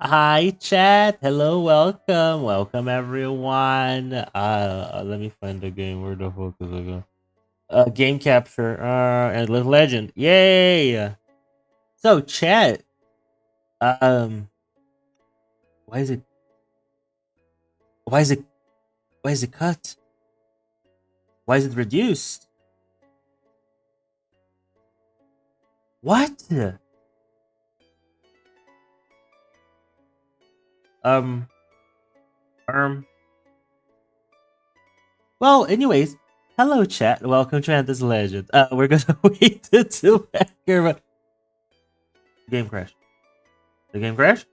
Hi, chat. Hello, welcome everyone. Let me find the game. Where the fuck is it going? Game capture. And legend. Yay! So, chat. Um, why is it? Why is it? Why is it cut? Why is it reduced? What? Um, um. Well, anyways, hello, chat. Welcome to this legend. We're gonna wait until after. Game crash. The game crash?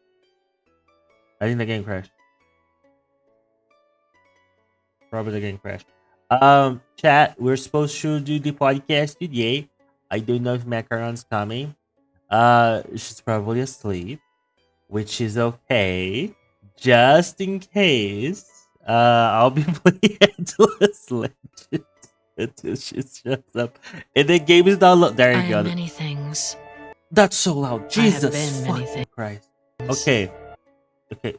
I think the game crashed. Probably the game crashed. Chat, we're supposed to do the podcast today. I don't know if Macaron's coming. She's probably asleep, which is okay. Just in case, I'll be playing Titleless Legend until she shuts up. And the game is not there. You go. Many things. That's so loud. Jesus many things. Christ. Okay. Okay,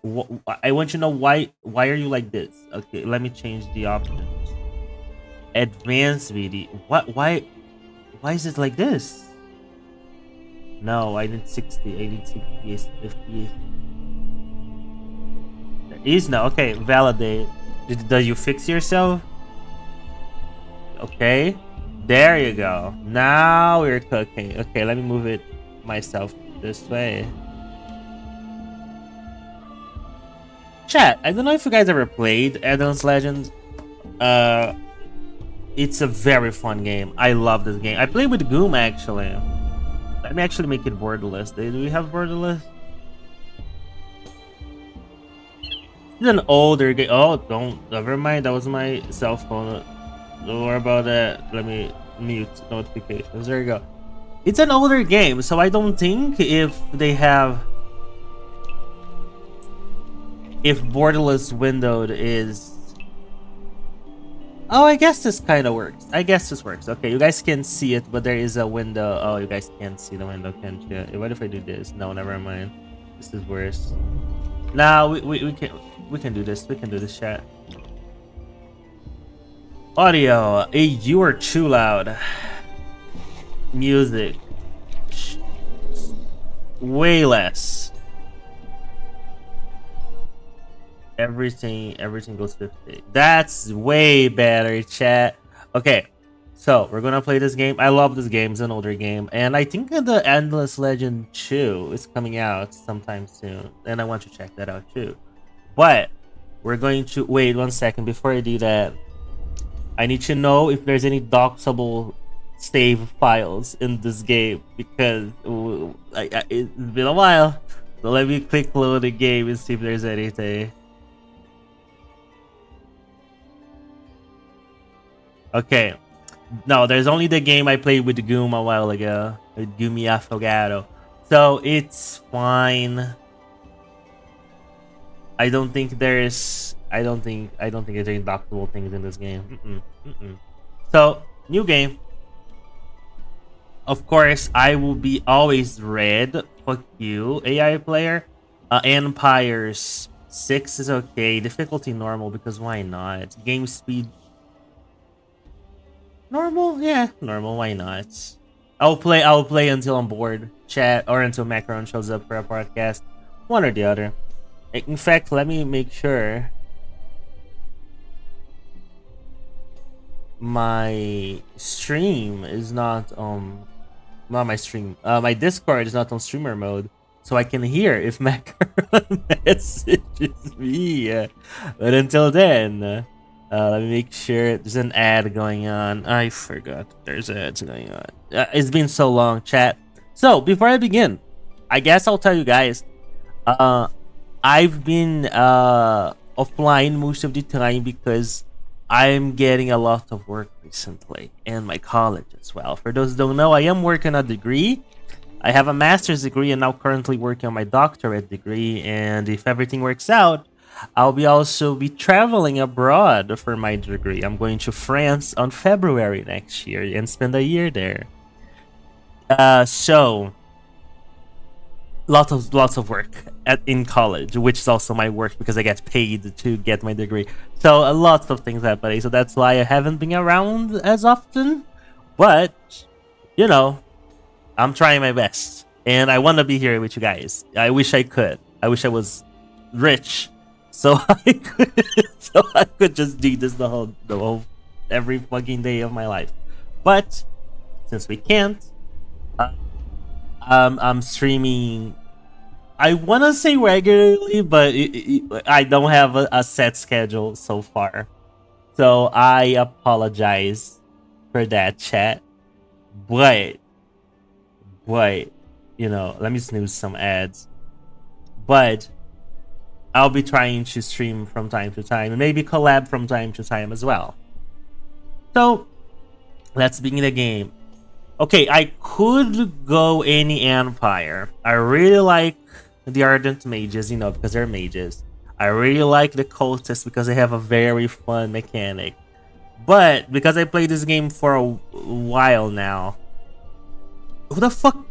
I want you to know why are you like this? Okay, let me change the options. Advanced video. Why is it like this? No, I need 60. I need 60, 50. There is no. Okay, validate. Did you fix yourself? Okay. There you go. Now we're cooking. Okay, let me move it myself this way. Chat, I don't know if you guys ever played Titleless Legends. It's a very fun game. I love this game. I played with Goom actually. Let me actually make it borderless. Do we have borderless? It's an older game. Oh, never mind. That was my cell phone. Don't worry about that. Let me mute notifications. There you go. It's an older game, so I don't think if borderless windowed is. Oh, I guess this kind of works. I guess this works. Okay, you guys can see it, but there is a window. Oh, you guys can't see the window, can't you? What if I do this? No, never mind. This is worse. Now we can do this. We can do this, chat. Audio. Hey, you are too loud. Music. Way less. Everything goes 50. That's way better, chat. Okay, so we're gonna play this game. I love this game. It's an older game, and I think the Endless Legend 2 is coming out sometime soon, and I want to check that out too. But we're going to wait 1 second before I do that. I need to know if there's any doxable save files in this game because it's been a while. So let me quick load the game and see if there's anything. Okay. No, there's only the game I played with Goom a while ago. With Gumi Affogato. So it's fine. I don't think there's any dockable things in this game. So, new game. Of course, I will be always red. Fuck you, AI player. Empires 6 is okay. Difficulty normal because why not? Game speed normal? Yeah, normal. Why not? I'll play until I'm bored, chat, or until Macaron shows up for a podcast. One or the other. In fact, let me make sure my stream is not my stream. My Discord is not on streamer mode, so I can hear if Macaron messages me. But until then. Let me make sure there's an ad going on. I forgot there's ads going on. It's been so long, chat. So before I begin, I guess I'll tell you guys. I've been offline most of the time because I'm getting a lot of work recently, and my college as well. For those who don't know, I am working a degree. I have a master's degree and now currently working on my doctorate degree. And if everything works out, I'll be also be traveling abroad for my degree. I'm going to France on February next year and spend a year there. So lots of work in college, which is also my work because I get paid to get my degree. So lots of things happening. So that's why I haven't been around as often. But you know, I'm trying my best, and I want to be here with you guys. I wish I could. I wish I was rich, so I could just do this the whole every fucking day of my life. But since we can't, uh, I'm streaming. I want to say regularly, but I don't have a set schedule so far. So I apologize for that, chat. But but let me snooze some ads. But I'll be trying to stream from time to time and maybe collab from time to time as well. So let's begin the game. Okay, I could go any empire. I really like the Ardent Mages, because they're mages. I really like the Cultists because they have a very fun mechanic. But because I played this game for a while now, who the fuck?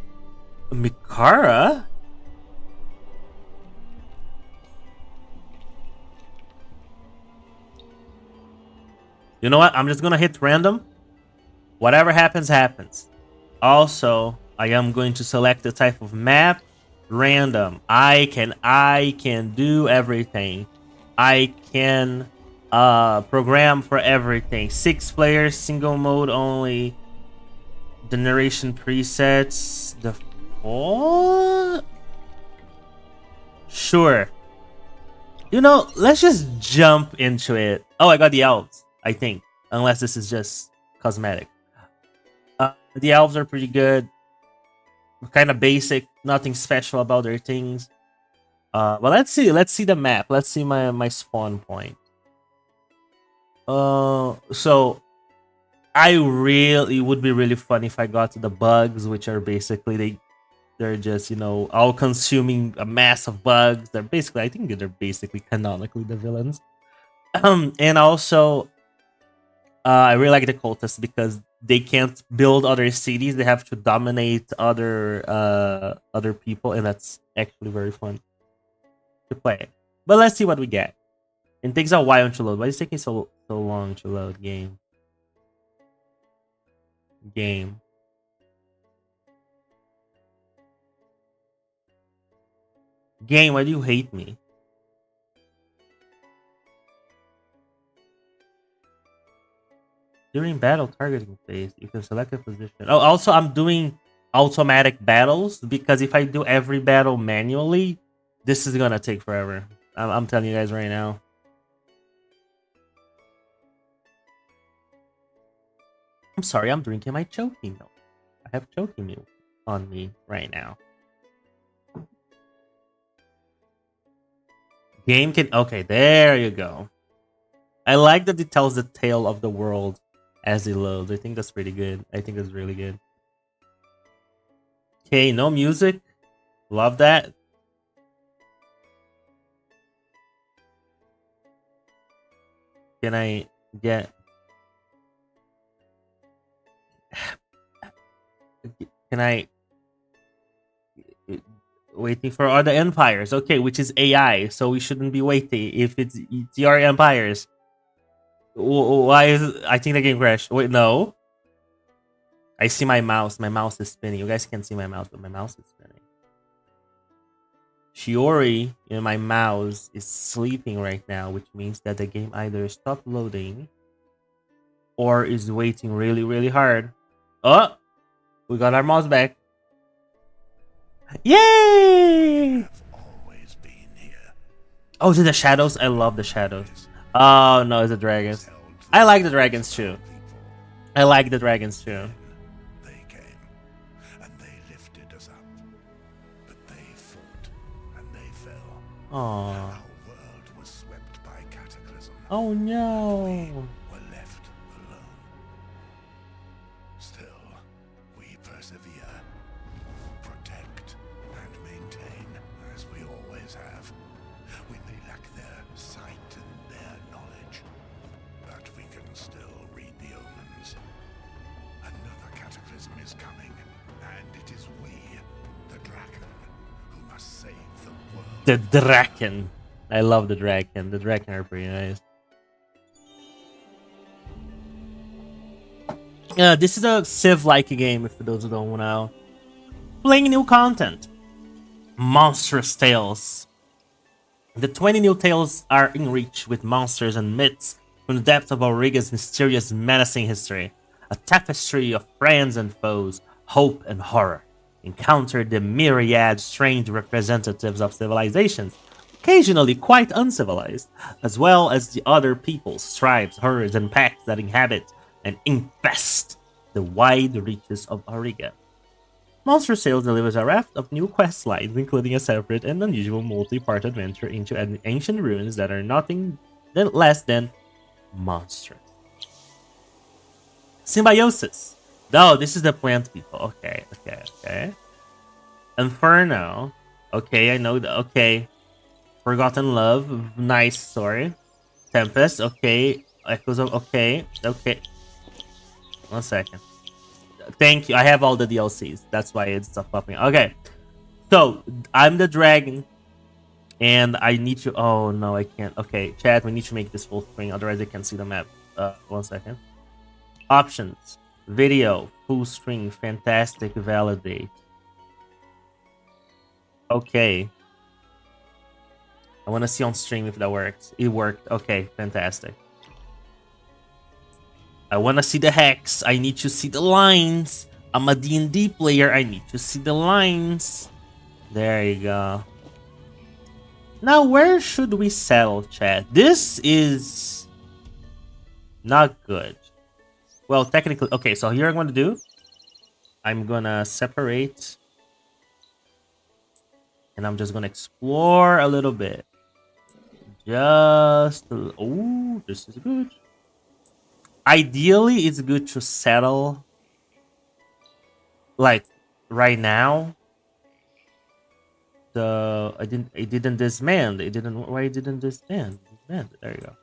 Mikara? You know what? I'm just gonna hit random. Whatever happens, happens. Also, I am going to select the type of map. Random. I can do everything. I can program for everything. 6 players, single mode only. The narration presets. The Sure. Let's just jump into it. Oh, I got the elves, I think. Unless this is just cosmetic. The elves are pretty good. Kind of basic. Nothing special about their things. But let's see the map. Let's see my spawn point. So it would be really fun if I got the bugs, which are basically they're just all consuming a mass of bugs. I think they're basically canonically the villains. And also I really like the cultists because they can't build other cities. They have to dominate other people, and that's actually very fun to play. But let's see what we get. It takes a while to load. Why is it taking so long to load? Game. Game, why do you hate me? During battle targeting phase, you can select a position. Oh, also, I'm doing automatic battles because if I do every battle manually, this is gonna take forever. I'm telling you guys right now. I'm sorry, I'm drinking my choking milk. I have choking milk on me right now. Game can... Okay, there you go. I like that it tells the tale of the world as it loads. I think that's pretty good. I think that's really good. Okay, no music. Love that. Can I get... Can I... Waiting for other empires. Okay, which is AI, so we shouldn't be waiting if it's your empires. Why is... I think the game crashed. Wait, no. I see my mouse. My mouse is spinning. You guys can't see my mouse, but my mouse is spinning. Shiori in my mouse is sleeping right now, which means that the game either stopped loading or is waiting really, really hard. Oh, we got our mouse back. Yay! Oh, is it the shadows? I love the shadows. Oh, no, it's the dragons. I like the dragons too. I like the dragons too. They came and they lifted us up, but they fought and they fell. Oh. Our world was swept by cataclysm. Oh no. We were left alone. Still, we persevere, protect and maintain as we always have. We may lack their sight and their knowledge, but we can still read the omens. Another cataclysm is coming, and it is we, the dragon, who must save the world. The Draken. I love the Draken. The Draken are pretty nice. This is a Civ-like game, for those who don't know. Playing new content. Monstrous Tales. The 20 new tales are enriched with monsters and myths from the depths of Auriga's mysterious, menacing history. A tapestry of friends and foes, hope and horror. Encounter the myriad strange representatives of civilizations, occasionally quite uncivilized, as well as the other peoples, tribes, herds, and packs that inhabit and infest the wide reaches of Auriga. Monster Sales delivers a raft of new quest lines, including a separate and unusual multi-part adventure into ancient ruins that are nothing less than monstrous. Symbiosis. Oh, this is the plant people. Okay. Inferno. Okay, I know that. Okay. Forgotten Love. Nice story. Tempest. Okay. Echoes of. Okay. 1 second. Thank you. I have all the DLCs. That's why it's stuff popping. Okay. So, I'm the dragon. And I need to... Oh, no, I can't. Okay, chat, we need to make this full screen. Otherwise, I can't see the map. 1 second. Options. Video. Full screen. Fantastic. Validate. Okay. I want to see on stream if that works. It worked. Okay, fantastic. I want to see the hex. I need to see the lines. I'm a D&D player. I need to see the lines. There you go. Now, where should we settle, chat? This is not good. Well, technically... Okay, so here I'm going to do... I'm going to separate. And I'm just going to explore a little bit. Just... Oh, this is good. Ideally, it's good to settle... Like, right now. It didn't disband. It didn't... Why it didn't disband? There you go.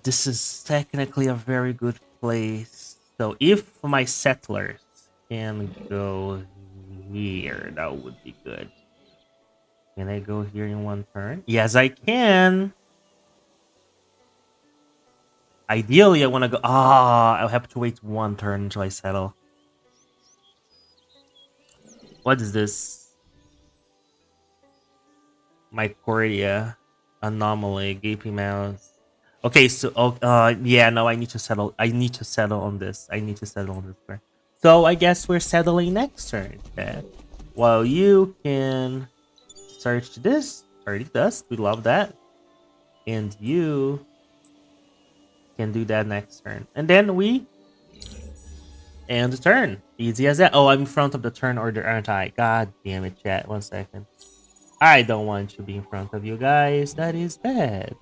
This is technically a very good place. So if my settlers can go here, that would be good. Can I go here in 1 turn? Yes, I can. Ideally, I want to go... I'll have to wait 1 turn until I settle. What is this? Mycordia. Anomaly. Gaping mouth. Okay, so... yeah, no, I need to settle. I need to settle on this. Turn. So, I guess we're settling next turn. Okay. Well, you can search this. Already does. We love that. And you can do that next turn. And then we end the turn. Easy as that. Oh, I'm in front of the turn order, aren't I? God damn it, chat. 1 second. I don't want to be in front of you guys. That is bad.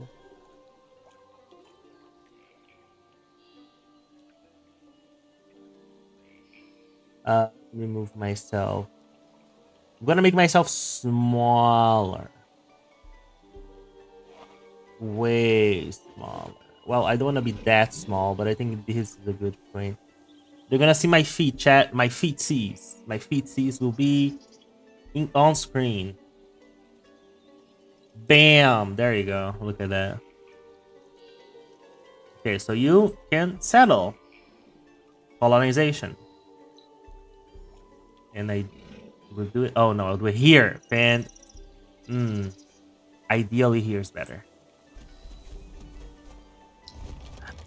Remove myself. I'm gonna make myself smaller. Way smaller. Well, I don't want to be that small, but I think this is a good point. They're gonna see my feet, chat. My feet sees. My feet sees will be on screen. Bam! There you go. Look at that. Okay, so you can settle. Colonization. And I will do it. Oh no, I'll do it here. Ideally, here's better.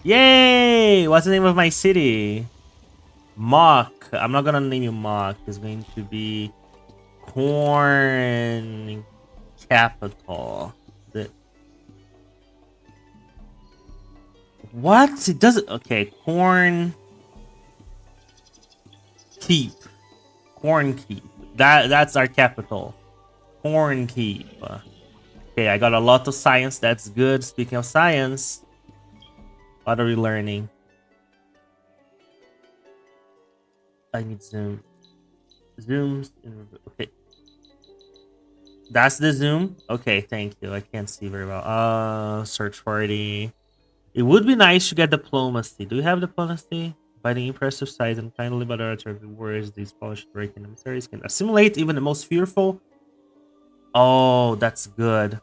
Yay! What's the name of my city? Mock. I'm not gonna name you Mock. It's going to be Corn Capital. What? It doesn't. Okay, Corn Keep. Corn Keep. That's our capital. Corn Keep. Okay, I got a lot of science. That's good. Speaking of science, what are we learning? I need zoom. Zooms. Okay. That's the zoom. Okay, thank you. I can't see very well. Search party. It would be nice to get diplomacy. Do we have diplomacy? By the impressive size and kindly but of the warriors, these polished breaking emissaries can assimilate even the most fearful. Oh, that's good.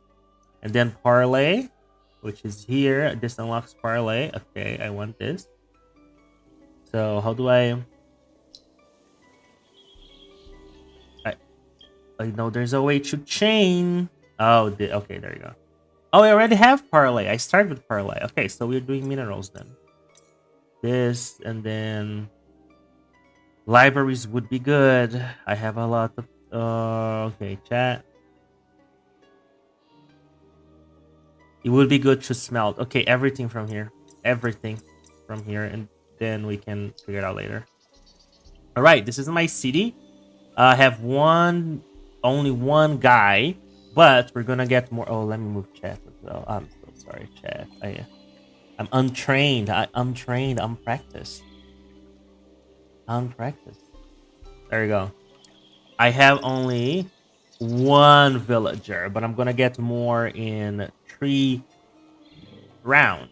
And then parlay, which is here. This unlocks parlay. Okay, I want this. So how do I know there's a way to chain. Oh, okay, there you go. Oh, I already have parlay. I start with parlay. Okay, so we're doing minerals then. This and then libraries would be good. I have a lot of. Okay, chat. It would be good to smelt. Okay, everything from here. Everything from here, and then we can figure it out later. All right, this is my city. I have only one guy, but we're gonna get more. Oh, let me move chat as well. I'm so sorry, chat. I'm untrained. I'm trained. I'm practiced. Unpracticed. There you go. I have only one villager, but I'm gonna get more in 3 rounds.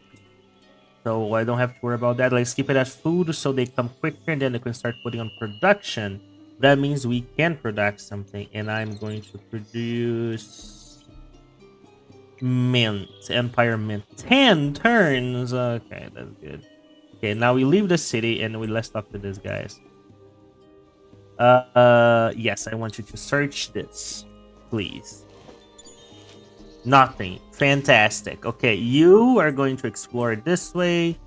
So I don't have to worry about that. Let's keep it as food so they come quicker and then they can start putting on production. That means we can produce something, and I'm going to produce mint, empire mint. 10 turns. Okay, that's good. Okay, now we leave the city and let's talk to these guys. Yes, I want you to search this, please. Nothing. Fantastic. Okay, you are going to explore this way.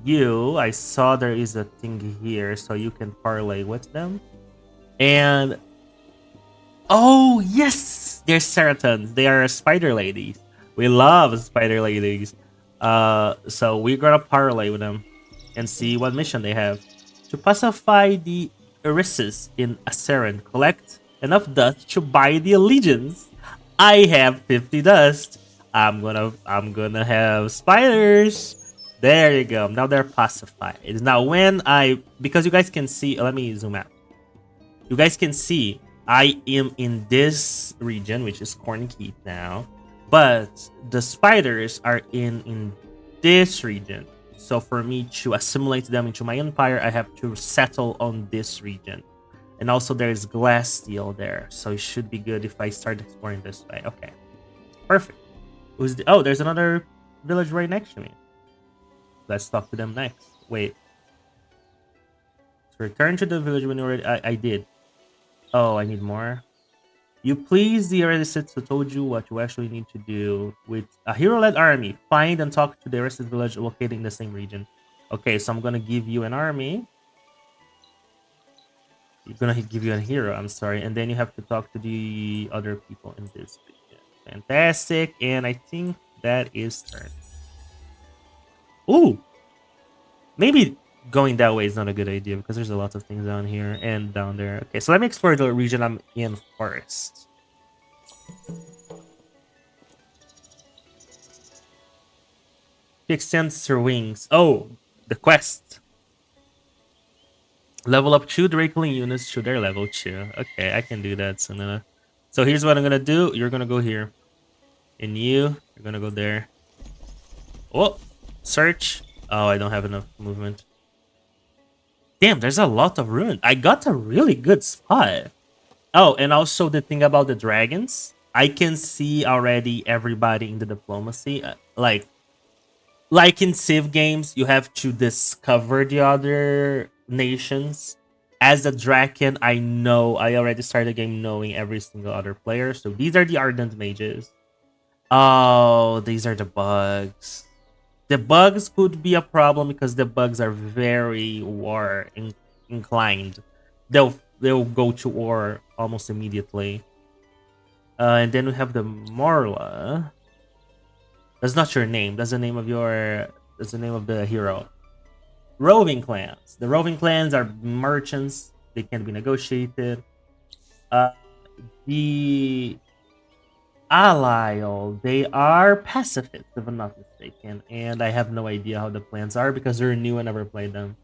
I saw there is a thing here, so you can parlay with them. And oh yes, they're Ceratons. They are spider ladies. We love spider ladies. So we're gonna parlay with them and see what mission they have. To pacify the Erissus in Aceran, collect enough dust to buy the allegiance. I have 50 dust. I'm gonna have spiders. There you go. Now they're pacified. Now when because you guys can see, let me zoom out. You guys can see I am in this region, which is Cornkeith now, but the spiders are in this region. So for me to assimilate them into my empire, I have to settle on this region. And also there's glass steel there, so it should be good if I start exploring this way. Okay, perfect. Oh, there's another village right next to me. Let's talk to them next. Wait. So return to the village when you're ready. I did. Oh, I need more. You please the Eredicits who told you what you actually need to do with a hero-led army. Find and talk to the Eredicit village located in the same region. Okay, so I'm gonna give you an army. You're gonna give you a hero, I'm sorry. And then you have to talk to the other people in this region. Fantastic. And I think that is turn. Ooh! Maybe going that way is not a good idea because there's a lot of things down here and down there. Okay, so let me explore the region I'm in first. She extends her wings. Oh, the quest. Level up 2 Drakeling units to their level 2. Okay, I can do that soon enough. So here's what I'm gonna do. You're gonna go here. And you're gonna go there. Oh, search. Oh, I don't have enough movement. Damn, there's a lot of ruin. I got a really good spot. Oh, and also the thing about the dragons. I can see already everybody in the diplomacy. Like in Civ games, you have to discover the other nations. As a Draken, I already started the game knowing every single other player. So these are the Ardent Mages. Oh, these are the bugs. The bugs could be a problem because the bugs are very inclined. They'll go to war almost immediately. And then we have the Marla. That's not your name. That's the name of your. That's the name of the hero. Roving clans. The roving clans are merchants. They can be negotiated. Uh, the Allial, they are pacifists, if I'm not mistaken. And I have no idea how the plans are because they're new. I never played them.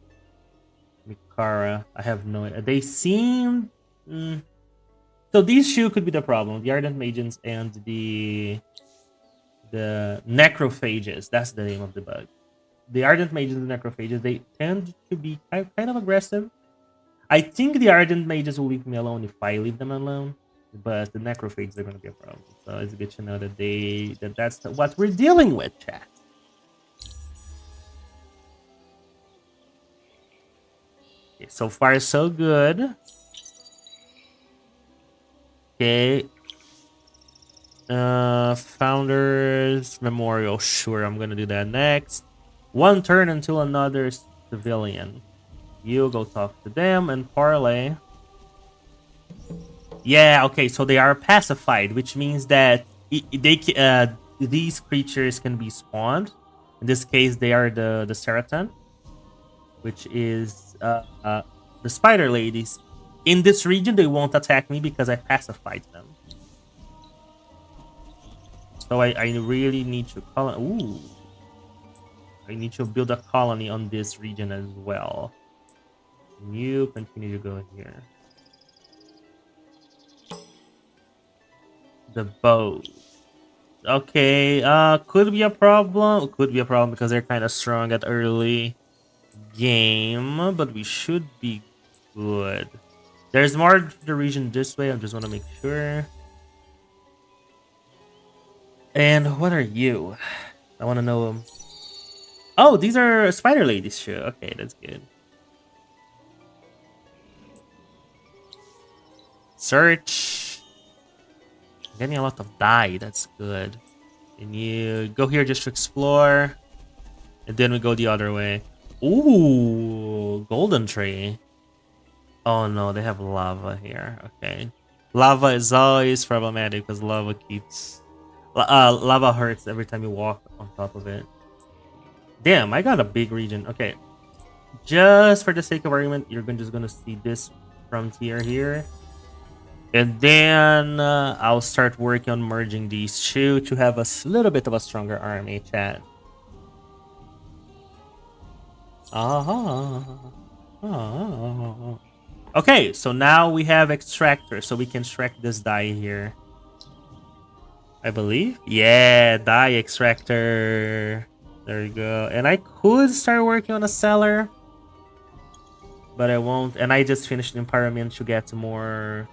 Mikara, I have no idea. They seem. So these two could be the problem. The Ardent Magens and the Necrophages. That's the name of the bug. the Ardent Mages and Necrophages, they tend to be kind of aggressive. I think the Ardent Mages will leave me alone if I leave them alone, but the Necrophages are going to be a problem. So it's good to know that that's what we're dealing with, chat. Okay, so far so good. Okay. Founders Memorial. Sure, I'm gonna do that next. One turn until another civilian. You go talk to them and parlay. Yeah, okay, so they are pacified, which means that these creatures can be spawned. In this case, they are the Seratan, which is the spider ladies. In this region, they won't attack me because I pacified them. So I really need to call. Ooh, I need to build a colony on this region as well. You continue to go here. The bows. Okay, could be a problem. Could be a problem because they're kind of strong at early game, but we should be good. There's more to the region this way. I just want to make sure. And what are you? I want to know. Oh, these are spider ladies. Sure. Okay, that's good. Search. I'm getting a lot of dye. That's good. And you go here just to explore. And then we go the other way. Ooh, golden tree. Oh no, they have lava here. Okay. Lava is always problematic because lava keeps... lava hurts every time you walk on top of it. Damn, I got a big region. Okay. Just for the sake of argument, you're just gonna see this frontier here. And then I'll start working on merging these two to have a little bit of a stronger army, chat. Okay, so now we have extractor, so we can extract this dye here. I believe. Yeah, dye extractor. There you go. And I could start working on a cellar, but I won't. And I just finished empowerment to get more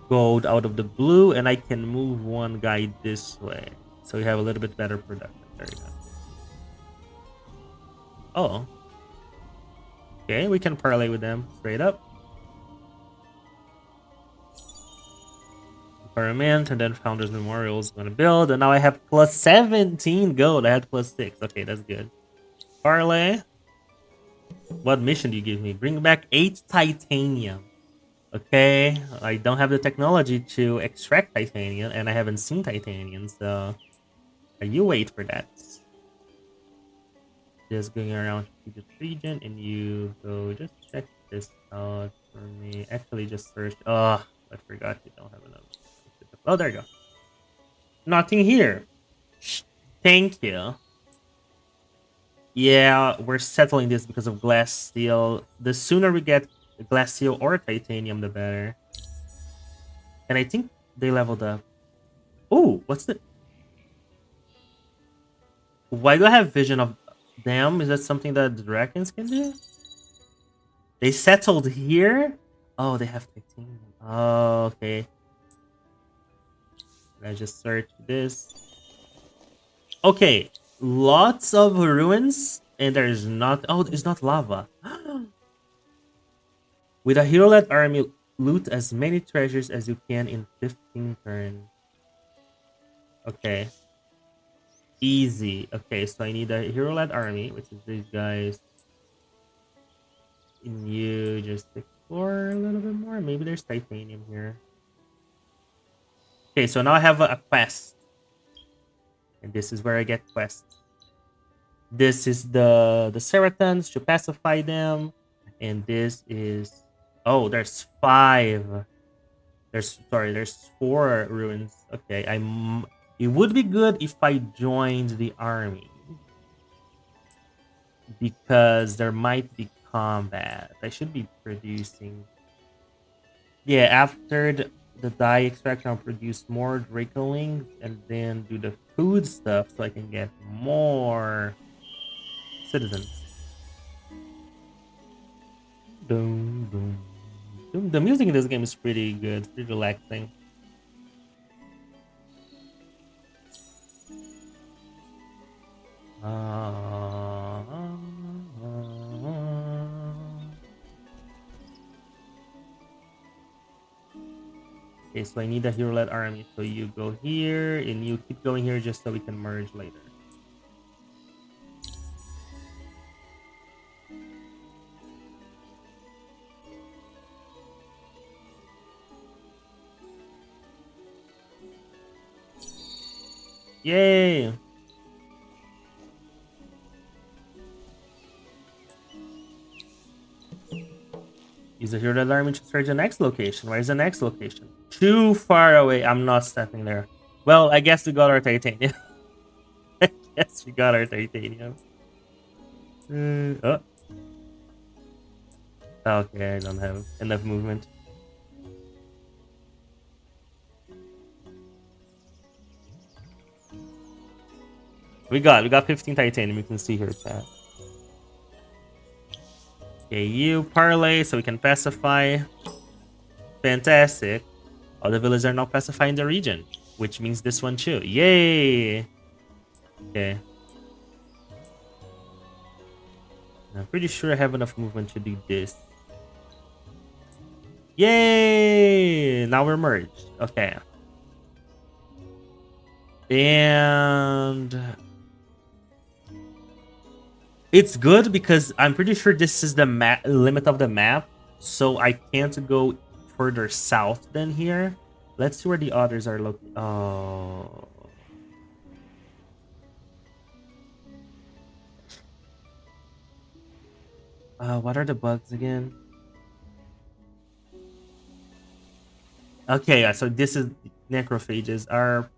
gold out of the blue, and I can move one guy this way. So we have a little bit better production. There you go. Oh. Okay, we can parlay with them straight up. Empowerment, and then Founders Memorial is going to build. And now I have plus 17 gold. I had plus 6. Okay, that's good. Parlay. What mission do you give me? Bring back 8 titanium. Okay, I don't have the technology to extract titanium, and I haven't seen titanium, so you wait for that. Just going around the region, and you go just check this out for me. Actually, just search. Oh, I forgot you don't have enough. Oh, there you go. Nothing here. Thank you. Yeah, we're settling this because of glass steel. The sooner we get glass steel or titanium, the better. And I think they leveled up. Oh, what's the... Why do I have vision of them? Is that something that the dragons can do? They settled here? Oh, they have titanium. Oh, okay. Let's just search this. Okay, lots of ruins, and there's not... Oh, it's not lava. With a hero-led army, loot as many treasures as you can in 15 turns. Okay. Easy. Okay, so I need a hero-led army, which is these guys. And you just explore a little bit more. Maybe there's titanium here. Okay, so now I have a quest. And this is where I get quests. This is the Ceratons to pacify them. And this is... Oh, there's 5. There's 4 ruins. Okay, it would be good if I joined the army, because there might be combat. I should be producing. Yeah, after the dye extraction, I'll produce more Dracolings and then do the food stuff so I can get more citizens. Boom, boom, boom. The music in this game is pretty good, pretty relaxing. Okay, so I need a hero-led army. So you go here, and you keep going here just so we can merge later. Yay! Use the hero-led army to search the next location. Where's the next location? Too far away. I'm not stepping there. Well, I guess we got our titanium. I guess we got our titanium. Oh. Okay, I don't have enough movement. We got 15 titanium. You can see here, chat. Okay, you parlay so we can pacify. Fantastic. All the villages are now pacified in the region, which means this one too. Yay! Okay. I'm pretty sure I have enough movement to do this. Yay! Now we're merged. Okay. And it's good because I'm pretty sure this is the limit of the map, so I can't go further south than here. Let's see where the others are located. Oh. What are the bugs again? Okay, so this is necrophages are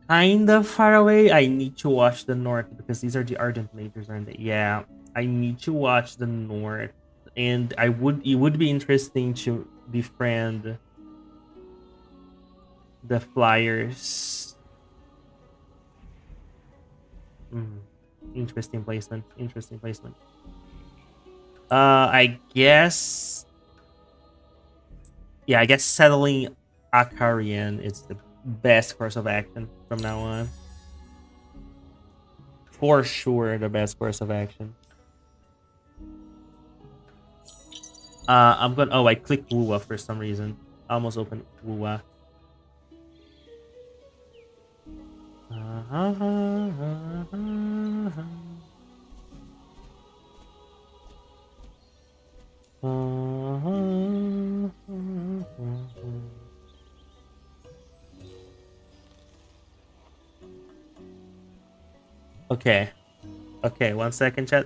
kind of far away. I need to watch the north because these are the ardent majors, aren't they? Yeah, I need to watch the north, and it would be interesting to befriend the flyers. Interesting placement. Interesting placement. I guess. Yeah, I guess settling Akarian is the best course of action from now on. For sure, the best course of action. I'm gonna. Oh, I clicked Wuwa for some reason. I almost opened Wuwa. Okay. Okay, 1 second, chat.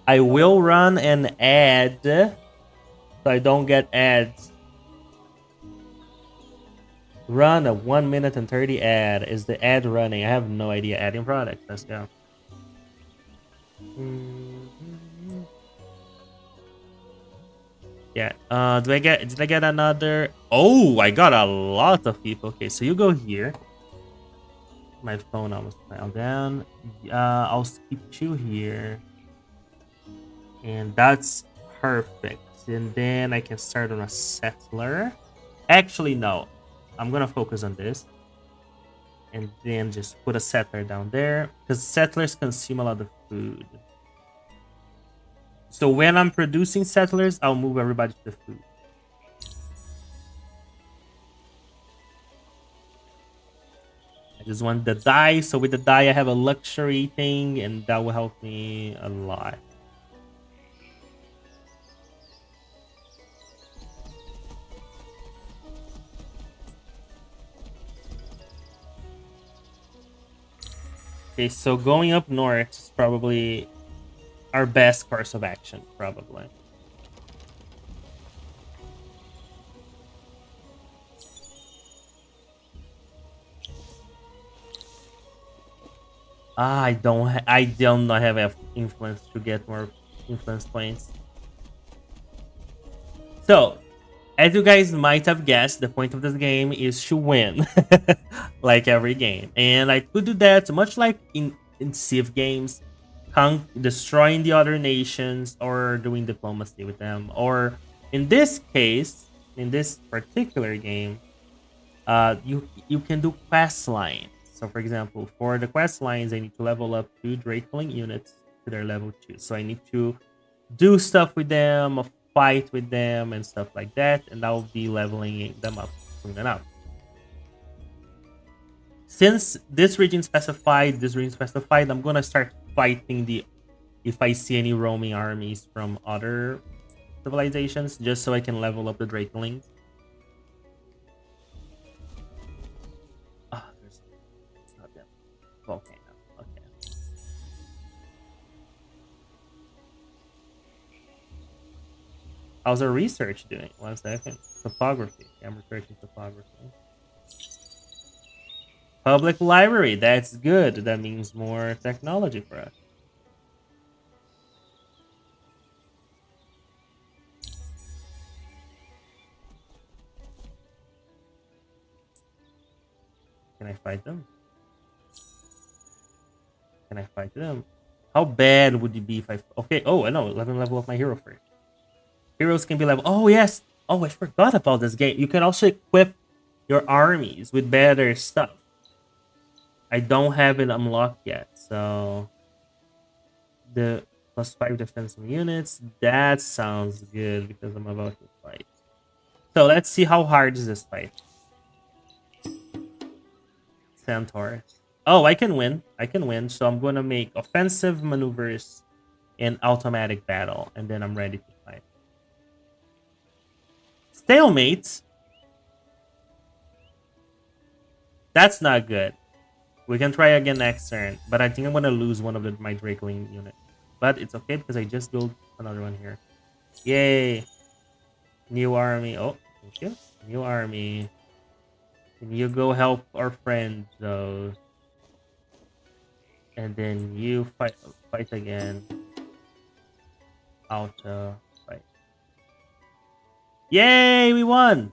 I will run an ad so I don't get ads. Run a 1 minute and 30 ad. Is the ad running? I have no idea. Adding product. Let's go. Yeah. Did I get another? Oh, I got a lot of people. Okay, so you go here. My phone almost fell down. I'll skip you here. And that's perfect. And then I can start on a settler. Actually, no. I'm gonna focus on this. And then just put a settler down there. Because settlers consume a lot of food. So when I'm producing settlers, I'll move everybody to the food. I just want the dye. So with the dye, I have a luxury thing. And that will help me a lot. Okay, so going up north is probably our best course of action, probably. I don't not have enough influence to get more influence points. So, as you guys might have guessed, the point of this game is to win, like every game. And I could do that much like in Civ games. destroying the other nations or doing diplomacy with them. Or in this case, in this particular game, you can do quest lines. So for example, for the quest lines, I need to level up 2 Drakeling units to their level 2. So I need to do stuff with them, fight with them, and stuff like that, and I'll be leveling them up soon enough. Since this region specified, I'm gonna start fighting the if I see any roaming armies from other civilizations, just so I can level up the Drakelings. Ah, there's not that volcano. Okay. How's our research doing? 1 second. Topography. I'm researching topography. Public library. That's good. That means more technology for us. Can I fight them? Can I fight them? How bad would it be if I... Okay, oh, I know. Let me level up my hero first. Heroes can be level... Oh, yes. Oh, I forgot about this game. You can also equip your armies with better stuff. I don't have it unlocked yet, so... The +5 defensive units. That sounds good because I'm about to fight. So let's see how hard is this fight. Centaurs. Oh, I can win. I can win. So I'm going to make offensive maneuvers in automatic battle, and then I'm ready to fight. Stalemate. That's not good. We can try again next turn, but I think I'm going to lose one of my Drakeling unit. But it's okay because I just built another one here. Yay. New army. Oh, thank you. New army. Can you go help our friends, though? And then you fight again. Auto fight. Yay, we won!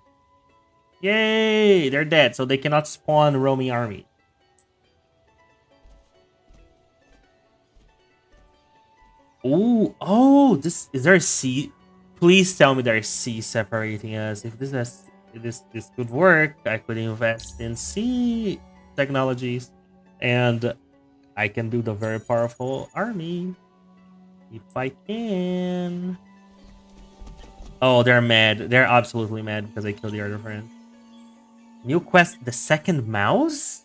Yay! They're dead, so they cannot spawn roaming army. Ooh, oh, this is there a sea? Please tell me there's sea separating us. If this could work, I could invest in sea technologies, and I can do the very powerful army if I can. Oh, they're mad. They're absolutely mad because I killed the other friend. New quest, the second mouse?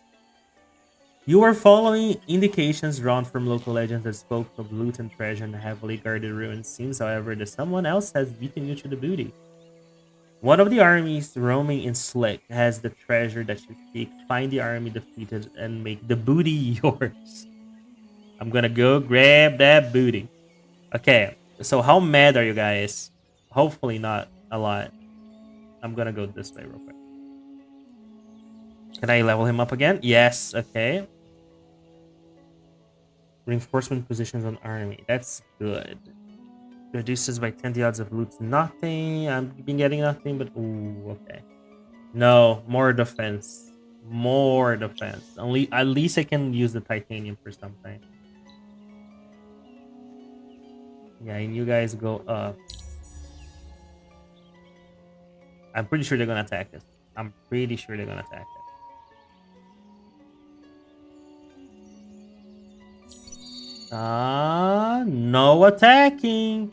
You are following indications drawn from local legends that spoke of loot and treasure in heavily guarded ruins. Seems, however, that someone else has beaten you to the booty. One of the armies roaming in Slick has the treasure that you seek. Find the army defeated and make the booty yours. I'm gonna go grab that booty. Okay, so how mad are you guys? Hopefully not a lot. I'm gonna go this way real quick. Can I level him up again? Yes, okay. Reinforcement positions on army. That's good. Reduces by 10 the odds of loot. Nothing. I've been getting nothing, but ooh, okay. No, more defense. More defense. Only at least I can use the titanium for something. Yeah, and you guys go up. I'm pretty sure they're gonna attack us. I'm pretty sure they're gonna attack us. No attacking.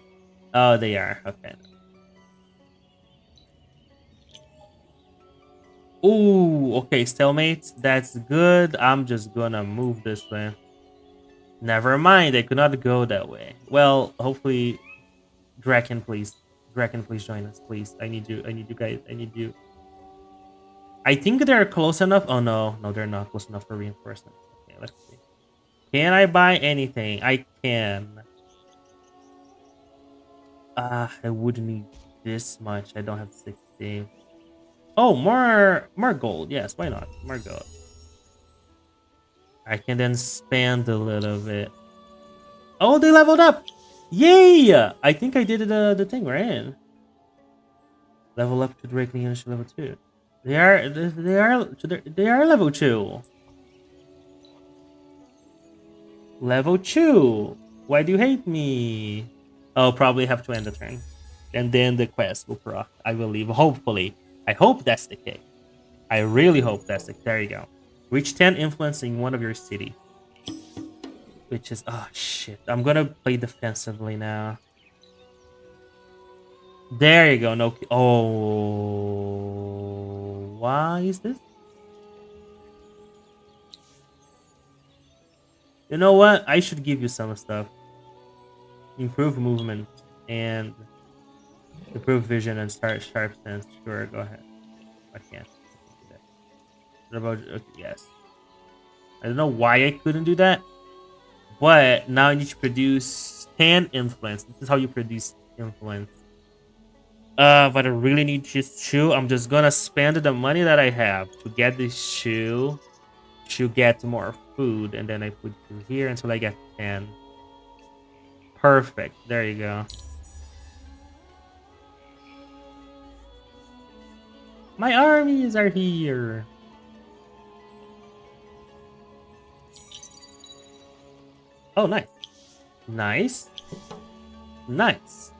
Oh, they are. Okay. Ooh, okay, stalemate. That's good. I'm just gonna move this way. Never mind, I could not go that way. Well, hopefully, Draken, please. Draken, please join us, please. I need you. I need you guys. I need you. I think they're close enough. Oh, no. No, they're not close enough for reinforcements. Okay, let's see. Can I buy anything? I can. I would need this much. I don't have 60. Oh, more gold. Yes, why not? More gold. I can then spend a little bit. Oh, they leveled up! Yay! I think I did the thing right. Level up to Drakeling units to level 2. They are level 2. Level 2. Why do you hate me? Oh, probably have to end the turn. And then the quest will proc, I believe. Hopefully. I hope that's the case. I really hope that's the case. There you go. Reach 10 influence in one of your city. Which is... Oh, shit. I'm gonna play defensively now. There you go. No... Oh... Why is this? You know what? I should give you some stuff. Improve movement and improve vision and start sharp sense. Sure, go ahead. I can't do that. What about okay, yes? I don't know why I couldn't do that, but now I need to produce 10 influence. This is how you produce influence. But I really need this shoe. I'm just gonna spend the money that I have to get this shoe to get more food, and then I put you here until I get 10. Perfect. There you go. My armies are here. Oh, nice. Nice. Nice.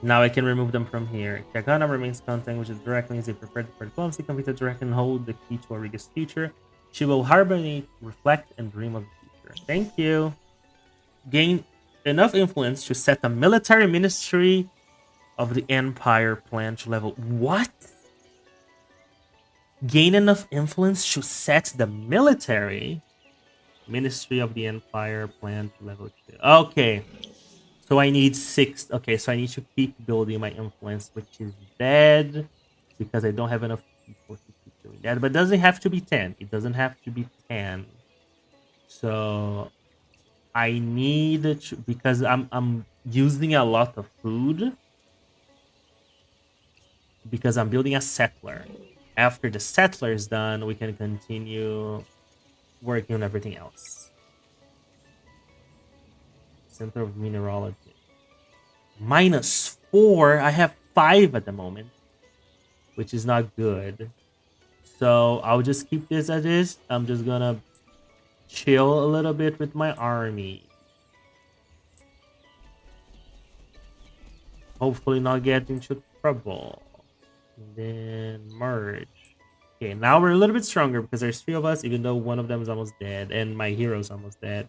Now I can remove them from here. Kagana remains content, which is directly as they prepared for diplomacy. Complete direct and hold the key to Auriga's future. She will hibernate, reflect, and dream of the future. Thank you. Gain enough influence to set a military ministry of the Empire plan to level. What? Gain enough influence to set the military ministry of the Empire plan to level 2. Okay. So I need 6. Okay, so I need to keep building my influence, which is bad because I don't have enough people to keep doing that. But it doesn't have to be 10. It doesn't have to be 10. So I need to, because I'm using a lot of food because I'm building a settler. After the settler is done, we can continue working on everything else. Center of Mineralogy. -4. I have 5 at the moment, which is not good. So I'll just keep this as is. I'm just gonna chill a little bit with my army. Hopefully not get into trouble. And then merge. Okay, now we're a little bit stronger because there's 3 of us, even though one of them is almost dead and my hero's almost dead.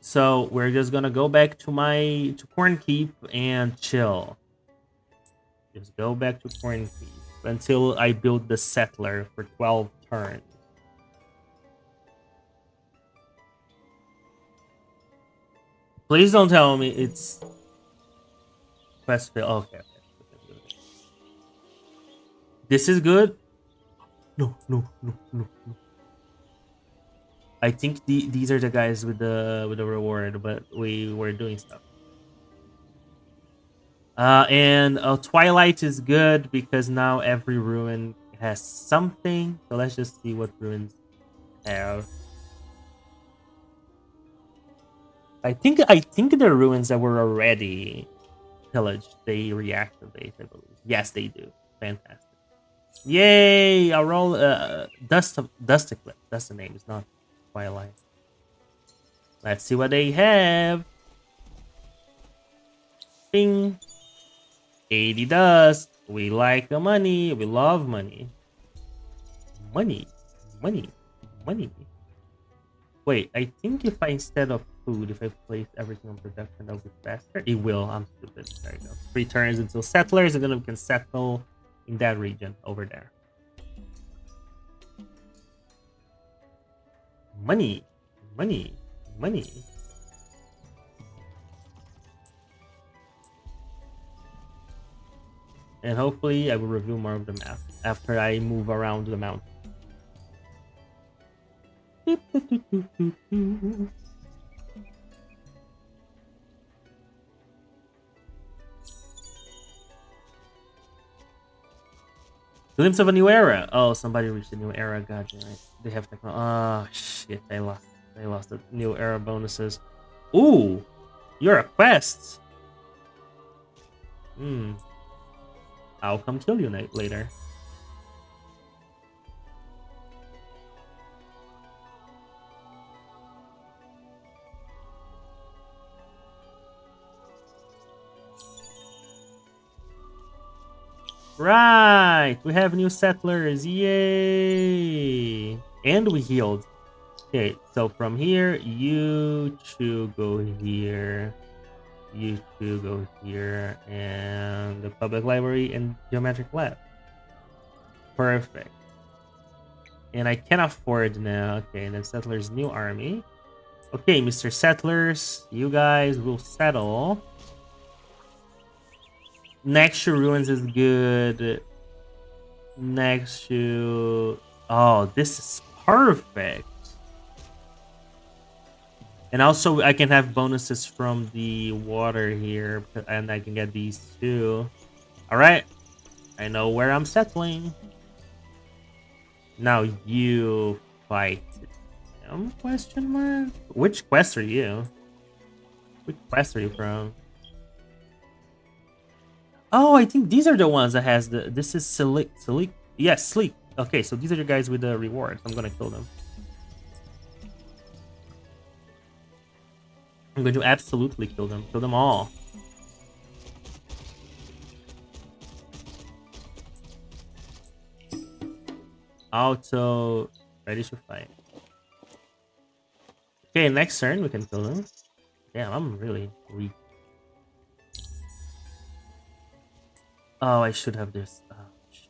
So we're just gonna go back to Corn Keep and chill. Just go back to Corn Keep until I build the settler for 12 turns. Please don't tell me it's quest fail. Okay. This is good. No. I think these are the guys with the reward, but we were doing stuff. And Twilight is good because now every ruin has something. So let's just see what ruins have. I think the ruins that were already pillaged, they reactivate, I believe. Yes, they do. Fantastic. Yay! I'll roll Dusticlip. That's the name, it's not Twilight. Let's see what they have. Bing. 80 dust. We like the money. We love money. Money. Wait, I think if I, instead of food, if I place everything on production, that'll be faster. It will. I'm stupid. There you go. 3 turns until settlers, and then we can settle in that region over there. Money. And hopefully I will review more of the map after I move around the mountain. Glimpse of a new era. Oh, somebody reached a new era. God damn it. They have technology. Oh, shit. They lost the new era bonuses. Ooh. You're a quest. I'll come kill you later. Right, we have new settlers. Yay! And we healed. Okay, so from here, you two go here. You two go here. And the public library and geometric lab. Perfect. And I can afford now. Okay, and then settlers new army. Okay, Mr. Settlers, you guys will settle. Next to ruins is good. Next to... Oh, this is perfect. And also, I can have bonuses from the water here. And I can get these too. Alright. I know where I'm settling. Now you fight him? Question mark? Which quest are you? Which quest are you from? Oh, I think these are the ones that has the... This is Sleek. Sleek? Yes, Sleek. Okay, so these are the guys with the rewards. I'm gonna kill them. I'm going to absolutely kill them. Kill them all. Auto. Ready to fight. Okay, next turn we can kill them. Damn, I'm really weak. Oh, I should have this. Oh, shit.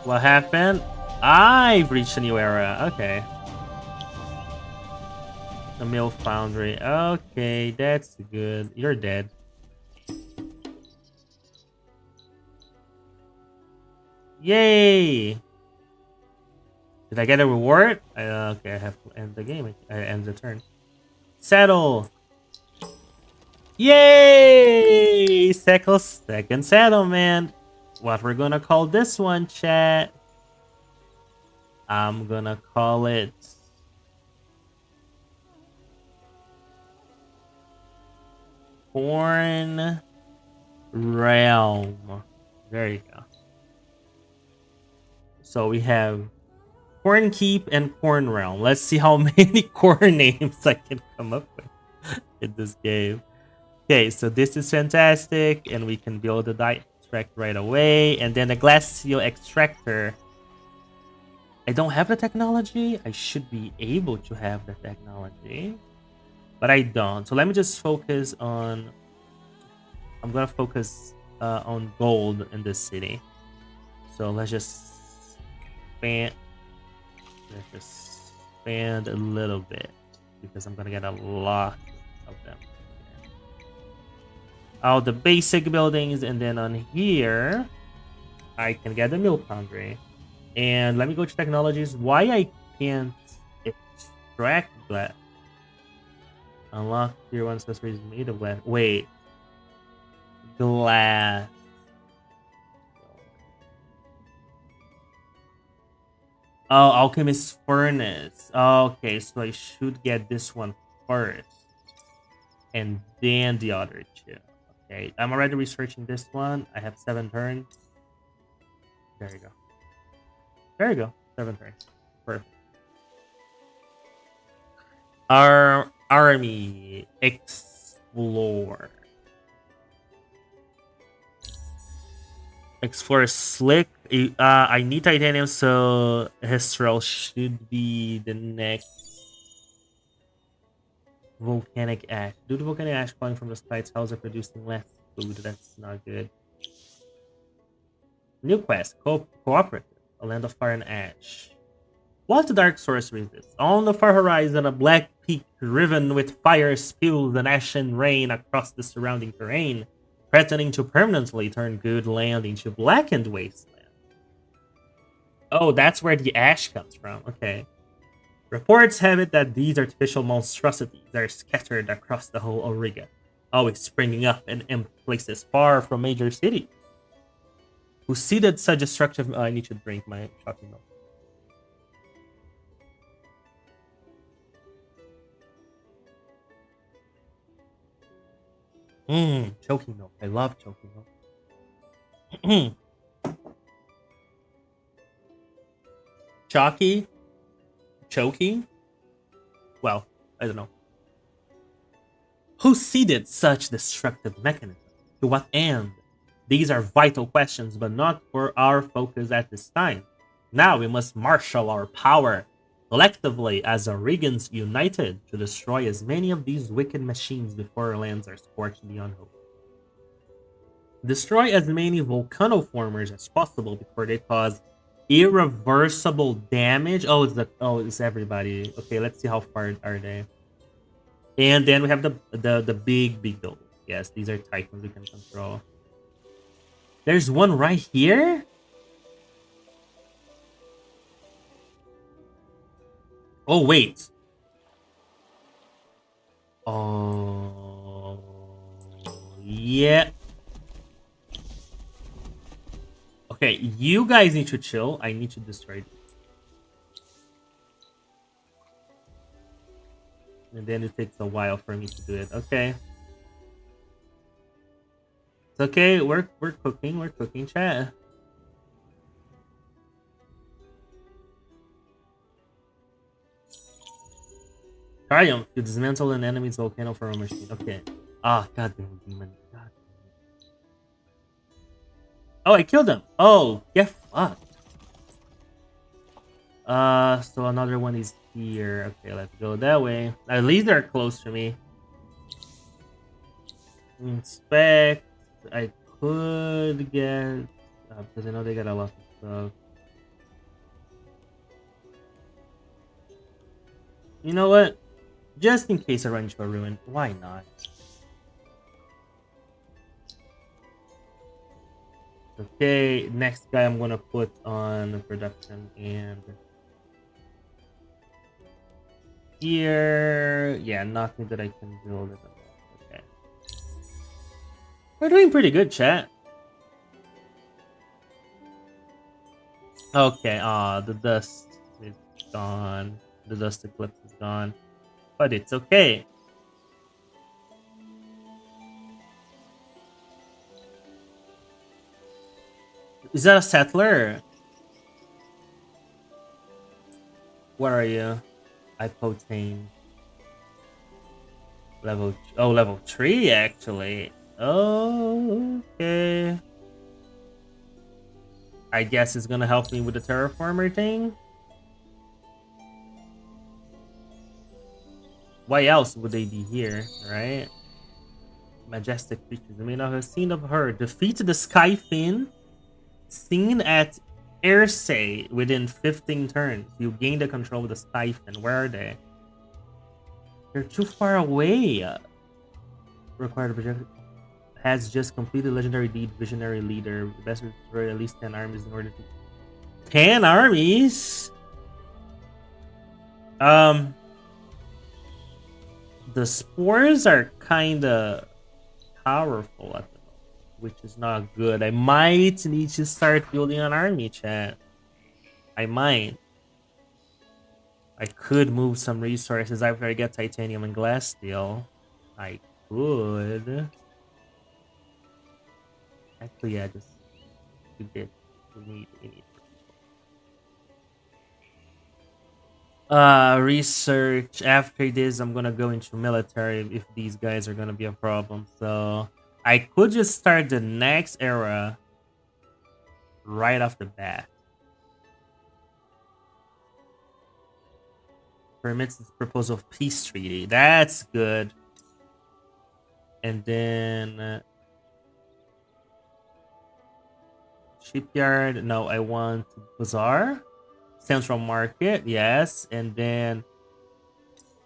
What happened? I've reached a new era. Okay. The mill foundry. Okay, that's good. You're dead. Yay! Did I get a reward? Okay, I have to end the game. I end the turn. Settle! Yay! Second settlement. What we're gonna call this one, chat? I'm gonna call it... Corn Realm. There you go. So we have Corn Keep and Corn Realm. Let's see how many corn names I can come up with in this game. Okay, so this is fantastic, and we can build a dye extract right away. And then a glass seal extractor. I don't have the technology. I should be able to have the technology, but I don't. So let me just focus on... I'm gonna focus on gold in this city. So let's just expand. Let's just expand a little bit because I'm gonna get a lot of them. All the basic buildings, and then on here, I can get the mill foundry. And let me go to technologies. Why I can't extract glass? Unlock tier 1 accessories made of glass. Wait. Glass. Oh, Alchemist Furnace. Okay, so I should get this one first. And then the other two. Okay, I'm already researching this one. I have 7 turns. There you go. There you go. 7 turns. Perfect. Our army. Explore. Explore Slick. I need titanium, so Histral should be the next volcanic ash. Due to volcanic ash falling from the sky, tiles are producing less food. That's not good. New quest. Cooperative. A land of fire and ash. What the dark sorcery is this? On the far horizon, a black peak riven with fire spews and ashen rain across the surrounding terrain, threatening to permanently turn good land into blackened wasteland. Oh, that's where the ash comes from. Okay. Reports have it that these artificial monstrosities are scattered across the whole Auriga, always springing up in places far from major cities. Who seeded such destructive... I need to drink my chocolate milk. Choking milk. I love choking milk. Chalky? Choky? Well, I don't know. Who seeded such destructive mechanism? To what end? These are vital questions, but not for our focus at this time. Now we must marshal our power collectively as Oregons united to destroy as many of these wicked machines before our lands are scorched beyond hope. Destroy as many volcanoformers as possible before they cause irreversible damage. It's everybody. Okay, let's see how far are they. And then we have the big buildings. Yes, these are titans we can control. There's one right here. Oh wait. Oh yeah. Okay, you guys need to chill. I need to destroy these. And then it takes a while for me to do it. Okay. It's okay. We're cooking. We're cooking, chat. Triumph. You dismantle an enemy's volcano from a machine. Okay. Ah, goddamn demon. God. Oh, I killed him. Oh, get fucked. So another one is here. Okay, let's go that way. At least they're close to me. Inspect. I could get because I know they got a lot of stuff. You know what? Just in case I run into a ruin, why not? Okay, next guy I'm gonna put on production and here. Yeah, nothing that I can build at the moment. Okay. We're doing pretty good, chat. Okay, the dust is gone. The dust eclipse is gone. But it's okay. Is that a settler? Where are you? Hypothane. Level 3 actually. Oh, okay. I guess it's gonna help me with the terraformer thing. Why else would they be here, right? Majestic creatures. You may not have seen of her. Defeat the Skyfin. Seen at Airsay within 15 turns. You gain the control of the Skyfin. Where are they? They're too far away. Required project has just completed legendary deed, visionary leader. The best is to destroy at least 10 armies in order to 10 armies. The spores are kind of powerful at the moment, which is not good. I might need to start building an army, chat. I might. I could move some resources after I get titanium and glass steel. I could. Actually, yeah, just do this. We need. Research. After this, I'm gonna go into military if these guys are gonna be a problem. So I could just start the next era right off the bat. Permits the proposal of peace treaty. That's good. And then shipyard. No, I want bazaar. Central market. Yes, and then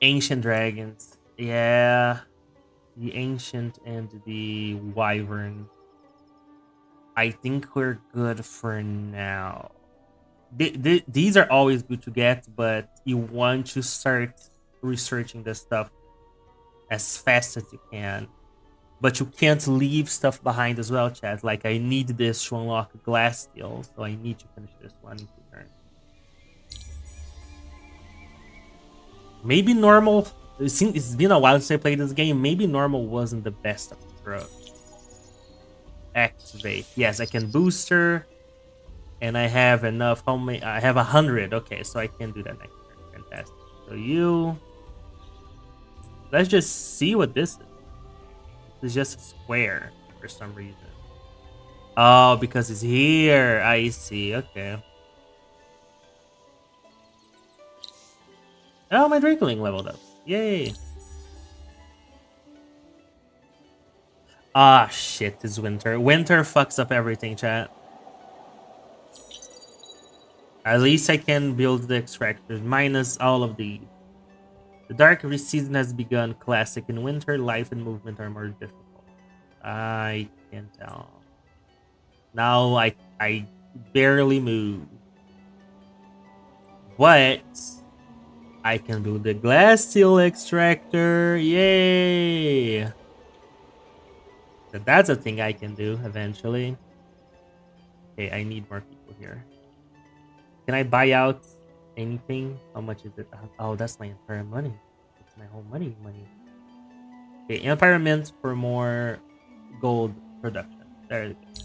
ancient dragons. Yeah, the ancient and the wyvern. I think we're good for now. These are always good to get, but you want to start researching this stuff as fast as you can. But you can't leave stuff behind as well, chat. Like, I need this to unlock glass steel, so I need to finish this one in 2 turns. Maybe normal. It's been a while since I played this game. Maybe normal wasn't the best approach. Activate. Yes, I can booster. And I have enough. How many? I have 100. Okay, so I can do that next turn. Fantastic. So you Let's just see what this is. It's just a square for some reason. Oh, because it's here. I see. Okay. Oh, my Drakeling leveled up. Yay. Ah, shit. It's winter. Winter fucks up everything, chat. At least I can build the extractors, minus all of these. The dark season has begun. Classic. In winter, life and movement are more difficult. I can tell. Now I barely move. But I can build the glass steel extractor. Yay! So that's a thing I can do eventually. Okay, I need more people here. Can I buy out anything? How much is it? Oh, that's my entire money. That's my whole money. Okay, Empire Mint for more gold production. There it is.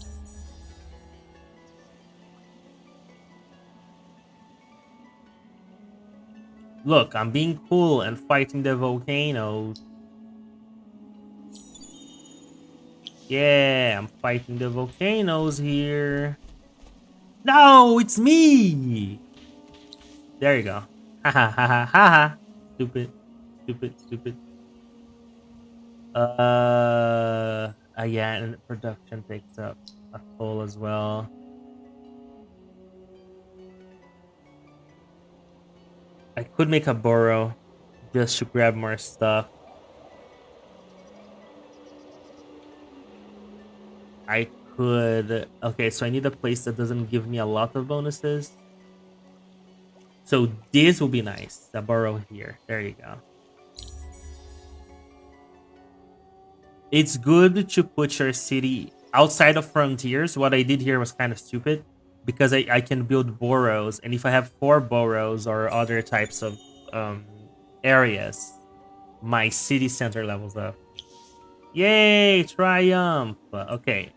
Look, I'm being cool and fighting the volcanoes. Yeah, I'm fighting the volcanoes here. No, it's me! There you go. Ha ha ha ha ha ha. Stupid. Stupid. Stupid. Yeah, and production takes up a toll as well. I could make a burrow just to grab more stuff. I could. Okay, so I need a place that doesn't give me a lot of bonuses. So this will be nice. The burrow here. There you go. It's good to put your city outside of frontiers. What I did here was kind of stupid because I can build burrows, and if I have 4 burrows or other types of um, areas, my city center levels up. Yay, triumph! Okay,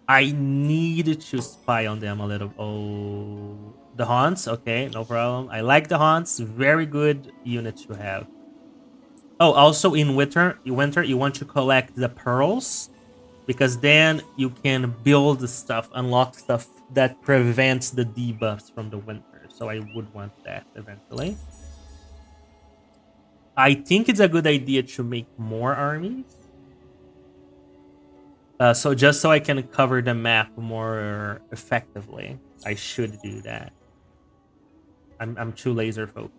I need to spy on them a little. Oh, the haunts. Okay, no problem. I like the haunts. Very good unit to have. Oh, also in winter, you want to collect the pearls because then you can build the stuff, unlock stuff that prevents the debuffs from the winter. So I would want that eventually. I think it's a good idea to make more armies. So just so I can cover the map more effectively, I should do that. I'm too laser focused.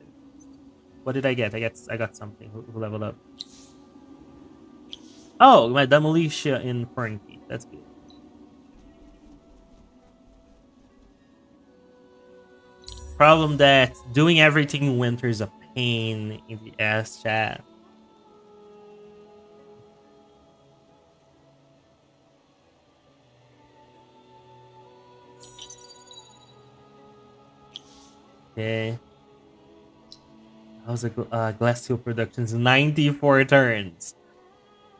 What did I get? I got something. Who leveled up? Oh, my Demolitia in Quarantine. That's good. Problem that doing everything in winter is a pain in the ass, chat. Okay. How's it go? Glass Productions 94 turns.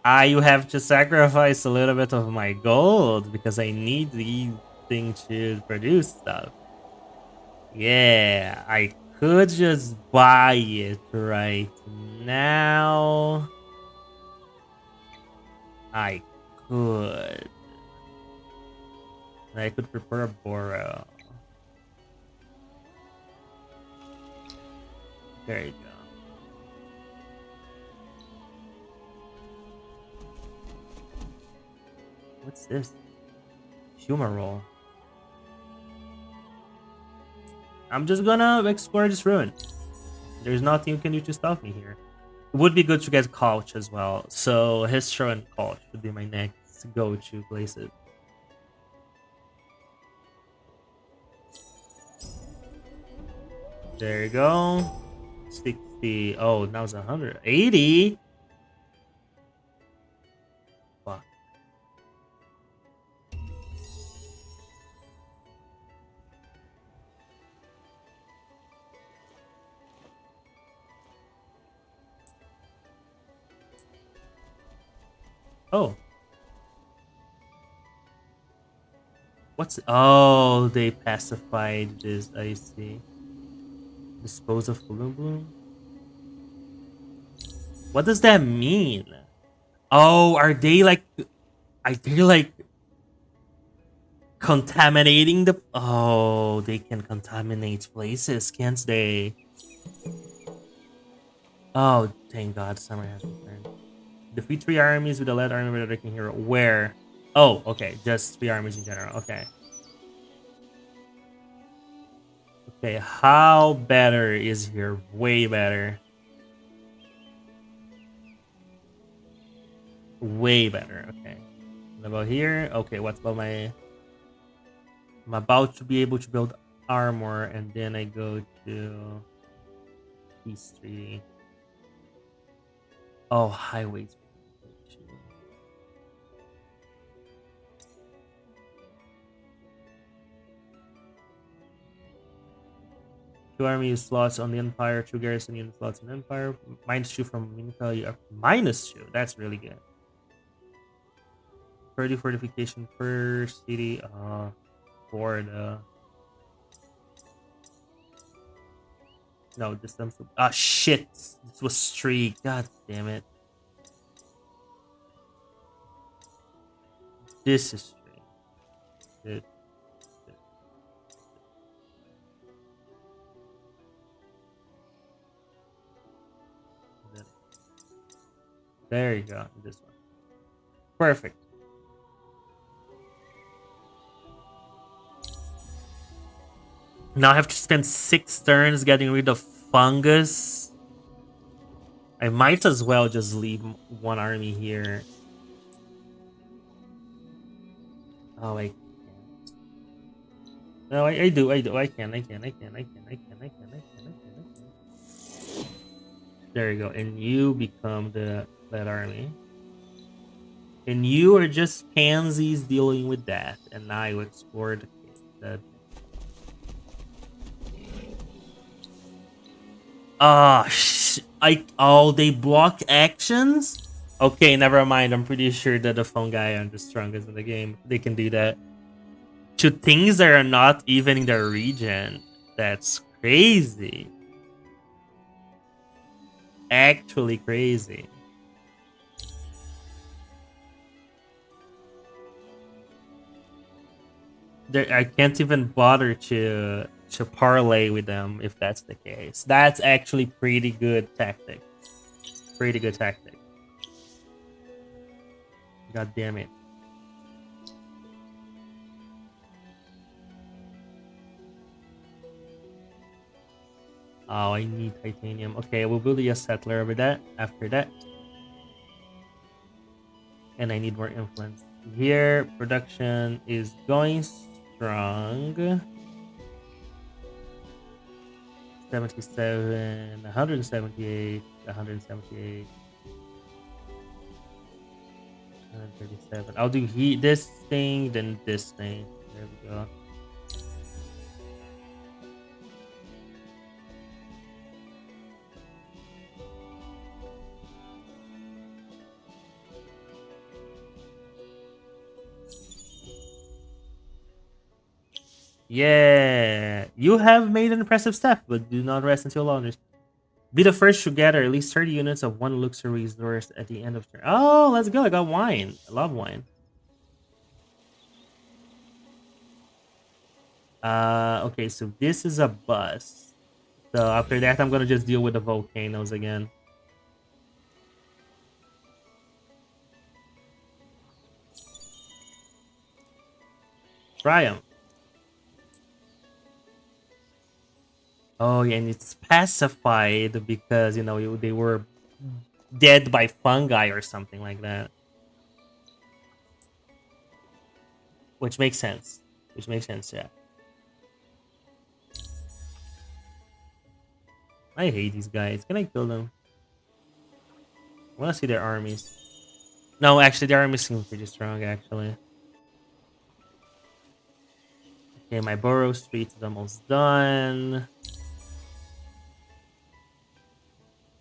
You have to sacrifice a little bit of my gold because I need these things to produce stuff. Yeah, I could just buy it right now. I could. I could prepare a borrow. There you go. What's this? Humor roll. I'm just gonna explore this ruin. There's nothing you can do to stop me here. It would be good to get Couch as well. So Histro and Couch would be my next go-to places. There you go. 60. Oh, now it's 180. Fuck. Oh. What's... Oh, they pacified this. I see. Dispose of Bloom Bloom. What does that mean? Oh, are they like contaminating the... Oh, they can contaminate places, can't they? Oh, thank God, summer has returned. Defeat 3 armies with a lead army with a wrecking hero. Where? Oh, okay, just 3 armies in general. Okay. Okay, how better is here? Way better. Way better. Okay. What about here? Okay, what's about my... I'm about to be able to build armor, and then I go to Peace Treaty. Oh, highways. 2 army slots on the Empire, 2 garrison unit slots on the Empire. -2 from Minka. You have -2. That's really good. 30 fortification per city. For the... No, this time. Ah, shit. This was streak. God damn it. This is streak. It, there you go. This one. Perfect. Now I have to spend 6 turns getting rid of fungus. I might as well just leave 1 army here. Oh, I can't. No, I do. I can. There you go. And you become that army. And you are just pansies dealing with that. And now you explore the... they block actions? Okay, never mind. I'm pretty sure that the fungi are the strongest in the game. They can do that to things that are not even in their region. That's crazy. Actually crazy. I can't even bother to parlay with them if that's the case. That's actually pretty good tactic. Pretty good tactic. God damn it. Oh, I need titanium. Okay, we'll build a settler over that after that. And I need more influence. Here, production is going strong. 77, 178, 178, 137. I'll do this thing, then this thing. There we go. Yeah, you have made an impressive step, but do not rest until honors. Be the first to gather at least 30 units of 1 luxury resource at the end of turn. Oh, let's go. I got wine. I love wine. Okay, so this is a bust. So after that, I'm gonna just deal with the volcanoes again. Triumph. Oh, yeah, and it's pacified because, you know, they were dead by fungi or something like that. Which makes sense. Which makes sense, yeah. I hate these guys. Can I kill them? I want to see their armies. No, actually, their armies seem pretty strong, actually. Okay, my Borough Street is almost done.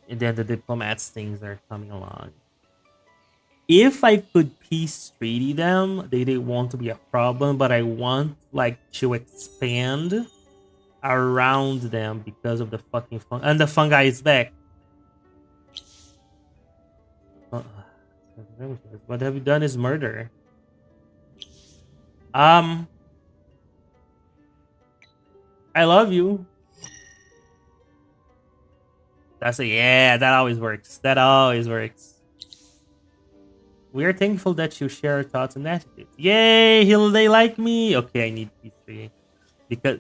And then the diplomats things are coming along. If I could peace treaty them, they want to be a problem, but I want like to expand around them because of the fucking fungi. And the fungi is back. What have you done is murder. I love you. That's a yeah. That always works. That always works. We are thankful that you share our thoughts and attitudes. Yay! They like me. Okay, I need P3 because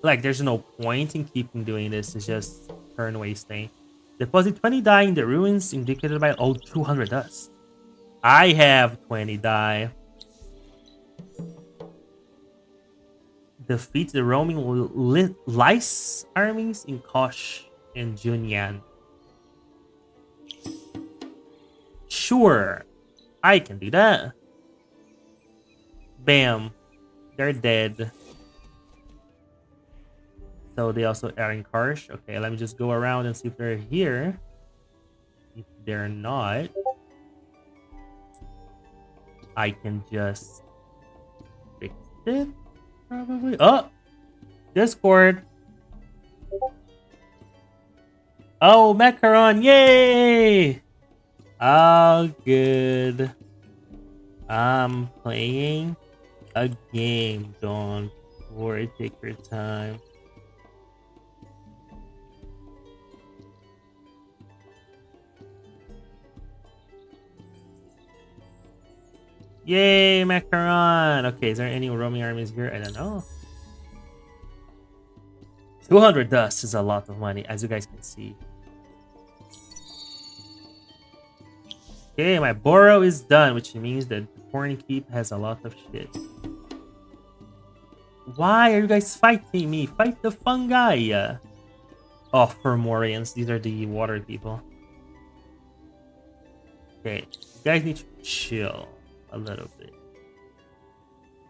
like there's no point in keeping doing this. It's just turn wasting. Deposit 20 die in the ruins indicated by 200 dust. I have 20 die. Defeat the roaming lice armies in Kosh and Junyan. Sure, I can do that. Bam, they're dead. So they also are in Karsh. Okay, let me just go around and see if they're here. If they're not, I can just fix it. Probably. Oh, Discord. Oh, Macaron. Yay! Oh, good. I'm playing a game. Don't worry. Take your time. Yay, Macaron! Okay, is there any roaming armies here? I don't know. 200 dust is a lot of money, as you guys can see. Okay, my burrow is done, which means that the Corn Keep has a lot of shit. Why are you guys fighting me? Fight the fungi! Oh, Fermorians. These are the water people. Okay, you guys need to chill a little bit.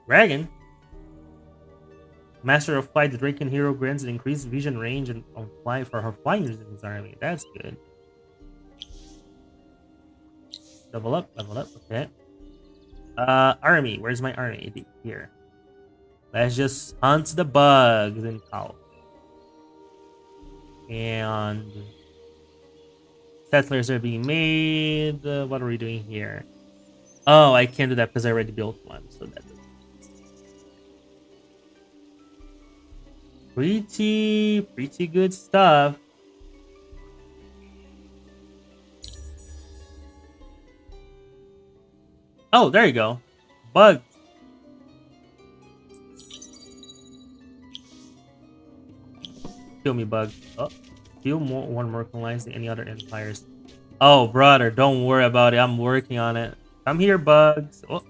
Dragon? Master of Flight, the Draken hero grants an increased vision range and on fly for her flying in his army. That's good. Level up, okay. Army, where's my army? Here. Let's just hunt the bugs and cow. And settlers are being made. What are we doing here? Oh, I can't do that because I already built one, so that's pretty good stuff. Oh, there you go. Bug. Kill me, bug. Oh, kill one more colonize than any other empires. Oh, brother, don't worry about it. I'm working on it. Come here, bugs. Oh.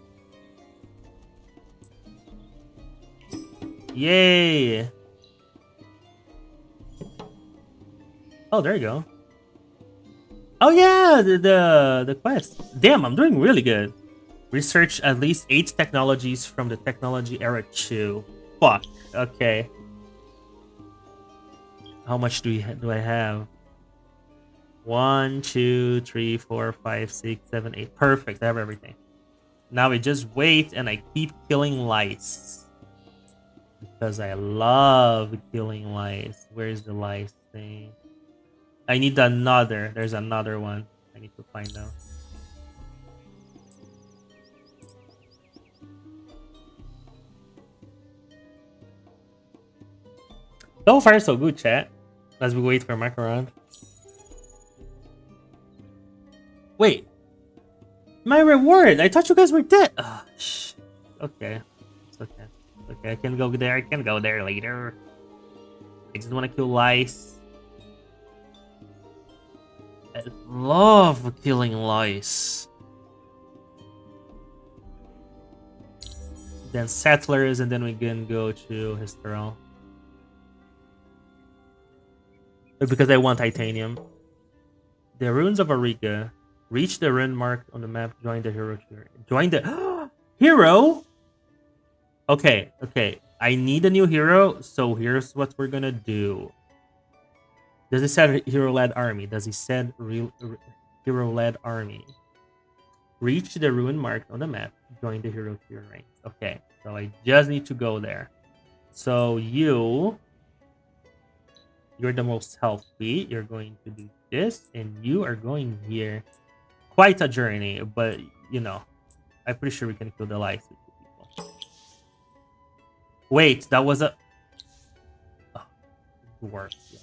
Yay. Oh, there you go. Oh yeah, the quest. Damn, I'm doing really good. Research at least 8 technologies from the technology era 2. Fuck. Okay. How much do I have? 1, 2, 3, 4, 5, 6, 7, 8. Perfect. I have everything. Now I just wait and I keep killing lice. Because I love killing lice. Where's the lice thing? I need another. There's another one. I need to find out. So far, so good, chat. As we wait for Macaron. Wait. My reward! I thought you guys were dead! Oh, shit. Okay. It's okay. It's okay, I can go there. I can go there later. I just want to kill lice. I love killing lice. Then settlers, and then we can go to his throne. Because I want titanium. The ruins of Arica. Reach the rune marked on the map. Join the hero here. Join the hero. Okay, okay. I need a new hero, so here's what we're gonna do. Does it say hero-led army? Does it say hero-led army? Reach the ruin marked on the map. Join the hero tier ranks. Okay, so I just need to go there. So you're the most healthy. You're going to do this, and you are going here. Quite a journey, but you know, I'm pretty sure we can kill the lights with two people. Wait, that was a oh, work. Yeah.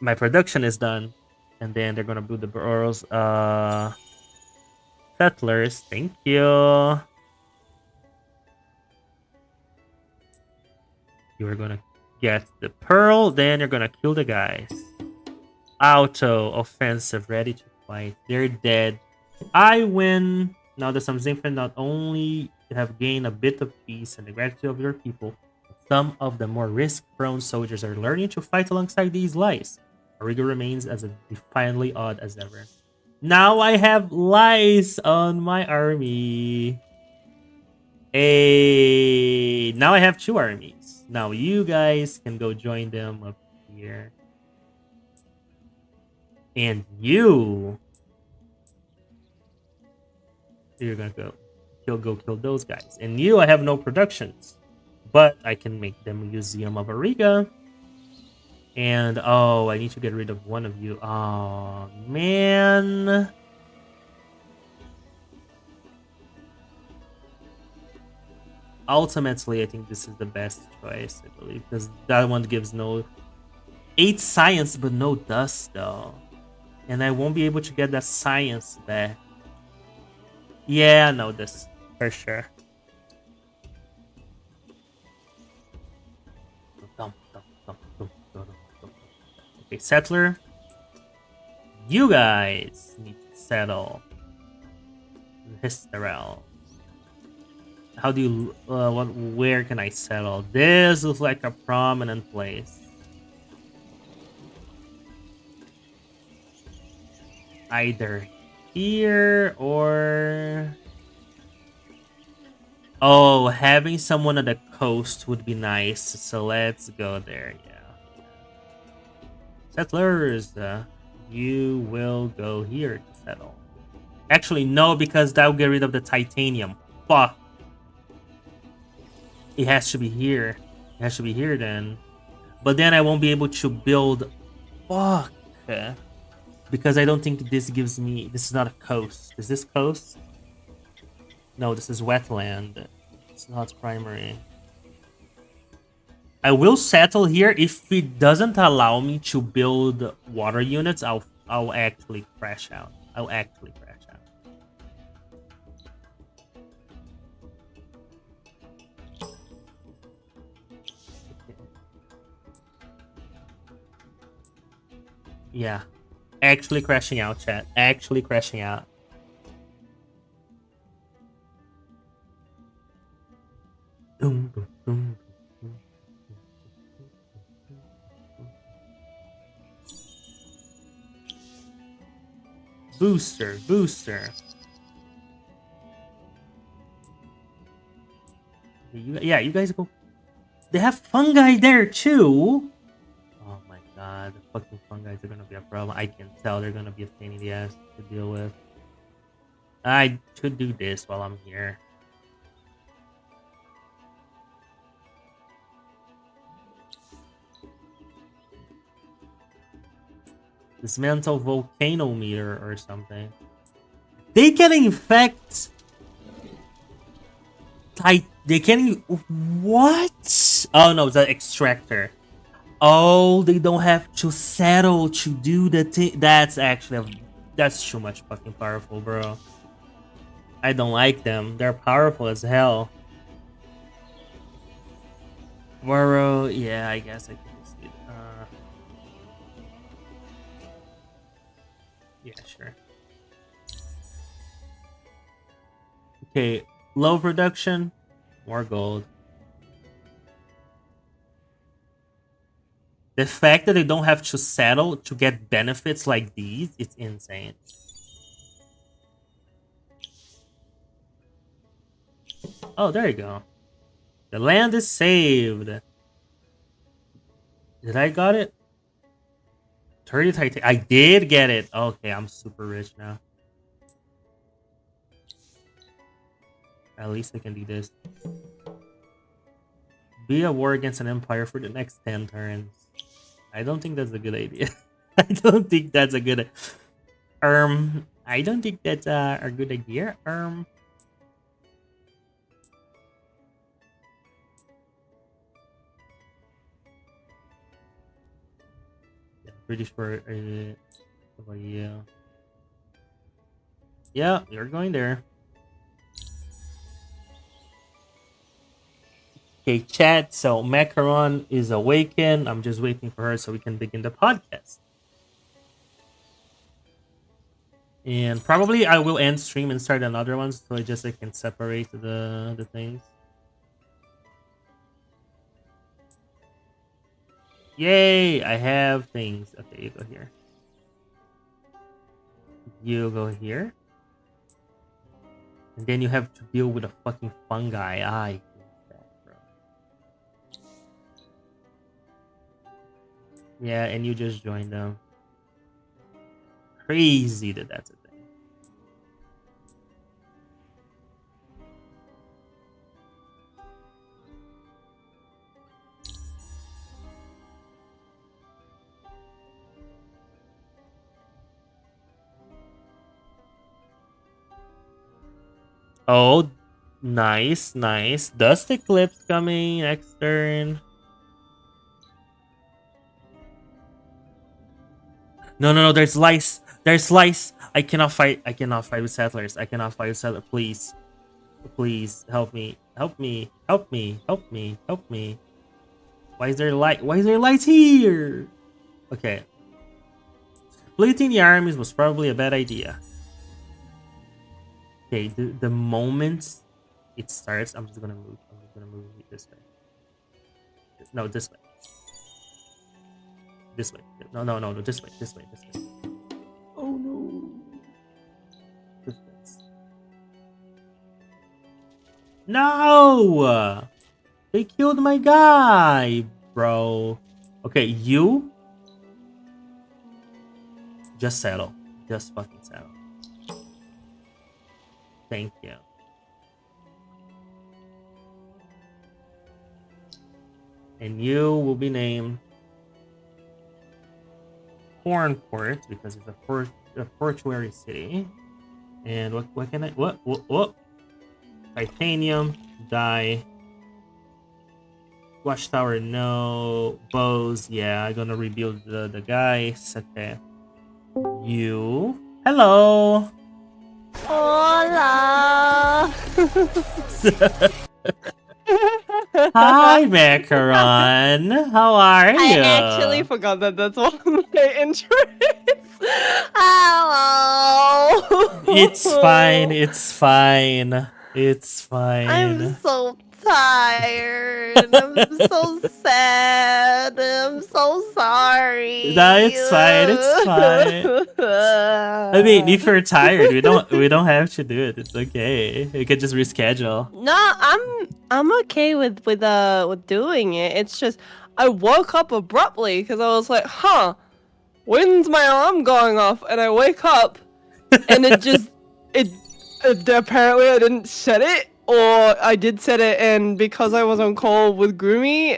My production is done, and then they're gonna build the burrows. Settlers, thank you. You are gonna get the pearl, then you're gonna kill the guys. Auto offensive, ready to fight. They're dead. I win. Now that some Zinfin not only have gained a bit of peace and the gratitude of your people, but some of the more risk-prone soldiers are learning to fight alongside these lies. Ariga remains as defiantly odd as ever. Now I have lies on my army. Hey, now I have two armies. Now you guys can go join them up here. And you're gonna go kill those guys. And you, I have no productions, but I can make them Museum of Ariga. And oh, I need to get rid of one of you. Oh man. Ultimately, I think this is the best choice, I believe, because that one gives no 8 science, but no dust though. And I won't be able to get that science back. Yeah, I know this for sure. Okay, settler. You guys need to settle. Hysterel. How do you where can I settle? This looks like a prominent place. Either here or oh, having someone at the coast would be nice. So let's go there. Yeah. Settlers, you will go here to settle. Actually, no, because that'll get rid of the titanium. Fuck. It has to be here. It has to be here then. But then I won't be able to build. Fuck. Because I don't think this gives me. This is not a coast. Is this coast? No, this is wetland. It's not primary. I will settle here. If it doesn't allow me to build water units, I'll actually crash out. I'll actually crash out. Yeah. Actually crashing out, chat. Actually crashing out. Booster, booster. Yeah, you guys go. They have fungi there too. Oh my god, the fucking fungi are gonna be a problem. I can tell they're gonna be a pain in the ass to deal with. I should do this while I'm here. Dismantle volcano meter or something. They can infect. They can. What? Oh no, the extractor. Oh, they don't have to settle to do the thing. That's actually that's too much fucking powerful, bro. I don't like them. They're powerful as hell. Burrow, yeah, I guess I can just do. Yeah, sure. Okay, low production, more gold. The fact that they don't have to settle to get benefits like these, it's insane. Oh, there you go. The land is saved. Did I got it? 30 Titan. I did get it. Okay, I'm super rich now. At least I can do this. Be a war against an empire for the next 10 turns. I don't think that's a good idea. I don't think that's a good... I don't think that's a good idea. Yeah, British for... yeah. Yeah, you're going there. Okay, chat. So Macaron is awakened. I'm just waiting for her so we can begin the podcast. And probably I will end stream and start another one so I can separate the things. Yay! I have things. Okay, you go here. You go here. And then you have to deal with a fucking fungi. I hate that, bro. Yeah, and you just join them. Crazy that that's a thing. Oh, nice, nice. Dust Eclipse coming next turn. No, no, no, there's lice. There's lice. I cannot fight. I cannot fight with settlers. I cannot fight with settlers. Please. Please help me. Help me. Help me. Help me. Help me. Why is there light? Why is there lights here? Okay. Splitting the armies was probably a bad idea. Okay, the moment it starts, I'm just gonna move. I'm just gonna move it this way. No, this way. This way. No, no, no, no. This way. This way. This way. Oh no. This way. No! They killed my guy, bro. Okay, you just settle. Just fucking settle. Thank you. And you will be named Cornport because it's a portuary city. And what can I what? Titanium, die. Watchtower, no. Bows, yeah, I'm gonna rebuild the guys. Okay. You. Hello. Hola. Hi, Macaron. How are you? I actually forgot that that's one of my intros. Hello. It's fine. It's fine. It's fine. I'm so tired. I'm so sad. I'm so sorry. No, it's fine. It's fine. I mean, if you're tired, we don't have to do it. It's okay. We could just reschedule. No, I'm okay with doing it. It's just I woke up abruptly because I was like, huh, when's my alarm going off? And I wake up and it apparently I didn't set it, or I did set it, and because I was on call with Groomy,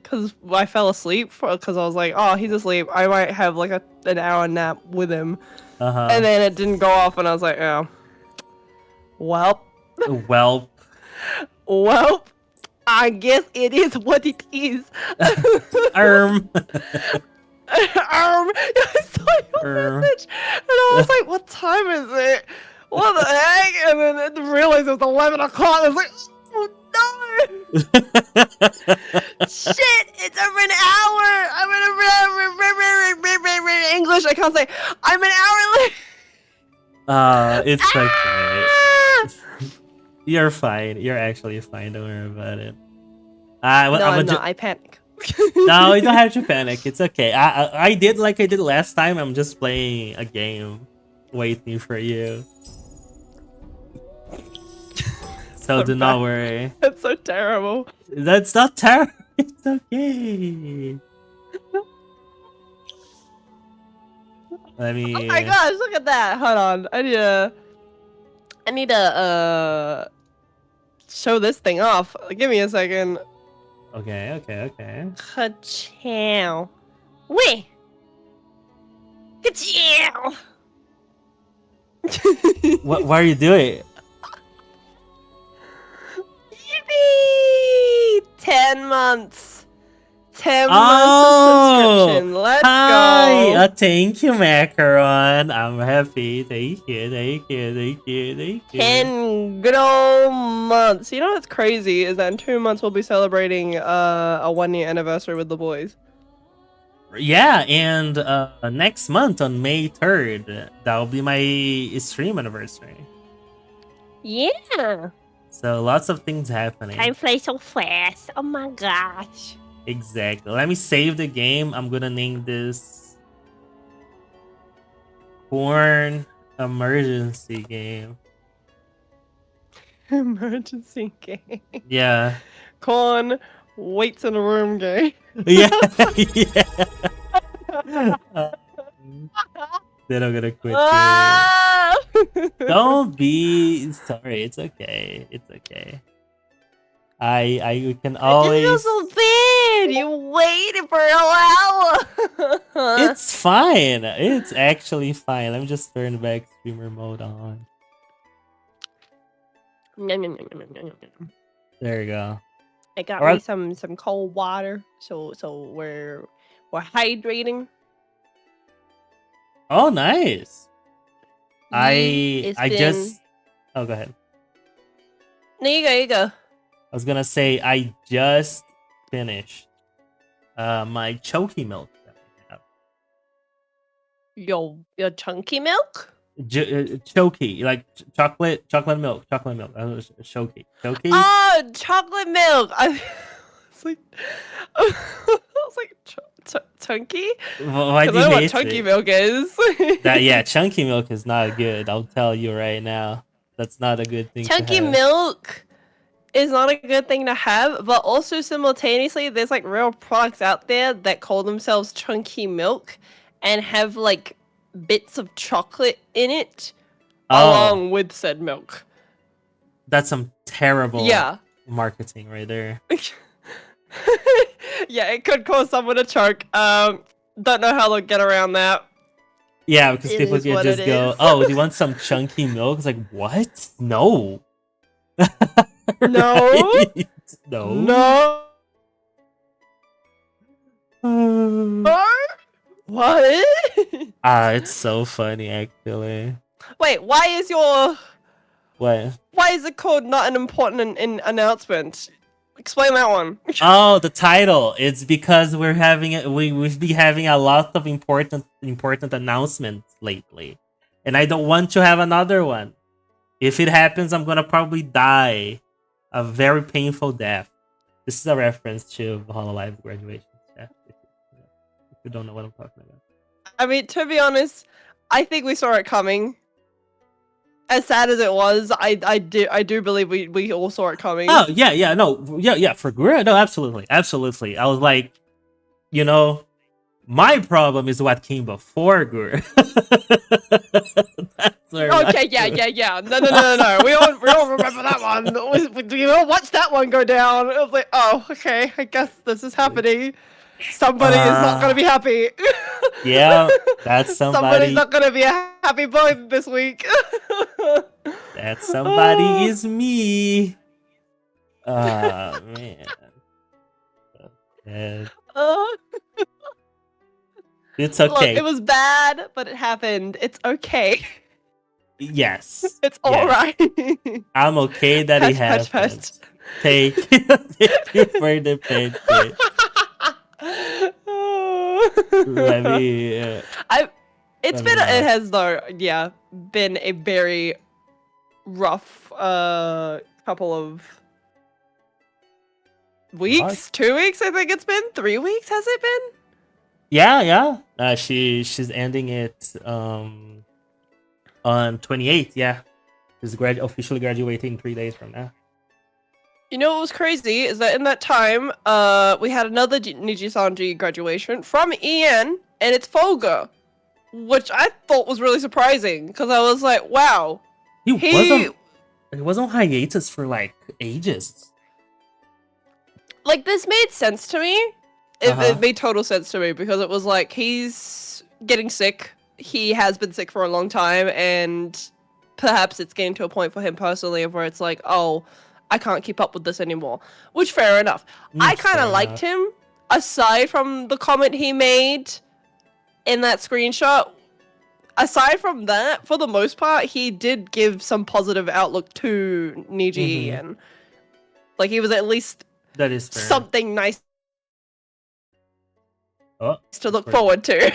because I fell asleep because I was like, oh, he's asleep, I might have like an hour nap with him. And then it didn't go off, and I was like, oh, well, I guess it is what it is. I saw your message, and I was like, what time is it? What the heck? And then I realized it was 11 o'clock. I was like, oh no! Shit! It's over an hour! I'm in English, I can't say. I'm an hour late! It's okay. You're fine. You're actually fine. Don't worry about it. No, I'm not. I panic. No, you don't have to panic. It's okay. I did like I did last time. I'm just playing a game, waiting for you. So do not worry. That's so terrible. That's not terrible. It's okay. Let me. Oh my gosh! Look at that. Hold on. I need to show this thing off. Give me a second. Okay, okay, okay. Ka-chow. Wait. Ka-chow. What are you doing? Yippee! 10 months. 10 months of Oh, subscription. Let's hi. go. Thank you, Macaron. I'm happy. Thank you, thank you, thank you, thank you. 10 good old months. You know what's crazy is that in 2 months we'll be celebrating a 1-year anniversary with the boys. Yeah, and next month on May 3rd, that'll be my stream anniversary. Yeah. So lots of things happening. Time flies so fast. Oh my gosh. Exactly. Let me save the game. I'm gonna name this Corn Emergency Game. Emergency game. Yeah. Corn waits in a room game. Yeah. Yeah. Then I'm gonna quit game. Ah! Don't be sorry. It's okay. It's okay. I can I just feel always. so bad. You waited for a while. It's fine. It's actually fine. Let me just turn back streamer mode on. There you go. I got Alright. me some cold water, so we're hydrating. Oh, nice. It's I been... just. Oh, go ahead. No, you go. I was gonna say I just finished my choky milk that I have. Your chunky milk? Choky, like chocolate milk. Choky. Oh, chocolate milk. I was like, I was like chunky. Why do I you know what hate chunky it? milk is. Yeah, chunky milk is not good. I'll tell you right now. That's not a good thing to Chunky have. milk is not a good thing to have, but also simultaneously, there's like real products out there that call themselves chunky milk and have like bits of chocolate in it Oh, along with said milk. that's some terrible Yeah. marketing right there. Yeah, it could cause someone to choke. Don't know how they'll get around that. Yeah, because It people is can what just it go, is. "Oh, do you want some chunky milk?" It's like, what? No. No. Right? No. No. What? It's so funny actually. Wait, why is What? it called not an important announcement? Explain that one. Oh, the title. It's because we're having it. We've been having a lot of important announcements lately, and I don't want to have another one. If it happens, I'm gonna probably die a very painful death. This is a reference to Hololive graduation. Yeah, if you don't know what I'm talking about. I mean, to be honest, I think we saw it coming. As sad as it was, I do believe we all saw it coming. Oh yeah, no, yeah, for Gura, no, absolutely. I was like, you know, my problem is what came before Gura. That's where Okay, yeah. No. We all remember that one. We all watched that one go down. It was like, oh, okay, I guess this is happening. Somebody is not gonna be happy. Yeah, that's somebody. Somebody's not gonna be a happy boy this week. That somebody is me. Oh man. Okay. It's okay. Look, it was bad, but it happened. It's okay. Yes. It's alright. I'm okay that it Hush, happened. hush. Thank you for the paycheck. Let me. It let me has though, yeah, been a very rough couple of weeks. What? 2 weeks, I think it's been. 3 weeks, has it been? Yeah. She's ending it on 28th. Yeah, she's officially graduating 3 days from now. You know what was crazy is that in that time, we had another Nijisanji graduation from Ian, and it's Folga, which I thought was really surprising because I was like, wow, He was on hiatus for like ages. like this made sense to me. Uh-huh. It made total sense to me because it was like he's getting sick. He has been sick for a long time, and perhaps it's getting to a point for him personally of where it's like, oh, I can't keep up with this anymore. Which fair enough. I kind Fair of liked enough. him aside from the comment he made in that screenshot. Aside from that, for the most part, he did give some positive outlook to Niji, Mhm. and like he was at least That is fair. something nice Oh, to it's look working. forward to.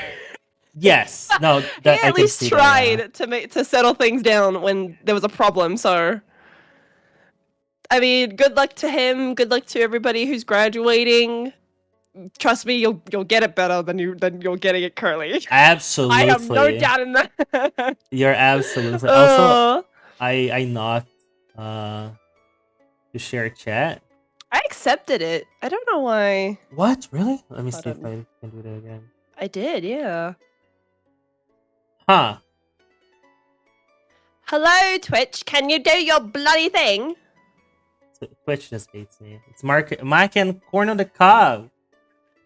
Yes. No, He that I at can least see that. Yeah. tried to settle things down when there was a problem. So, I mean, good luck to him. Good luck to everybody who's graduating. Trust me, you'll get it better than you're getting it currently. I have no Absolutely. doubt in that. You're absolutely. Also, uh, I not to share chat. I accepted it. I don't know why. What? Really? Let me Hold see if on. I can do that again. I did, yeah. Huh. Hello, Twitch. Can you do your bloody thing? Twitch just hates me. It's Mike and Corn on the Cob.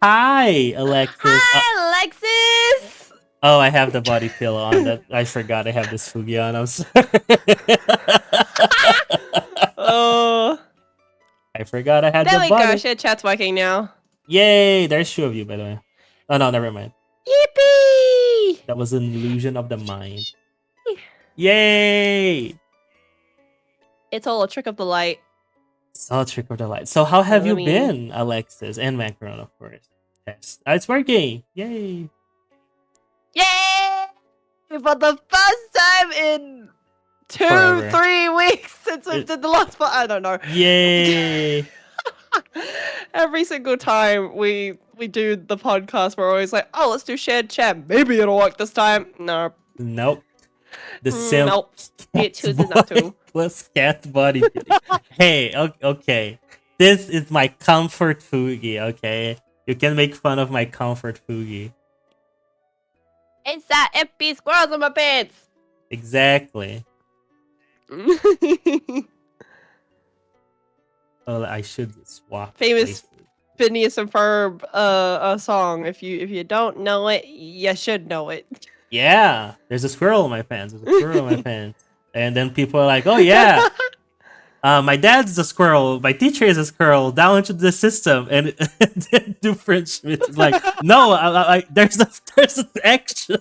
Hi, Alexis. Hi, Alexis. Oh, I have the body pillow on. That I forgot I have this Fugi on. I'm sorry. Oh, I forgot I had there the we go. body. Share chat's working now. Yay! There's two of you, by the way. Oh no, never mind. Yippee! That was an illusion of the mind. Yay! It's all a trick of the light. It's all trick of the light. So how have I you mean- been, Alexis and Macron, of course? Yes, it's working. Yay! Yay! For the first time in Forever. 2-3 weeks since we It- did the last part. I don't know. Yay! Every single time we do the podcast, we're always like, oh, let's do shared chat. Maybe it'll work this time. No. Nope. The simp Nope. It chooses not to. plus cat body. Hey, okay. This is my comfort Fugi, okay? You can make fun of my comfort Fugi. It's that FP squirrels in my pants. Exactly. Oh, I should swap. Famous places. Phineas and Ferb a song. If you don't know it, you should know it. Yeah, there's a squirrel in my pants. There's a squirrel in my pants. And then people are like, oh yeah, my dad's a squirrel. My teacher is a squirrel. Download the system and then do French. It's like, no, there's an extra.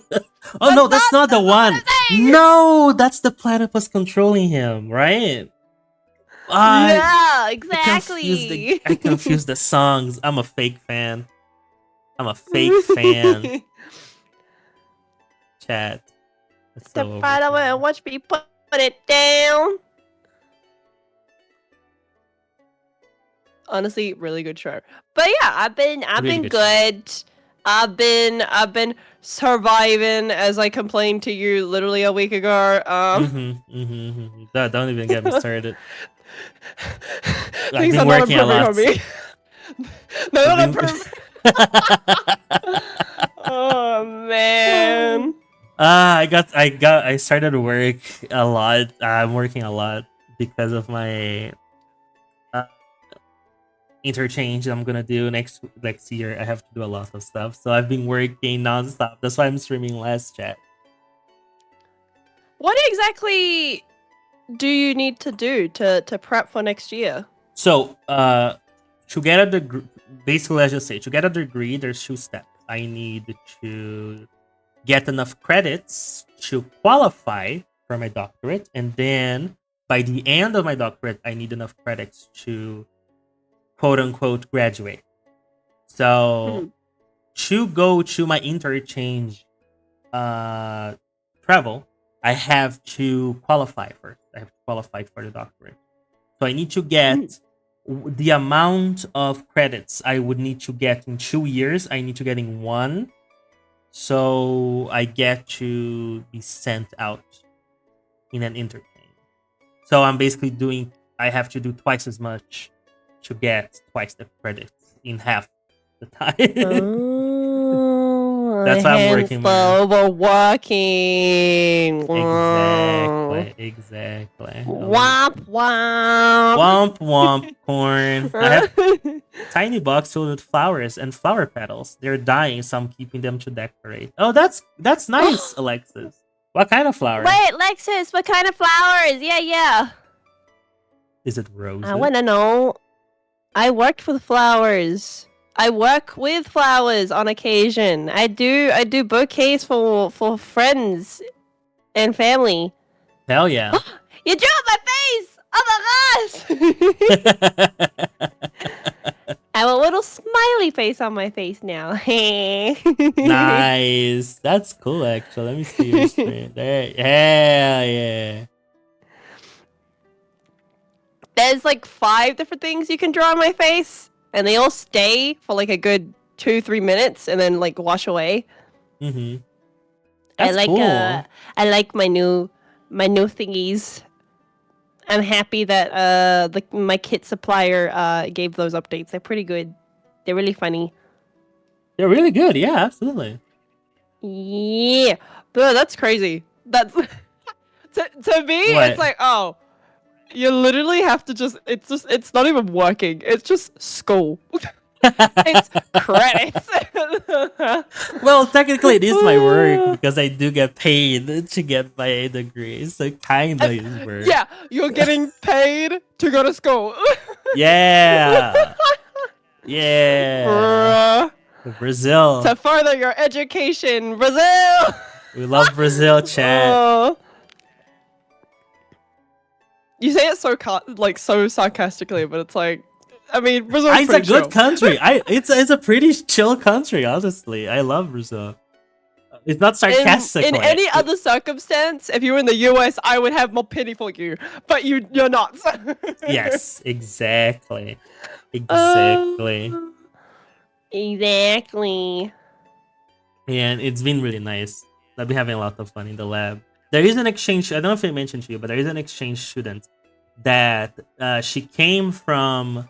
Oh no, that's not the one. No, that's the platypus controlling him, right? Yeah, exactly. I confused the songs. I'm a fake fan. I'm a fake fan. Chat. That's Step so right away and overkill. watch me put it down. Honestly, really good show. But yeah, I've been Really been good good. I've been surviving as I complained to you literally a week ago. Don't even get me started. Things been are not working a improving on lot. me. They're not I've been- improving. Oh man. I started work a lot. I'm working a lot because of my interchange I'm gonna do next year. I have to do a lot of stuff, so I've been working nonstop. That's why I'm streaming less, chat. What exactly do you need to do to prep for next year? So, to get a degree, basically, let's just say, to get a degree, there's 2 steps. I need to get enough credits to qualify for my doctorate, and then by the end of my doctorate, I need enough credits to quote unquote graduate. So, to go to my interchange travel, I have to qualify first. I have to qualify for the doctorate. So I need to get the amount of credits I would need to get in 2 years. I need to get in 1. So I get to be sent out in an interchange. So I'm basically I have to do twice as much to get twice the credits in half the time. Oh, That's why I'm Hence working the more. overworking. Exactly. Womp womp. Womp womp corn. I have tiny box filled with flowers and flower petals. They're dying, so I'm keeping them to decorate. Oh, that's nice, Alexis. What kind of flower? Wait, Lexus, what kind of flowers? Yeah. Is it I roses? wanna know. I worked with flowers. I work with flowers on occasion. I do bouquets for friends and family. Hell yeah. You drew on my face! Oh my gosh! I have a little smiley face on my face now. Nice. That's cool, actually. Let me see your screen. There. Hell yeah. There's like 5 different things you can draw on my face, and they all stay for like a good 2-3 minutes and then like wash away. Mm-hmm. That's I cool. like my new thingies. I'm happy that my kit supplier gave those updates. They're pretty good. They're really funny. They're really good. Yeah, absolutely. Yeah, bro, that's crazy. That's to me, What? it's like, oh, you literally have to it's not even working. It's just school. It's credits. Well, technically, it is my work because I do get paid to get my degree, so it kinda is work. Yeah, you're getting paid to go to school. Yeah. Yeah. Brazil. To further your education, Brazil. We love Brazil, chat. Oh. You say it so so sarcastically, but it's like, I mean, Brazil's It's a pretty good chill. country. It's a pretty chill country, honestly. I love Brazil. It's not sarcastic. In any other circumstance, if you were in the US, I would have more pity for you. But you're not. Yes, exactly. Exactly. Exactly. And it's been really nice. I've been having a lot of fun in the lab. There is an exchange. I don't know if I mentioned to you, but there is an exchange student that she came from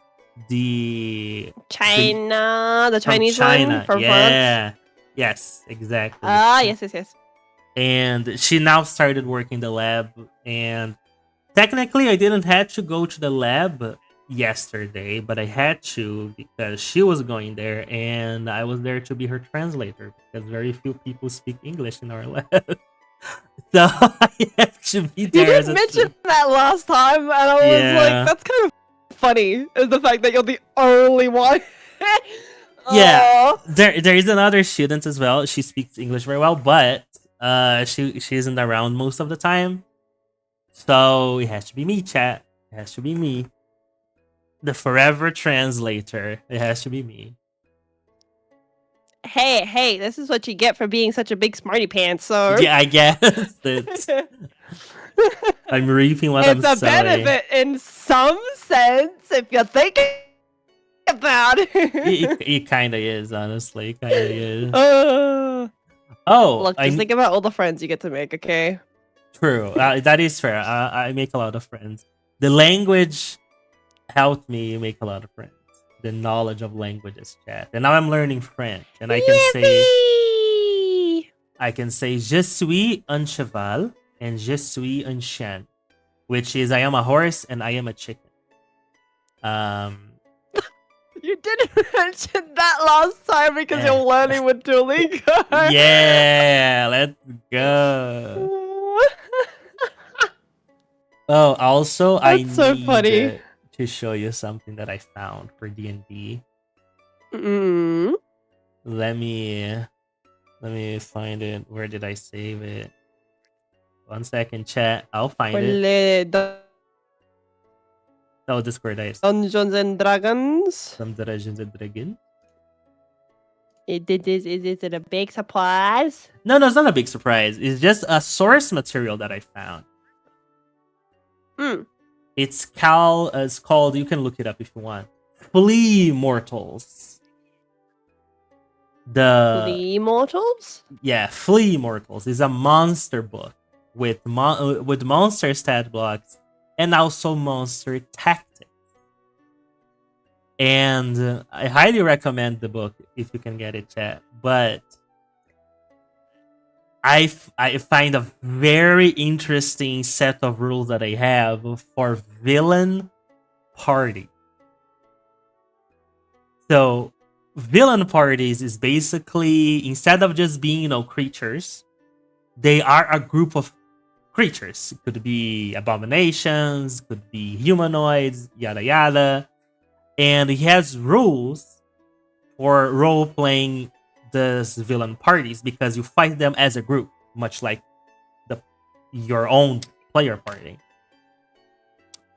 the China, the Chinese China. one from Yeah. France. Yes, exactly. Yes. And she now started working the lab. And technically, I didn't have to go to the lab yesterday, but I had to because she was going there, and I was there to be her translator because very few people speak English in our lab. So I have to be You there did as a mention that last time, and I was Yeah. like, that's kind of funny, is the fact that you're the only one. Yeah, Aw. there is another student as well. She speaks English very well, but she isn't around most of the time. So it has to be me, chat. It has to be me. The forever translator. It has to be me. Hey, this is what you get for being such a big smarty pants, so. Yeah, I guess. I'm reaping what I'm It's a sowing. benefit in some sense, if you think about it. It kind of is, honestly. It kind of is. Look, I just think about all the friends you get to make, okay? True. That is fair. I make a lot of friends. The language helped me make a lot of friends. The knowledge of languages, chat. And now I'm learning French, and I can say je suis un cheval and je suis un chien, which is I am a horse and I am a chicken. You didn't mention that last time because you're learning with Duolingo. Yeah, let's go. Oh, also, I That's so need funny. to show you something that I found for D&D. Mm. Let me find it. Where did I save it? 1 second, chat. I'll find it. Oh, Discord dice. Dungeons and Dragons. Some Dungeons and Dragons. Is it a big surprise? No, it's not a big surprise. It's just a source material that I found. It's called, you can look it up if you want. Flea Mortals. Flea Mortals? Yeah, Flea Mortals is a monster book with monster stat blocks and also monster tactics. And I highly recommend the book if you can get it, chat. But I find a very interesting set of rules that I have for villain party. So villain parties is basically, instead of just being, creatures, they are a group of creatures. It could be abominations, could be humanoids, yada yada. And he has rules for role playing these villain parties because you fight them as a group, much like your own player party.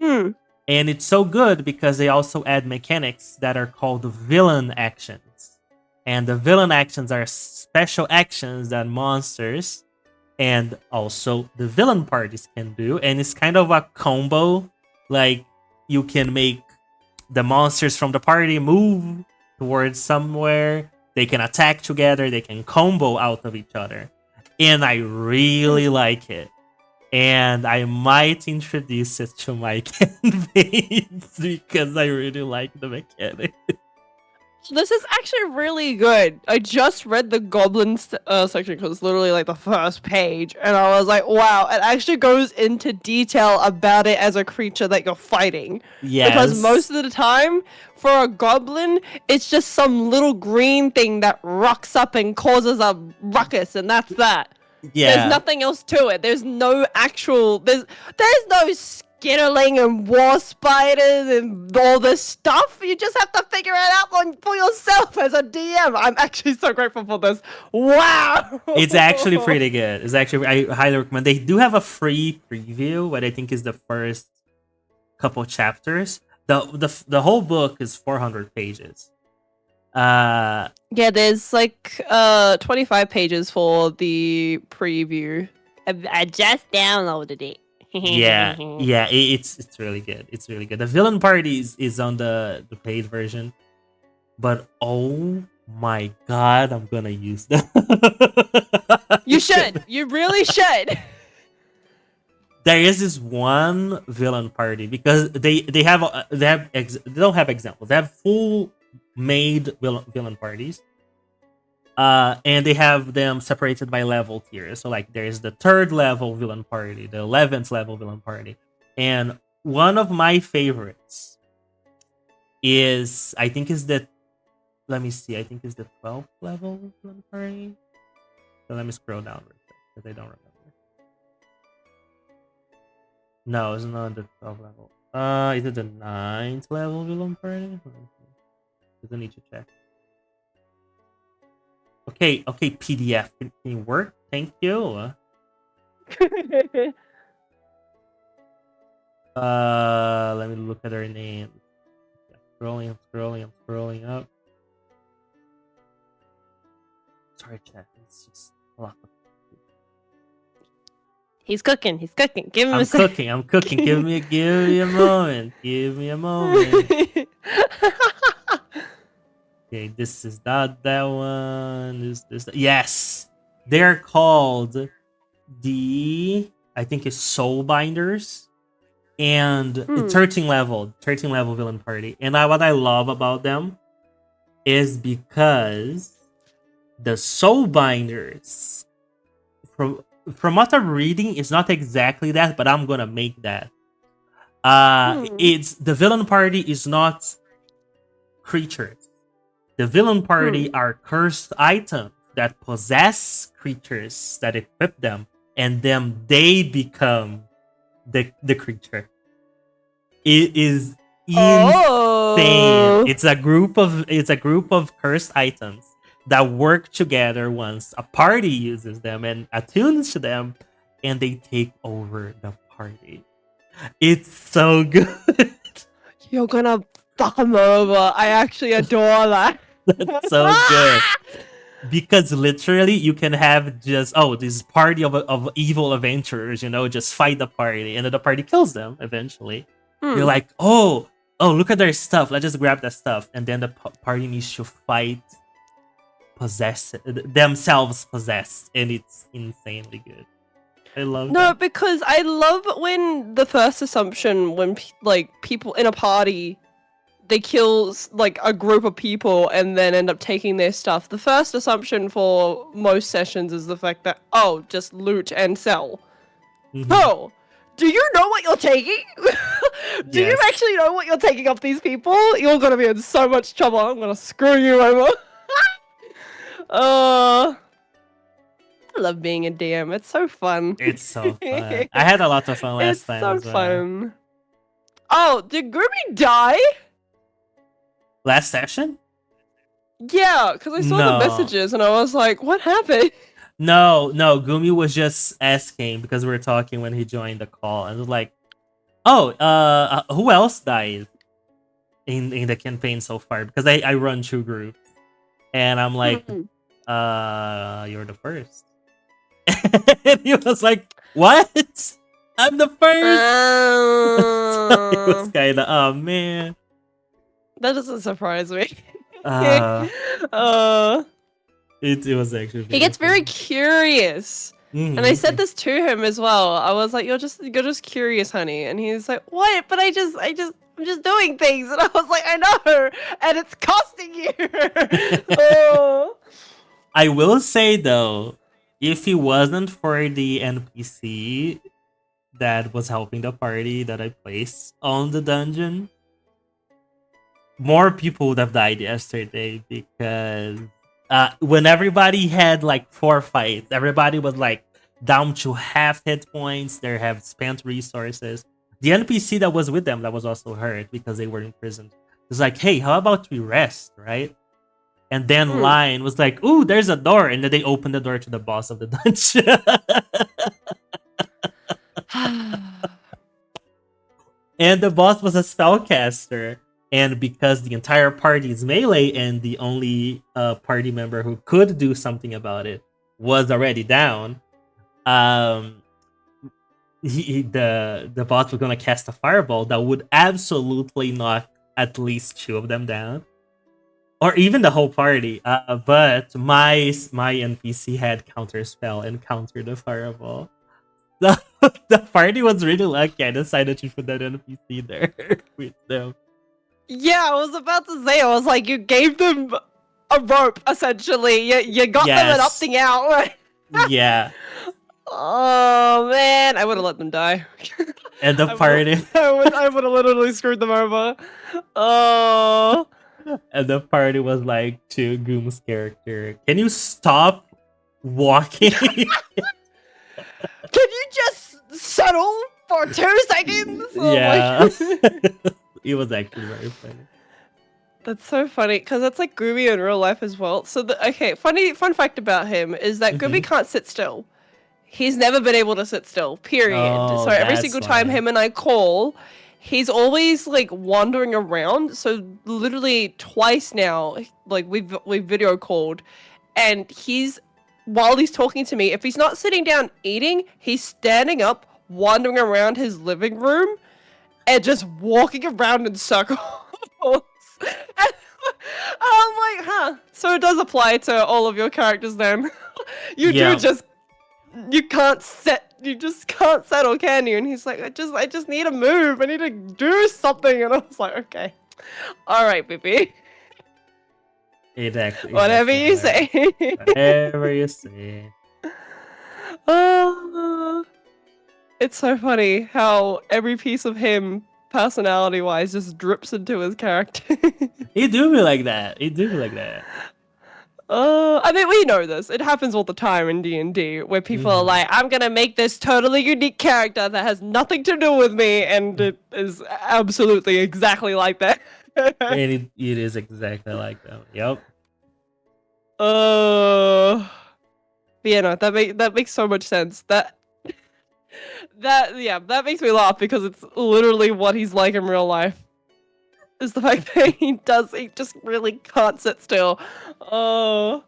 Hmm. And it's so good because they also add mechanics that are called villain actions. And the villain actions are special actions that monsters and also the villain parties can do. And it's kind of a combo. Like, you can make the monsters from the party move towards somewhere. They can attack together. They can combo out of each other. And I really like it. And I might introduce it to my campaigns because I really like the mechanic. This is actually really good. I just read the goblins section because it's literally like the first page, and I was like, wow, it actually goes into detail about it as a creature that you're fighting. Yes. Because most of the time, for a goblin, it's just some little green thing that rocks up and causes a ruckus, and that's that. Yeah. There's nothing else to it. There's no actual. There's no skittling and war spiders and all this stuff. You just have to figure it out for yourself as a DM. I'm actually so grateful for this. Wow. It's actually pretty good. I highly recommend. They do have a free preview, what I think is the first couple chapters. The whole book is 400 pages. Yeah, there's like 25 pages for the preview. I just downloaded it. yeah, it's really good. It's really good. The villain party is on the paid version, but oh my god, I'm gonna use them. You should. You really should. There is this one villain party because they don't have examples. They have full made villain parties. And they have them separated by level tiers. So like there's the 3rd level villain party, the 11th level villain party. And one of my favorites is, I think is the 12th level villain party. So let me scroll down real quick because I don't remember. No, it's not the 12th level. Is it the 9th level villain party? Doesn't need to check. Okay, PDF. Can you work? Thank you. Let me look at her name. I'm scrolling up. Sorry, chat. It's just a lot of... He's cooking. Give him a second. I'm cooking. Give me a moment. Give me a moment. Okay, this is not that one. Yes, they're called I think it's Soul Binders, and 13 level villain party. And what I love about them is because the Soul Binders, from what I'm reading, it's not exactly that, but I'm gonna make that. It's the villain party is not creatures. The villain party are cursed items that possess creatures that equip them, and then they become the creature. It is insane. It's a group of cursed items that work together once a party uses them and attunes to them, and they take over the party. It's so good. You're gonna fuck him over. I actually adore that. That's so good. Because literally you can have just this party of evil adventurers, just fight the party, and then the party kills them eventually. You're like, oh, look at their stuff. Let's just grab that stuff, and then the party needs to fight themselves possessed, and it's insanely good. I love that. Because I love when the first assumption when people in a party they kill like a group of people and then end up taking their stuff. The first assumption for most sessions is the fact that, oh, just loot and sell. Oh, do you know what you're taking? Do you Yes. actually know what you're taking off these people? You're gonna be in so much trouble. I'm gonna screw you over. I love being a DM. It's so fun. It's so fun. I had a lot of fun last It's time so as well. fun. Oh, did Gumi die? Last session? Yeah, because I saw No. the messages and I was like, what happened? No, Gumi was just asking because we were talking when he joined the call, and was like, "Oh, who else died in the campaign so far?" Because I run 2 groups, and I'm like, "You're the first." And he was like, "What? I'm the first." So it was kind of, oh man. That doesn't surprise me. Uh, uh, it was actually. he gets very curious. And I said this to him as well. I was like, "You're just curious, honey." And he's like, "What? But I'm just doing things." And I was like, "I know, and it's costing you." Oh. I will say though, if it wasn't for the NPC that was helping the party that I placed on the dungeon, more people would have died yesterday because when everybody had like 4 fights, everybody was like down to half hit points. They have spent resources. The NPC that was with them that was also hurt because they were imprisoned was like, "Hey, how about we rest, right?" And then Line was like, "Ooh, there's a door," and then they opened the door to the boss of the dungeon. And the boss was a spellcaster. And because the entire party is melee and the only party member who could do something about it was already down, the boss was gonna cast a fireball that would absolutely knock at least 2 of them down, or even the whole party. But my NPC had counter spell and countered the fireball. So the party was really lucky. I decided to put that NPC there with them. Yeah, I was about to say. I was like, you gave them a rope, essentially. You got them an opting out. Right? Yeah. Oh man, I would have let them die. And the party. I would have literally screwed them over. Oh. And the party was like to Goom's character, "Can you stop walking?" Can you just settle for 2 seconds? Oh yeah. It was actually very funny. That's so funny because that's like Gooby in real life as well. So fun fact about him is that Gooby can't sit still. He's never been able to sit still. Period. Oh, so every single time him and I call, he's always like wandering around. So literally twice now, like we've video called, and while he's talking to me, if he's not sitting down eating, he's standing up, wandering around his living room, and just walking around in circles. And I'm like, huh. So it does apply to all of your characters then. You just can't settle, can you? And he's like, I just need to move. I need to do something. And I was like, okay. Alright, baby. Exactly. Whatever you say. Whatever you say. It's so funny how every piece of him, personality-wise, just drips into his character. He do me like that. I mean, we know this. It happens all the time in D&D, where people are like, I'm gonna make this totally unique character that has nothing to do with me, and it is absolutely exactly like that. And it is exactly like that. Yep. But yeah, no, that makes so much sense. That makes me laugh because it's literally what he's like in real life. Is the fact that he just really can't sit still. Oh.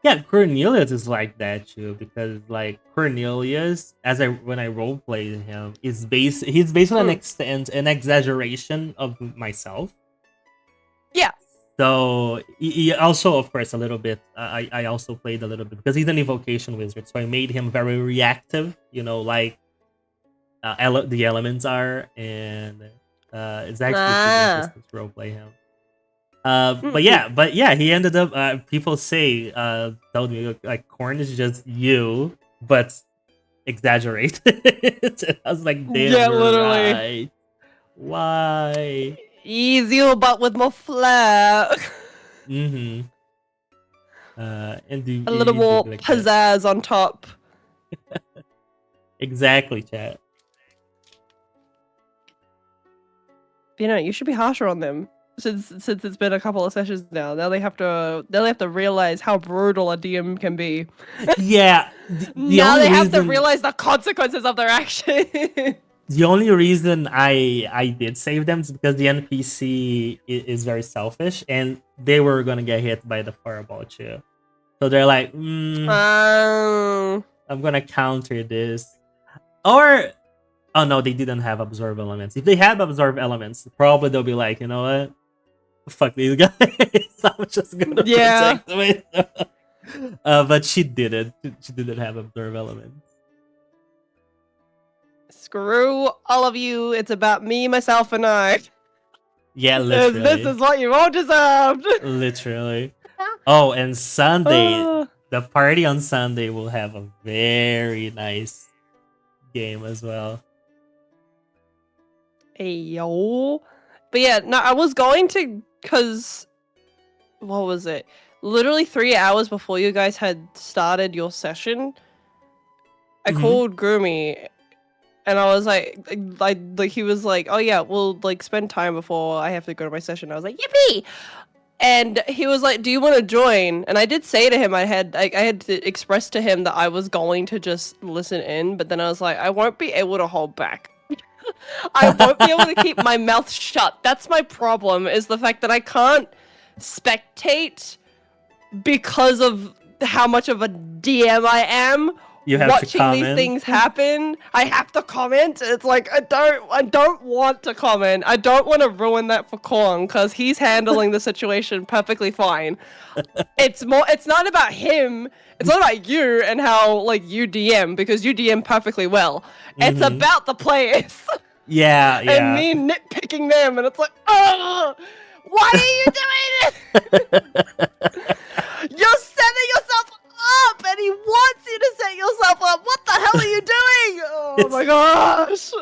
Yeah, Cornelius is like that too, because like Cornelius, when I roleplayed him, he's based on an exaggeration of myself. Yeah. So he also, of course, a little bit. I also played a little bit because he's an evocation wizard, so I made him very reactive. Like the elements are, and It's actually pretty Ah. interesting to roleplay him. Mm-mm. But yeah, he ended up. People say, told me like Korn is just you, but exaggerated. And I was like, damn, Yeah, you're literally. right. Why? Easy, but with more flair. Mm-hmm. And do A little you do more be like that? pizzazz on top. Exactly, chat. You know, you should be harsher on them. Since it's been a couple of sessions now, now they have to realize how brutal a DM can be. Yeah, the Now only they have to reason realize the consequences of their actions. the only reason I did save them is because the NPC is very selfish, and they were gonna get hit by the fireball too. So they're like, Um, I'm gonna counter this. Or oh no, they didn't have absorb elements. If they had absorb elements, probably they'll be like, you know what? Fuck these guys. I'm just gonna yeah. protect myself. But she didn't. She didn't have absorb elements. Screw all of you. It's about me, myself, and I. Yeah, This literally. is what you all deserved. Literally. Oh, and Sunday, Uh, the party on Sunday will have a very nice game as well. hey, yo. But yeah, no, I was going to, because, what was it? Literally 3 hours before you guys had started your session, I Mm-hmm. called Gumi and I was like he was like, oh yeah, we'll like spend time before I have to go to my session. I was like, yippee! And he was like, do you want to join? And I did say to him, I had to express to him that I was going to just listen in, but then I was like, I won't be able to hold back. I won't be able to keep my mouth shut. That's my problem, is the fact that I can't spectate because of how much of a DM I am. You have to Watching these comment. things happen, I have to comment. It's like I don't want to comment. I don't want to ruin that for Korn because he's handling the situation perfectly fine. It's not about him. It's not about you and how like you DM, because you DM perfectly well. It's Mm-hmm. about the players Yeah, and yeah. me nitpicking them, and it's like, oh, why are you doing it? You're setting yourself up, and he wants you to set yourself up. What the hell are you doing? Oh my gosh.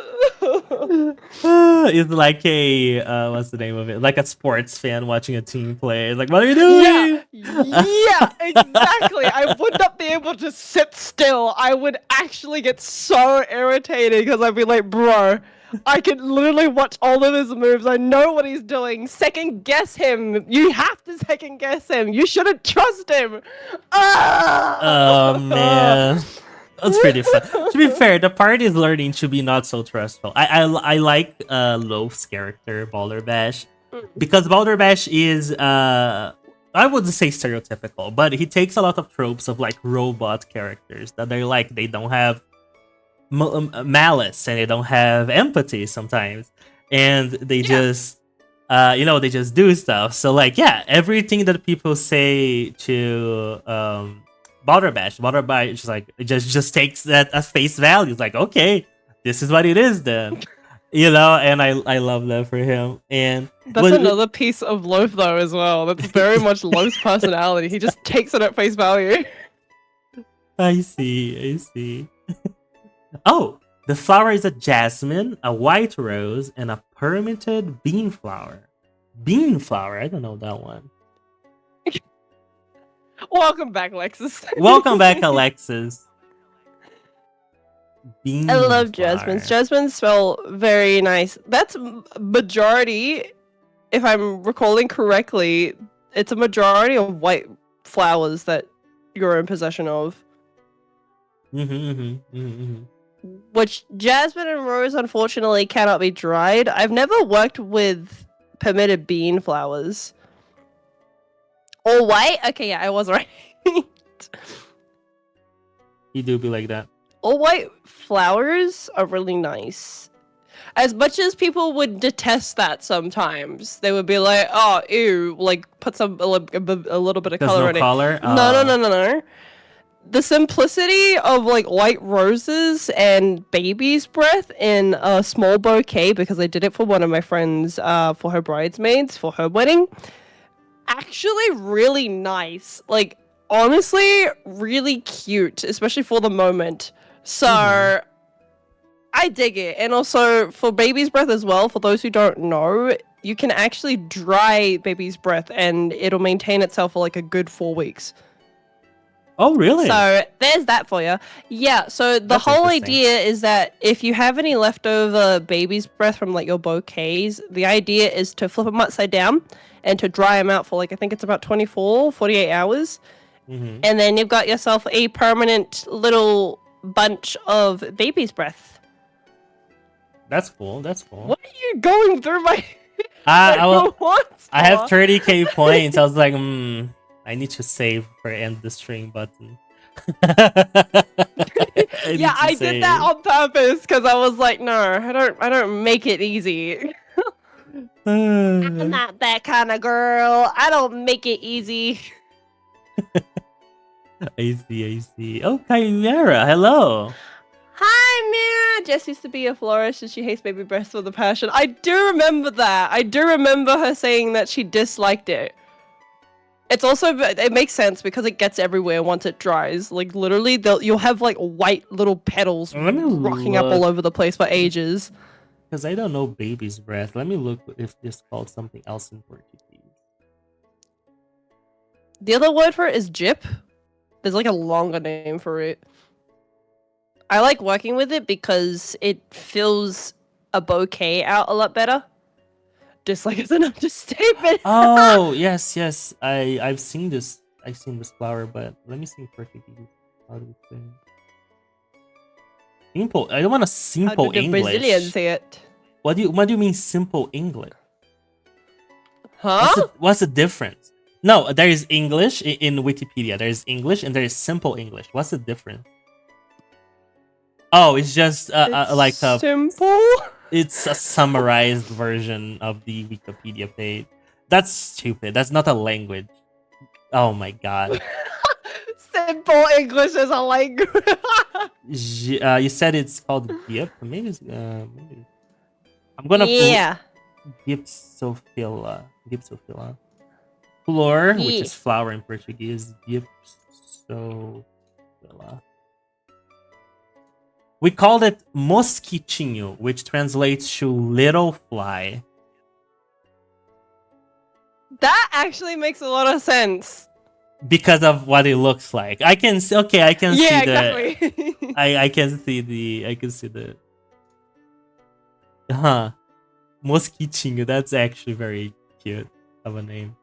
It's like a what's the name of it? Like a sports fan watching a team play. It's like, what are you Yeah, doing? yeah, exactly. I would not be able to sit still. I would actually get so irritated because I'd be like, bro, I can literally watch all of his moves. I know what he's doing. Second guess him. You have to second guess him. You shouldn't trust him. Oh Ah! man. That's pretty fun. To be fair, the party is learning to be not so trustful. I like Loaf's character, Balder Bash, because Balder Bash is I wouldn't say stereotypical, but he takes a lot of tropes of like robot characters that they're like they don't have malice and they don't have empathy sometimes, and they Yeah. just they just do stuff. So like yeah, everything that people say to Balder Bash is like it just takes that as face value. It's like, okay, this is what it is then. And I love that for him. And That's another piece of Loaf, though, as well. That's very much Loaf's personality. He just takes it at face value. I see. Oh, the flower is a jasmine, a white rose, and a permitted bean flower. Bean flower, I don't know that one. Welcome back, Lexus. Welcome back, Alexis. Bean I love flower. jasmines. Jasmines smell very nice. That's majority, if I'm recalling correctly, it's a majority of white flowers that you're in possession of. Which jasmine and rose unfortunately cannot be dried. I've never worked with permitted bean flowers. Or white? Okay, yeah, I was right. You do be like that. All white flowers are really nice. As much as people would detest that sometimes, they would be like, "Oh, ew!" Like put a little bit of There's color no in it. color. No. the simplicity of like white roses and baby's breath in a small bouquet, because I did it for one of my friends for her bridesmaids for her wedding. Actually, really nice. Like, honestly, really cute, especially for the moment. So, I dig it. And also, for baby's breath as well, for those who don't know, you can actually dry baby's breath and it'll maintain itself for like a good 4 weeks. Oh, really? So there's that for you. Yeah, so the That's whole interesting. idea is that if you have any leftover baby's breath from like your bouquets, the idea is to flip them upside down and to dry them out for like, I think it's about 48 hours. Mm-hmm. And then you've got yourself a permanent little bunch of baby's breath. That's cool. That's cool. What are you going through my... I have for? 30k points. I was like, I need to save for end the stream button. I did that on purpose because I was like, no, I don't make it easy. I'm not that kind of girl. I don't make it easy. I see. Oh, Chimera, hello. Hi, Mira. Jess used to be a florist and she hates baby breath with a passion. I do remember that. I do remember her saying that she disliked it. It's also, it makes sense because it gets everywhere once it dries. Like, literally, you'll have, like, white little petals rocking up all over the place for ages. Because I don't know baby's breath. Let me look if this called something else in Portuguese. The other word for it is jip. There's, like, a longer name for it. I like working with it because it fills a bouquet out a lot better. Just like it's an understatement. Oh, yes. I've seen this. I've seen this flower, but let me see in Portuguese. How do you say? Simple. I don't want a simple How do the English. Brazilians say it? What do you mean simple English? Huh? What's the difference? No, there is English in Wikipedia. There is English and there is simple English. What's the difference? Oh, it's just like a simple. It's a summarized version of the Wikipedia page. That's stupid. That's not a language. Oh my god. Simple English is a language. You said it's called Gip. Maybe it's maybe. I'm gonna Gipsophila. Flor, which is flower in Portuguese. Gipsophila. We called it mosquitinho, which translates to little fly. That actually makes a lot of sense. Because of what it looks like. I can see see exactly. I can see the Mosquitinho, that's actually very cute of a name.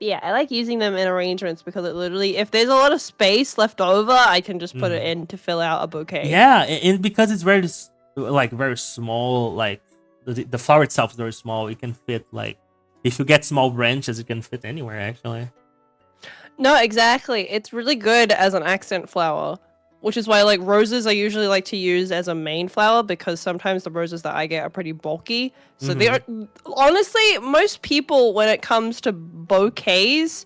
Yeah, I like using them in arrangements because it literally, if there's a lot of space left over, I can just put it in to fill out a bouquet. Yeah, and because it's very small, like the flower itself is very small, it can fit like, if you get small branches, it can fit anywhere actually. No, exactly. It's really good as an accent flower, which is why like roses I usually like to use as a main flower because sometimes the roses that I get are pretty bulky. So they are, honestly, most people when it comes to bouquets,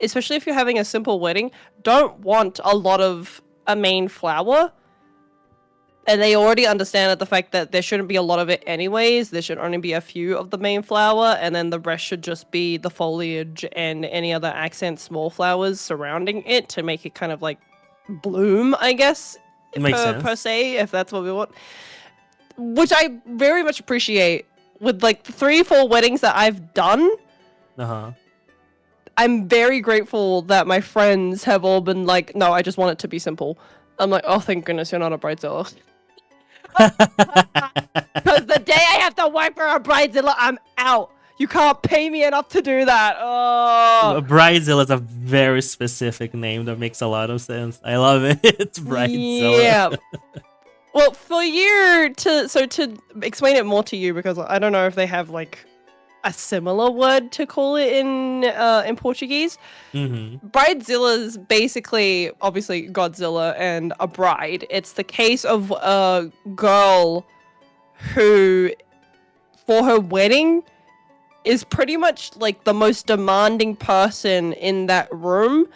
especially if you're having a simple wedding, don't want a lot of a main flower. And they already understand the fact that there shouldn't be a lot of it anyways. There should only be a few of the main flower, and then the rest should just be the foliage and any other accent small flowers surrounding it to make it kind of like bloom, I guess, per se, if that's what we want. Which I very much appreciate. With like the 3-4 weddings that I've done, I'm very grateful that my friends have all been like, no, I just want it to be simple. I'm like, oh, thank goodness you're not a bridezilla. Because the day I have to work for a bridezilla, I'm out. You can't pay me enough to do that. Oh. Bridezilla is a very specific name that makes a lot of sense. I love it. It's Bridezilla. Yeah. Well, for you to explain it more to you, because I don't know if they have like a similar word to call it in Portuguese. Bridezilla is basically, obviously, Godzilla and a bride. It's the case of a girl who, for her wedding, is pretty much like the most demanding person in that room,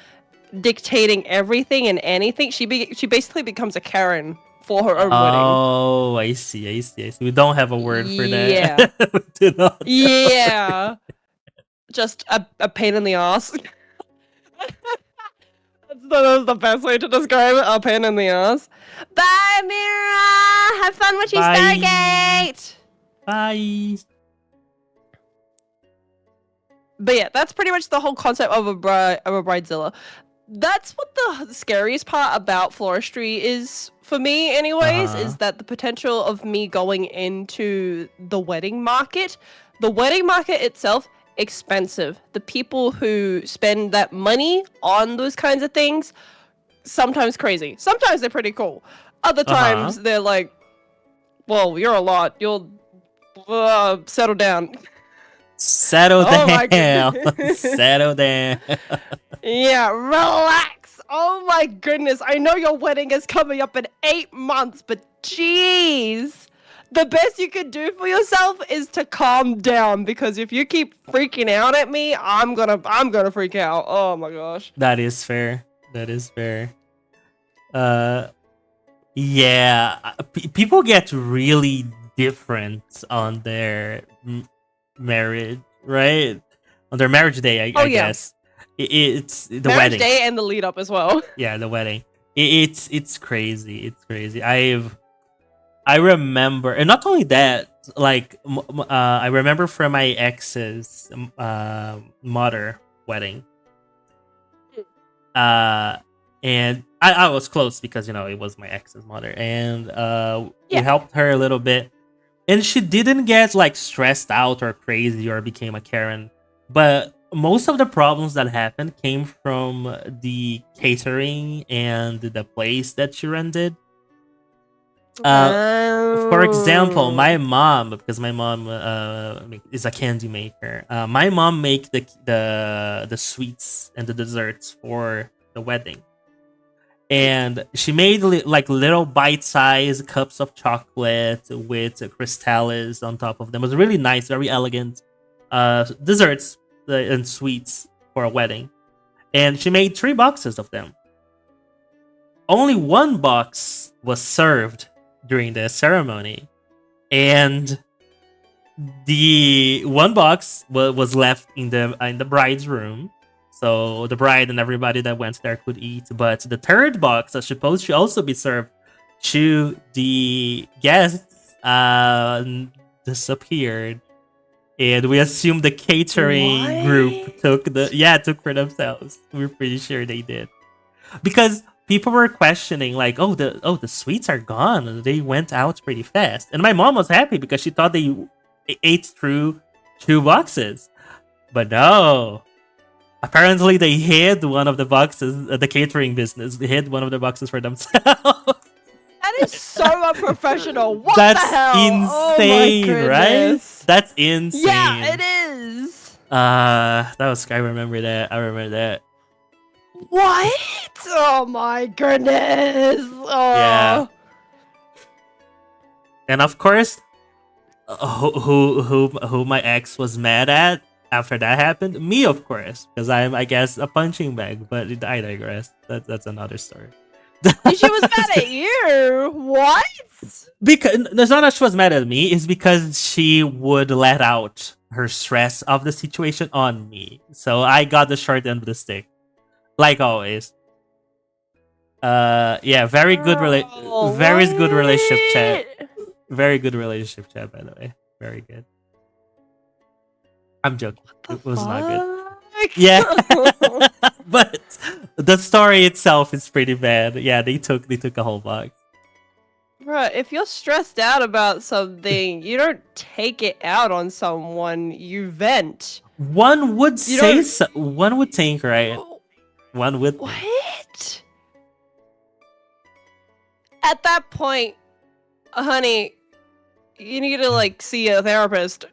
dictating everything and anything. She basically becomes a Karen for her own wedding. Oh, I see, I see, I see. We don't have a word for Yeah. that. We do not. Yeah. Just a pain in the ass. That's the best way to describe it. A pain in the ass. Bye, Mira! Have fun watching Bye. Stargate! Bye. But yeah, that's pretty much the whole concept of a bridezilla. That's what the scariest part about floristry is for me, anyways, is that the potential of me going into the wedding market. The wedding market itself, expensive. The people who spend that money on those kinds of things, sometimes crazy. Sometimes they're pretty cool. Other times they're like, well, you're a lot. You'll settle down. Settle Oh down. Settle down. Yeah, relax. Oh my goodness. I know your wedding is coming up in 8 months, but jeez. The best you could do for yourself is to calm down, because if you keep freaking out at me, I'm gonna freak out. Oh my gosh. That is fair. That is fair. Yeah, people get really different on their marriage, right? On their marriage day, I guess. It's the marriage wedding. day and the lead up as well. Yeah, the wedding. It's crazy. It's crazy. I remember, and not only that, like I remember from my ex's mother wedding. And I was close because, you know, it was my ex's mother, and we helped her a little bit, and she didn't get like stressed out or crazy or became a Karen, but most of the problems that happened came from the catering and the place that she rented. For example, my mom, because my mom is a candy maker, my mom make the sweets and the desserts for the wedding. And she made like little bite-sized cups of chocolate with crystals on top of them. It was really nice, very elegant desserts and sweets for a wedding. And she made 3 boxes of them. Only 1 box was served during the ceremony, and the 1 box was left in the bride's room. So the bride and everybody that went there could eat, but the 3rd box was supposed to also be served to the guests disappeared, and we assume the catering group took for themselves. We're pretty sure they did, because people were questioning like, oh, the sweets are gone. They went out pretty fast, and my mom was happy because she thought they ate through 2 boxes, but no. Apparently, they hid one of the boxes. The catering business, they hid one of the boxes for themselves. That is so unprofessional. What That's the hell? insane, right? That's insane. Yeah, it is. That was. I remember that. What? Oh my goodness. Oh. Yeah. And of course, who my ex was mad at after that happened? Me, of course, because I'm, I guess, a punching bag. But I digress. That's another story. She was mad at you. What? Because it's not that she was mad at me. It's because she would let out her stress of the situation on me. So I got the short end of the stick, like always. Yeah, very good good relationship chat. Very good relationship chat, by the way. Very good. I'm joking. It was not good. Yeah. But the story itself is pretty bad. Yeah, they took a whole box. Bruh, if you're stressed out about something, you don't take it out on someone, you vent. One would say so. One would think, right? One would think. What? At that point, honey, you need to like see a therapist.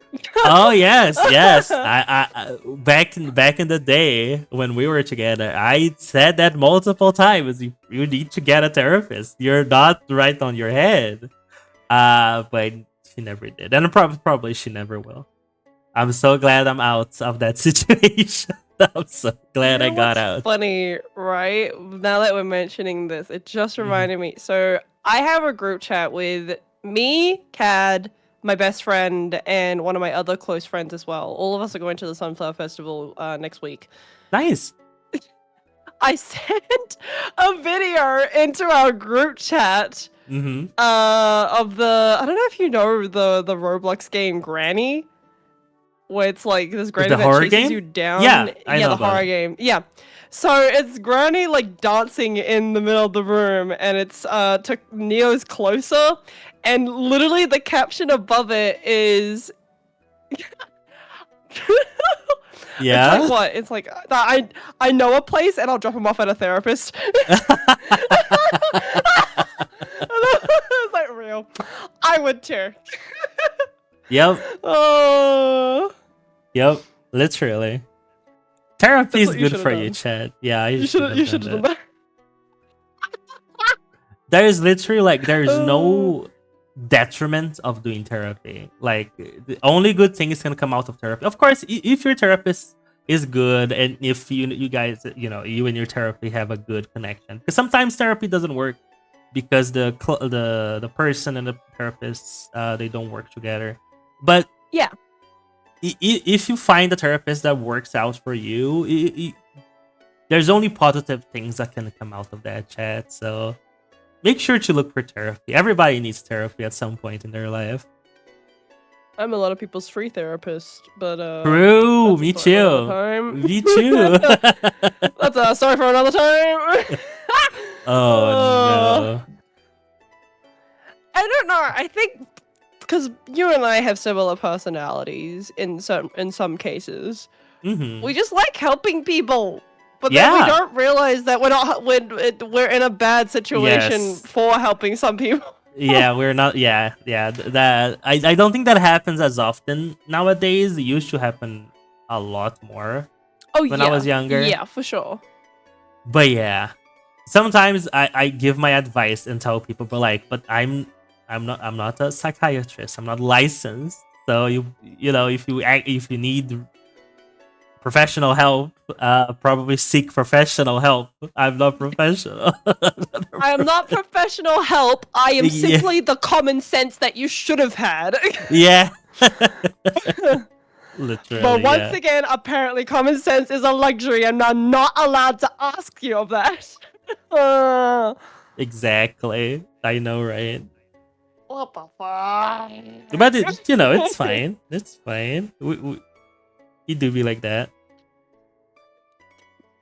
Oh yes. I back in the day when we were together, I said that multiple times. You need to get a therapist. You're not right on your head. But she never did, and probably she never will. I'm so glad I'm out of that situation. I'm so You glad I know got what's out. funny, right? Now that we're mentioning this, it just Mhm. reminded me. So I have a group chat with me, Cad, my best friend, and one of my other close friends as well. All of us are going to the Sunflower Festival next week. Nice. I sent a video into our group chat Mm-hmm. of the, I don't know if you know the Roblox game Granny, where it's like this granny The that horror chases you game? down. Yeah, I Yeah, know the about horror it. game. Yeah. So it's granny like dancing in the middle of the room, and it's to Neo's closer, and literally the caption above it is it's like Yeah. what? It's like I know a place and I'll drop him off at a therapist. It's like real. I would too. Yep. Oh, Yep. Literally. Therapy that's is what you good should have for you, done. Chad. Yeah, I You should should have you done should have done that. that. There is literally like there is Oh. no detriment of doing therapy. Like the only good thing is gonna come out of therapy. Of course, if your therapist is good and if you guys you and your therapy have a good connection, because sometimes therapy doesn't work because the person and the therapist they don't work together. But Yeah. if you find a therapist that works out for you, there's only positive things that can come out of that chat. So make sure to look for therapy. Everybody needs therapy at some point in their life. I'm a lot of people's free therapist, but True, that's a me story for another too. time. Me too. That's a story for another time. Oh uh, no. I don't know. I think because you and I have similar personalities in some cases, Mm-hmm. we just like helping people. But then we Yeah. don't realize that we're in a bad situation Yes. for helping some people. Yeah, we're not. Yeah, yeah. That I don't think that happens as often nowadays. It used to happen a lot more Oh when I was yeah, younger. yeah, for sure. But yeah, sometimes I give my advice and tell people, but I'm not a psychiatrist. I'm not licensed. So if you need professional help, probably seek professional help. I'm not professional. I am not professional help. I am Yeah, simply the common sense that you should have had. yeah. But Literally, once yeah. again, apparently common sense is a luxury and I'm not allowed to ask you of that. Exactly. I know, right? What the fuck? But it's fine. It's fine. You do be like that.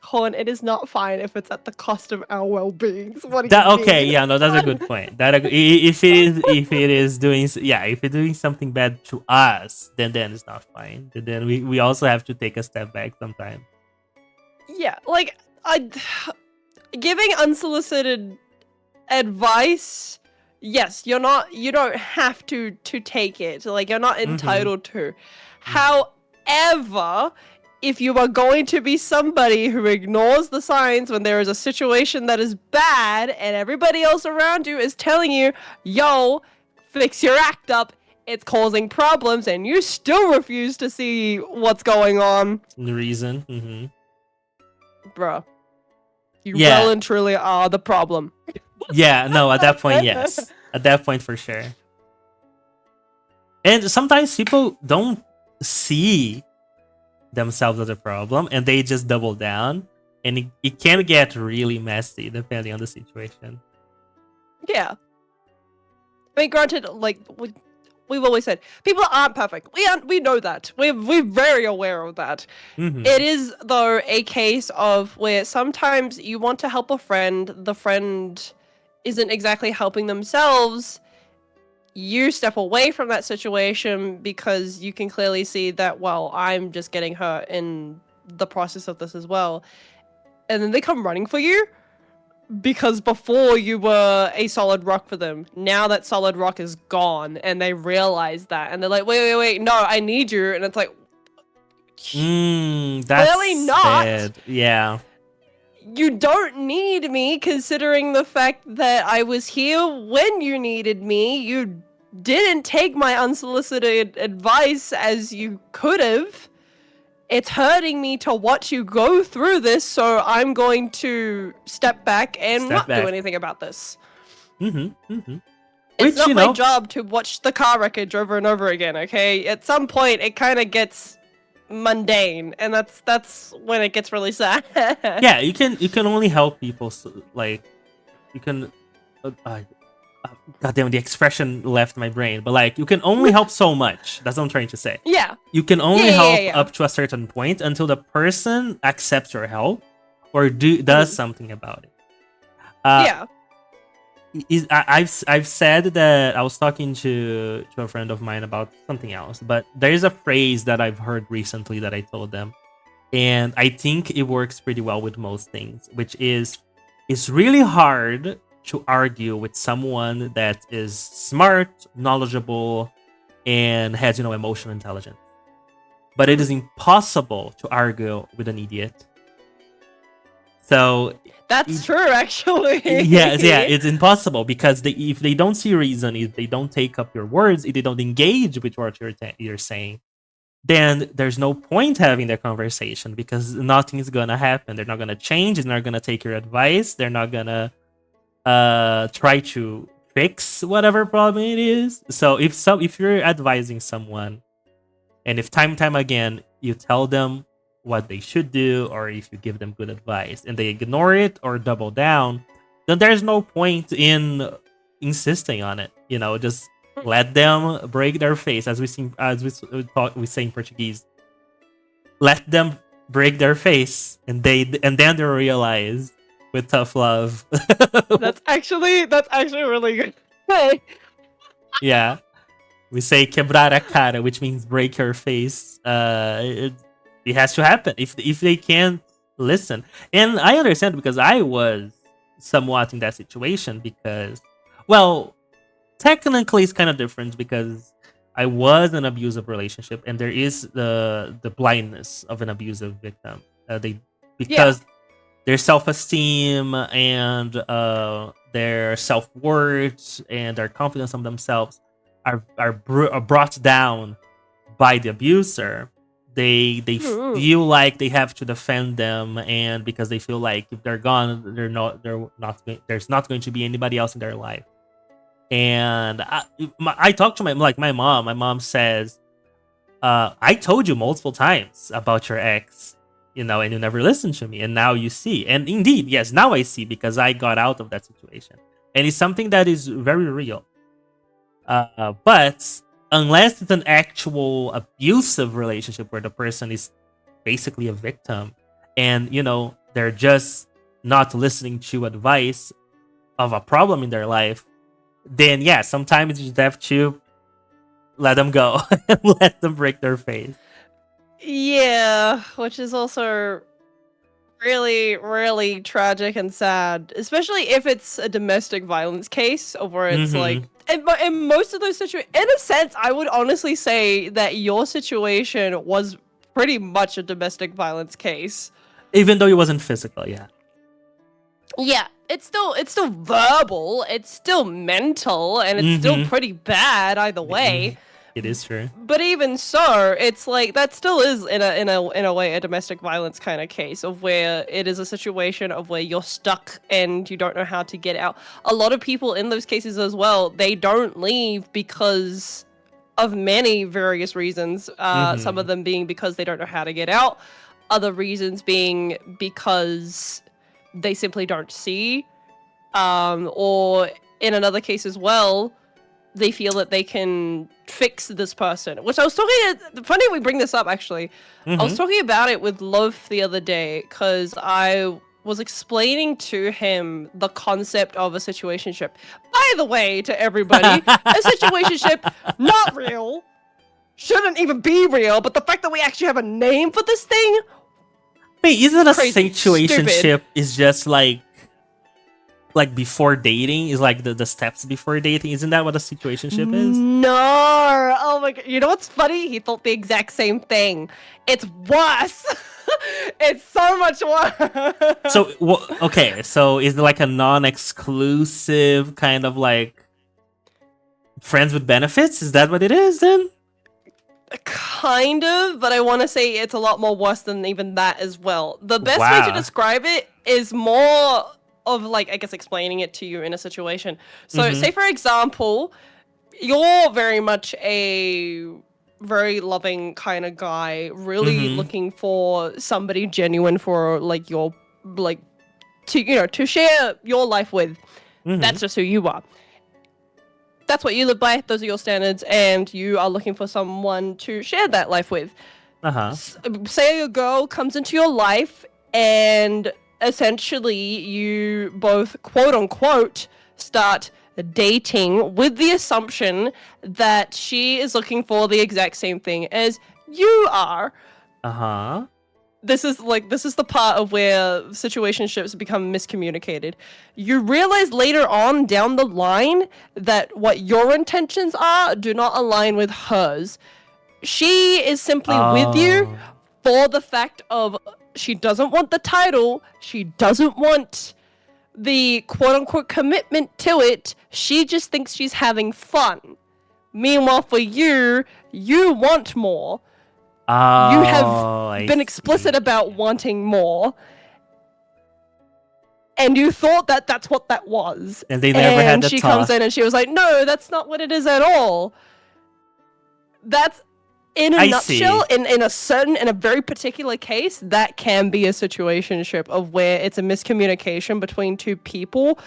Colin, it is not fine if it's at the cost of our well-being. So what do you That okay? mean? Yeah, no, that's a good point. If it's doing something bad to us, then it's not fine. Then we also have to take a step back sometimes. Yeah, like giving unsolicited advice. Yes, you don't have to take it. Like you're not Mm-hmm. entitled to. However, if you are going to be somebody who ignores the signs when there is a situation that is bad and everybody else around you is telling you, "Yo, fix your act up. It's causing problems," and you still refuse to see what's going on, The reason. Mm-hmm. bruh, you well Yeah. and truly are the problem. Yeah. No. At that point, yes. At that point, for sure. And sometimes people don't see themselves as a problem and they just double down and it can get really messy depending on the situation. Yeah. I mean, granted, like we've always said, people aren't perfect. We know that. We're very aware of that. Mm-hmm. It is though a case of where sometimes you want to help a friend, the friend isn't exactly helping themselves. You step away from that situation because you can clearly see that, well, I'm just getting hurt in the process of this as well. And then they come running for you because before you were a solid rock for them. Now that solid rock is gone and they realize that and they're like, wait, no, I need you. And it's like, That's clearly not. sad. Yeah. You don't need me considering the fact that I was here when you needed me. You didn't take my unsolicited advice as you could have. It's hurting me to watch you go through this, so I'm going to step back and Step not do back. anything about this. It's It's not my job to watch the car wreckage over and over again, okay? At some point, it kind of gets mundane, and that's when it gets really sad. Yeah, you can only help people, like, you can God damn, the expression left my brain, but like, you can only help so much. That's what I'm trying to say. Yeah. You can only Yeah, help yeah. up to a certain point until the person accepts your help or does something about it. Yeah. I've said that I was talking to a friend of mine about something else, but there is a phrase that I've heard recently that I told them, and I think it works pretty well with most things, which is, it's really hard to argue with someone that is smart, knowledgeable, and has, emotional intelligence. But it is impossible to argue with an idiot. So that's true, actually. yeah, it's impossible, because if they don't see reason, if they don't take up your words, if they don't engage with what you're saying, then there's no point having the conversation, because nothing is gonna happen. They're not gonna change. They're not gonna take your advice. They're not gonna try to fix whatever problem it is. So if you're advising someone, and if time again you tell them what they should do, or if you give them good advice and they ignore it or double down, then there's no point in insisting on it. Just let them break their face, as we say in Portuguese. Let them break their face, and then they'll realize, with tough love. That's actually really good. Hey. Yeah. We say quebrar a cara, which means break your face. It has to happen if they can't listen. And I understand, because I was somewhat in that situation, because, well, technically it's kind of different, because I was in an abusive relationship, and there is the blindness of an abusive victim. Because their self-esteem and their self-worth and their confidence on themselves are brought down by the abuser. They feel like they have to defend them, and because they feel like if they're gone, there's not going to be anybody else in their life. And I talked to my mom. My mom says, I told you multiple times about your ex, and you never listened to me, and now you see. And indeed, yes, now I see, because I got out of that situation, and it's something that is very real. But unless it's an actual abusive relationship where the person is basically a victim, and they're just not listening to advice of a problem in their life, then yeah, sometimes you just have to let them go and let them break their face. Yeah, which is also really, really tragic and sad, especially if it's a domestic violence case, or where it's like, in most of those situations, in a sense, I would honestly say that your situation was pretty much a domestic violence case. Even though it wasn't physical, yeah. Yeah, it's still verbal, it's still mental, and it's still pretty bad either way. It is true. But even so, it's like that still is in a way a domestic violence kind of case, of where it is a situation of where you're stuck and you don't know how to get out. A lot of people in those cases as well, they don't leave because of many various reasons. Some of them being because they don't know how to get out. Other reasons being because they simply don't see. Or in another case as well, they feel that they can fix this person. Which I was talking... Funny we bring this up, actually. I was talking about it with Loaf the other day, because I was explaining to him the concept of a situationship. By the way, to everybody, a situationship, not real. Shouldn't even be real, but the fact that we actually have a name for this thing... Wait, isn't a crazy, situationship stupid. is just like before dating, is like the steps before dating? Isn't that what a situationship is? No. Oh my god. You know what's funny? He thought the exact same thing. It's worse. It's so much worse. So, okay, so is it like a non-exclusive kind of like Friends with benefits? Is that what it is then? Kind of, but I want to say it's a lot more worse than even that as well. The best way to Wow. describe it is more of like, I guess, explaining it to you in a situation. So, say for example, you're very much a very loving kind of guy, really looking for somebody genuine for like your like to share your life with. That's just who you are. That's what you live by. Those are your standards, and you are looking for someone to share that life with. Say a girl comes into your life, and essentially you both quote unquote start dating with the assumption that she is looking for the exact same thing as you are. This is the part of where situationships become miscommunicated. You realize later on down the line that what your intentions are do not align with hers. She is simply with you for the fact of she doesn't want the title, she doesn't want the quote-unquote commitment to it, she just thinks she's having fun. Meanwhile, for you, you want more. You have been explicit about wanting more. And you thought that that's what that was. And they never had the she talk. comes in and she was like, no, that's not what it is at all. That's, in a nutshell, in a very particular case, that can be a situationship of where it's a miscommunication between two people,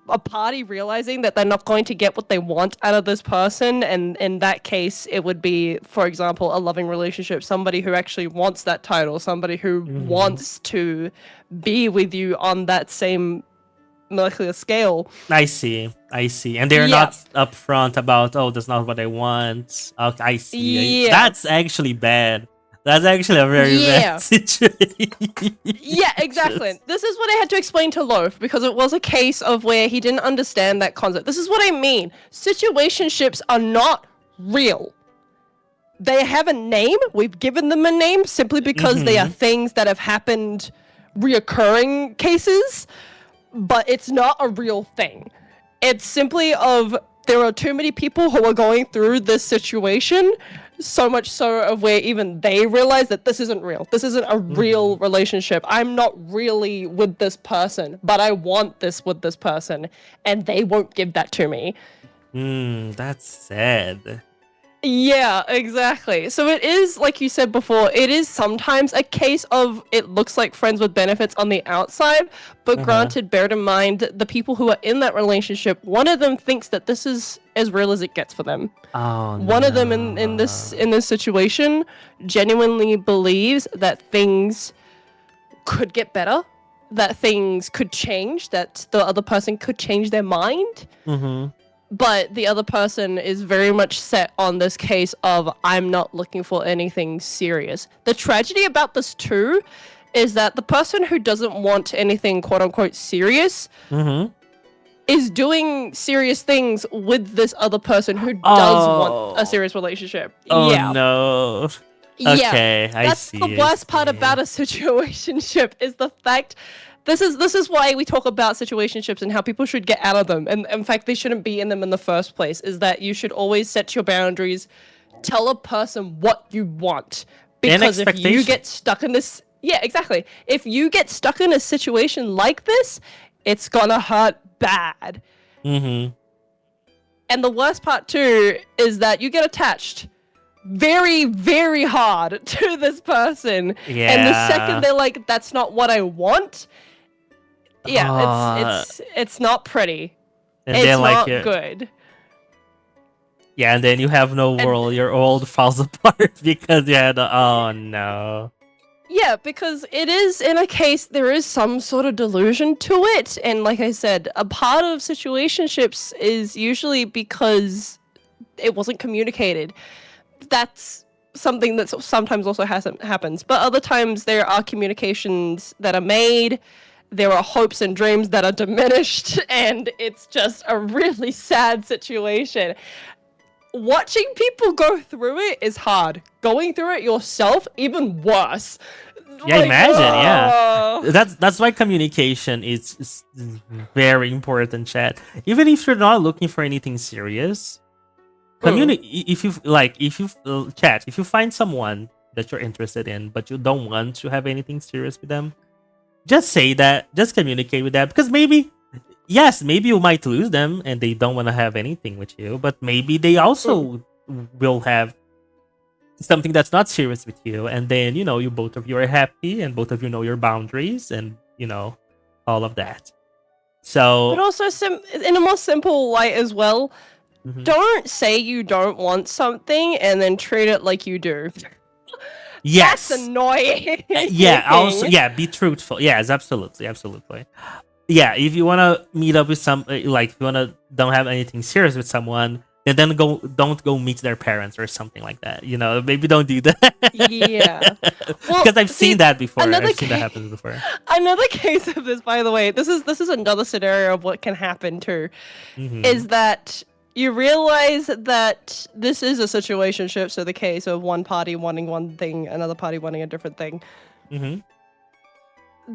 a party realizing that they're not going to get what they want out of this person, and in that case it would be, for example, a loving relationship, somebody who actually wants that title, somebody who wants to be with you on that same molecular scale. I see. And they're not upfront about, oh, that's not what I want. Okay, I see. That's actually bad. That's actually a very bad situation. Yeah, exactly. This is what I had to explain to Loaf, because it was a case of where he didn't understand that concept. This is what I mean. Situationships are not real. They have a name. We've given them a name simply because they are things that have happened, reoccurring cases, but it's not a real thing. It's simply of there are too many people who are going through this situation, so much so of where even they realize that this isn't real. This isn't a real relationship. I'm not really with this person, but I want this with this person, and they won't give that to me. That's sad. Yeah, exactly. So it is, like you said before, it is sometimes a case of it looks like friends with benefits on the outside, but granted, bear in mind, the people who are in that relationship, one of them thinks that this is as real as it gets for them. One of them in this situation genuinely believes that things could get better, that things could change, that the other person could change their mind. But the other person is very much set on this case of, I'm not looking for anything serious. The tragedy about this too is that the person who doesn't want anything quote unquote serious is doing serious things with this other person who does want a serious relationship. No. Okay, I see. That's the worst part about a situationship, is the fact this is why we talk about situationships and how people should get out of them. And in fact, they shouldn't be in them in the first place, is that you should always set your boundaries, tell a person what you want. Because if you get stuck in this, if you get stuck in a situation like this, it's gonna hurt bad. And the worst part too is that you get attached very, very hard to this person. And the second they're like, that's not what I want, it's not pretty. And it's then, not good. Yeah, and then you have no world. Your world falls apart because you had oh no. Yeah, because it is, in a case, there is some sort of delusion to it. And like I said, a part of situationships is usually because it wasn't communicated. That's something that sometimes also happens. But other times there are communications that are made, there are hopes and dreams that are diminished, and it's just a really sad situation. Watching people go through it is hard. Going through it yourself, even worse. Yeah, imagine, That's why communication is very important, chat. Even if you're not looking for anything serious, If you like, if you chat, if you find someone that you're interested in, but you don't want to have anything serious with them, just say that. Just communicate with that, because maybe, yes, maybe you might lose them and they don't want to have anything with you, but maybe they also will have something that's not serious with you, and then you both of you are happy and both of you know your boundaries, and all of that. But So also, in a more simple light as well, mhm. don't say you don't want something and then treat it like you do. That's Yes. annoying. Yeah, also, yeah, be truthful. Yes, absolutely. Yeah, if you want to meet up with like, if you want to don't have anything serious with someone, then don't go meet their parents or something like that. Maybe don't do that. Yeah. Well, Because I've see, seen that before. another I've seen that case, happen before. another case of this, by the way, this is another scenario of what can happen too, Mm-hmm. is that you realize that this is a situationship, so the case of one party wanting one thing, another party wanting a different thing. Mm-hmm.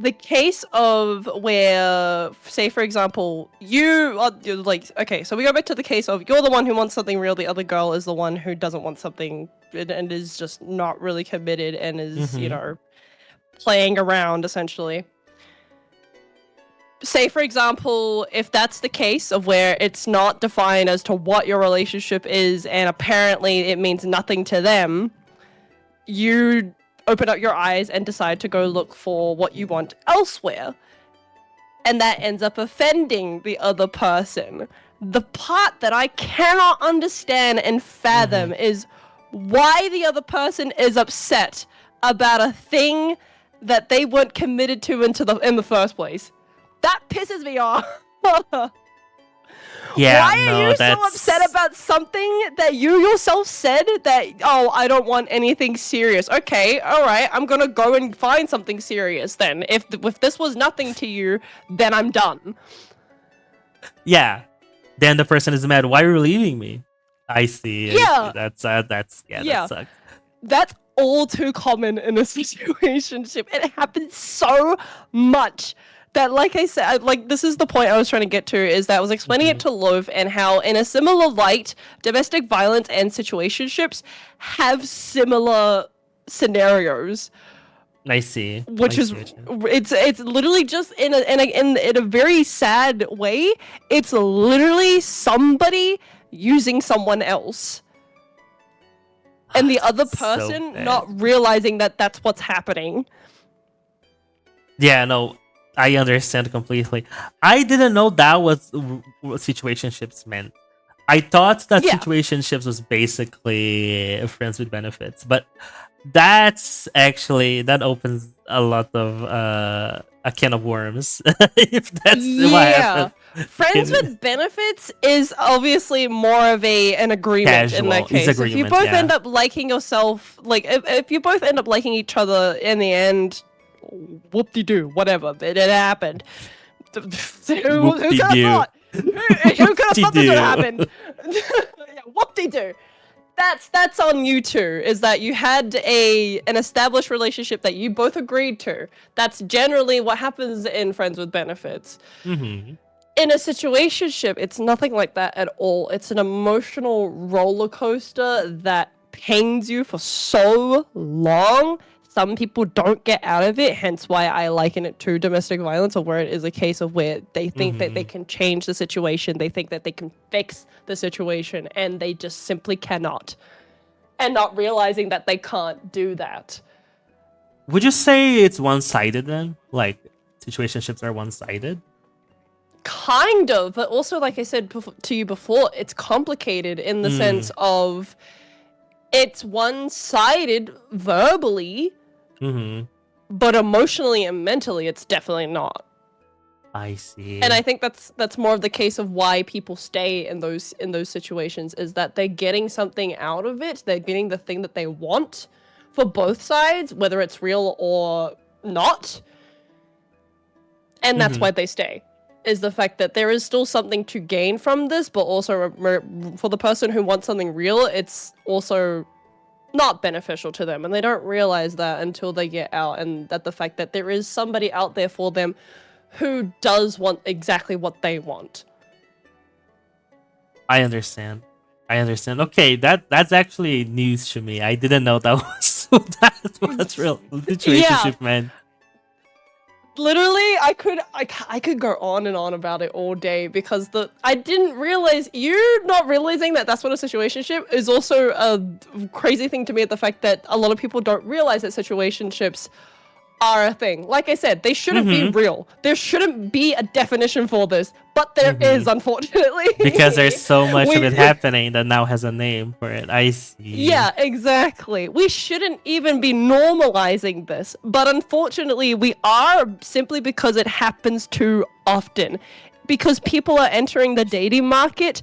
The case of where, say for example, you're like, okay, so we go back to the case of you're the one who wants something real, the other girl is the one who doesn't want something and is just not really committed and is, Mm-hmm. playing around essentially. Say for example, if that's the case of where it's not defined as to what your relationship is and apparently it means nothing to them, you open up your eyes and decide to go look for what you want elsewhere. And that ends up offending the other person. The part that I cannot understand and fathom is why the other person is upset about a thing that they weren't committed to in the first place. That pisses me off. Yeah, Why are no, you so that's upset about something that you yourself said that, oh, I don't want anything serious? Okay, alright, I'm gonna go and find something serious then. If this was nothing to you, then I'm done. yeah. Then the person is mad. Why are you leaving me? I see. I see. Yeah, That's yeah. That yeah. sucks. That's all too common in a situationship. It happens so much that, like I said, like this is the point I was trying to get to, is that I was explaining it Mm-hmm. to Love and how, in a similar light, domestic violence and situationships have similar scenarios, I see. I which is see what you. it's literally just in a very sad way. It's literally somebody using someone else. And the other So person bad. not realizing that that's what's happening. Yeah, no, I understand completely. I didn't know that was what situationships meant. I thought that Yeah. situationships was basically friends with benefits, but that opens a lot of a can of worms. If that's what Yeah. happened. Friends with benefits is obviously more of an agreement in that Casual is case. If you agreement, both yeah. end up liking yourself, like if you both end up liking each other in the end, whoop-de-doo, whatever, it happened. Who could have Whoop-de-doo. thought? Who could have thought this would happen? Whoop-de-doo. Yeah, whoop-de-doo. That's on you two, is that you had an established relationship that you both agreed to. That's generally what happens in friends with benefits. Mm-hmm. In a situationship, it's nothing like that at all. It's an emotional roller coaster that pains you for so long. Some people don't get out of it, hence why I liken it to domestic violence, or where it is a case of where they think that they Mm-hmm. can change the situation, they think that they can fix the situation, and they just simply cannot. And not realizing that they can't do that. Would you say it's one-sided then? Like situationships are one-sided? Kind of, but also, like I said to you before, it's complicated in the sense Mm. of it's one-sided verbally, Mm-hmm. but emotionally and mentally, it's definitely not. I see. And I think that's more of the case of why people stay in those situations, is that they're getting something out of it. They're getting the thing that they want for both sides, whether it's real or not. And that's Mm-hmm. why they stay. Is the fact that there is still something to gain from this, but also for the person who wants something real, it's also not beneficial to them, and they don't realize that until they get out, and that the fact that there is somebody out there for them who does want exactly what they want. I understand. I understand. Okay, that's actually news to me. I didn't know that was that's real Yeah, situationship, man. literally, I could go on and on about it all day because I didn't realize you not realizing that that's what a situationship is also a crazy thing to me. At the fact that a lot of people don't realize that situationships are a thing. Like I said, they shouldn't be Mm-hmm. real. There shouldn't be a definition for this, but there Mm-hmm. is, unfortunately. Because there's so much of we it happening that now has a name for it. I see. Yeah, exactly. We shouldn't even be normalizing this, but unfortunately, we are simply because it happens too often. Because people are entering the dating market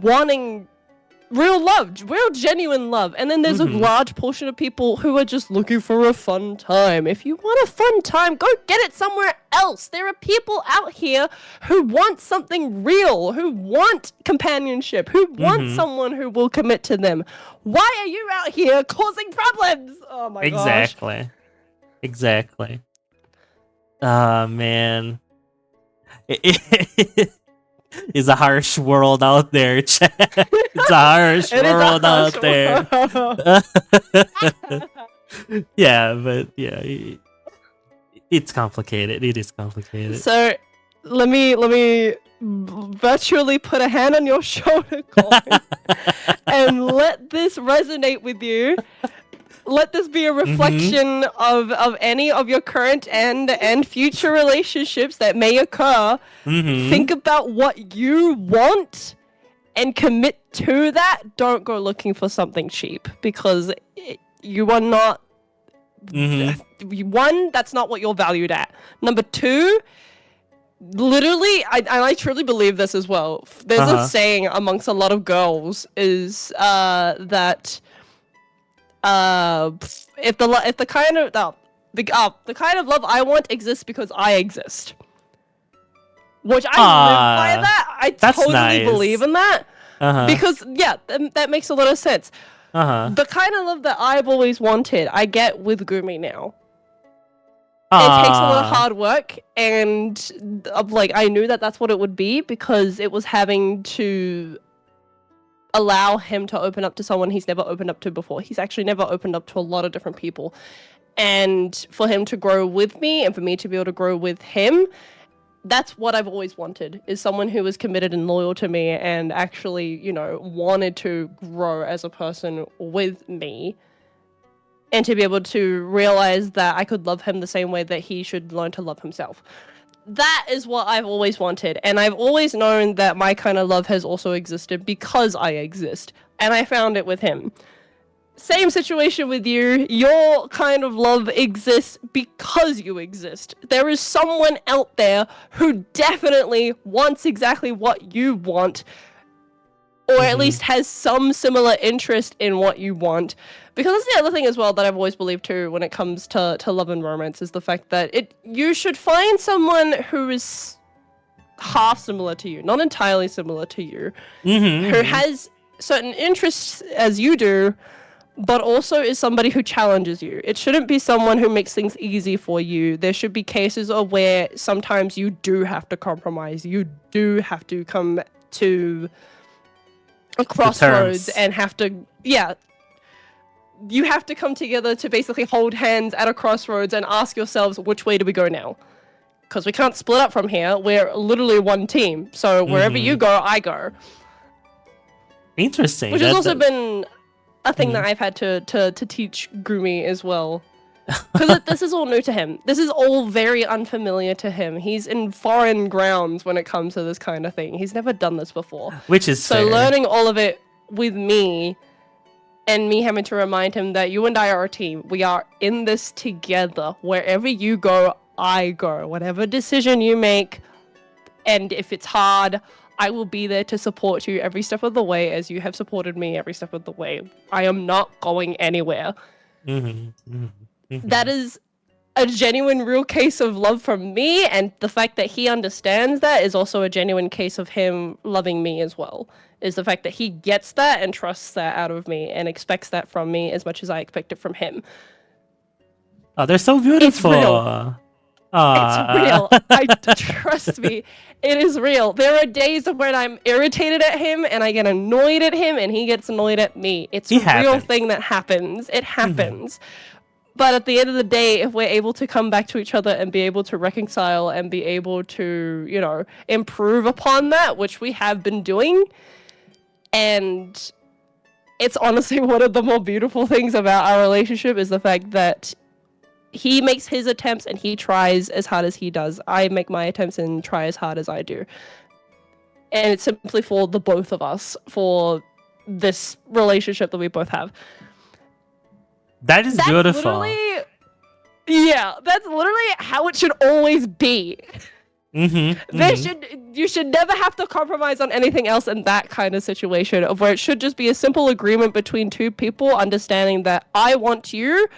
wanting real love, real genuine love. And then there's a Mm-hmm. large portion of people who are just looking for a fun time. If you want a fun time, go get it somewhere else. There are people out here who want something real, who want companionship, who want Mm-hmm. someone who will commit to them. Why are you out here causing problems? Oh my gosh. Exactly. Exactly. Ah, man. It's a harsh world out there, Chad. It's a harsh It is a world harsh out there. world. Yeah, but yeah, it's complicated. It is complicated. So let me virtually put a hand on your shoulder, Colin, and let this resonate with you. Let this be a reflection of any of your current and future relationships that may occur. Mm-hmm. Think about what you want and commit to that. Don't go looking for something cheap because you are not. Mm-hmm. One, that's not what you're valued at. Number two, literally, I truly believe this as well. There's a Uh-huh. saying amongst a lot of girls is that if the kind of the kind of love I want exists because I exist, which I live by that. I That's totally nice. believe in that Uh-huh. because yeah, that makes a lot of sense. Uh-huh. The kind of love that I've always wanted, I get with Gumi now. It takes a lot of hard work, and like I knew that that's what it would be because it was having to allow him to open up to someone he's never opened up to before. He's actually never opened up to a lot of different people, and for him to grow with me and for me to be able to grow with him, that's what I've always wanted, is someone who was committed and loyal to me and actually, you know, wanted to grow as a person with me. And to be able to realize that I could love him the same way that he should learn to love himself. That is what I've always wanted. And I've always known that my kind of love has also existed because I exist. And I found it with him. Same situation with you. Your kind of love exists because you exist. There is someone out there who definitely wants exactly what you want, or at least has some similar interest in what you want. Because that's the other thing as well that I've always believed too when it comes to love and romance, is the fact that you should find someone who is half similar to you, not entirely similar to you, who has certain interests as you do, but also is somebody who challenges you. It shouldn't be someone who makes things easy for you. There should be cases of where sometimes you do have to compromise. You do have to come to a crossroads and have to, you have to come together to basically hold hands at a crossroads and ask yourselves, which way do we go now? Because we can't split up from here. We're literally one team. So wherever you go, I go. Interesting. Which has also been a thing that I've had to teach Gumi as well. Because this is all new to him. This is all very unfamiliar to him. He's in foreign grounds when it comes to this kind of thing. He's never done this before. Which is so fair. Learning all of it with me, and me having to remind him that you and I are a team. We are in this together. Wherever you go, I go. Whatever decision you make, and if it's hard, I will be there to support you every step of the way, as you have supported me every step of the way. I am not going anywhere. That is a genuine, real case of love from me, and the fact that he understands that is also a genuine case of him loving me as well. Is the fact that he gets that and trusts that out of me and expects that from me as much as I expect it from him. Oh, they're so beautiful. It's Aw. real. Trust me, it is real. There are days when I'm irritated at him and I get annoyed at him and he gets annoyed at me. It's It a real happens. thing that happens. It Mhm. happens. But at the end of the day, if we're able to come back to each other and be able to reconcile and be able to, improve upon that, which we have been doing, and it's honestly one of the more beautiful things about our relationship is the fact that he makes his attempts and he tries as hard as he does. I make my attempts and try as hard as I do. And it's simply for the both of us, for this relationship that we both have. That is That's beautiful. that's literally how it should always be. You should never have to compromise on anything else in that kind of situation, of where it should just be a simple agreement between two people, understanding that I want you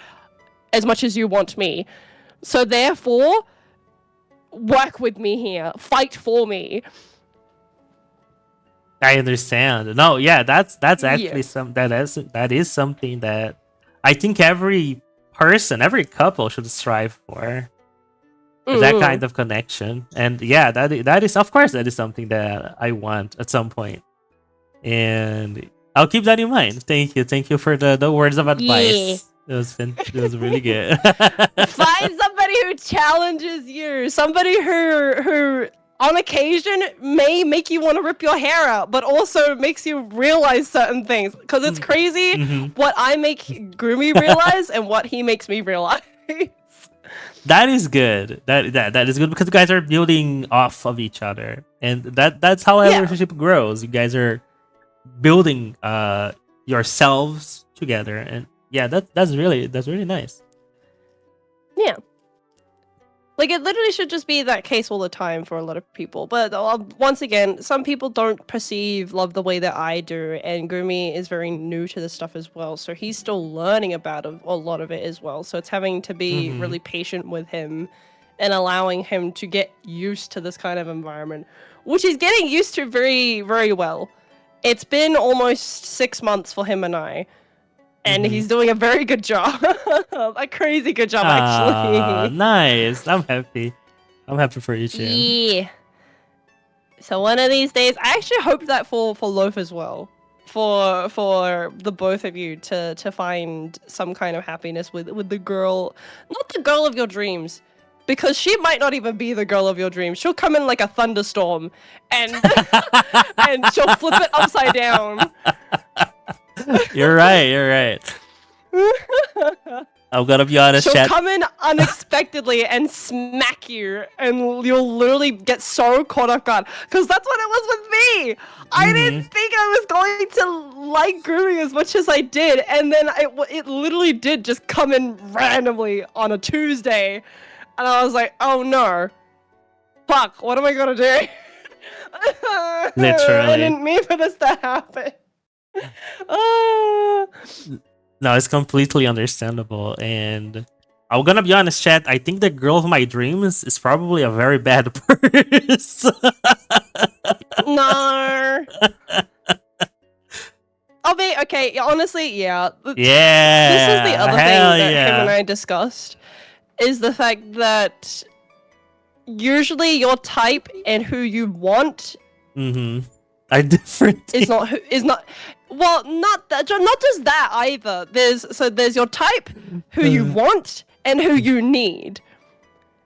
as much as you want me. So therefore, work with me here. Fight for me. I understand. No, yeah, that's Yeah. actually that is something that I think every person, every couple should strive for. That kind of connection. And yeah, that is, of course, that is something that I want at some point. And I'll keep that in mind. Thank you for the words of advice. It was really good. Find somebody who challenges you. Somebody who on occasion may make you want to rip your hair out, but also makes you realize certain things. Because it's crazy what I make Groomy realize and what he makes me realize. That is good. That is good because you guys are building off of each other, and that's how a relationship grows. You guys are building yourselves together, and yeah, that's really nice. Yeah. Like, it literally should just be that case all the time for a lot of people. But once again, some people don't perceive love the way that I do, and Gumi is very new to this stuff as well. So he's still learning about a lot of it as well. So it's having to be really patient with him and allowing him to get used to this kind of environment, which he's getting used to very, very well. It's been almost 6 months for him and I. And he's doing a very good job. A crazy good job, actually. Nice. I'm happy. I'm happy for you, Jim. Yeah. So one of these days, I actually hope that for Loaf as well. For the both of you to find some kind of happiness with the girl, not the girl of your dreams, because she might not even be the girl of your dreams. She'll come in like a thunderstorm, and and she'll flip it upside down. You're right. I'm gonna be honest, She'll chat. come in unexpectedly and smack you, and you'll literally get so caught off guard. Because that's what it was with me. I didn't think I was going to like grooming as much as I did, and then it literally did just come in randomly on a Tuesday, and I was like, oh no, fuck, what am I gonna do? Literally. I didn't mean for this to happen. No, it's completely understandable, and I'm gonna be honest, chat. I think the girl of my dreams is probably a very bad person. No. I mean, okay, honestly, yeah. Yeah. This is the other thing hell that yeah. him and I discussed, is the fact that usually your type and who you want are different. is not well, not just that either. There's your type, who you want, and who you need.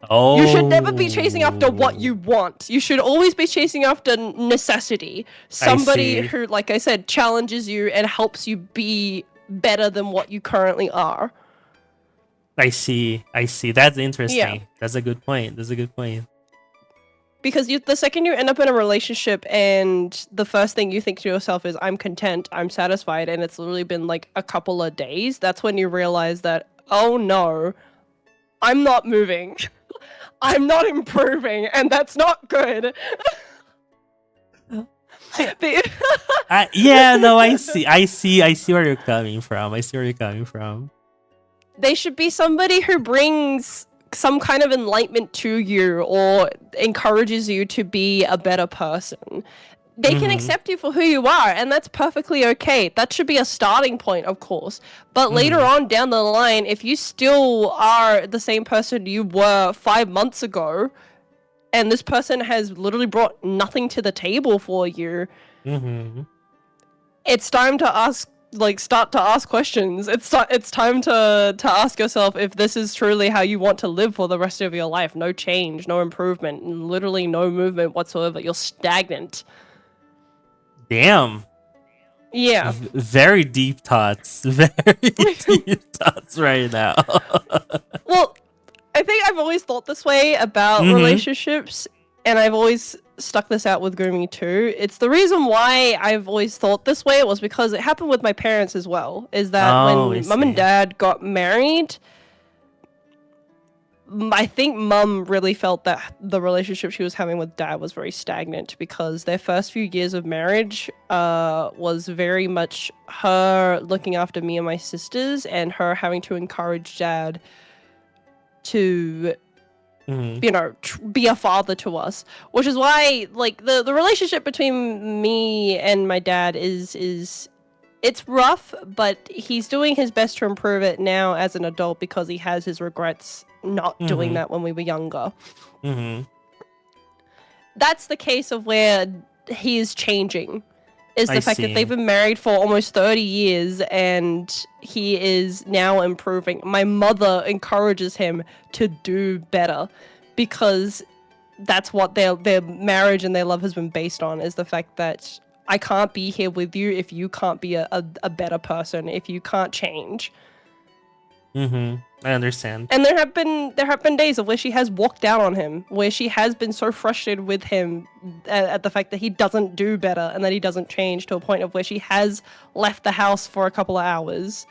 Oh. You should never be chasing after what you want. You should always be chasing after necessity. Somebody who, like I said, challenges you and helps you be better than what you currently are. I see. That's interesting. Yeah. That's a good point. Because the second you end up in a relationship and the first thing you think to yourself is, I'm content, I'm satisfied, and it's literally been like a couple of days, that's when you realize that, oh no, I'm not moving. I'm not improving, and that's not good. Yeah, no, I see where you're coming from. They should be somebody who brings some kind of enlightenment to you or encourages you to be a better person. they can accept you for who you are, and that's perfectly okay. That should be a starting point, of course. But later on down the line, if you still are the same person you were 5 months ago, and this person has literally brought nothing to the table for you, it's time to ask, like, start to ask questions. It's time to ask yourself if this is truly how you want to live for the rest of your life. No change, no improvement, literally no movement whatsoever. You're stagnant. Damn. Yeah. Very deep thoughts. Very deep thoughts right now. Well, I think I've always thought this way about relationships, and I've always stuck this out with Gumi too. It's the reason why I've always thought this way was because it happened with my parents as well. Is that when mum and dad got married, I think mum really felt that the relationship she was having with dad was very stagnant because their first few years of marriage was very much her looking after me and my sisters and her having to encourage dad to you know, be a father to us, which is why, like, the relationship between me and my dad is it's rough, but he's doing his best to improve it now as an adult because he has his regrets not doing that when we were younger. That's the case of where he is changing, is the fact that they've been married for almost 30 years and he is now improving. My mother encourages him to do better because that's what their marriage and their love has been based on, is the fact that I can't be here with you if you can't be a better person, if you can't change. I understand. And there have been days of where she has walked out on him, where she has been so frustrated with him at the fact that he doesn't do better and that he doesn't change, to a point of where she has left the house for a couple of hours.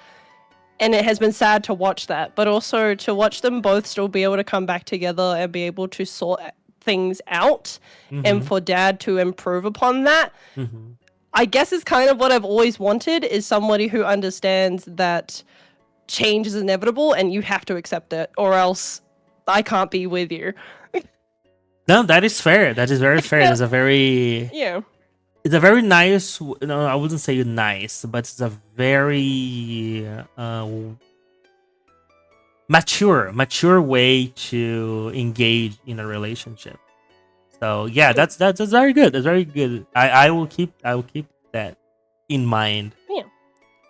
And it has been sad to watch that, but also to watch them both still be able to come back together and be able to sort things out, and for dad to improve upon that. I guess is kind of what I've always wanted, is somebody who understands that change is inevitable and you have to accept it, or else I can't be with you. No, that is fair. That is very fair. It's a very it's a very nice. No, I wouldn't say nice, but it's a very mature way to engage in a relationship. So yeah, that's very good. That's very good. I will keep that in mind.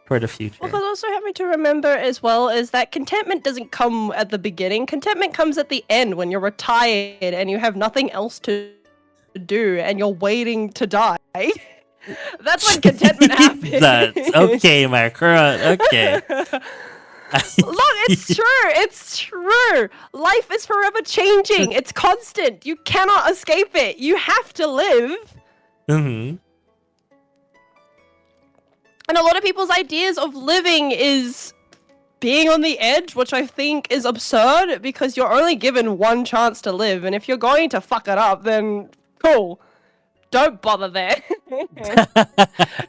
For the future. Well, but also having to remember as well is that contentment doesn't come at the beginning. Contentment comes at the end, when you're retired and you have nothing else to do and you're waiting to die. That's when contentment happens. That's okay, my current. Okay. Look, it's true. It's true. Life is forever changing. It's constant. You cannot escape it. You have to live. And a lot of people's ideas of living is being on the edge, which I think is absurd, because you're only given one chance to live, and if you're going to fuck it up, then cool. Don't bother there.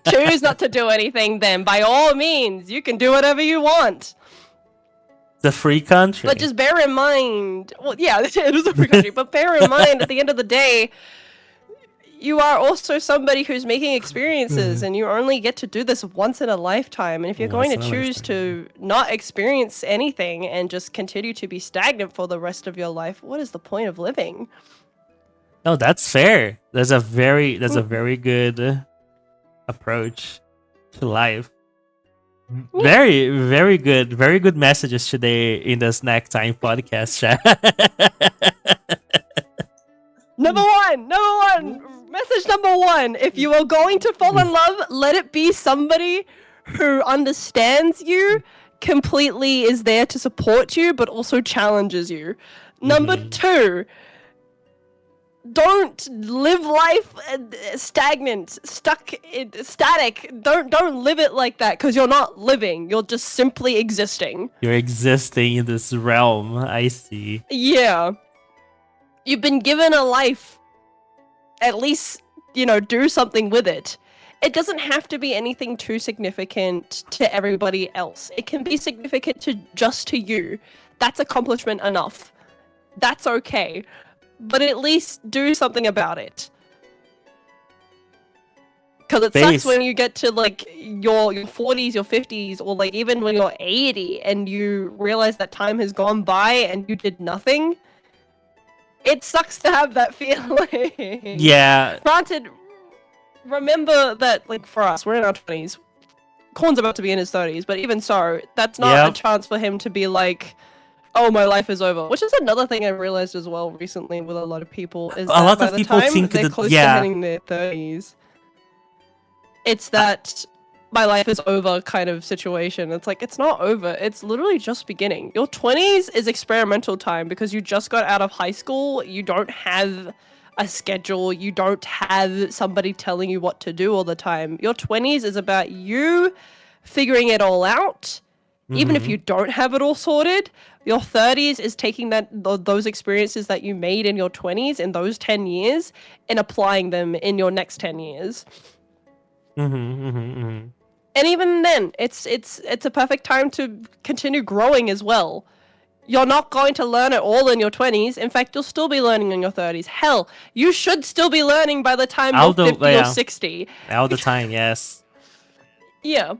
Choose not to do anything then. By all means, you can do whatever you want. It's a free country. But just bear in mind, well, yeah, it is a free country, but bear in mind, at the end of the day, you are also somebody who's making experiences, and you only get to do this once in a lifetime. And if you're going to choose to not experience anything and just continue to be stagnant for the rest of your life, what is the point of living? No, that's fair. That's a very good approach to life. Very, very good messages today in the Snack Time podcast chat. Number one, message number one, if you are going to fall in love, let it be somebody who understands you, completely is there to support you, but also challenges you. Number two, don't live life stagnant, static. Don't live it like that, because you're not living. You're just simply existing. You're existing in this realm. I see. Yeah. You've been given a life. At least, you know, do something with it. It doesn't have to be anything too significant to everybody else. It can be significant to you. That's accomplishment enough. That's okay. But at least do something about it. Because it sucks Base. when you get to like your 40s, your 50s, or like even when you're 80 and you realize that time has gone by and you did nothing. It sucks to have that feeling. Yeah. Granted, remember that like for us, we're in our 20s. Korn's about to be in his 30s, but even so, that's not Yep. a chance for him to be like, oh, my life is over. Which is another thing I realized as well recently with a lot of people is A that lot by of the people time think they're that close to hitting their 30s, it's that my life is over kind of situation. It's like, it's not over. It's literally just beginning. Your 20s is experimental time because you just got out of high school. You don't have a schedule. You don't have somebody telling you what to do all the time. Your 20s is about you figuring it all out. Even if you don't have it all sorted, your 30s is taking those experiences that you made in your 20s in those 10 years and applying them in your next 10 years. And even then, it's a perfect time to continue growing as well. You're not going to learn it all in your 20s. In fact, you'll still be learning in your 30s. Hell, you should still be learning by the time you're 50 or 60. All the time, yes. Yeah.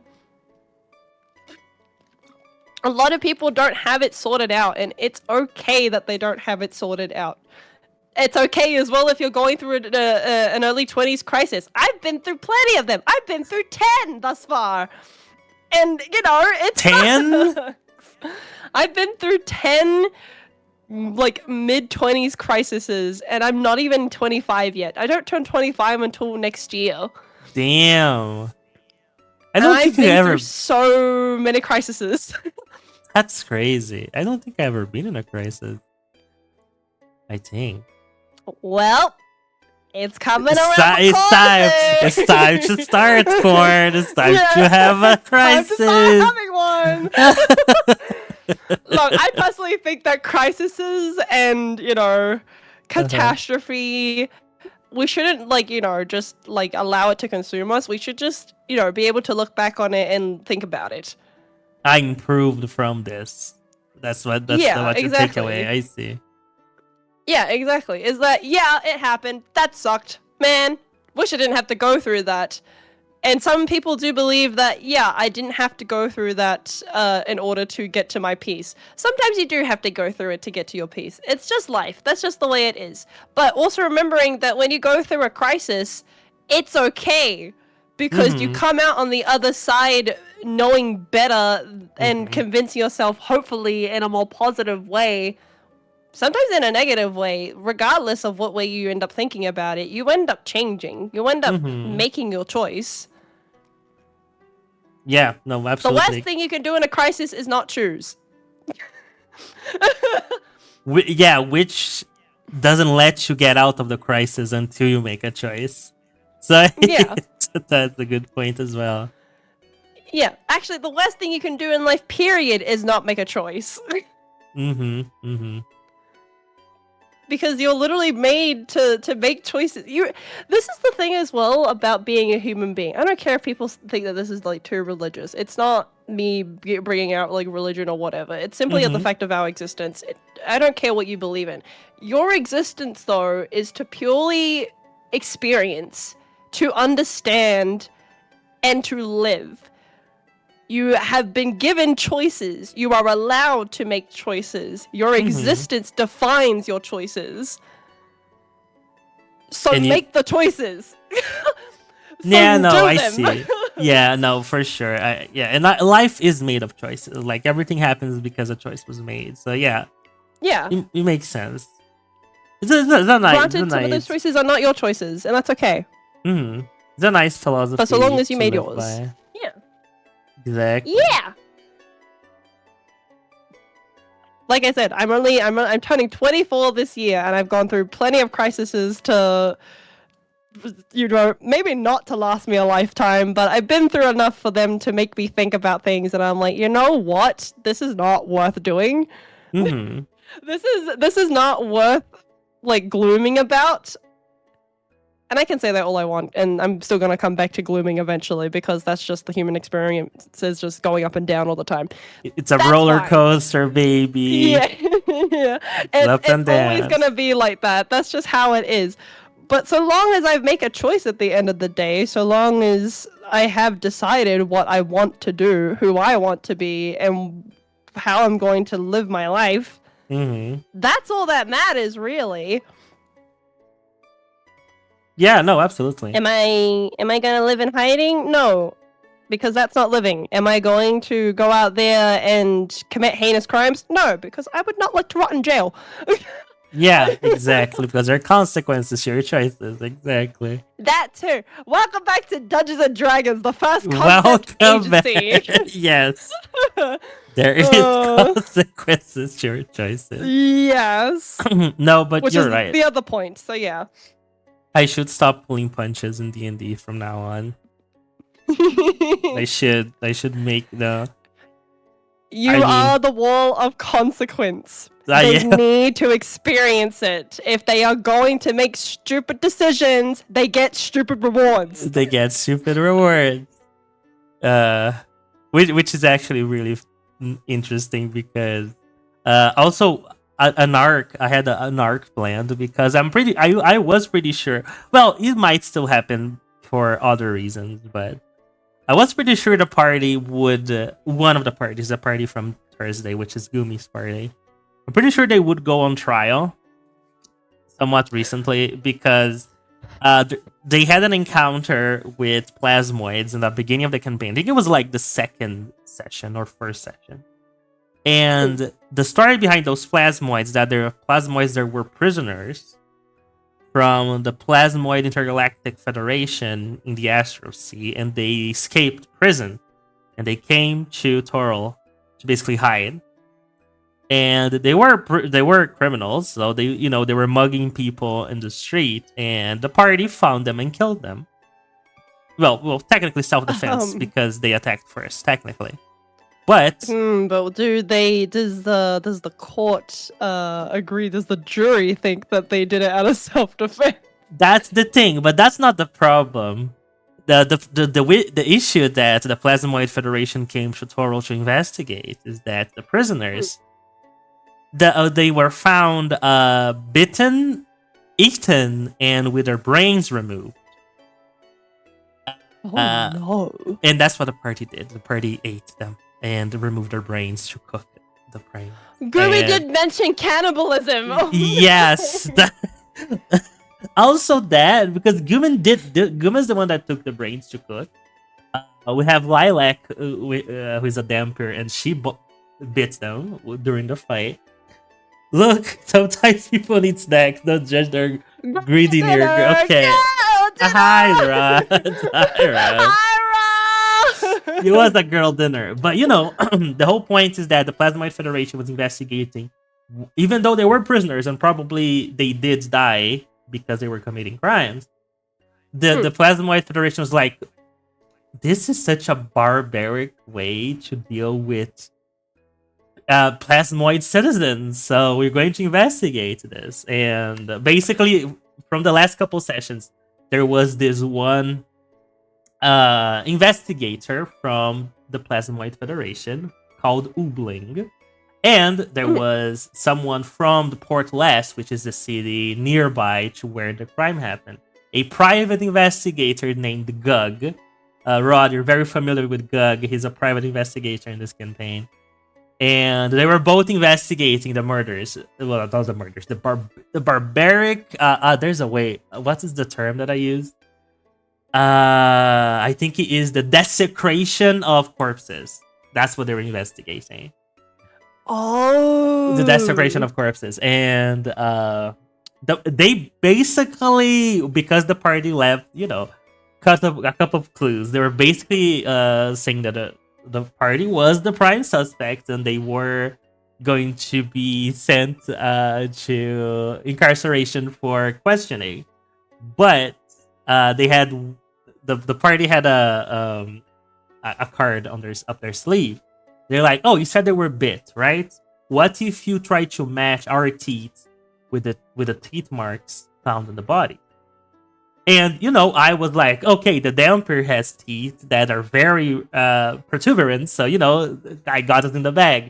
A lot of people don't have it sorted out, and it's okay that they don't have it sorted out. It's okay as well if you're going through an early 20s crisis. I've been through plenty of them. I've been through 10 thus far. And, you know, it's 10? I've been through 10 like mid-20s crises, and I'm not even 25 yet. I don't turn 25 until next year. Damn. I And don't I've think I been ever. through so many crises. That's crazy. I don't think I've ever been in a crisis. I think. Well, it's coming It's, around. it's time. It's time to start, Corn. It's time to have a crisis. Time to start having one. Look, I personally think that crises and, you know, catastrophe, we shouldn't, like, you know, just, like, allow it to consume us. We should just, you know, be able to look back on it and think about it. I improved from this. That's what exactly. your takeaway. I see. Yeah, exactly. Is that, yeah, it happened. That sucked. Man, wish I didn't have to go through that. And some people do believe that, yeah, I didn't have to go through that in order to get to my peace. Sometimes you do have to go through it to get to your peace. It's just life. That's just the way it is. But also remembering that when you go through a crisis, it's okay. Because you come out on the other side knowing better and convincing yourself, hopefully, in a more positive way. Sometimes in a negative way, regardless of what way you end up thinking about it, you end up changing. You end up making your choice. Yeah, no, absolutely. The worst thing you can do in a crisis is not choose. Yeah, which doesn't let you get out of the crisis until you make a choice. So Yeah. That's a good point as well. Yeah, actually, the worst thing you can do in life, period, is not make a choice. Because you're literally made to make choices. This is the thing as well about being a human being. I don't care if people think that this is like too religious. It's not me bringing out like religion or whatever. It's simply the fact of our existence. I don't care what you believe in. Your existence, though, is to purely experience, to understand, and to live. You have been given choices. You are allowed to make choices. Your existence defines your choices. So make the choices. Yeah, no, I see. Yeah, no, for sure. And life is made of choices. Like, everything happens because a choice was made. So, yeah. Yeah. It makes sense. It's a nice. Granted, some of those choices are not your choices, and that's okay. It's a nice philosophy. But so long as you made yours. By. Yeah. Exactly. Yeah. Like I said, I'm turning 24 this year, and I've gone through plenty of crises to, you know, maybe not to last me a lifetime, but I've been through enough for them to make me think about things, and I'm like, you know what? This is not worth doing. This is not worth like glooming about. And I can say that all I want, and I'm still going to come back to glooming eventually, because that's just the human experience, is just going up and down all the time. It's a roller coaster, baby. Yeah. yeah. Up and it's always down. going to be like that. That's just how it is. But so long as I make a choice at the end of the day, so long as I have decided what I want to do, who I want to be, and how I'm going to live my life, that's all that matters, really. Yeah, no, absolutely. Am I gonna live in hiding? No, because that's not living. Am I going to go out there and commit heinous crimes? No, because I would not like to rot in jail. Yeah, exactly. Because there are consequences to your choices. Exactly. That too. Welcome back to Dungeons and Dragons, the first concept Welcome back. agency. Yes. There is consequences to your choices. Yes. No, but Which you're is right. the other point. So yeah. I should stop pulling punches in D&D from now on. I should make the... You are the wall of consequence. They need to experience it. If they are going to make stupid decisions, they get stupid rewards. They get stupid rewards. Which is actually really interesting because also an arc. I had an arc planned because I was pretty sure. Well, it might still happen for other reasons, but I was pretty sure the party would one of the parties, the party from Thursday, which is Gumi's party. I'm pretty sure they would go on trial somewhat recently because they had an encounter with plasmoids in the beginning of the campaign. I think it was like the second session or first session. And the story behind those plasmoids, that they're plasmoids that were prisoners from the Plasmoid Intergalactic Federation in the Astral Sea, and they escaped prison. And they came to Toril to basically hide. And they were criminals, so they were mugging people in the street, and the party found them and killed them. Well, technically self-defense because they attacked first, technically. But does the court agree? Does the jury think that they did it out of self-defense? That's the thing, but that's not the problem. The issue that the Plasmoid Federation came to Toril to investigate is that the prisoners, they were found bitten, eaten, and with their brains removed. No! And that's what the party did. The party ate them and removed their brains to cook the brain. Gumi did mention cannibalism. Yes. Also that, because Guma's the one that took the brains to cook. We have Lilac, who is a damper, and she bit them during the fight. Look, sometimes people need snacks. Don't judge their greedy near. Okay. Hi, Rod. Hi, Rod. It was a girl dinner. But, the whole point is that the Plasmoid Federation was investigating. Even though they were prisoners and probably they did die because they were committing crimes, the Plasmoid Federation was like, this is such a barbaric way to deal with plasmoid citizens, so we're going to investigate this. And basically, from the last couple sessions, there was this one investigator from the Plasmoid Federation called Oobling, and there was someone from the Port Lest, which is the city nearby to where the crime happened, a private investigator named Gug. Rod, you're very familiar with Gug. He's a private investigator in this campaign. And they were both investigating the murders. Well, not the murders. The barbaric... there's a way. What is the term that I used? I think it is the desecration of corpses. That's what they were investigating. Oh. The desecration of corpses. And they basically, because the party left, cut a couple of clues. They were basically saying that the party was the prime suspect, and they were going to be sent to incarceration for questioning. But they had the party had a card up their sleeve. They're like, oh, you said they were bit, right? What if you try to match our teeth with the teeth marks found in the body? And, I was like, okay, the damper has teeth that are very protuberant, so, I got it in the bag.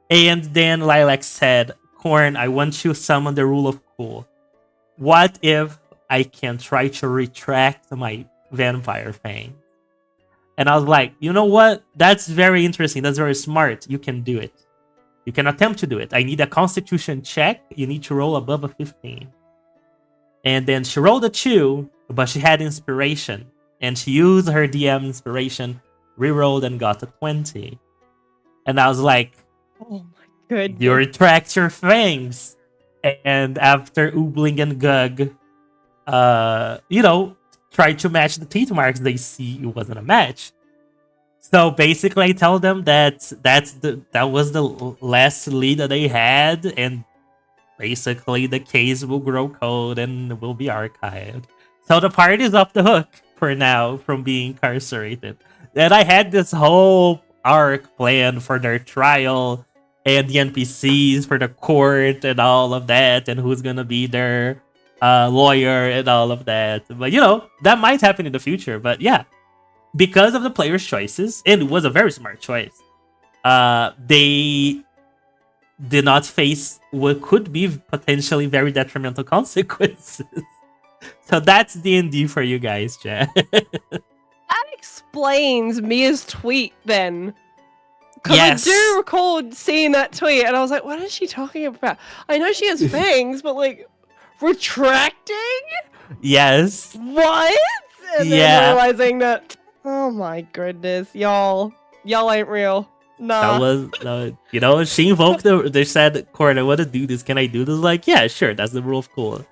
And then Lilac said, Corn, I want you to summon the rule of cool. What if I can try to retract my vampire fang. And I was like, you know what? That's very interesting. That's very smart. You can do it. You can attempt to do it. I need a constitution check. You need to roll above a 15. And then she rolled a 2, but she had inspiration. And she used her DM inspiration, rerolled, and got a 20. And I was like, Oh my goodness. you retract your fangs. And after Oobling and Gug, try to match the teeth marks, they see it wasn't a match. So basically, I tell them that that was the last lead that they had, and basically the case will grow cold and will be archived. So the party is off the hook for now from being incarcerated. And I had this whole arc planned for their trial and the NPCs for the court and all of that, and who's gonna be their lawyer and all of that. But that might happen in the future. But yeah, because of the players' choices, and it was a very smart choice, they did not face what could be potentially very detrimental consequences. So that's D&D for you guys, Jen. That explains Mia's tweet then. Because Yes. I do recall seeing that tweet, and I was like, what is she talking about? I know she has fangs, but like, retracting? Yes. What? And then Yeah. realizing that, oh my goodness, y'all ain't real. Nah. That was, she invoked they said, Court, I want to do this. Can I do this? Like, yeah, sure. That's the rule of cool.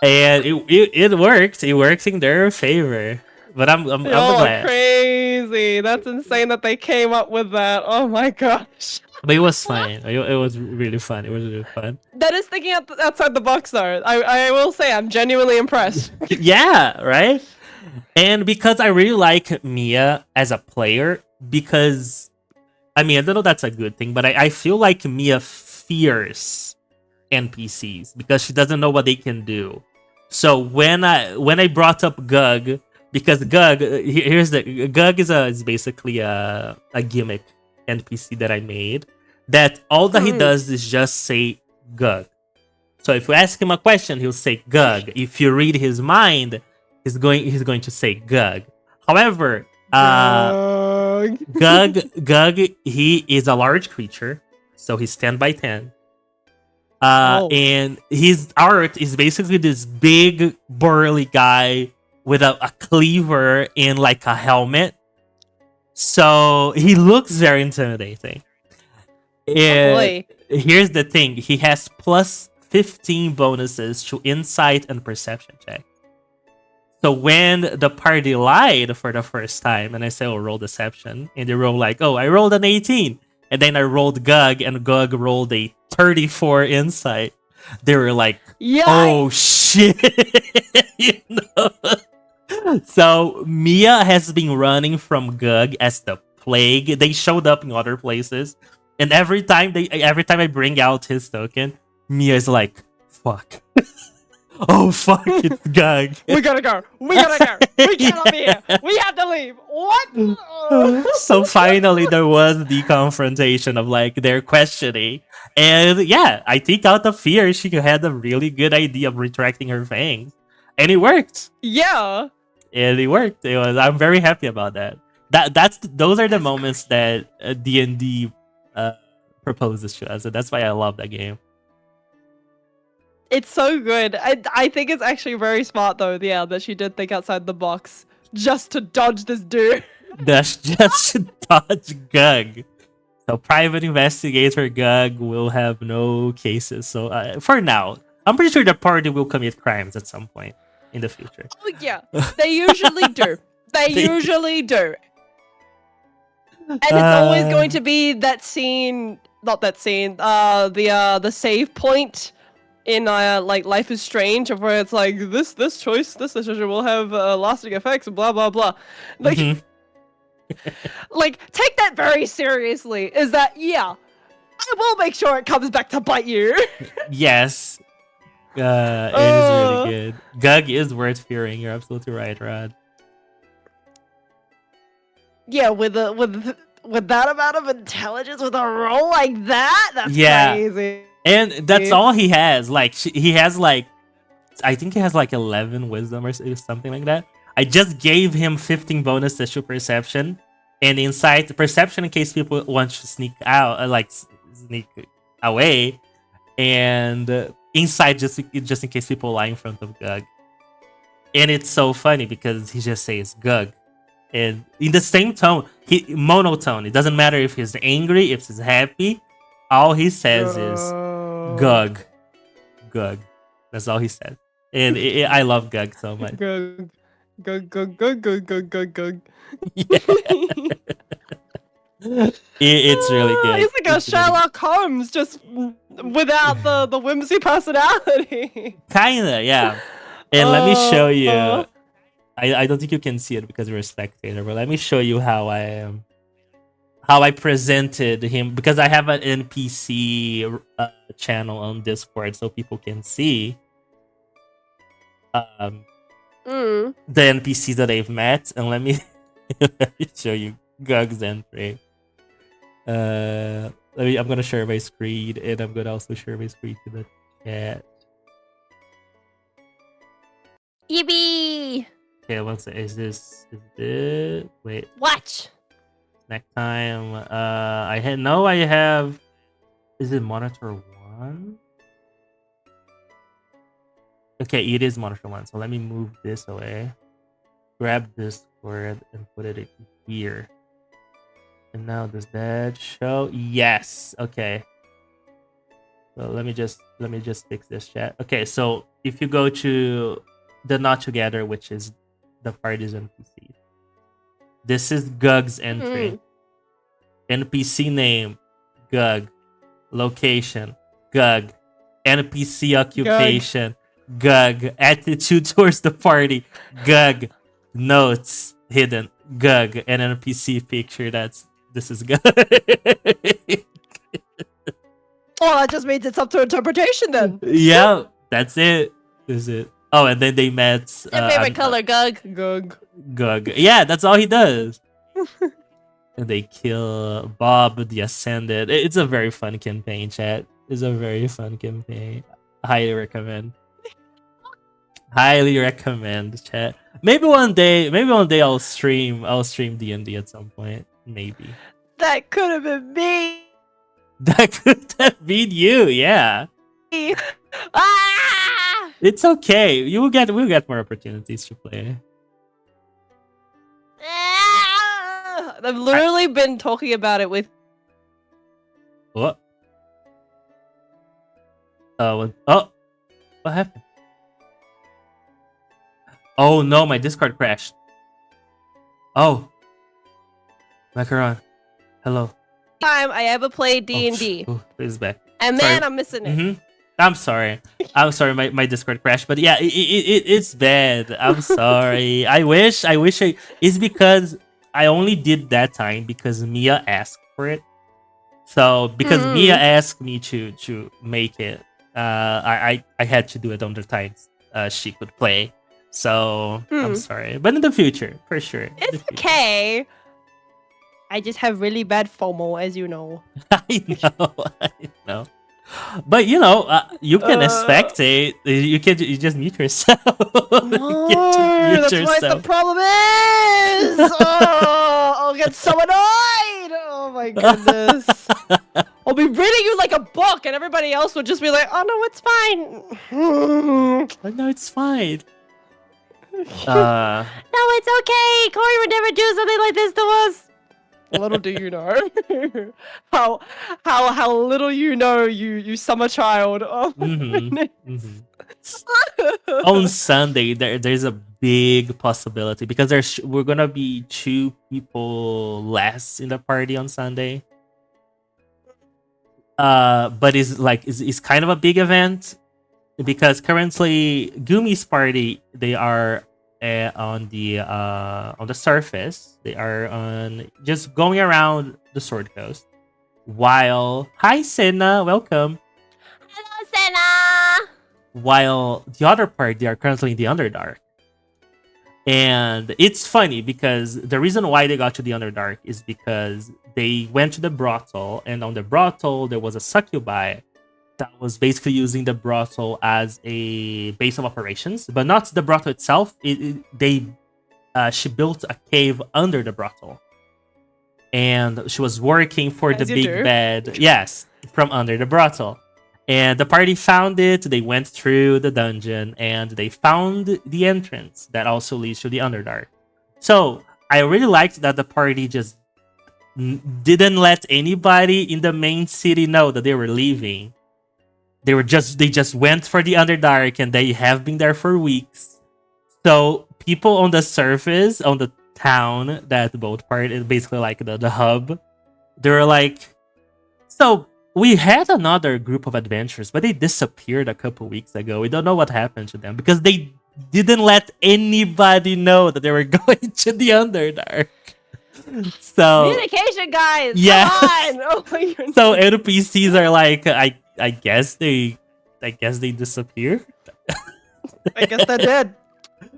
And it works. It works in their favor. But I'm Y'all glad. are crazy. That's insane that they came up with that. Oh my gosh. But it was fun. It was really fun. It was really fun. That is thinking outside the box, though. I will say I'm genuinely impressed. Yeah, right? And because I really like Mia as a player, because I don't know that's a good thing, but I feel like Mia fears NPCs because she doesn't know what they can do. So when I brought up Gug, because Gug, Gug is basically a gimmick NPC that I made, that all that he does is just say Gug. So if you ask him a question, he'll say Gug. If you read his mind, he's going to say Gug. However, Gug, he is a large creature, so he's 10 by 10. And his art is basically this big burly guy with a cleaver and like a helmet. So he looks very intimidating. And here's the thing, he has plus 15 bonuses to insight and perception check. So when the party lied for the first time, and I say, roll deception, and they roll like, I rolled an 18, and then I rolled Gug, and Gug rolled a 34 insight. They were like, oh shit. So Mia has been running from Gug as the plague. They showed up in other places, and every time I bring out his token, Mia's like, fuck. Oh fuck, it's Gug. We gotta go. We cannot be here. We have to leave. What? So finally there was the confrontation of like their questioning. And yeah, I think out of fear she had a really good idea of retracting her fangs. And it worked. Yeah. And it worked. I'm very happy about that. Those are the moments that D&D proposes to us, and that's why I love that game. It's so good. I think it's actually very smart though, that she did think outside the box just to dodge this dude. That's just to dodge Gug. So private investigator Gug will have no cases. So for now, I'm pretty sure the party will commit crimes at some point in the future. Oh yeah, they usually do. They usually do. And it's always going to be that scene, not that scene, the save point in like Life is Strange, of where it's like this decision will have lasting effects, blah blah blah. Like, like take that very seriously. Is that I will make sure it comes back to bite you. Yes, it is really good. Gug is worth fearing. You're absolutely right, Rod. Yeah, with that amount of intelligence, with a roll like that, that's Yeah. crazy. And that's all he has. Like he has like I think he has like 11 wisdom or something like that. I just gave him 15 bonus to perception, and inside perception in case people want to sneak out, sneak away, and inside just in case people lie in front of Gug. And it's so funny because he just says Gug, and in the same tone, he monotone. It doesn't matter if he's angry, if he's happy. All he says is Gug, Gug. That's all he says, and I love Gug so much. Gug, gug, gug, gug, gug, gug, gug, gug. Yeah. It's really good. He's like a Sherlock Holmes, just without the whimsy personality. Kinda, yeah. And let me show you. I don't think you can see it because you're a spectator, but let me show you how I presented him, because I have an NPC channel on Discord so people can see the NPCs that they've met, and let me show you Gug's entry. I'm gonna share my screen, and I'm gonna also share my screen to the chat. Yippee! Okay, what's it? Is this wait, Watch. next time? I have. Is it monitor 1? Okay, it is monitor 1. So let me move this away. Grab this word and put it in here. And now does that show? Yes. Okay. So let me just fix this chat. Okay, so if you go to the Not Together, which is the party's NPC, this is Gug's entry. NPC name, Gug. Location, Gug. NPC occupation, Gug. Attitude towards the party, Gug. Notes hidden, Gug. And NPC picture, this is Gug. Oh, that just means it's up to interpretation then. Yeah, that's it. Is it? Oh, and then they met. Your favorite color, Gug. Gug. Gug. Yeah, that's all he does. And they kill Bob the Ascended. It's a very fun campaign, chat. It's a very fun campaign. Highly recommend. Highly recommend, chat. Maybe one day I'll stream D&D at some point. Maybe. That could have been me. That could have been you, yeah. Ah! It's okay. We'll get more opportunities to play. I've literally been talking about it with. What? What happened? Oh no, my Discord crashed. Oh, Macaron, hello. Time I ever played D&D, It's back. and man, I'm missing it. I'm sorry. My Discord crashed, but yeah, it's bad. I'm sorry. I wish it's because I only did that time because Mia asked for it. So because Mia asked me to make it, I had to do it on the times she could play. So I'm sorry, but in the future, for sure. It's okay. I just have really bad FOMO, as you know. I know. But you can spectate. You just mute yourself. No, that's what the problem is. Oh, I'll get so annoyed. Oh my goodness. I'll be reading you like a book, and everybody else would just be like, "Oh no, it's fine." No, it's fine. No, it's okay. Corey would never do something like this to us. Little do you know how little you know you summer child. Oh On Sunday there's a big possibility because we're gonna be 2 people less in the party on Sunday. But it's kind of a big event because currently Gumi's party, they are on the surface. They are on just going around the Sword Coast. While hi Senna, welcome. Hello, Senna. While the other part, they are currently in the Underdark. And it's funny because the reason why they got to the Underdark is because they went to the brothel, and on the brothel there was a succubi that was basically using the brothel as a base of operations, but not the brothel itself. She built a cave under the brothel, and she was working for the As you big do. bad. Yes, from under the brothel. And the party found it. They went through the dungeon and they found the entrance that also leads to the Underdark. So I really liked that the party just didn't let anybody in the main city know that they were leaving. They just went for the Underdark and they have been there for weeks. So people on the surface, on the town that both part is basically like the hub, they were like, so we had another group of adventurers, but they disappeared a couple weeks ago. We don't know what happened to them because they didn't let anybody know that they were going to the Underdark. So Communication, guys. yeah. Come on. Oh my goodness. So NPCs are like, I guess they disappeared. I guess they're dead.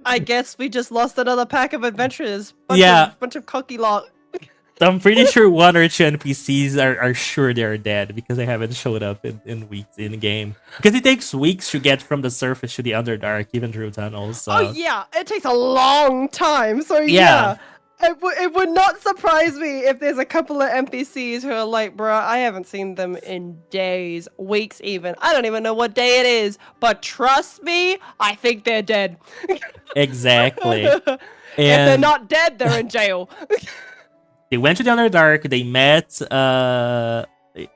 I guess we just lost another pack of adventurers. Bunch of cocky lot. I'm pretty sure one or two NPCs are sure they're dead because they haven't showed up in weeks in the game. Because it takes weeks to get from the surface to the Underdark, even through tunnels. So. Oh yeah, it takes a long time. So yeah. It would not surprise me if there's a couple of NPCs who are like, bruh, I haven't seen them in days, weeks even. I don't even know what day it is. But trust me, I think they're dead. Exactly. If they're not dead, they're in jail. They went to the Underdark. They met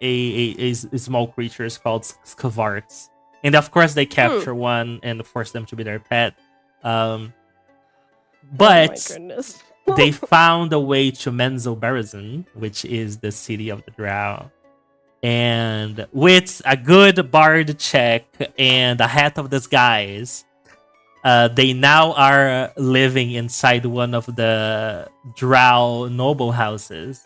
a small creatures called Skavarts. And of course, they capture one and force them to be their pet. But oh my goodness. they found a way to Menzoberranzan, which is the city of the Drow. And with a good bard check and a hat of disguise, they now are living inside one of the Drow noble houses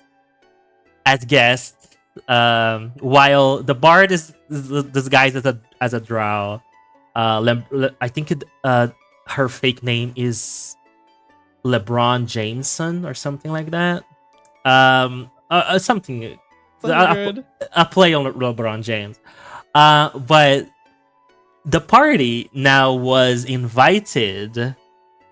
as guests. While the bard is disguised as a Drow, I think her fake name is LeBron Jameson or something like that. Something a play on LeBron James. But the party now was invited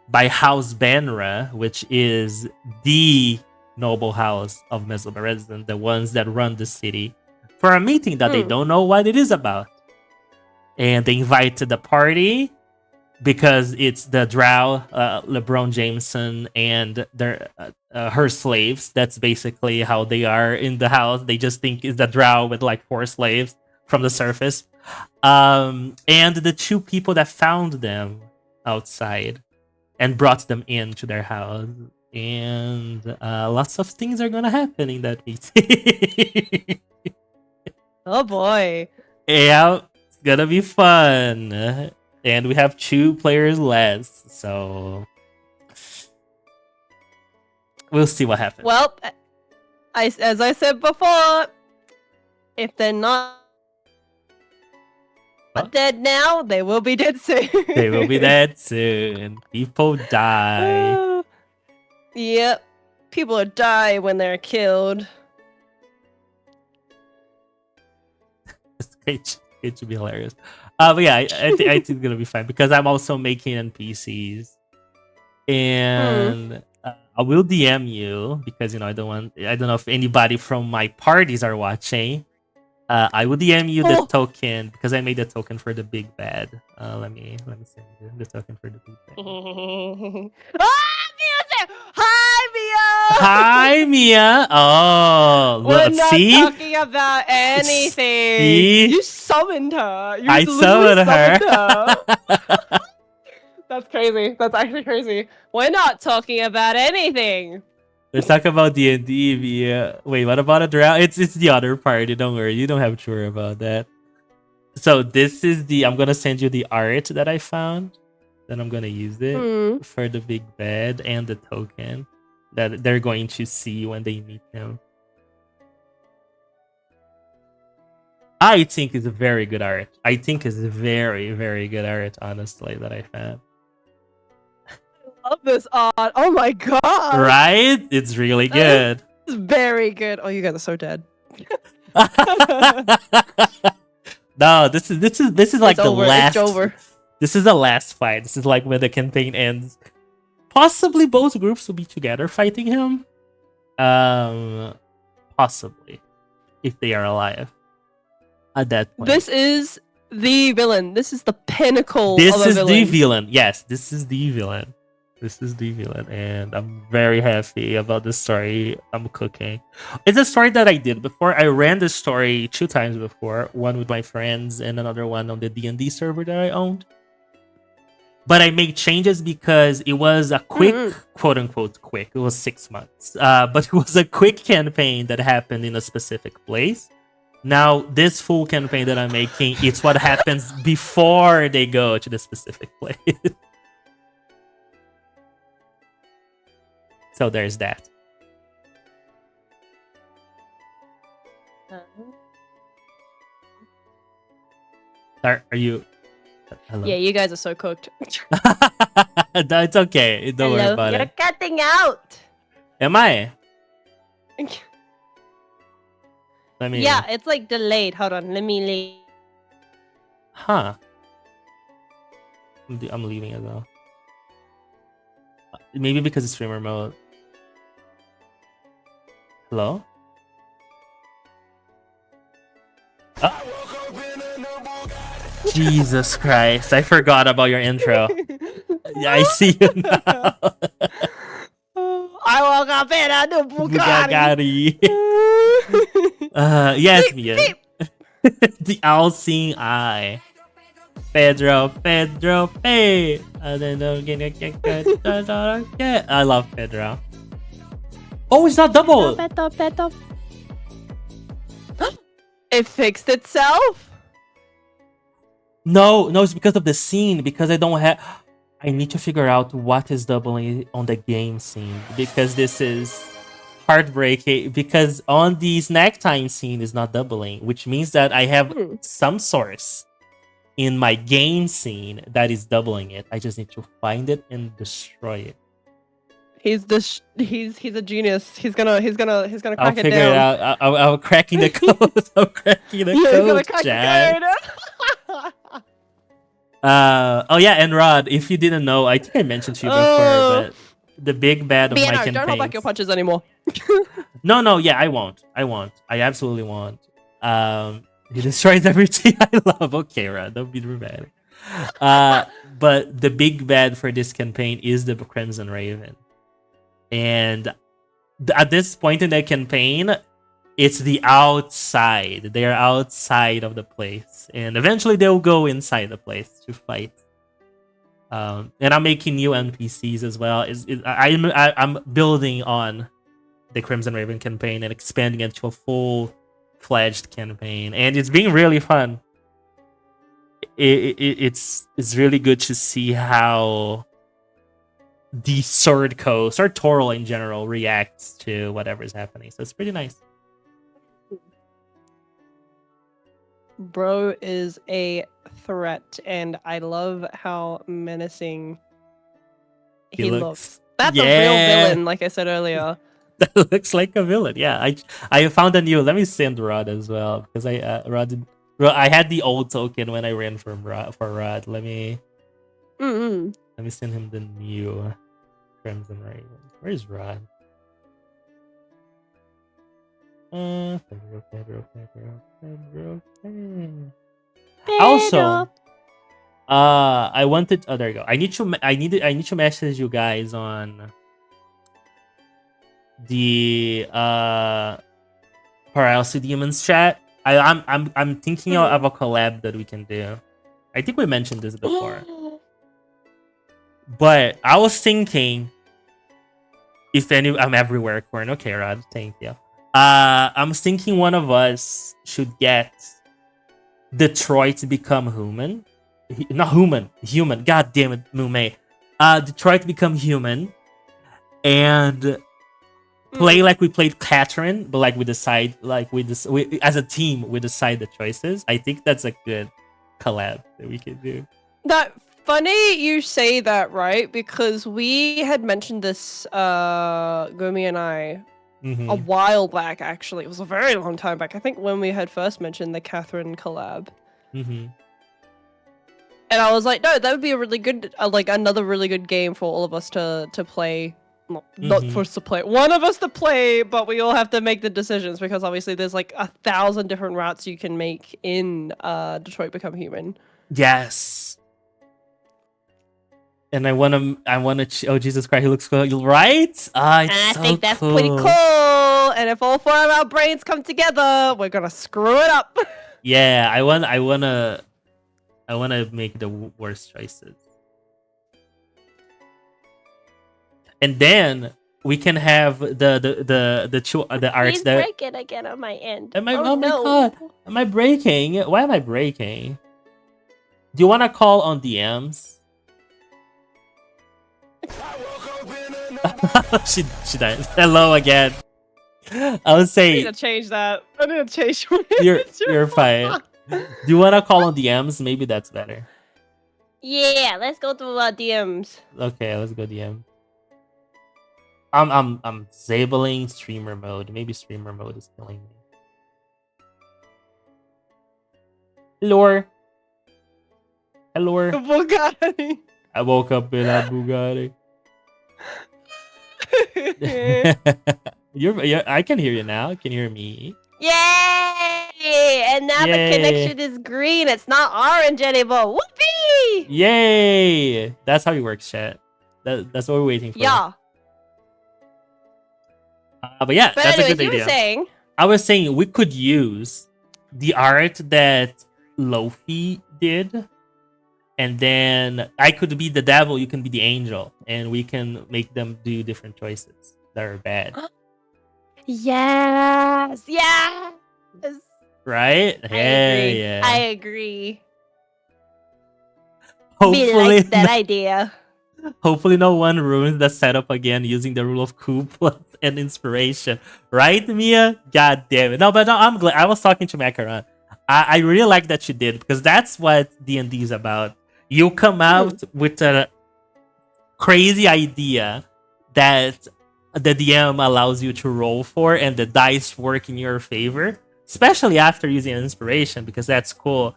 by House Banra, which is the noble house of Menzoberranzan, the ones that run the city, for a meeting that they don't know what it is about. And they invited the party because it's the Drow, LeBron Jameson, and her slaves. That's basically how they are in the house. They just think it's the Drow with like 4 slaves from the surface. And the 2 people that found them outside and brought them into their house. And lots of things are gonna happen in that meeting. Oh boy. Yeah, it's gonna be fun. And we have 2 players less, so we'll see what happens. Well, as I said before, if they're not dead now, they will be dead soon. They will be dead soon. People die. Yep. People die when they're killed. It should be hilarious. But yeah, I think it's gonna be fine because I'm also making NPCs, and I will DM you because I don't know if anybody from my parties are watching. I will DM you the token because I made the token for the big bad. Let me send you the token for the big bad. Hi, Mia! Hi, Mia! Oh, we're not talking about anything. See? You summoned her. I summoned her. That's crazy. That's actually crazy. We're not talking about anything. Let's talk about D&D, Mia. Wait, what about a drow? It's the other party. Don't worry. You don't have to worry about that. So this is I'm gonna send you the art that I found. Then I'm gonna use it for the big bad and the token that they're going to see when they meet him. I think it's very good art. I think it's very, very good art, honestly, that I found. I love this art. Oh my god. Right? It's really good. It's very good. Oh, you guys are so dead. No, this is like It's the over. It's last. over. This is the last fight. This is like when the campaign ends. Possibly both groups will be together fighting him. Possibly, if they are alive at that point. This is the villain. This is the pinnacle This of a is villain. the villain. Yes, this is the villain. This is the villain, and I'm very happy about the story I'm cooking. It's a story that I did before. I ran this story 2 times before, one with my friends and another one on the D&D server that I owned. But I made changes because it was a quick, quote unquote, quick. It was 6 months, but it was a quick campaign that happened in a specific place. Now, this full campaign that I'm making, it's what happens before they go to the specific place. So there's that. Are you? Hello? Yeah, you guys are so cooked. No, it's okay. Don't worry about You're it. cutting out. Am I? Let me. Yeah, it's like delayed. Hold on, let me leave. Huh. I'm leaving it though. Maybe because it's streamer mode. Hello? Jesus Christ, I forgot about your intro. Yeah, I see you now. I woke up in a new Bugatti. Bugatti. Yes, Mia. The all-seeing eye. Pedro, hey. I love Pedro. Oh, it's not double. It fixed itself. No, it's because of the scene. Because I don't have. I need to figure out what is doubling on the game scene because this is heartbreaking. Because on the snack time scene is not doubling, which means that I have some source in my game scene that is doubling it. I just need to find it and destroy it. He's a genius. He's gonna crack I'll it figure it down. out. I'm cracking the code. I'm cracking the He's gonna code, crack Chad. the code. Oh yeah, and Rod, if you didn't know, I think I mentioned to you before, but the big bad of my campaign. Don't hold back your punches anymore. No, yeah, I won't. I absolutely won't. He destroys everything I love. Okay, Rod, don't be dramatic. But the big bad for this campaign is the Crimson Raven. And at this point in the campaign, it's the outside. They're outside of the place. And eventually they'll go inside the place to fight. And I'm making new NPCs as well. I'm building on the Crimson Raven campaign and expanding it to a full-fledged campaign. And it's being really fun. It's really good to see how the Sword Coast, or Toril in general, reacts to whatever's happening. So it's pretty nice. Bro is a threat, and I love how menacing he looks. That's a real villain, like I said earlier. That looks like a villain. Yeah, I found a new. Let me send Rod as well because I had the old token when I ran for Rod. Let me send him the new Crimson Raven. Where's Rod? Pedro. Also, I wanted. Oh, there you go. I need to message you guys on the Paralysis Demons chat. I'm thinking of a collab that we can do. I think we mentioned this before. But I was thinking, I'm everywhere, Corn. Okay, Rod, thank you. I'm thinking one of us should get Detroit to become human. Not human. God damn it, Mume. Detroit to become human. And play like we played Catherine, but like we decide, as a team, we decide the choices. I think that's a good collab that we can do. That funny you say that, right? Because we had mentioned this, Gumi and I, a while back. Actually, it was a very long time back. I think when we had first mentioned the Catherine collab, Mm-hmm. And I was like, no, that would be a really good, like another really good game for all of us to play. Not Mm-hmm. for us to play. One of us to play, but we all have to make the decisions because obviously there's like 1,000 different routes you can make in Detroit Become Human. Yes. And I wanna. Oh Jesus Christ, he looks cool, right? Ah, it's And I so think that's cool. pretty cool. And if all 4 of our brains come together, we're gonna screw it up. Yeah, I wanna make the worst choices, and then we can have the arts He's that. breaking again on my end. Am I? Oh Oh my no. god! Am I breaking? Why am I breaking? Do you wanna call on DMs? she died. Hello again. I would I need say to change that. I need to change you're fine. Do you wanna call on DMs? Maybe that's better. Yeah, let's go to DMs. Okay, let's go DM. I'm disabling streamer mode. Maybe streamer mode is killing me. Hello. Hello. Bugatti. I woke up in a Bugatti. I can hear you now. Can you hear me? Yay! And now the Yay. connection is green. It's not orange anymore. Whoopee! Yay! That's how it works, chat. That's what we're waiting for. Yeah. But yeah, But that's anyways, a good you idea. were saying. I was saying we could use the art that Lofi did, and then I could be the devil, you can be the angel, and we can make them do different choices that are bad. Yes! Yes! Right? I agree. Yeah. I agree. Hopefully, Me likes that idea. hopefully no one ruins the setup again using the rule of coup and inspiration. Right, Mia? God damn it. No, but no, I'm glad. I was talking to Macaron. I really like that you did, because that's what D&D is about. You come out with a crazy idea that the DM allows you to roll for, and the dice work in your favor, especially after using an inspiration, because that's cool.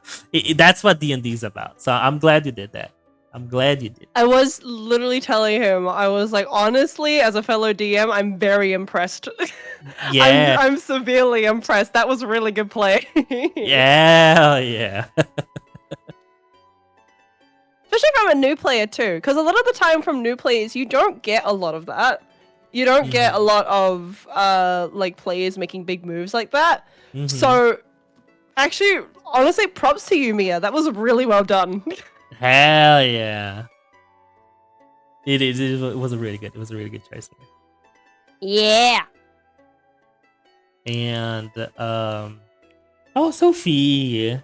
That's what D&D is about. So I'm glad you did that. I'm glad you did. I was literally telling him, I was like, honestly, as a fellow DM, I'm very impressed. Yeah. I'm severely impressed. That was a really good play. Yeah. Especially from a new player too, because a lot of the time from new players, you don't get a lot of that. You don't get a lot of like players making big moves like that. So actually, honestly, props to you, Mia. That was really well done. Hell yeah. It is. It was a really good. It was a really good choice. Yeah. And oh, Sophie.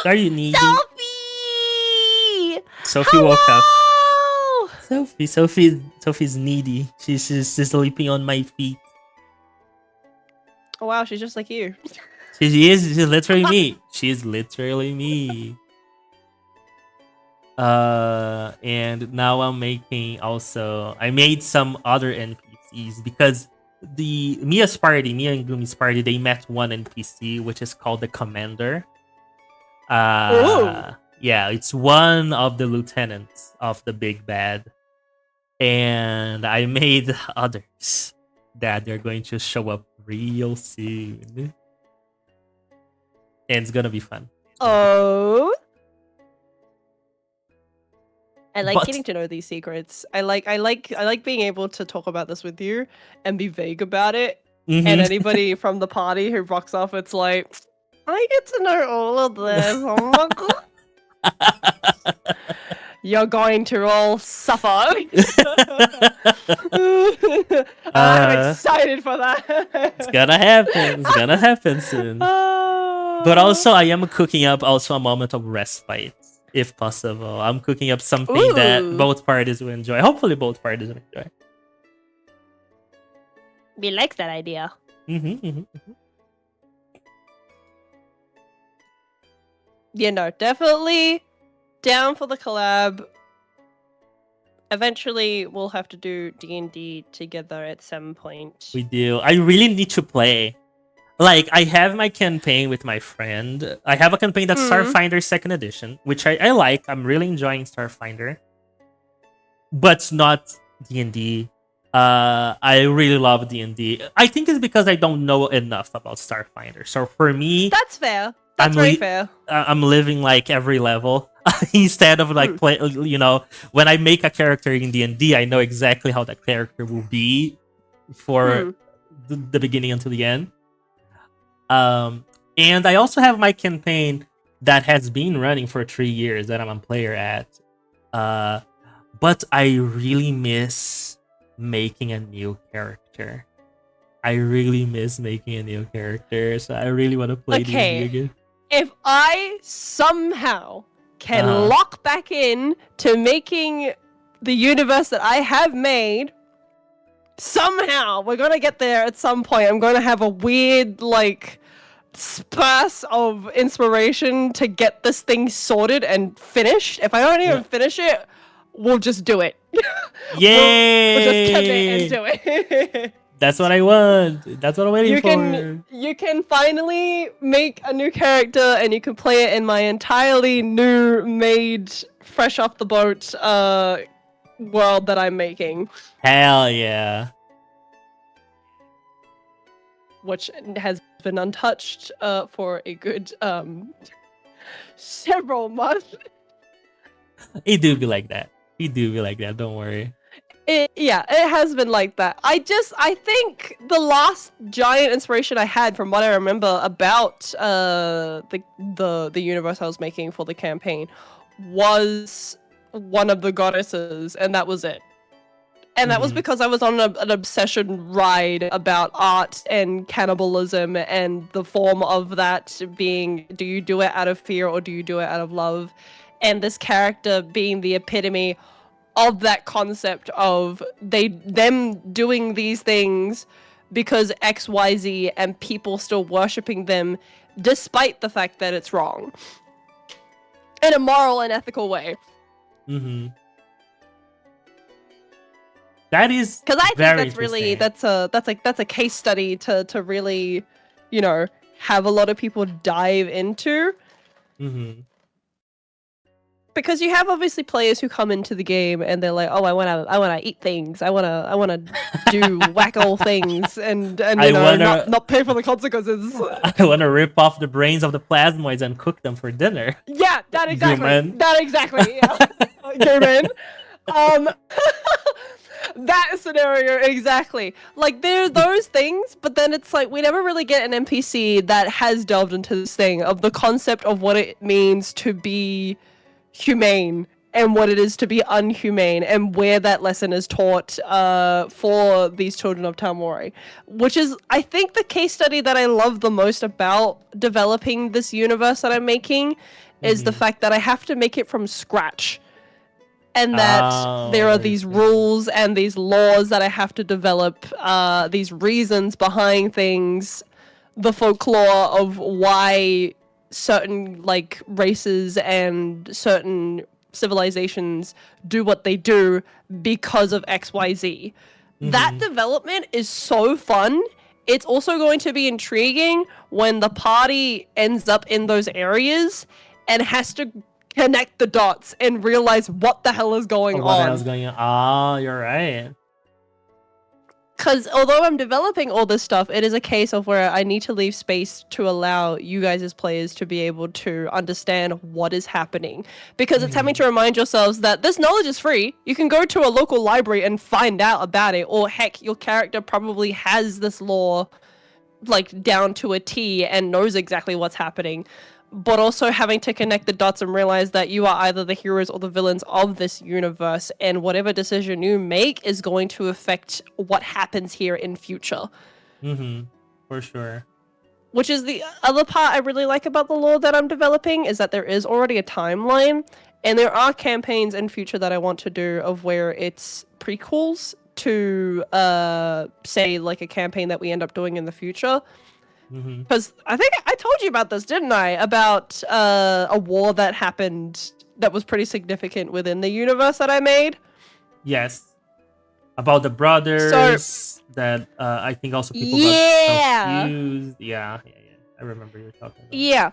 Are you needy? Sophie! Sophie woke up. Hello! Sophie's needy. She's sleeping on my feet. Oh wow, she's just like you. She's literally me. She's literally me. And now I'm making also. I made some other NPCs because Mia and Gumi's party, they met one NPC which is called the Commander. Yeah, it's one of the lieutenants of the big bad, and I made others that they're going to show up real soon, and it's gonna be fun. Oh. I like But- getting to know these secrets. I like being able to talk about this with you and be vague about it. And anybody from the party who rocks off, it's like, I get to know all of this. Oh my god. You're going to all suffer. I'm excited for that. It's gonna happen. It's gonna happen soon. But also, I am cooking up also a moment of respite, if possible. I'm cooking up something that both parties will enjoy. Hopefully, both parties will enjoy. Me likes that idea. Yeah, no, definitely down for the collab. Eventually, we'll have to do D&D together at some point. We do. I really need to play. Like, I have my campaign with my friend. I have a campaign that's Mm. Starfinder Second Edition, which I like. I'm really enjoying Starfinder, but it's not D&D. I really love D&D. I think it's because I don't know enough about Starfinder. So for me, That's fair. I'm That's very fair. I'm living like every level instead of like Hmm. play. You know, when I make a character in D&D, I know exactly how that character will be for Hmm. the beginning until the end. And I also have my campaign that has been running for 3 years that I'm a player at. But I really miss making a new character. I really miss making a new character, so I really want to play D&D Okay. again. If I somehow can Uh-huh. lock back in to making the universe that I have made, somehow we're gonna get there at some point. I'm gonna have a weird like sparse of inspiration to get this thing sorted and finished. If I don't even Yeah. finish it, we'll just do it. We'll just commit and Yay! do it. That's what I want. That's what I'm waiting for. You can finally make a new character and you can play it in my entirely new made fresh off the boat world that I'm making, Hell yeah. which has been untouched for a good several months. It do be like that. It do be like that. Don't worry. Yeah, it has been like that. I think the last giant inspiration I had from what I remember about the universe I was making for the campaign was one of the goddesses, and that was it. And that was Mhm. because I was on an obsession ride about art and cannibalism and the form of that being, do you do it out of fear or do you do it out of love? And this character being the epitome of that concept of them doing these things because XYZ and people still worshipping them despite the fact that it's wrong. In a moral and ethical way. Mhm. That is Because I think very that's really interesting. that's a case study to really, you know, have a lot of people dive into. Mhm. Because you have obviously players who come into the game and they're like, oh, I wanna eat things, I wanna do wacko things and I you know wanna not pay for the consequences. I wanna rip off the brains of the plasmoids and cook them for dinner. Yeah, Human. that exactly. Yeah, human. Um, that scenario exactly. Like there's those things, but then it's like we never really get an NPC that has delved into this thing of the concept of what it means to be humane and what it is to be unhumane and where that lesson is taught for these children of Talmori, which is I think the case study that I love the most about developing this universe that I'm making is the Mhm. fact that I have to make it from scratch and that Oh, there are I these see. rules and these laws that I have to develop, these reasons behind things, the folklore of why certain like races and certain civilizations do what they do because of XYZ. That Mhm. development is so fun. It's also going to be intriguing when the party ends up in those areas and has to connect the dots and realize what the hell is going What else on. going on? Ah, you're right. Because although I'm developing all this stuff, it is a case of where I need to leave space to allow you guys as players to be able to understand what is happening. Because it's having Mhm. to remind yourselves that this knowledge is free. You can go to a local library and find out about it. Or heck, your character probably has this lore like down to a T and knows exactly what's happening. But also having to connect the dots and realize that you are either the heroes or the villains of this universe, and whatever decision you make is going to affect what happens here in future. Mhm. For sure. Which is the other part I really like about the lore that I'm developing, is that there is already a timeline, and there are campaigns in future that I want to do of where it's prequels to say like a campaign that we end up doing in the future. Mhm. Because I think I told you about this, didn't I? About a war that happened that was pretty significant within the universe that I made. Yes. about the So brothers that I think also people got yeah, confused. Yeah. I remember you were talking about. yeah.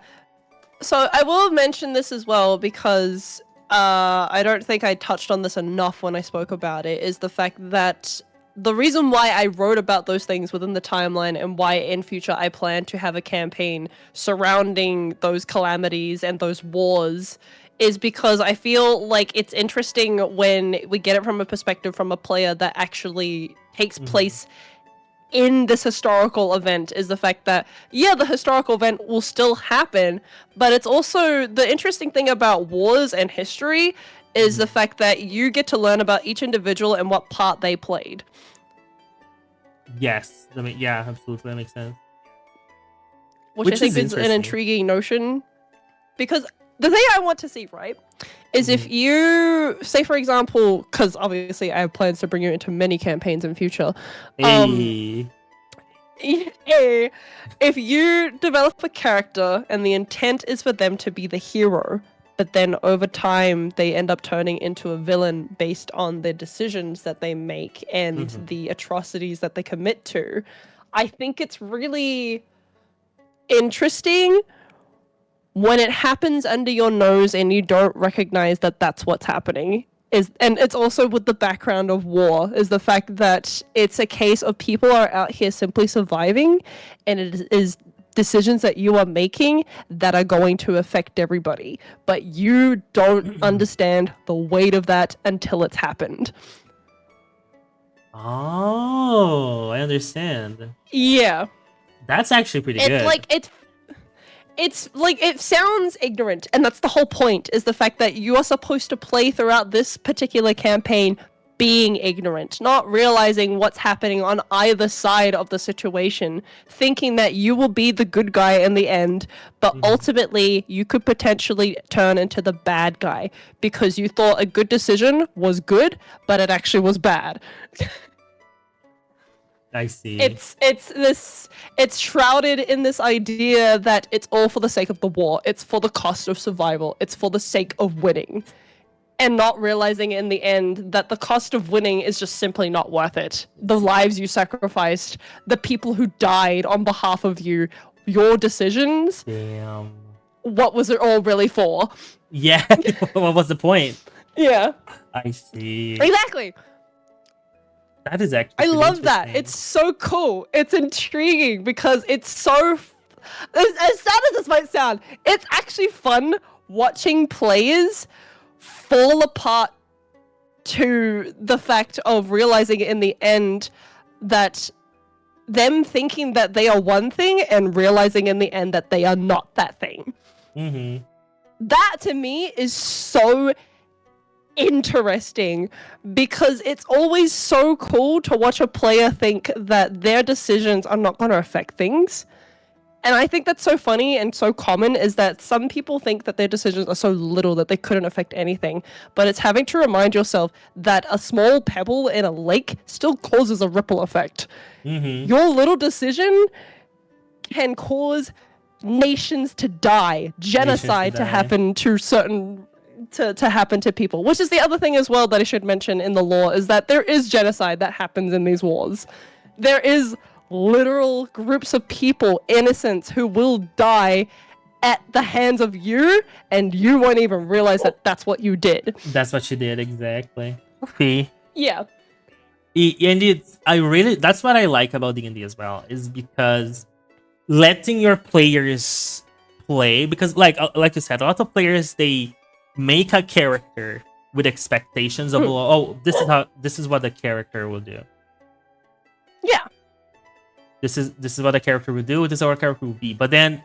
So I will mention this as well because I don't think I touched on this enough when I spoke about it, is the fact that the reason why I wrote about those things within the timeline and why in future I plan to have a campaign surrounding those calamities and those wars is because I feel like it's interesting when we get it from a perspective from a player that actually takes place in this historical event, is the fact that yeah, the historical event will still happen, but it's also the interesting thing about wars and history is the fact that you get to learn about each individual and what part they played. Yes, I mean, yeah, absolutely, that makes sense. Which I Which is think is an interesting. intriguing notion, because the thing I want to see, right, is if Mhm. you say, for example, because obviously I have plans to bring you into many campaigns in future, Hey. if you develop a character and the intent is for them to be the hero, but then over time they end up turning into a villain based on the decisions that they make and the atrocities that they commit to, I think it's really interesting when it happens under your nose and you don't recognize that that's what's happening. And it's also with the background of war, is the fact that it's a case of people are out here simply surviving, and it is decisions that you are making that are going to affect everybody, but you don't understand the weight of that until it's happened. Oh, I understand. Yeah, That's actually pretty it's good. like it's like it sounds ignorant, and that's the whole point, is the fact that you are supposed to play throughout this particular campaign being ignorant, not realizing what's happening on either side of the situation, thinking that you will be the good guy in the end, but ultimately you could potentially turn into the bad guy because you thought a good decision was good, but it actually was bad. I see. It's shrouded in this idea that it's all for the sake of the war, it's for the cost of survival, it's for the sake of winning, and not realizing in the end that the cost of winning is just simply not worth it. The lives you sacrificed, the people who died on behalf of you, your decisions, Damn. what was it all really for? Yeah. What was the point? Yeah, I see. exactly. That is actually I pretty love that. interesting. It's so cool. It's intriguing because it's so. As sad as this might sound, it's actually fun watching players fall apart to the fact of realizing in the end that them thinking that they are one thing and realizing in the end that they are not that thing. That to me is so interesting because it's always so cool to watch a player think that their decisions are not going to affect things. And I think that's so funny and so common, is that some people think that their decisions are so little that they couldn't affect anything. But it's having to remind yourself that a small pebble in a lake still causes a ripple effect. Your little decision can cause nations to die, genocide to happen to certain to happen to people, which is the other thing as well that I should mention in the lore, is that there is genocide that happens in these wars. There is literal groups of people, innocents, who will die at the hands of you, and you won't even realize that that's what you did. That's what she did, exactly. Okay. Yeah. And that's what I like about D&D as well, is because letting your players play, because like you said, a lot of players, they make a character with expectations of oh, this is what the character will do. Yeah. This is what the character will do, this is what our character will be. But then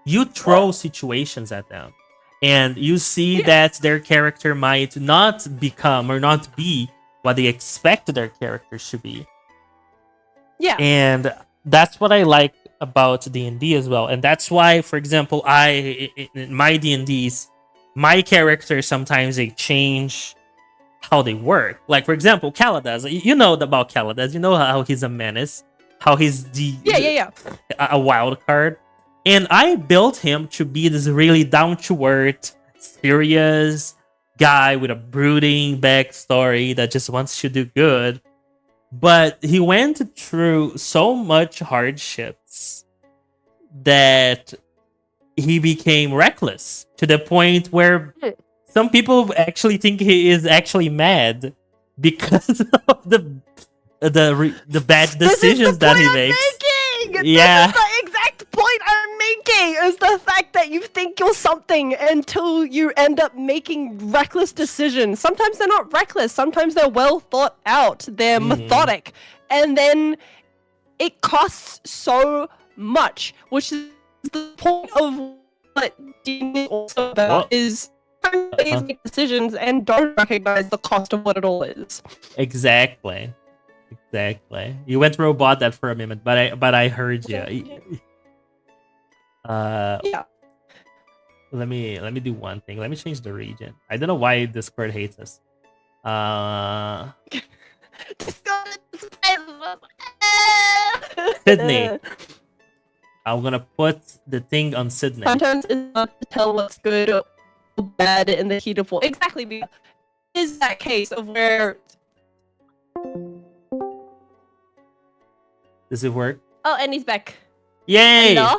you throw situations at them and you see that their character might not become or not be what they expect their character should be. Yeah. And that's what I like about D&D as well. And that's why, for example, in my D&Ds, my characters sometimes they change how they work. Like, for example, Kaladas. You know about Kaladas. You know how he's a menace, how he's a wild card. And I built him to be this really down-to-earth, serious guy with a brooding backstory that just wants to do good. but he went through so much hardships that he became reckless to the point where some people actually think he is actually mad because of the bad This is the decisions that point he I'm makes. making! Yeah. This is the exact point I'm making! Is the fact that you think you're something until you end up making reckless decisions. Sometimes they're not reckless, sometimes they're well thought out, they're methodic. And then it costs so much, which is the point of what Disney is also about, is players make decisions and don't recognize the cost of what it all is. Exactly. You went robot that for a moment, but I heard you. Yeah. Let me do one thing. Let me change the region. I don't know why Discord hates us. Sydney. I'm gonna put the thing on Sydney. Sometimes it's hard to tell what's good or bad in the heat of war. Exactly. Is that case of where... Does it work? Oh, and he's back. Yay! Hello?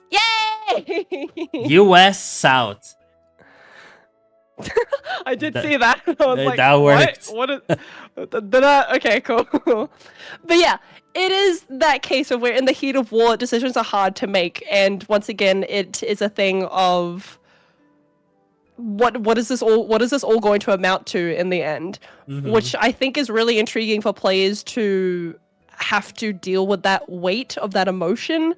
Yay! US South. I did see that. I was like, that worked. What is... Okay, cool. But yeah, it is that case of where in the heat of war, decisions are hard to make. And once again, it is a thing of... What is this all going to amount to in the end? Which I think is really intriguing for players to have to deal with that weight of that emotion,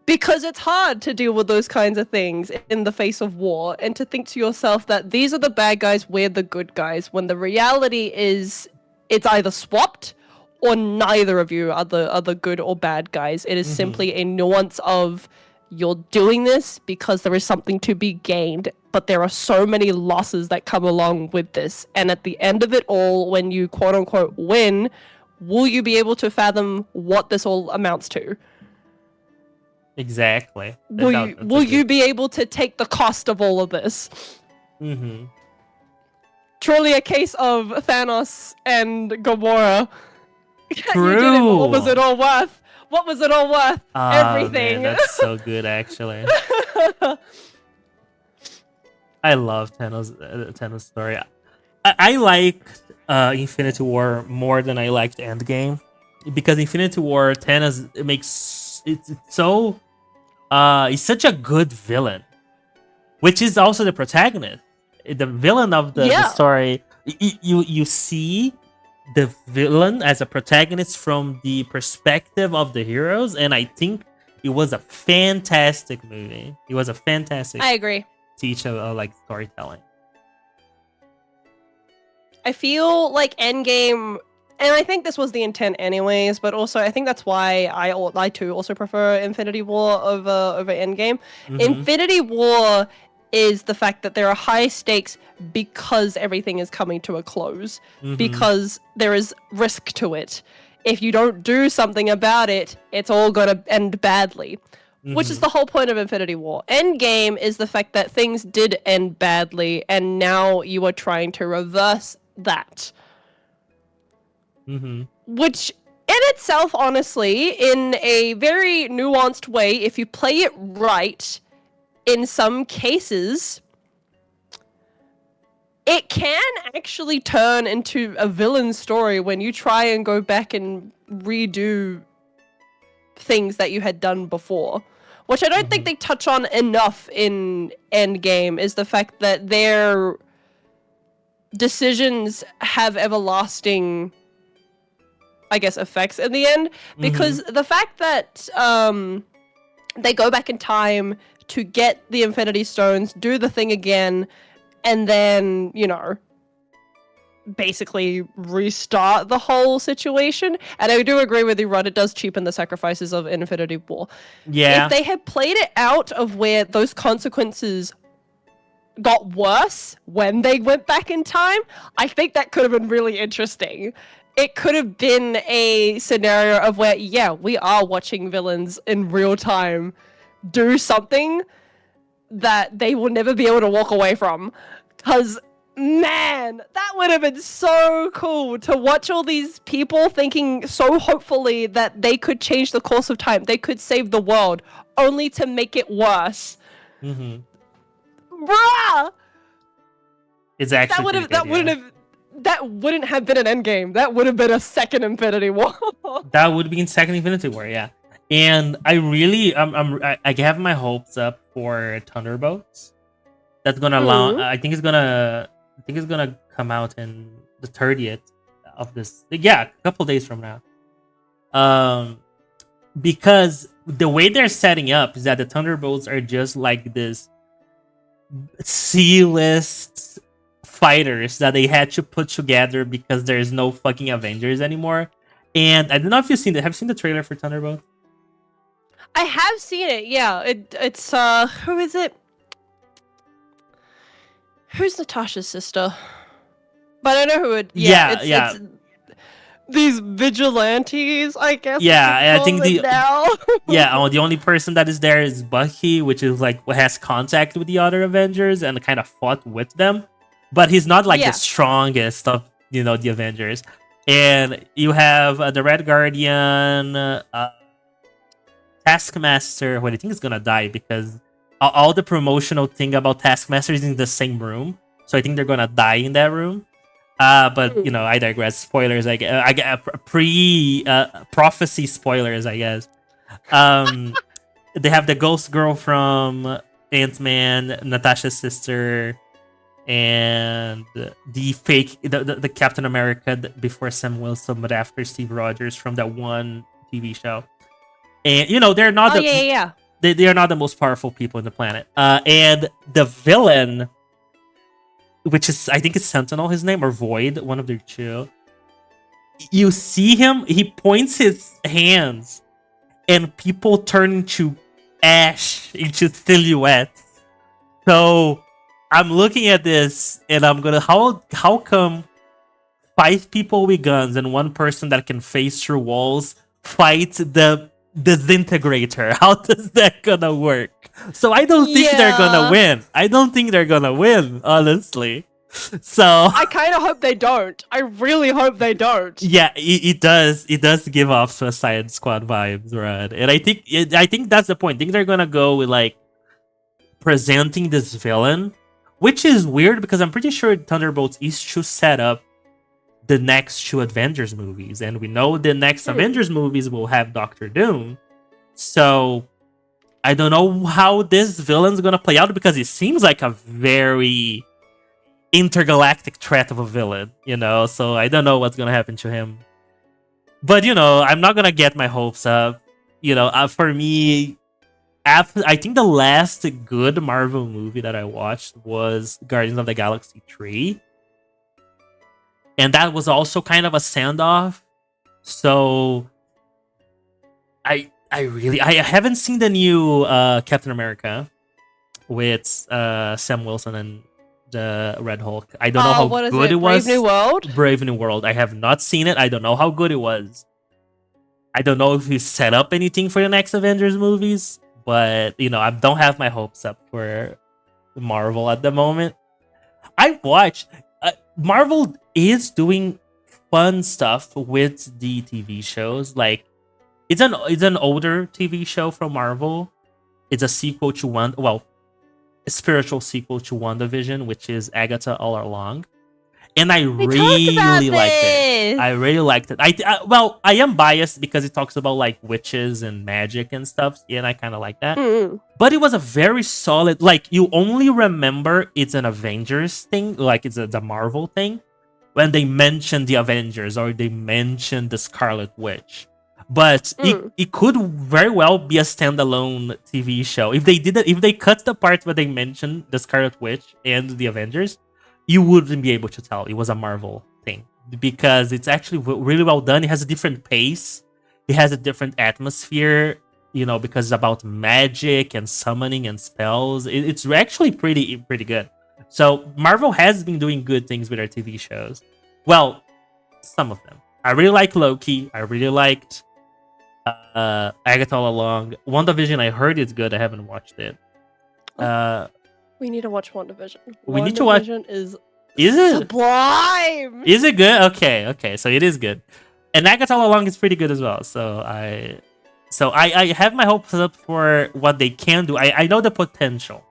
because it's hard to deal with those kinds of things in the face of war, and to think to yourself that these are the bad guys, we're the good guys, when the reality is it's either swapped or neither of you are the good or bad guys. It is simply a nuance of you're doing this because there is something to be gained, but there are so many losses that come along with this. And at the end of it all, when you quote unquote win, will you be able to fathom what this all amounts to? Exactly. Will you be able to take the cost of all of this? Truly a case of Thanos and Gamora. True. You did it, but what was it all worth? What was it all worth? Everything. Man, that's so good, actually. I love Thanos' story. I liked Infinity War more than I liked Endgame, because Infinity War, Thanos, it's so he's such a good villain, which is also the protagonist, the villain of the story. You see the villain as a protagonist from the perspective of the heroes, and I think it was a fantastic movie. It was a fantastic. I agree. Teach of like storytelling. I feel like Endgame, and I think this was the intent anyways, but also I think that's why I too also prefer Infinity War over Endgame. Infinity War is the fact that there are high stakes because everything is coming to a close, because there is risk to it. If you don't do something about it, it's all gonna end badly. Which is the whole point of Infinity War. Endgame is the fact that things did end badly, and now you are trying to reverse that. Which, in itself, honestly, in a very nuanced way, if you play it right, in some cases, it can actually turn into a villain story when you try and go back and redo things that you had done before, which I don't think they touch on enough in Endgame, is the fact that their decisions have everlasting, I guess, effects in the end, because the fact that they go back in time to get the Infinity Stones, do the thing again, and then, you know, basically restart the whole situation. And I do agree with you, Rod, it does cheapen the sacrifices of Infinity War. Yeah. If they had played it out of where those consequences got worse when they went back in time, I think that could have been really interesting. It could have been a scenario of where, yeah, we are watching villains in real time do something that they will never be able to walk away from. Because Man, that would have been so cool to watch all these people thinking so hopefully that they could change the course of time, they could save the world, only to make it worse. Mm-hmm. Bruh! It's actually pretty good, That wouldn't have been an endgame. That would have been a second Infinity War. That would be in second Infinity War, yeah. And I really, I have my hopes up for Thunderbolts. That's gonna allow. Mhm. I think it's gonna come out in the 30th of this. Yeah, a couple days from now. Because the way they're setting up is that the Thunderbolts are just like this C-list fighters that they had to put together because there's no fucking Avengers anymore. And I don't know if you've seen it. Have you seen the trailer for Thunderbolts? I have seen it. Yeah, it's who is it? Who's Natasha's sister? But I know who it. Yeah, it's these vigilantes, I guess. Yeah, I think the now. the only person that is there is Bucky, which is like what has contact with the other Avengers and kind of fought with them, but he's not like the strongest of the Avengers. And you have the Red Guardian, Taskmaster. What I think is gonna die because all the promotional thing about Taskmaster is in the same room, so I think they're gonna die in that room. But I digress. Spoilers. I get prophecy spoilers. I guess. They have the Ghost Girl from Ant-Man, Natasha's sister, and the fake the Captain America before Sam Wilson, but after Steve Rogers from that one TV show. And they're not they are not the most powerful people in the planet. And the villain, which is, I think it's Sentinel, his name, or Void, one of the two. You see him, he points his hands, and people turn into ash, into silhouettes. So I'm looking at this, and I'm gonna, how come 5 people with guns and 1 person that can face through walls fight the disintegrator? How does that gonna work? So I don't think they're gonna win. I don't think they're gonna win, honestly. So I kind of hope they don't. I really hope they don't. Yeah, it does. It does give off Suicide Squad vibes, right? And I think that's the point. I think they're gonna go with like presenting this villain, which is weird because I'm pretty sure Thunderbolts is to set up the next 2 Avengers movies, and we know the next Avengers movies will have Doctor Doom. So I don't know how this villain's gonna play out because it seems like a very intergalactic threat of a villain, so I don't know what's gonna happen to him. But I'm not gonna get my hopes up. For me, I think the last good Marvel movie that I watched was Guardians of the Galaxy 3. And that was also kind of a standoff. So I haven't seen the new Captain America with Sam Wilson and the Red Hulk. I don't know how good it was. Brave New World? Brave New World. I have not seen it. I don't know how good it was. I don't know if he set up anything for the next Avengers movies, but I don't have my hopes up for Marvel at the moment. I watched Marvel is doing fun stuff with the TV shows. Like it's an older TV show from Marvel. It's a sequel to a spiritual sequel to WandaVision, which is Agatha All Along. And I really liked it. I really liked it. I am biased because it talks about like witches and magic and stuff, and I kind of like that. But it was a very solid. Like you only remember it's an Avengers thing, like it's the Marvel thing, when they mention the Avengers or they mention the Scarlet Witch. But it could very well be a standalone TV show. If they cut the part where they mentioned the Scarlet Witch and the Avengers, you wouldn't be able to tell it was a Marvel thing because it's actually really well done. It has a different pace. It has a different atmosphere, because it's about magic and summoning and spells. It's actually pretty good. So Marvel has been doing good things with their TV shows. Well, some of them. I really like Loki. I really liked Agatha All Along. WandaVision, I heard it's good. I haven't watched it. We need to watch WandaVision. We need to watch. WandaVision is Is it? Sublime. Is it good? Okay. So it is good. And Nagato all along is pretty good as well. So I have my hopes up for what they can do. I know the potential,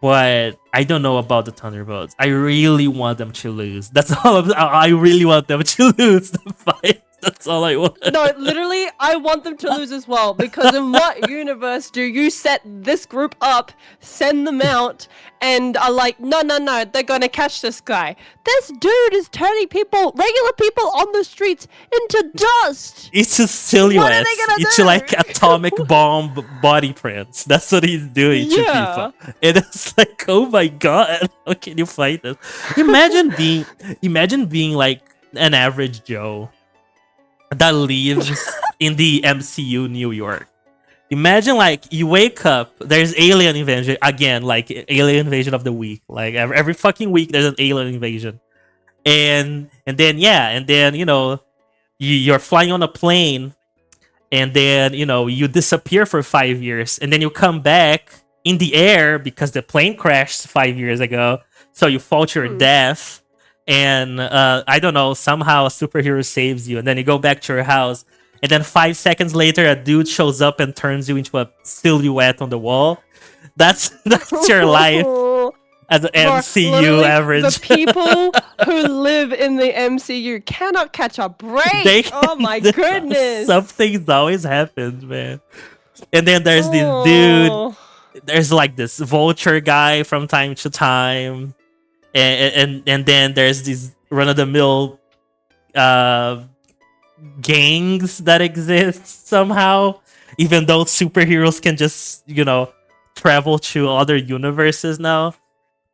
but I don't know about the Thunderbolts. I really want them to lose. That's all. I really want them to lose the fight. That's all I want. No, literally, I want them to lose as well, because in what universe do you set this group up, send them out, and are like, no, they're gonna catch this guy. This dude is turning regular people on the streets, into dust! It's just silhouettes. What are they gonna It's do? like atomic bomb body prints. That's what he's doing to Yeah. people. And it's like, oh my god, how can you fight this? Imagine being like an average Joe that lives in the MCU New York. Imagine like you wake up, there's alien invasion again, like alien invasion of the week. Like every fucking week there's an alien invasion. And then you know, you're flying on a plane, and then you know you disappear for 5 years, and then you come back in the air because the plane crashed 5 years ago. So you fall to your death. And I don't know, somehow a superhero saves you, and then you go back to your house, and then 5 seconds later a dude shows up and turns you into a silhouette on the wall. That's your life as an MCU Literally, average. The people who live in the MCU cannot catch a break. Oh my goodness. Something's always happens, man. And then there's this dude. There's like this vulture guy from time to time. And then there's these run-of-the-mill gangs that exist somehow, even though superheroes can just, you know, travel to other universes now.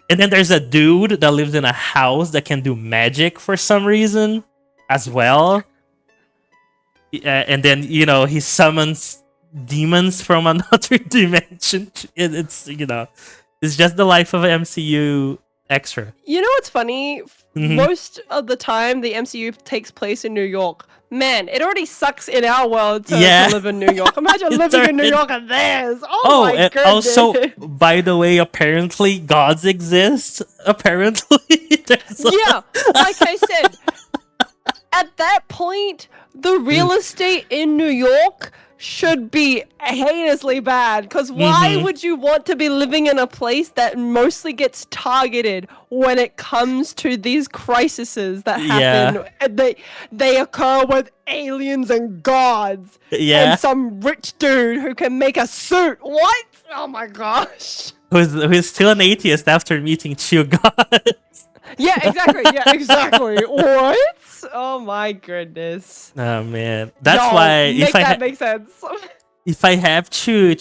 And then there's a dude that lives in a house that can do magic for some reason as well. And then, you know, he summons demons from another dimension. It's, you know, it's just the life of an MCU extra. You know what's funny? Most of the time, the MCU takes place in New York. Man, it already sucks in our world to live in New York. Imagine living in New York and theirs. Oh my and goodness. Also, by the way, apparently gods exist. Apparently. Yeah, like I said, at that point, the real estate in New York should be heinously bad, because why would you want to be living in a place that mostly gets targeted when it comes to these crises that happen? And they occur with aliens and gods and some rich dude who can make a suit. What? Oh my gosh. Who's still an atheist after meeting two gods. Yeah, exactly. What? Oh my goodness. Oh man, that's why that makes sense. If I have to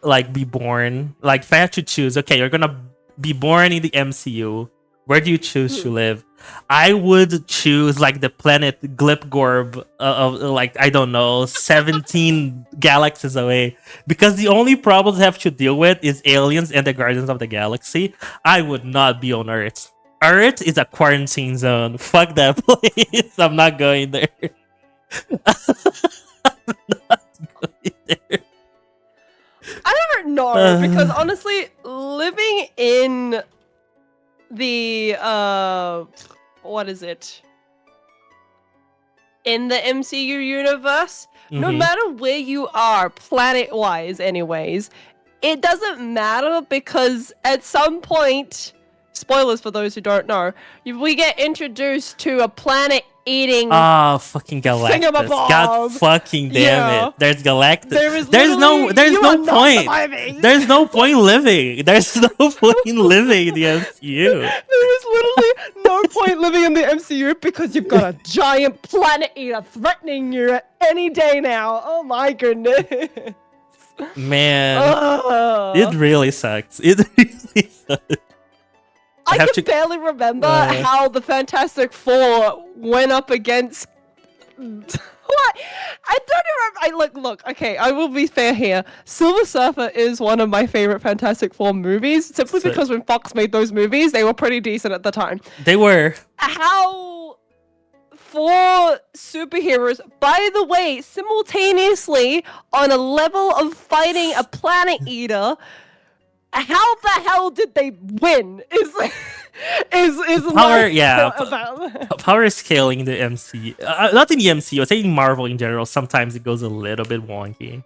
like be born, like if I have to choose, okay, you're gonna be born in the MCU. Where do you choose to live? I would choose like the planet Glipgorb of like, I don't know, 17 galaxies away, because the only problems I have to deal with is aliens and the Guardians of the Galaxy. I would not be on Earth. Earth is a quarantine zone. Fuck that place. I'm not going there. I'm not going there. I don't know, because honestly, living in the what is it? In the MCU universe, no matter where you are, planet-wise anyways, it doesn't matter, because at some point, spoilers for those who don't know, we get introduced to a planet-eating fucking Galactus. thingamabob. God fucking damn it. There's Galactus. There's no point. There's no point living. There's no point living in the MCU. There is literally no point living in the MCU, because you've got a giant planet eater threatening you at any day now. Oh my goodness. Man, it really sucks. It really sucks. I can barely remember how the Fantastic Four went up against. What? I don't remember. Look. Okay, I will be fair here. Silver Surfer is one of my favorite Fantastic Four movies, simply because when Fox made those movies, they were pretty decent at the time. They were. How four superheroes, by the way, simultaneously on a level of fighting a planet eater. How the hell did they win? is Power, my yeah, thought about that. power scaling in the MC, not in the MCU, I say in Marvel in general. Sometimes it goes a little bit wonky.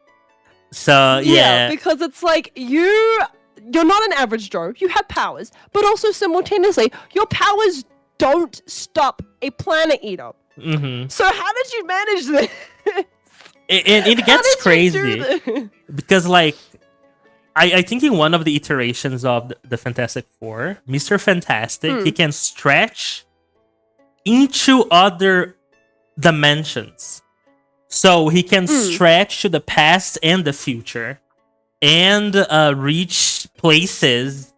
So Yeah, yeah, because it's like you're not an average Joe. You have powers, but also simultaneously, your powers don't stop a planet eater. mm-hmm. So how did you manage this? And it How gets did you do crazy this? because like I think in one of the iterations of the Fantastic Four, Mr. Fantastic, he can stretch into other dimensions. So he can stretch to the past and the future and reach places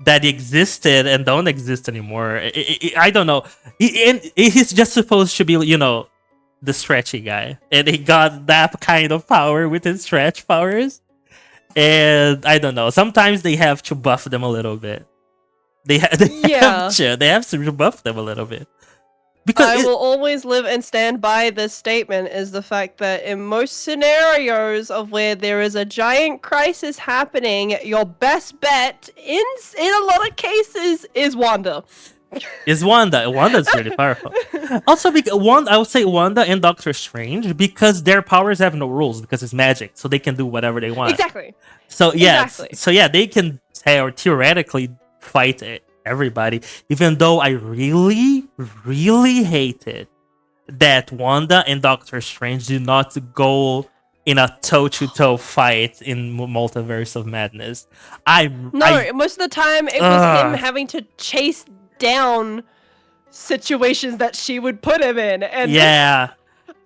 that existed and don't exist anymore. I don't know. He's just supposed to be, you know, the stretchy guy. And he got that kind of power with his stretch powers. And I don't know. Sometimes they have to buff them a little bit. Yeah. They have to buff them a little bit. Because I will always live and stand by this statement is the fact that in most scenarios of where there is a giant crisis happening, your best bet in a lot of cases is Wanda. is Wanda. Wanda's really powerful. Also, I would say Wanda and Doctor Strange because their powers have no rules because it's magic, so they can do whatever they want. Exactly. So yeah, Exactly. they can theoretically fight everybody. Even though I really, really hated that Wanda and Doctor Strange do not go in a toe-to-toe fight in Multiverse of Madness. Most of the time it was him having to chase down situations that she would put him in, and yeah.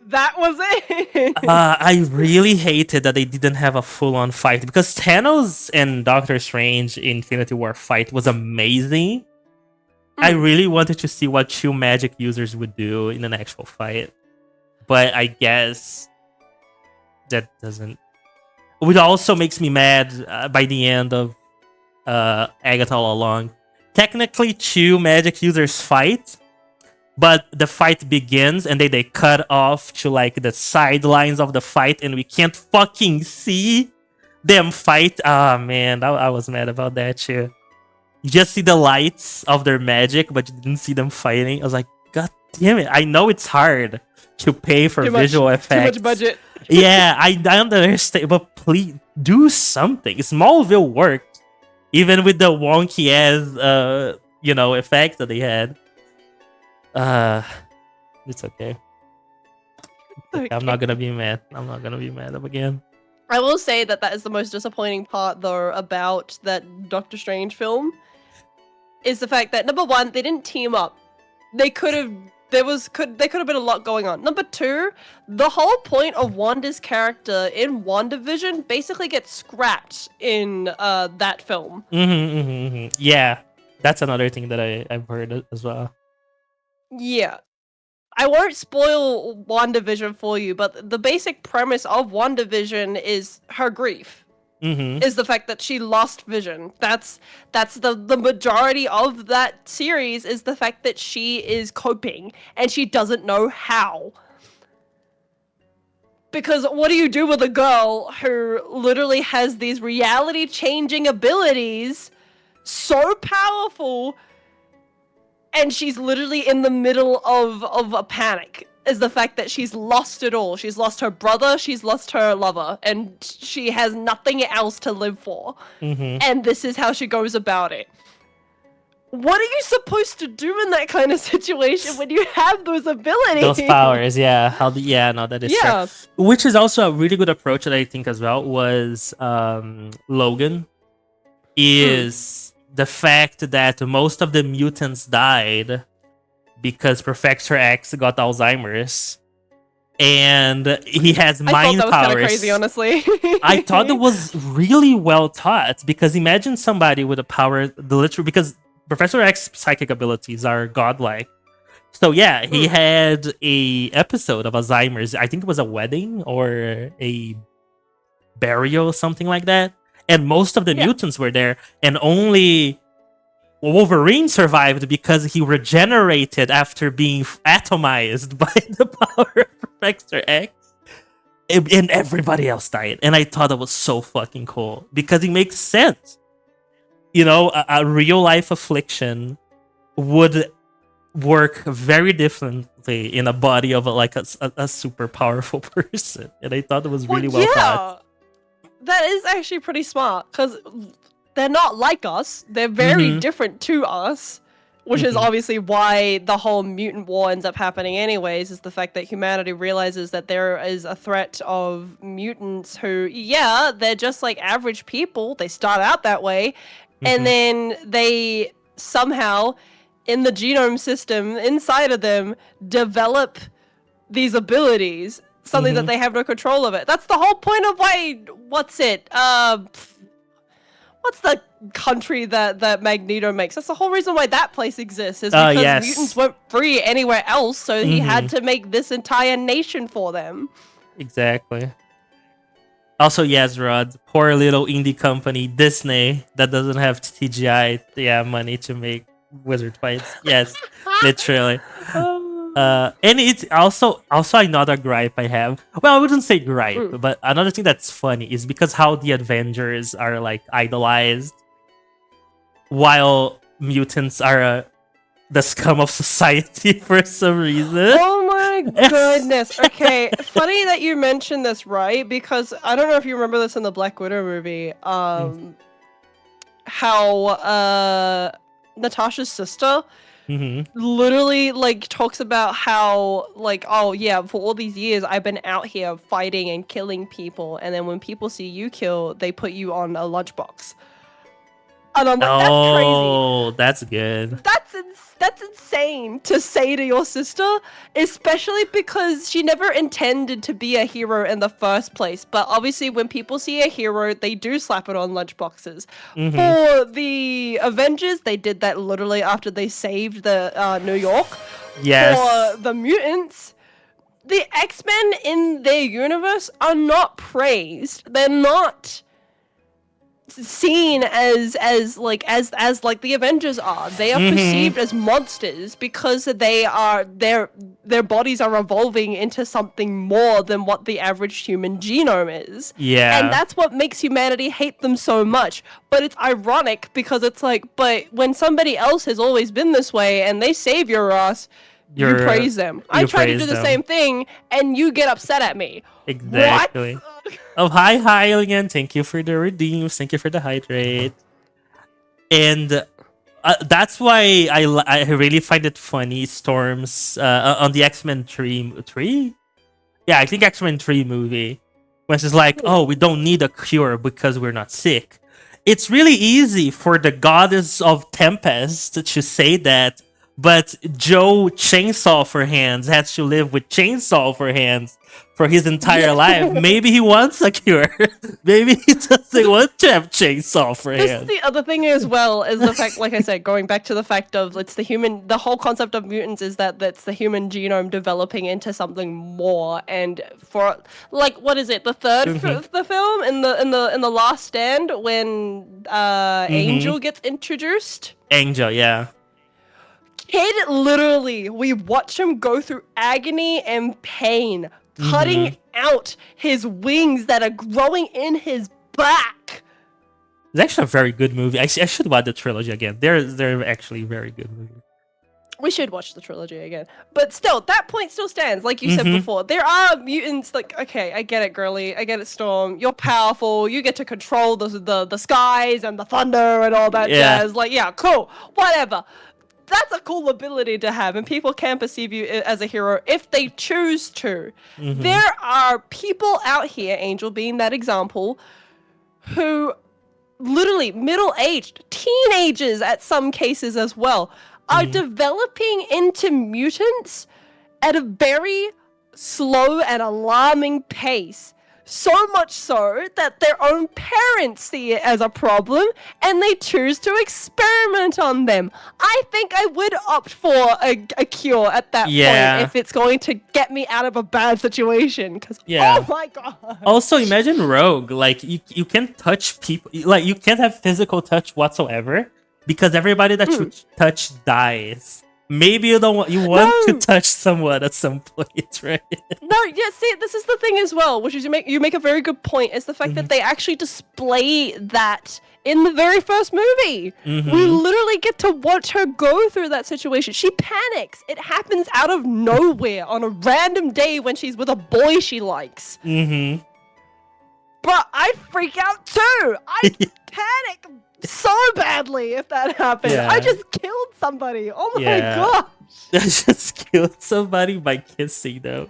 that was it. I really hated that they didn't have a full-on fight because Thanos and Doctor Strange Infinity War fight was amazing. I really wanted to see what two magic users would do in an actual fight, but I guess that doesn't. Which also makes me mad by the end of Agatha All Along. Technically, two magic users fight, but the fight begins and they cut off to like the sidelines of the fight and we can't fucking see them fight. Ah, man, I was mad about that too. You just see the lights of their magic, but you didn't see them fighting. I was like, God damn it. I know it's hard to pay for visual effects. Too much budget. Yeah, I understand, but please do something. Smallville worked, even with the wonky ass, effects that they had. It's okay. I'm not gonna be mad. I'm not gonna be mad again. I will say that is the most disappointing part, though, about that Doctor Strange film, is the fact that number one, they didn't team up. They could have. There could have been a lot going on. Number two, the whole point of Wanda's character in WandaVision basically gets scrapped in that film. Yeah, that's another thing that I've heard as well. Yeah. I won't spoil WandaVision for you, but the basic premise of WandaVision is her grief. Is the fact that she lost vision. That's the majority of that series, is the fact that she is coping and she doesn't know how. Because what do you do with a girl who literally has these reality changing abilities, so powerful, and she's literally in the middle of a panic? Is the fact that she's lost it all. She's lost her brother, she's lost her lover, and she has nothing else to live for. And this is how she goes about it. What are you supposed to do in that kind of situation when you have those abilities? Those powers, yeah. That is true. Which is also a really good approach that I think as well was Logan. Is the fact that most of the mutants died because Professor X got Alzheimer's, and he has mind powers. I thought that was kind of crazy, honestly. I thought it was really well taught, because imagine somebody with a power, because Professor X's psychic abilities are godlike. So yeah, he had a episode of Alzheimer's. I think it was a wedding or a burial, something like that. And most of the mutants were there, and only Wolverine survived because he regenerated after being atomized by the power of Professor X. And everybody else died. And I thought that was so fucking cool, because it makes sense. You know, a real life affliction would work very differently in a body of a super powerful person, and I thought it was really well thought. That is actually pretty smart because they're not like us. They're very different to us, which is obviously why the whole mutant war ends up happening anyways, is the fact that humanity realizes that there is a threat of mutants who, yeah, they're just like average people. They start out that way, and then they somehow, in the genome system inside of them, develop these abilities, something that they have no control of it. That's the whole point of why, what's the country that Magneto makes? That's the whole reason why that place exists, is because mutants weren't free anywhere else, so he had to make this entire nation for them. Exactly. Also, yes, Rod, poor little indie company, Disney, that doesn't have TGI money to make wizard fights. Yes, literally. And it's also another gripe I have. Well, I wouldn't say gripe, but another thing that's funny is because how the Avengers are like idolized, while mutants are the scum of society for some reason. Oh my goodness. Okay, funny that you mentioned this, right? Because I don't know if you remember this in the Black Widow movie. How Natasha's sister literally like talks about how like, oh yeah, for all these years I've been out here fighting and killing people, and then when people see you kill, they put you on a lunchbox. And I'm like, that's crazy. Oh, that's good. That's insane to say to your sister, especially because she never intended to be a hero in the first place. But obviously, when people see a hero, they do slap it on lunchboxes. For the Avengers, they did that literally after they saved the New York. Yes. For the mutants, the X-Men in their universe are not praised. They're not seen as like the Avengers are. They are perceived as monsters because their bodies are evolving into something more than what the average human genome is. Yeah. And that's what makes humanity hate them so much. But it's ironic because it's like, but when somebody else has always been this way and they save your ass, you praise them. I try to do the same thing and you get upset at me. Exactly. What? Oh, hi again. Thank you for the redeems. Thank you for the hydrate. And that's why I really find it funny, Storm's on the X-Men 3? Yeah, I think X-Men 3 movie. When she's like, oh, we don't need a cure because we're not sick. It's really easy for the goddess of Tempest to say that, but Joe Chainsaw for Hands has to live with Chainsaw for Hands for his entire life. Maybe he wants a cure. Maybe he doesn't want to have Chainsaw for Hands. The other thing as well is the fact, like I said, going back to the fact of the whole concept of mutants is that that's the human genome developing into something more. And for like, what is it? The third the film in the Last Stand when Angel gets introduced. Angel, yeah. Kid, literally, we watch him go through agony and pain, cutting out his wings that are growing in his back. It's actually a very good movie. I should watch the trilogy again. They're actually very good movies. We should watch the trilogy again. But still, that point still stands. Like you said before, there are mutants. Like, okay, I get it, girly. I get it, Storm. You're powerful. You get to control the skies and the thunder and all that jazz. Like, yeah, cool. Whatever. That's a cool ability to have, and people can perceive you as a hero if they choose to. There are people out here, Angel being that example, who literally middle-aged, teenagers at some cases as well, are developing into mutants at a very slow and alarming pace. So much so that their own parents see it as a problem and they choose to experiment on them. I think I would opt for a cure at that point if it's going to get me out of a bad situation. Because, oh my god. Also, imagine Rogue. Like, you can't touch people. Like, you can't have physical touch whatsoever because everybody that you touch dies. Maybe you want to touch someone at some point, right? No, yeah, see, this is the thing as well, which is you make a very good point, is the fact that they actually display that in the very first movie. Mhm. We literally get to watch her go through that situation. She panics. It happens out of nowhere on a random day when she's with a boy she likes. Mhm. But I'd freak out too. I'd panic so badly if that happened. Yeah. I just killed somebody. Oh my Yeah. gosh. I just killed somebody by kissing them.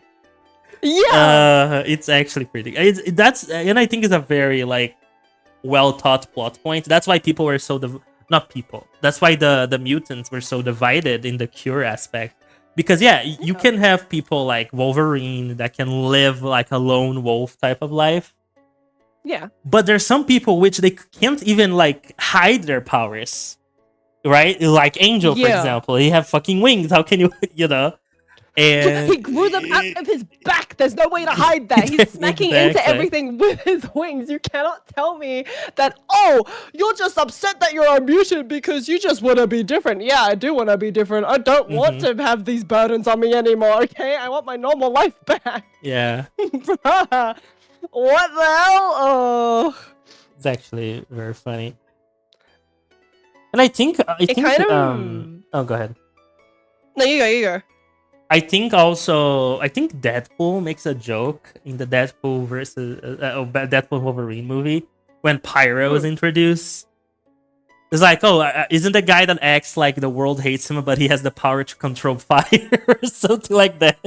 Yeah. It's actually pretty. That's and I think it's a very like well thought plot point. That's why people were so not people. That's why the mutants were so divided in the cure aspect. Because you can have people like Wolverine that can live like a lone wolf type of life. Yeah. But there's some people which they can't even like hide their powers. Right? Like Angel, for Yeah. example. He have fucking wings. How can you And He grew them out of his back. There's no way to hide that. He's smacking into Exactly. everything with his wings. You cannot tell me that, oh, you're just upset that you're a mutant because you just want to be different. Yeah, I do want to be different. I don't want to have these burdens on me anymore, okay? I want my normal life back. Yeah. Bruh. What the hell? Oh. It's actually very funny. And I think kind of- oh, go ahead. No, you go. I think Deadpool makes a joke in the Deadpool versus Deadpool Wolverine movie when Pyro is introduced. It's like, oh, isn't the guy that acts like the world hates him, but he has the power to control fire or something like that?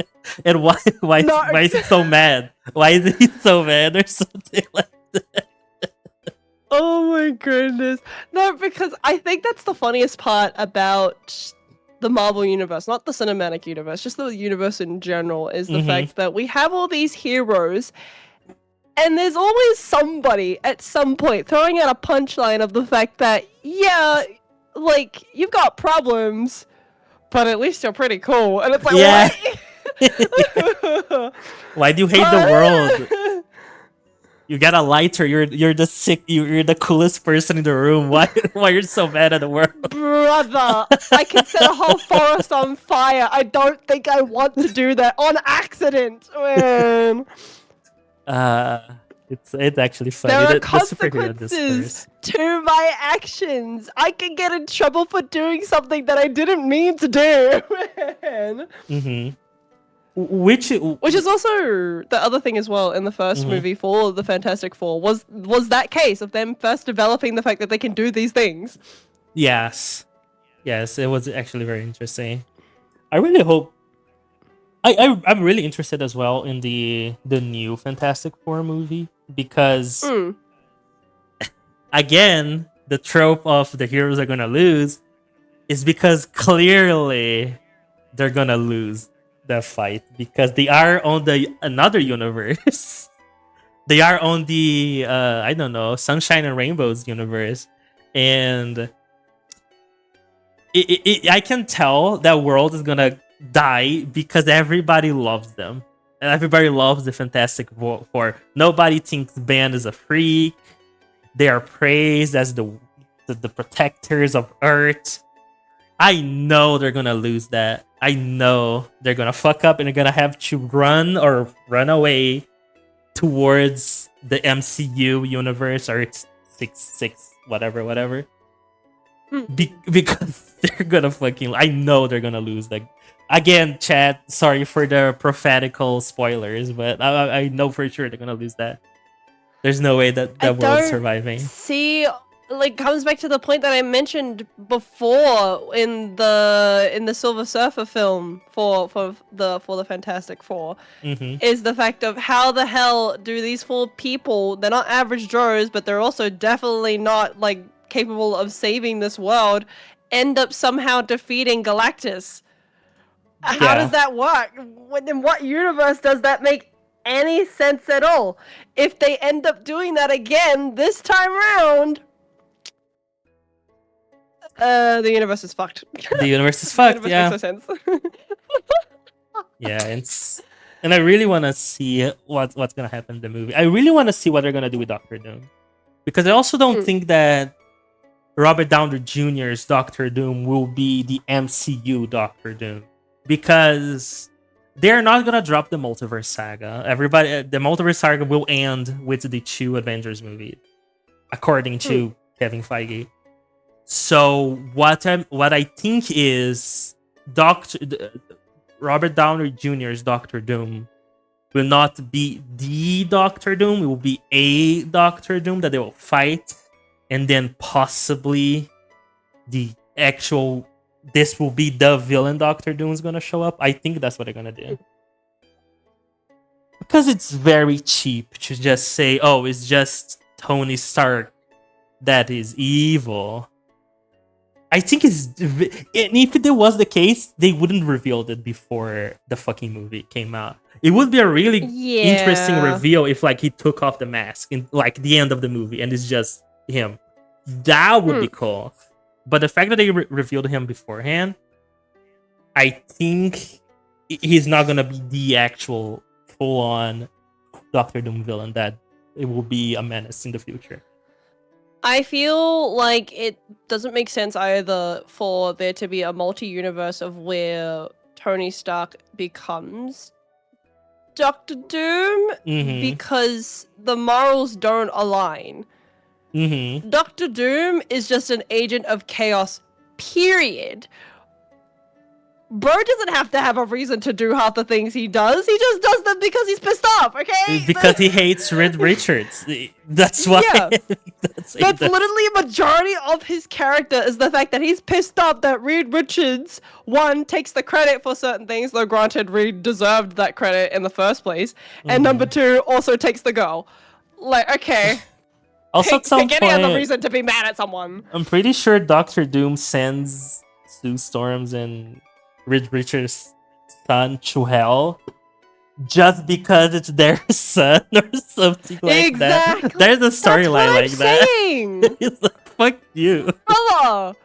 And why is he so mad? Why is he so mad or something like that? Oh my goodness. No, because I think that's the funniest part about the Marvel universe, not the cinematic universe, just the universe in general, is the fact that we have all these heroes and there's always somebody at some point throwing out a punchline of the fact that, yeah, like, you've got problems, but at least you're pretty cool. And it's like, Yeah. what? Why do you hate the world? You got a lighter. You're the coolest person in the room. Why you're so mad at the world? Brother, I can set a whole forest on fire. I don't think I want to do that on accident, man. It's actually funny. There are The superhero consequences discourse. to my actions. I can get in trouble for doing something that I didn't mean to do, man. Mm-hmm. Which is also the other thing as well in the first movie for the Fantastic Four was that case of them first developing the fact that they can do these things. Yes, it was actually very interesting. I really hope. I'm really interested as well in the new Fantastic Four movie because again the trope of the heroes are gonna lose is because clearly they're gonna lose the fight because they are on another universe. They are on the I don't know, Sunshine and Rainbows universe, and I can tell that world is gonna die because everybody loves them and everybody loves the Fantastic Four. Nobody thinks Ben is a freak. They are praised as the protectors of Earth. I know they're gonna lose that. I know they're gonna fuck up and they're gonna have to run away towards the MCU universe or it's 6 whatever. Because they're gonna fucking. I know they're gonna lose. Like again, chat. Sorry for the prophetical spoilers, but I know for sure they're gonna lose that. There's no way that world's surviving. See. Like comes back to the point that I mentioned before in the Silver Surfer film for the Fantastic Four is the fact of how the hell do these 4 people, they're not average Joes, but they're also definitely not like capable of saving this world, end up somehow defeating Galactus. How does that work? In what universe does that make any sense at all? If they end up doing that again this time around, the universe is fucked. The universe is fucked. Makes no sense. Yeah, and I really want to see what's gonna happen in the movie. I really want to see what they're gonna do with Doctor Doom, because I also don't think that Robert Downey Jr.'s Doctor Doom will be the MCU Doctor Doom, because they're not gonna drop the multiverse saga. The multiverse saga will end with the 2 Avengers movies, according to Kevin Feige. So what I think is Robert Downey Jr.'s Doctor Doom will not be the Doctor Doom. It will be a Doctor Doom that they will fight, and then possibly the actual. This will be the villain Doctor Doom is gonna show up. I think that's what they're gonna do. Because it's very cheap to just say, "Oh, it's just Tony Stark that is evil." I think and if it was the case, they wouldn't reveal it before the fucking movie came out. It would be a really interesting reveal if like he took off the mask in like the end of the movie and it's just him. That would be cool. But the fact that they revealed him beforehand, I think he's not gonna be the actual full-on Doctor Doom villain. That it will be a menace in the future. I feel like it doesn't make sense either for there to be a multi-universe of where Tony Stark becomes Doctor Doom because the morals don't align. Doctor Doom is just an agent of chaos, period. Bro doesn't have to have a reason to do half the things he does. He just does them because he's pissed off, okay? Because he hates Reed Richards. That's why. Yeah. That's literally a majority of his character is the fact that he's pissed off that Reed Richards, one, takes the credit for certain things, though granted Reed deserved that credit in the first place, and number two, also takes the girl. Like, okay. Also, at some pick point, any other reason to be mad at someone. I'm pretty sure Doctor Doom sends Sue Storms and Reed Richards' son to hell just because it's their son or something like that. There's a storyline like that. It's like, fuck you. Brother,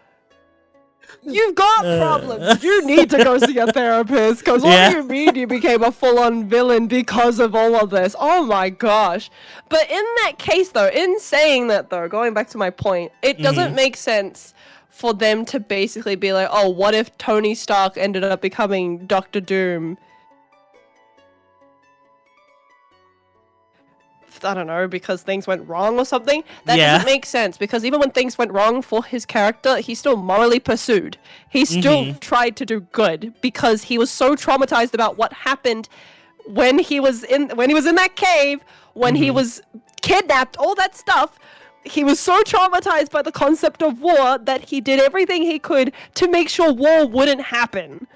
you've got problems. You need to go see a therapist because what do you mean you became a full-on villain because of all of this? Oh my gosh. But in that case though, in saying that though, going back to my point, it doesn't make sense for them to basically be like, oh, what if Tony Stark ended up becoming Doctor Doom? I don't know, because things went wrong or something? That doesn't make sense, because even when things went wrong for his character, he still morally pursued. He still tried to do good, because he was so traumatized about what happened when he was in that cave, when he was kidnapped, all that stuff. He was so traumatized by the concept of war that he did everything he could to make sure war wouldn't happen.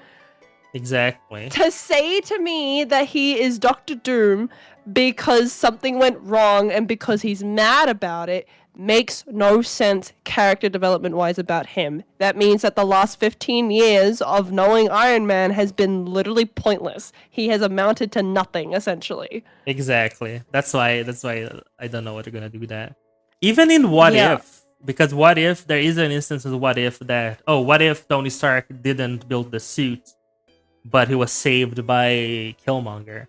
Exactly. To say to me that he is Doctor Doom because something went wrong and because he's mad about it makes no sense character development wise about him. That means that the last 15 years of knowing Iron Man has been literally pointless. He has amounted to nothing, essentially. Exactly. That's why I don't know what they're gonna do with that. Even in What If, because What If, there is an instance of What If that, what if Tony Stark didn't build the suit, but he was saved by Killmonger?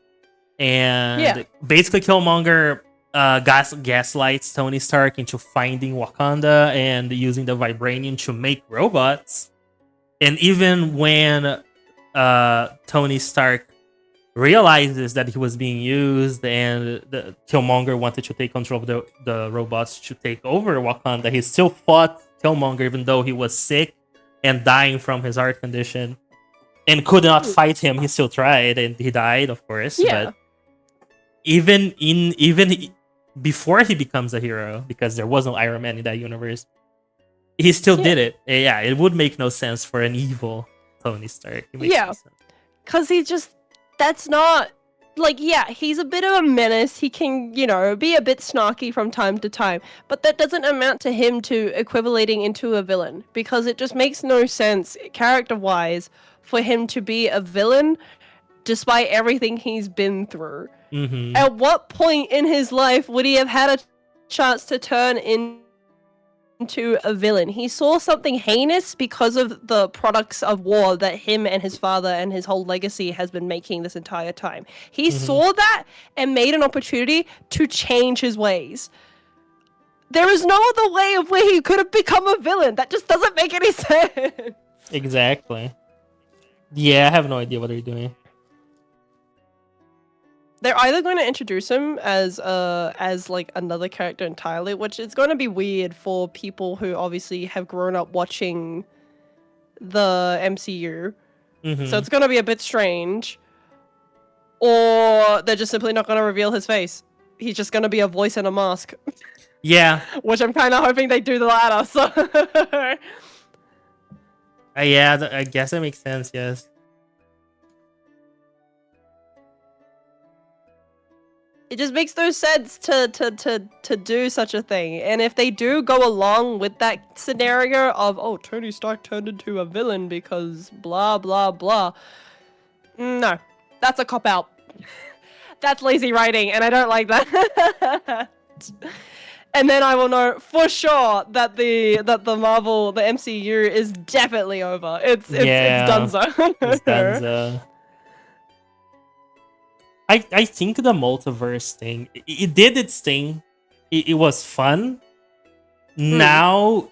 And basically Killmonger gaslights Tony Stark into finding Wakanda and using the vibranium to make robots. And even when Tony Stark realizes that he was being used and the Killmonger wanted to take control of the robots to take over Wakanda, he still fought Killmonger even though he was sick and dying from his heart condition and could not fight him. He still tried and he died, of course. But even before he becomes a hero, because there was no Iron Man in that universe, he still did it. Yeah, it would make no sense for an evil Tony Stark. It makes no sense. Because he just... That's not... Like, yeah, he's a bit of a menace. He can, you know, be a bit snarky from time to time. But that doesn't amount to him to equivalating into a villain. Because it just makes no sense, character-wise, for him to be a villain despite everything he's been through. At what point in his life would he have had a chance to turn into a villain? He saw something heinous because of the products of war that him and his father and his whole legacy has been making this entire time. He saw that and made an opportunity to change his ways. There is no other way of where he could have become a villain. That just doesn't make any sense. Exactly. Yeah, I have no idea what they're doing. they're either going to introduce him as like another character entirely, which is going to be weird for people who obviously have grown up watching the MCU. So it's going to be a bit strange. Or they're just simply not going to reveal his face. He's just going to be a voice in a mask. Yeah. Which I'm kind of hoping they do the latter. So Yeah, I guess that makes sense, yes. it just makes no sense to do such a thing. And if they do go along with that scenario of, oh, Tony Stark turned into a villain because blah, blah, blah. No, that's a cop-out. That's lazy writing, and I don't like that. And then I will know for sure that the MCU is definitely over. It's donezo. It's donezo. I think the multiverse thing, it did its thing. It was fun. Now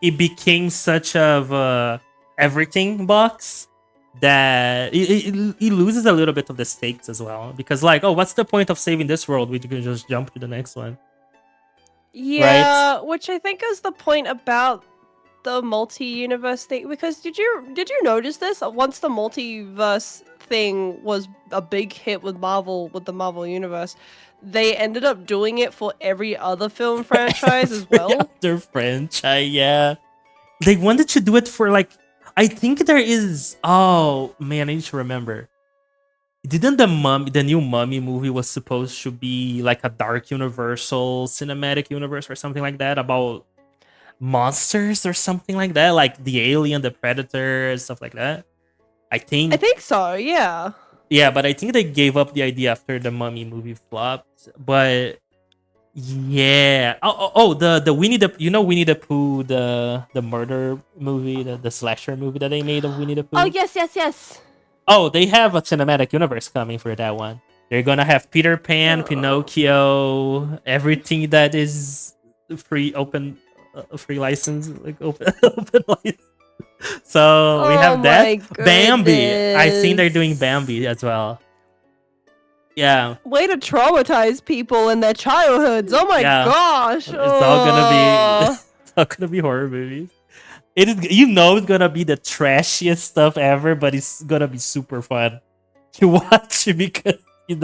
it became such of a everything box that it loses a little bit of the stakes as well. Because like, oh, what's the point of saving this world? We can just jump to the next one. Yeah, right? Which I think is the point about the multi-universe thing. Because did you notice this? Once the multiverse thing was a big hit with Marvel, with the Marvel universe, they ended up doing it for every other film franchise as well. Their franchise, yeah. They wanted to do it for like, I think there is. Oh man, I need to remember. Didn't the new Mummy movie was supposed to be like a dark universal cinematic universe or something like that about monsters or something like that, like the Alien, the Predator, stuff like that? I think so, yeah. Yeah, but I think they gave up the idea after the Mummy movie flopped. But yeah. The Winnie the Winnie the Pooh, the murder movie, the slasher movie that they made of Winnie the Pooh. Oh yes. Oh, they have a cinematic universe coming for that one. They're gonna have Peter Pan, Pinocchio, everything that is free license, like open license. So we have that. Bambi. I think they're doing Bambi as well. Yeah. Way to traumatize people in their childhoods. Oh my gosh. It's all gonna be horror movies. It is, it's gonna be the trashiest stuff ever, but it's gonna be super fun to watch because it's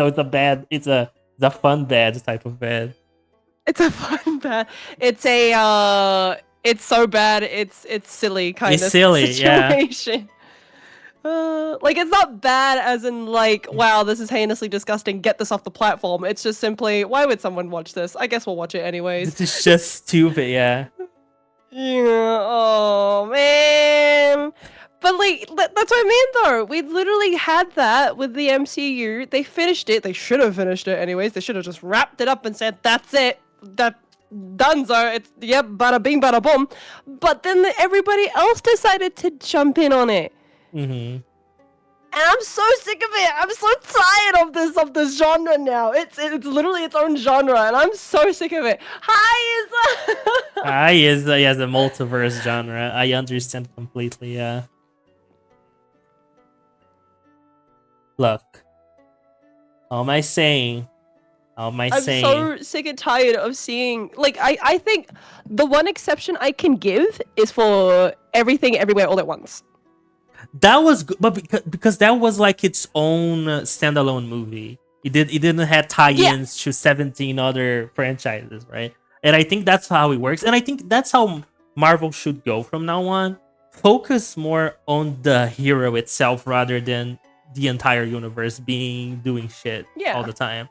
a fun bad type of bad. It's a fun bad. It's it's so bad it's silly kind of situation. Yeah. Like it's not bad as in like, wow, this is heinously disgusting, get this off the platform. It's just simply, why would someone watch this? I guess we'll watch it anyways. It's just stupid, yeah. Yeah, oh man. But like, that's what I mean though. We literally had that with the MCU. They finished it. They should have finished it anyways. They should have just wrapped it up and said, that's it. Donezo. It's, yep, bada bing, bada boom. But then everybody else decided to jump in on it. Mm-hmm. And I'm so sick of it. I'm so tired of this genre now. It's literally its own genre, and I'm so sick of it. Hi is the multiverse genre. I understand completely. Yeah. Look, how am I saying? I'm so sick and tired of seeing. Like, I think the one exception I can give is for Everything Everywhere All at Once. That was good, but because that was like its own standalone movie. It didn't have tie-ins to 17 other franchises, right? And I think that's how it works. And I think that's how Marvel should go from now on. Focus more on the hero itself rather than the entire universe doing shit all the time.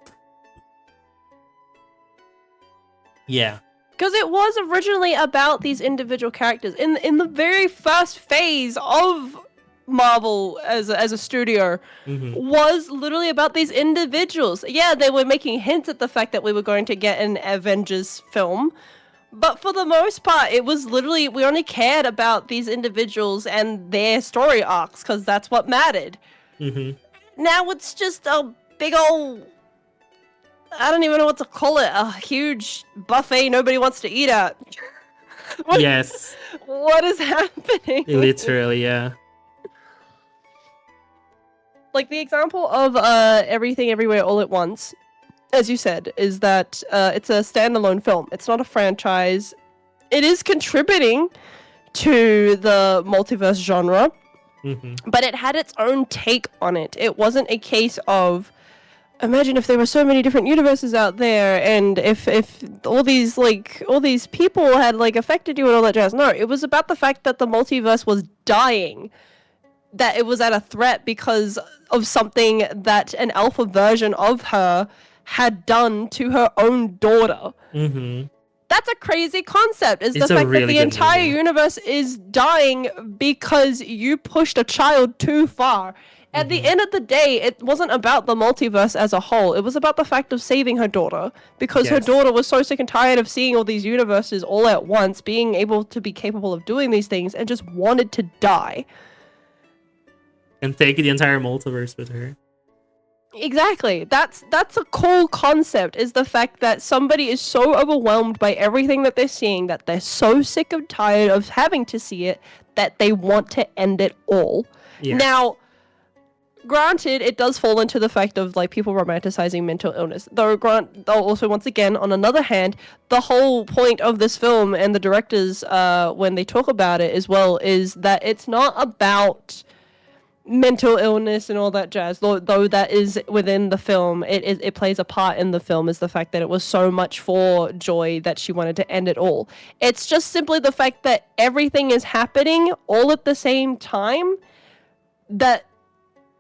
Yeah. Because it was originally about these individual characters. In the very first phase of Marvel as a studio was literally about these individuals. Yeah, they were making hints at the fact that we were going to get an Avengers film, but for the most part, it was literally, we only cared about these individuals and their story arcs because that's what mattered. Now it's just a big old, I don't even know what to call it, a huge buffet nobody wants to eat at. Yes. What is happening? Literally, yeah. like the example of Everything Everywhere All at Once, as you said, is that it's a standalone film. It's not a franchise. It is contributing to the multiverse genre, but it had its own take on it. It wasn't a case of, imagine if there were so many different universes out there, and if all these people had like affected you and all that jazz. No, it was about the fact that the multiverse was dying, that it was at a threat because of something that an alpha version of her had done to her own daughter. That's a crazy concept, is the It's a fact that really the good entire movie. universe is dying because you pushed a child too far. At the end of the day, it wasn't about the multiverse as a whole. It was about the fact of saving her daughter, because her Yes. daughter was so sick and tired of seeing all these universes all at once, being able to be capable of doing these things, and just wanted to die. And take the entire multiverse with her. Exactly. That's a cool concept, is the fact that somebody is so overwhelmed by everything that they're seeing, that they're so sick and tired of having to see it, that they want to end it all. Yeah. Now, granted, it does fall into the fact of like people romanticizing mental illness. Though also, once again, on another hand, the whole point of this film and the directors, when they talk about it as well, is that it's not about mental illness and all that jazz, though that is within the film. It plays a part in the film, is the fact that it was so much for Joy that she wanted to end it all. It's just simply the fact that everything is happening all at the same time, that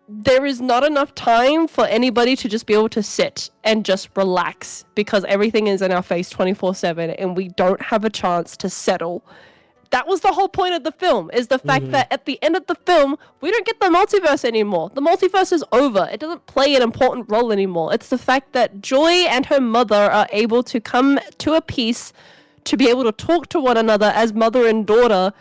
there is not enough time for anybody to just be able to sit and just relax, because everything is in our face 24/7 and we don't have a chance to settle. That was the whole point of the film, is the fact that at the end of the film, we don't get the multiverse anymore. The multiverse is over. It doesn't play an important role anymore. It's the fact that Joy and her mother are able to come to a peace, to be able to talk to one another as mother and daughter,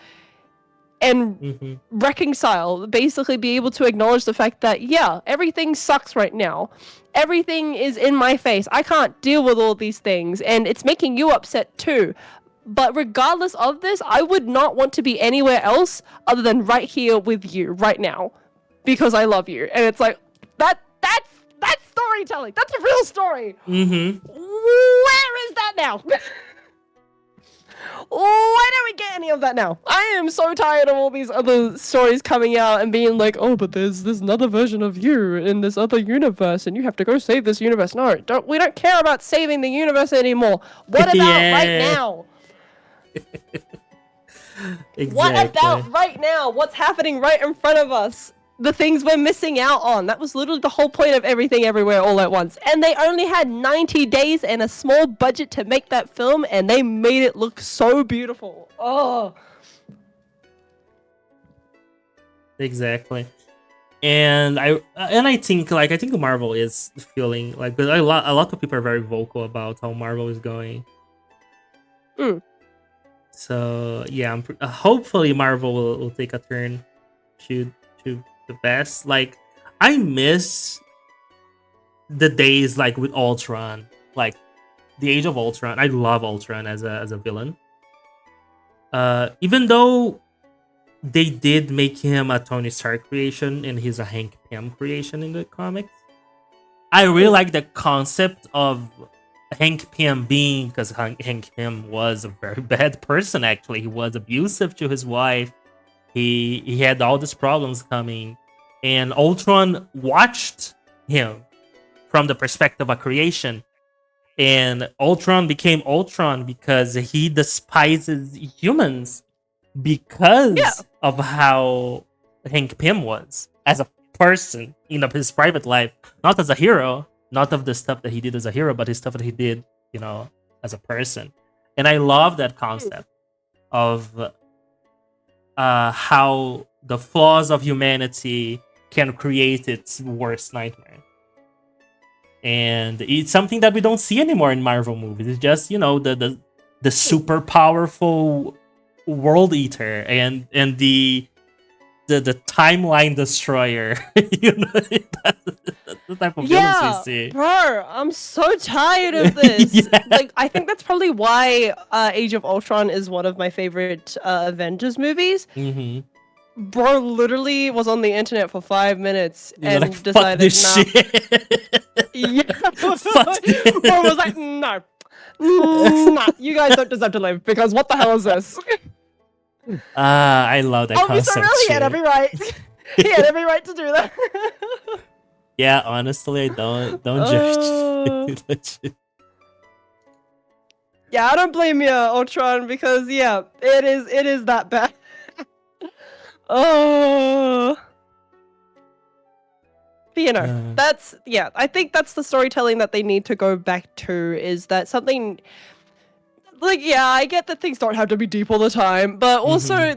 and reconcile, basically be able to acknowledge the fact that, yeah, everything sucks right now. Everything is in my face. I can't deal with all these things, and it's making you upset too. But regardless of this, I would not want to be anywhere else other than right here with you right now, because I love you. And it's like, that's storytelling. That's a real story. Where is that now? Why don't we get any of that now? I am so tired of all these other stories coming out and being like, oh, but there's another version of you in this other universe, and you have to go save this universe. No, we don't care about saving the universe anymore. What about right now? Exactly. What about right now? What's happening right in front of us? The things we're missing out on. That was literally the whole point of Everything Everywhere All at Once. And they only had 90 days and a small budget to make that film, and they made it look so beautiful. Oh. Exactly. And I think Marvel is feeling like, but a lot of people are very vocal about how Marvel is going. So yeah, hopefully Marvel will take a turn to the best. Like, I miss the days like with Ultron, like the Age of Ultron. I love Ultron as a villain. Even though they did make him a Tony Stark creation and he's a Hank Pym creation in the comics, I really like the concept of Hank Pym being, because Hank Pym was a very bad person. Actually, he was abusive to his wife. He had all these problems coming, and Ultron watched him from the perspective of creation. And Ultron became Ultron because he despises humans because of how Hank Pym was as a person in his private life, not as a hero, not of the stuff that he did as a hero, but his stuff that he did, as a person. And I love that concept of how the flaws of humanity can create its worst nightmare. And it's something that we don't see anymore in Marvel movies. It's just, the super powerful world eater and the timeline destroyer. That's the type of villains we see. Bro, I'm so tired of this. Like, I think that's probably why Age of Ultron is one of my favorite Avengers movies. Bro literally was on the internet for 5 minutes You're and like, fuck decided, this nah. shit. Yeah. Fuck this. Bro was like, no. Nah, you guys don't deserve to live because what the hell is this? I love that Oh, Mr. concept Real, he shit. had every right. He had every right to do that. Yeah, honestly, I don't Oh. judge. Legit. Yeah, I don't blame you, Ultron, because yeah, it is that bad. Oh. But you know, that's I think that's the storytelling that they need to go back to, is that something like, yeah, I get that things don't have to be deep all the time, but also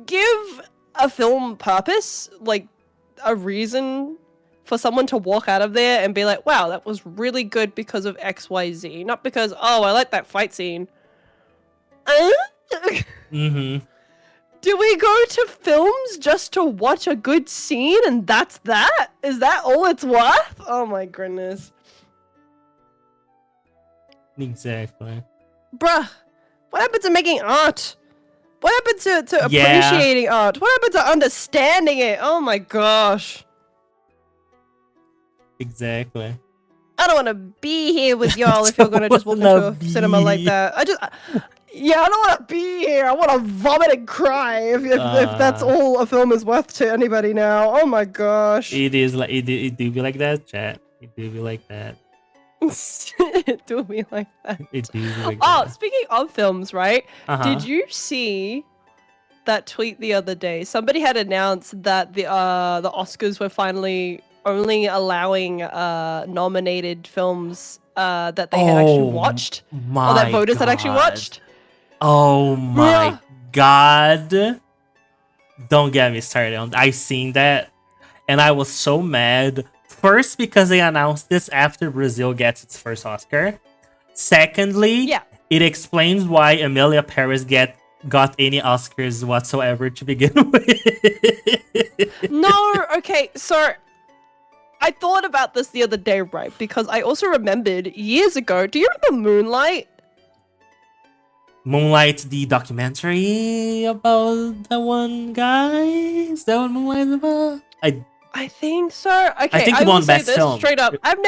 give a film purpose, like a reason for someone to walk out of there and be like, wow, that was really good because of XYZ, not because, oh, I like that fight scene. Mm-hmm. Do we go to films just to watch a good scene and that's that? Is that all it's worth? Oh my goodness. Exactly. Bruh, what happened to making art? What happened to Yeah. appreciating art? What happened to understanding it? Oh my gosh. Exactly. I don't want to be here with y'all if you're going to just walk into a cinema like that. Yeah, I don't want to be here. I want to vomit and cry if that's all a film is worth to anybody now. Oh my gosh. It is like it do be like that, chat. It do be like that. It do me like that. It do be like Oh, that. speaking of films, right? Uh-huh. Did you see that tweet the other day? Somebody had announced that the Oscars were finally only allowing nominated films that they had actually watched, or that voters had actually watched. Oh my god! Don't get me started on. I seen that, and I was so mad. First, because they announced this after Brazil gets its first Oscar. Secondly, it explains why Emilia Paris got any Oscars whatsoever to begin with. No, okay, so I thought about this the other day, right? Because I also remembered years ago. Do you remember Moonlight? Moonlight, the documentary about that one guy? Is that what Moonlight is about? I think so. Okay, I think I it will won say Best this Film. straight up. I've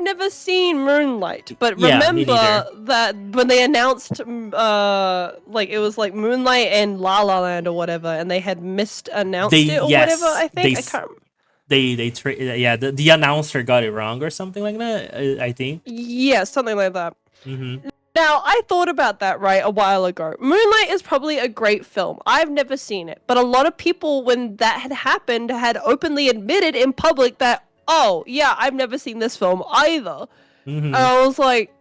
never seen Moonlight, but Yeah, me remember neither. that when they announced, like it was like Moonlight and La La Land or whatever, and they had announced it or whatever. I think I can't. The announcer got it wrong or something like that. I think. Yeah, something like that. Mm-hmm. Now, I thought about that, right, a while ago. Moonlight is probably a great film. I've never seen it. But a lot of people, when that had happened, had openly admitted in public that, oh, yeah, I've never seen this film either. Mm-hmm. And I was like,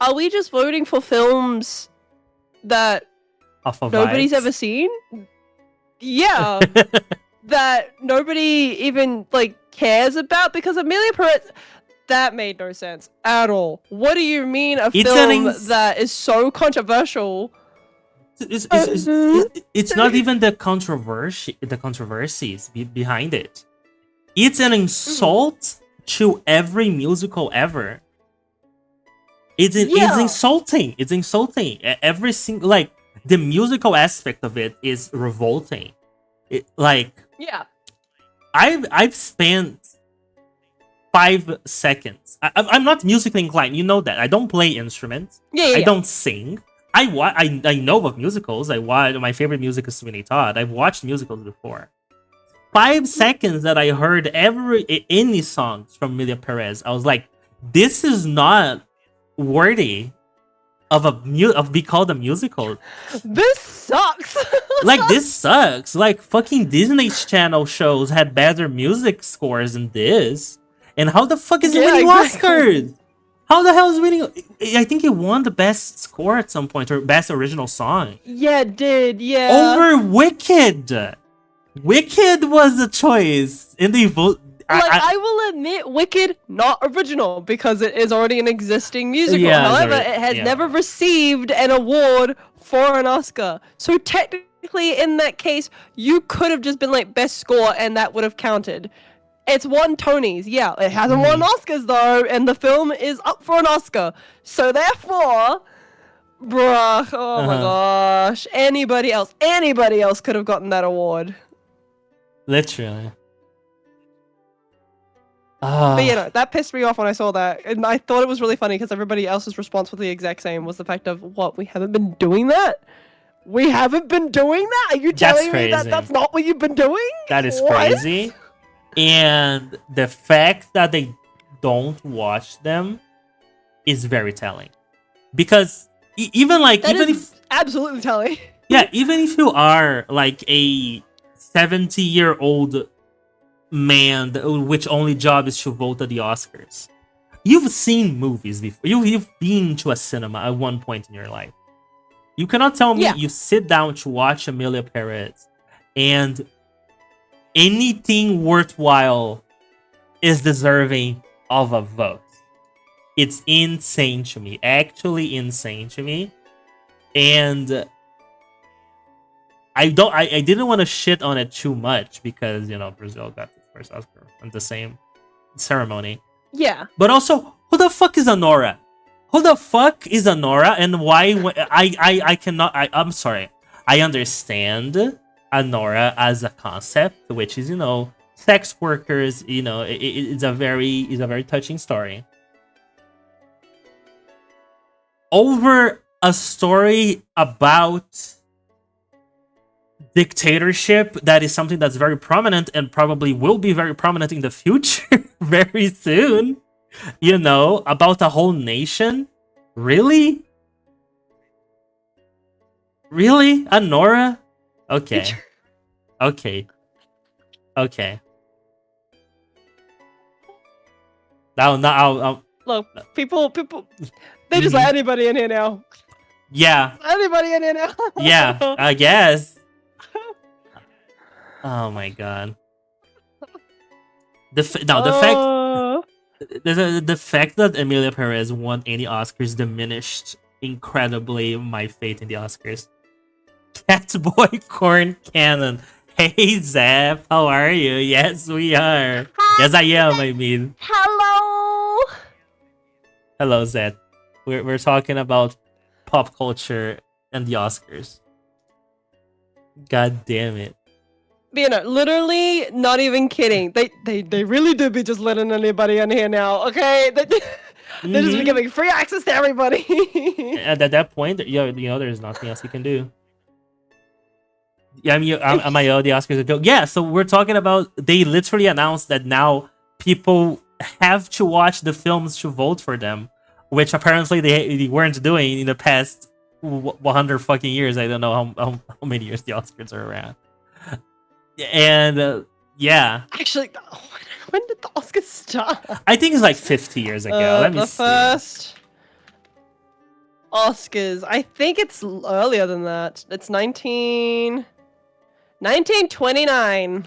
are we just voting for films that Off of nobody's vibes. ever seen? Yeah. That nobody even, like, cares about? Because Amelia Perez... That made no sense at all. What do you mean a film that is so controversial? It's not even the controversies behind it. It's an insult to every musical ever. It's insulting. It's insulting. Every single, like, the musical aspect of it is revolting. I've spent 5 seconds. I'm not musically inclined. You know that. I don't play instruments. I don't sing. I know of musicals. My favorite music is Sweeney Todd. I've watched musicals before. 5 seconds that I heard any songs from Emilia Perez, I was like, this is not worthy of be called a musical. This sucks. Like, this sucks. Like, fucking Disney Channel shows had better music scores than this. And how the fuck is it winning Oscars? How the hell is it winning? I think it won the best score at some point, or best original song. Yeah, it did. Yeah. Over Wicked. Wicked was the choice, and they vote. I will admit, Wicked not original because it is already an existing musical. Yeah, however, it has never received an award for an Oscar. So technically, in that case, you could have just been like best score, and that would have counted. It's won Tonys. Yeah, it hasn't won Oscars though, and the film is up for an Oscar. So therefore, Bruh, oh my Uh-huh. gosh. Anybody else could have gotten that award. Literally. But you Ah, know, that pissed me off when I saw that. And I thought it was really funny because everybody else's response was the exact same, was the fact of, what, we haven't been doing that? We haven't been doing that? Are you that's telling me that crazy. that's not what you've been doing? That is What? crazy. And the fact that they don't watch them is very telling. Because even like, That even is if, absolutely telling. yeah, even if you are like a 70-year-old man which only job is to vote at the Oscars, you've seen movies before. You've been to a cinema at one point in your life. You cannot tell me Yeah. you sit down to watch Amelia Perez and anything worthwhile is deserving of a vote. It's insane to me. Actually insane to me. And I didn't want to shit on it too much because, you know, Brazil got its first Oscar on the same ceremony. Yeah. But also, who the fuck is Honora? Who the fuck is Honora, and why? I cannot. I'm sorry. I understand Honora as a concept, which is, you know, sex workers. You know, it's a very touching story. Over a story about dictatorship that is something that's very prominent and probably will be very prominent in the future very soon. You know, about a whole nation? Really? Really? Anora? Okay. Okay. Okay. Now, Look, people, they just let anybody in here now. yeah. Anybody in here now. Yeah, I guess. Oh my god. The fact the fact that Emilia Perez won any Oscars diminished incredibly my faith in the Oscars. Catboy Corn Cannon. Hey Zap, how are you? Yes, we are. Yes, I am. I mean, Hello. hello, Zap. We're talking about pop culture and the Oscars. God damn it. You know, literally, not even kidding. They really do be just letting anybody in here now. Okay, they're just be giving free access to everybody. At that point, you know, there's nothing else you can do. Yeah, I mean, am I the Oscars a joke? Yeah, so we're talking about, they literally announced that now people have to watch the films to vote for them, which apparently they weren't doing in the past 100 fucking years. I don't know how many years the Oscars are around. And yeah, Actually, when did the Oscars start? I think it's like 50 years ago. Let me The see. first Oscars. I think it's earlier than that. It's 1929.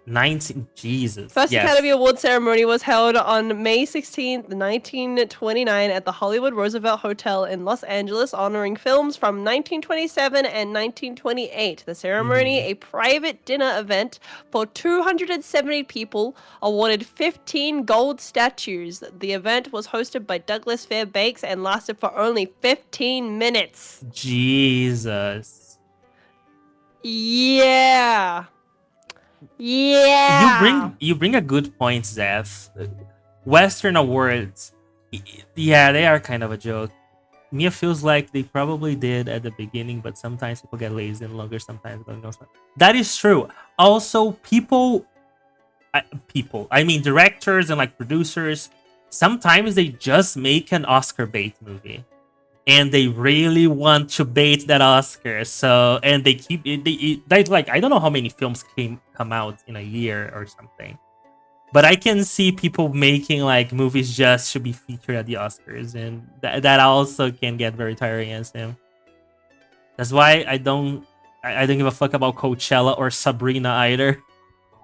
19, Jesus. First Yes. Academy Award ceremony was held on May 16th, 1929 at the Hollywood Roosevelt Hotel in Los Angeles, honoring films from 1927 and 1928. The ceremony, a private dinner event for 270 people, awarded 15 gold statues. The event was hosted by Douglas Fairbanks and lasted for only 15 minutes. Jesus. Yeah. Yeah. You bring a good point, Zeph. Western awards, yeah, they are kind of a joke. Mia feels like they probably did at the beginning, but sometimes people get lazy and longer. Sometimes, but no, that is true. Also, I mean, directors and like producers, sometimes they just make an Oscar bait movie. And they really want to bait that Oscar, so, and they keep they like, I don't know how many films come out in a year or something, but I can see people making like movies just to be featured at the Oscars, and that also can get very tiring as him. That's why I don't give a fuck about Coachella or Sabrina either.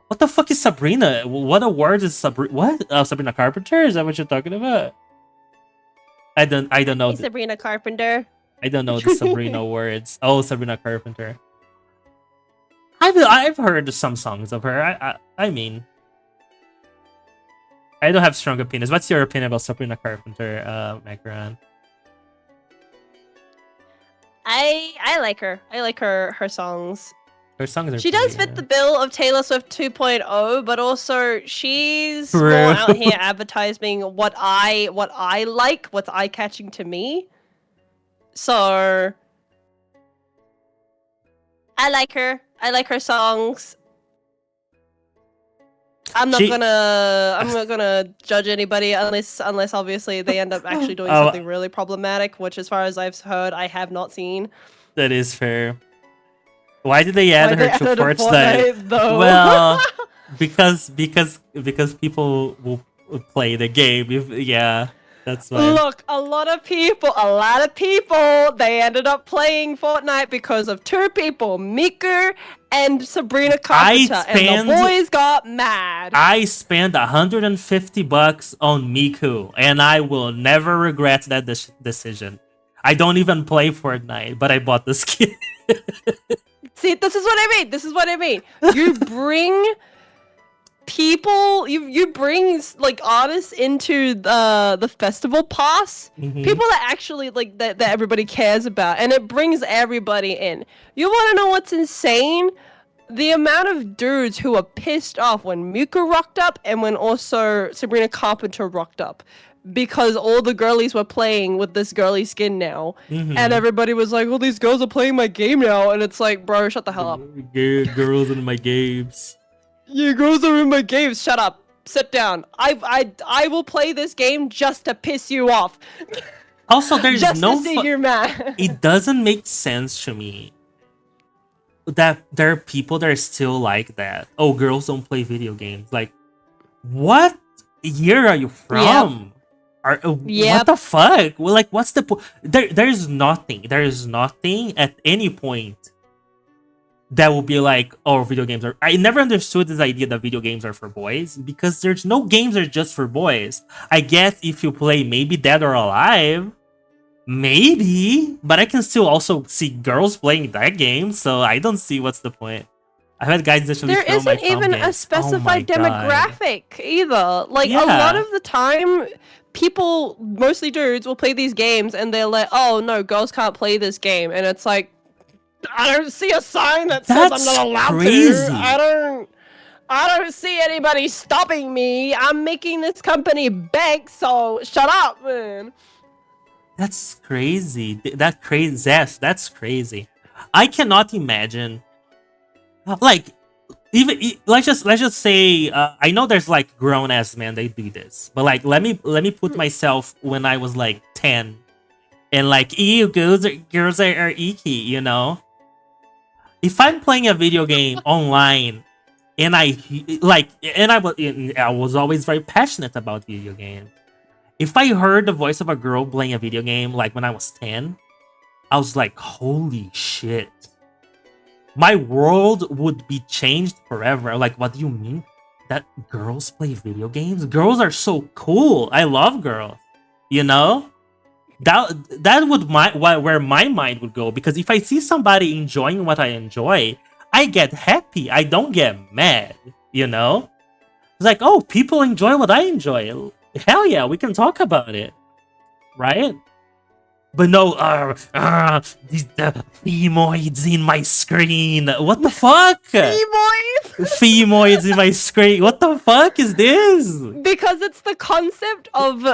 What the fuck is Sabrina? What awards is Sabrina? What? Sabrina Carpenter? Is that what you're talking about? I don't know. Hey, Sabrina Carpenter. I don't know the Sabrina words. Oh, Sabrina Carpenter. I've heard some songs of her. I mean, I don't have strong opinions. What's your opinion about Sabrina Carpenter, Macaron? I like her. I like her songs. Her songs are She does pretty, fit the bill of Taylor Swift 2.0, but also she's True. more out here advertising what I like, what's eye catching to me. So I like her. I like her songs. I'm not gonna judge anybody unless obviously they end up actually doing Oh. something really problematic, which as far as I've heard, I have not seen. That is fair. Why did they add Why they her to added a Fortnite? Fortnite, though? Well, because people will play the game. Yeah, that's why. Look, a lot of people, they ended up playing Fortnite because of two people, Miku and Sabrina Carpenter, and the boys got mad. I spent $150 on Miku, and I will never regret that decision. I don't even play Fortnite, but I bought the skin. See, this is what I mean. You bring people, you bring like artists into the festival pass. People that actually like that everybody cares about, and it brings everybody in. You want to know what's insane? The amount of dudes who were pissed off when Miku rocked up and when also Sabrina Carpenter rocked up. Because all the girlies were playing with this girly skin now. And everybody was like, oh, these girls are playing my game now. And it's like, bro, shut the hell up. Girls in my games. Yeah, girls are in my games. Shut up. Sit down. I will play this game just to piss you off. Also, there's just no... to see you're mad. It doesn't make sense to me that there are people that are still like that. Oh, girls don't play video games. Like, what year are you from? What the fuck? Well, like, what's the point? There's nothing at any point that will be like, oh, video games are... I never understood this idea that video games are for boys, because there's no games that are just for boys. I guess if you play maybe Dead or Alive, maybe, but I can still also see girls playing that game, so I don't see what's the point. I've had guys actually there throw my isn't even games. a specified demographic either. Like, Yeah. a lot of the time, people, mostly dudes, will play these games and they're like, oh no, girls can't play this game. And it's like, I don't see a sign that says I'm not allowed crazy. to. I don't see anybody stopping me. I'm making this company bank, so shut up, man. That's crazy. That's crazy. I cannot imagine. Like, even let's just say, I know there's like grown ass men they do this, but like let me put myself when I was like 10, and like, ew, girls are icky, you know. If I'm playing a video game online, and I was always very passionate about video games. If I heard the voice of a girl playing a video game, like when I was 10, I was like, holy shit. My world would be changed forever. Like, what do you mean? That girls play video games? Girls are so cool. I love girls. You know? That would where my mind would go. Because if I see somebody enjoying what I enjoy, I get happy. I don't get mad. You know? It's like, oh, people enjoy what I enjoy. Hell yeah, we can talk about it, right? But no, these femoids in my screen. What the fuck? Femoids in my screen. What the fuck is this? Because it's the concept of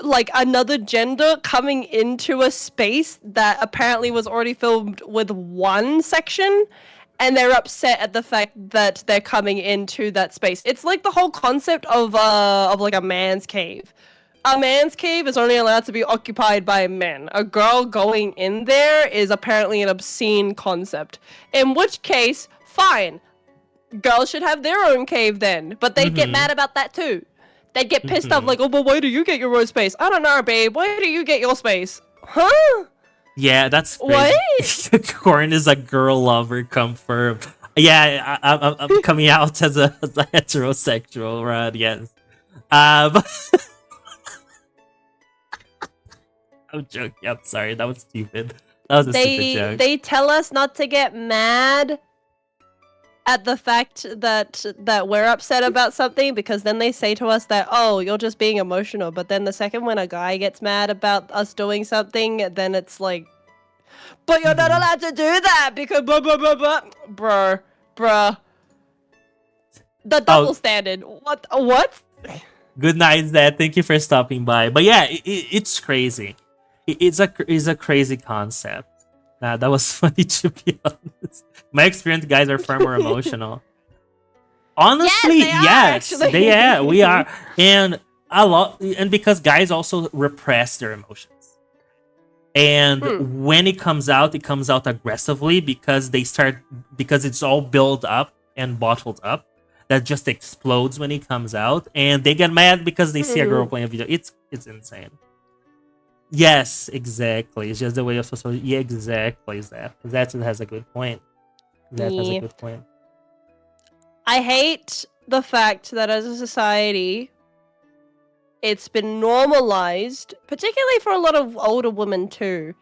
like another gender coming into a space that apparently was already filled with one section. And they're upset at the fact that they're coming into that space. It's like the whole concept of like a man's cave. A man's cave is only allowed to be occupied by men. A girl going in there is apparently an obscene concept. In which case, fine. Girls should have their own cave then. But they'd get mad about that too. They'd get pissed off like, oh, but why do you get your own space? I don't know, babe. Why do you get your space? Huh? Yeah, that's crazy. What? Corn is a girl lover, confirmed. Yeah, I'm coming out as a heterosexual, right? Yes. But I'm joking. I'm sorry. That was stupid. That was a stupid joke. They tell us not to get mad at the fact that we're upset about something, because then they say to us that, oh, you're just being emotional. But then the second when a guy gets mad about us doing something, then it's like, But you're not allowed to do that because bruh. The double standard. What? Good night, Dad. Thank you for stopping by. But yeah, it's crazy. It's a crazy concept. Nah, that was funny to be honest. My experienced guys are far more emotional. Honestly, yes, we are, and a lot, and because guys also repress their emotions, and when it comes out aggressively because it's all built up and bottled up that just explodes when it comes out, and they get mad because they see a girl playing a video. It's insane. Yes, exactly. It's just the way of social. Yeah, exactly. That has a good point. That has a good point. I hate the fact that as a society, it's been normalized, particularly for a lot of older women too.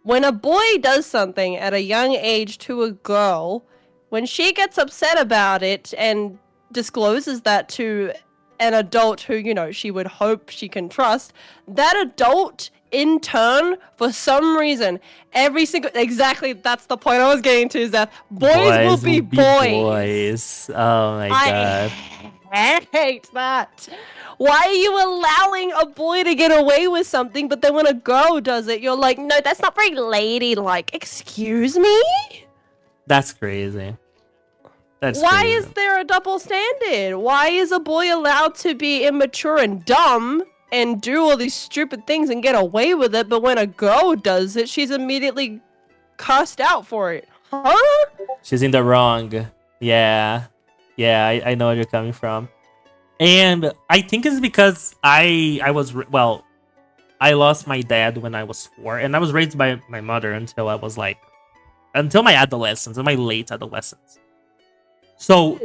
When a boy does something at a young age to a girl, when she gets upset about it and discloses that to an adult who, you know, she would hope she can trust, that adult in turn, for some reason, exactly, that's the point I was getting to, is that boys will be boys. Oh my god. I hate that. Why are you allowing a boy to get away with something, but then when a girl does it, you're like, no, that's not very ladylike. Excuse me? That's crazy. Why is there a double standard? Why is a boy allowed to be immature and dumb and do all these stupid things and get away with it, but when a girl does it, she's immediately cussed out for it? Huh? She's in the wrong. Yeah. Yeah, I know where you're coming from. And I think it's because I lost my dad when I was 4, and I was raised by my mother until my adolescence, my late adolescence. So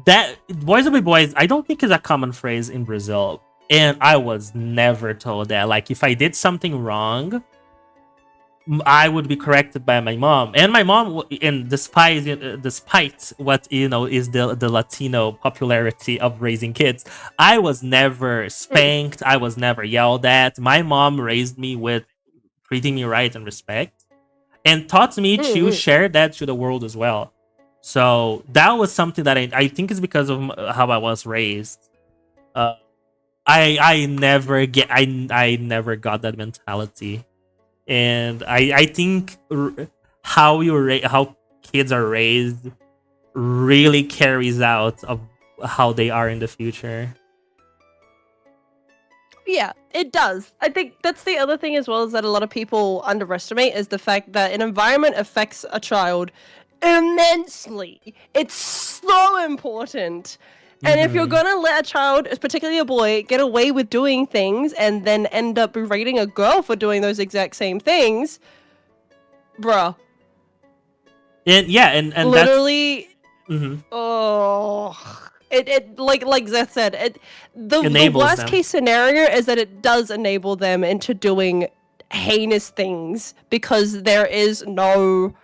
that boys will be boys, I don't think is a common phrase in Brazil. And I was never told that. Like, if I did something wrong, I would be corrected by my mom. And my mom, and despite what is the Latino popularity of raising kids, I was never spanked. I was never yelled at. My mom raised me with treating me right and respect, and taught me to share that to the world as well. So that was something that I think is because of how I was raised. I never got that mentality. And I think how kids are raised really carries out of how they are in the future. Yeah, it does. I think that's the other thing as well, is that a lot of people underestimate is the fact that an environment affects a child immensely. It's so important. And if you're gonna let a child, particularly a boy, get away with doing things and then end up berating a girl for doing those exact same things, bruh. And literally, that's, oh, it like Zeth said, the worst them. case scenario is that it does enable them into doing heinous things because there is no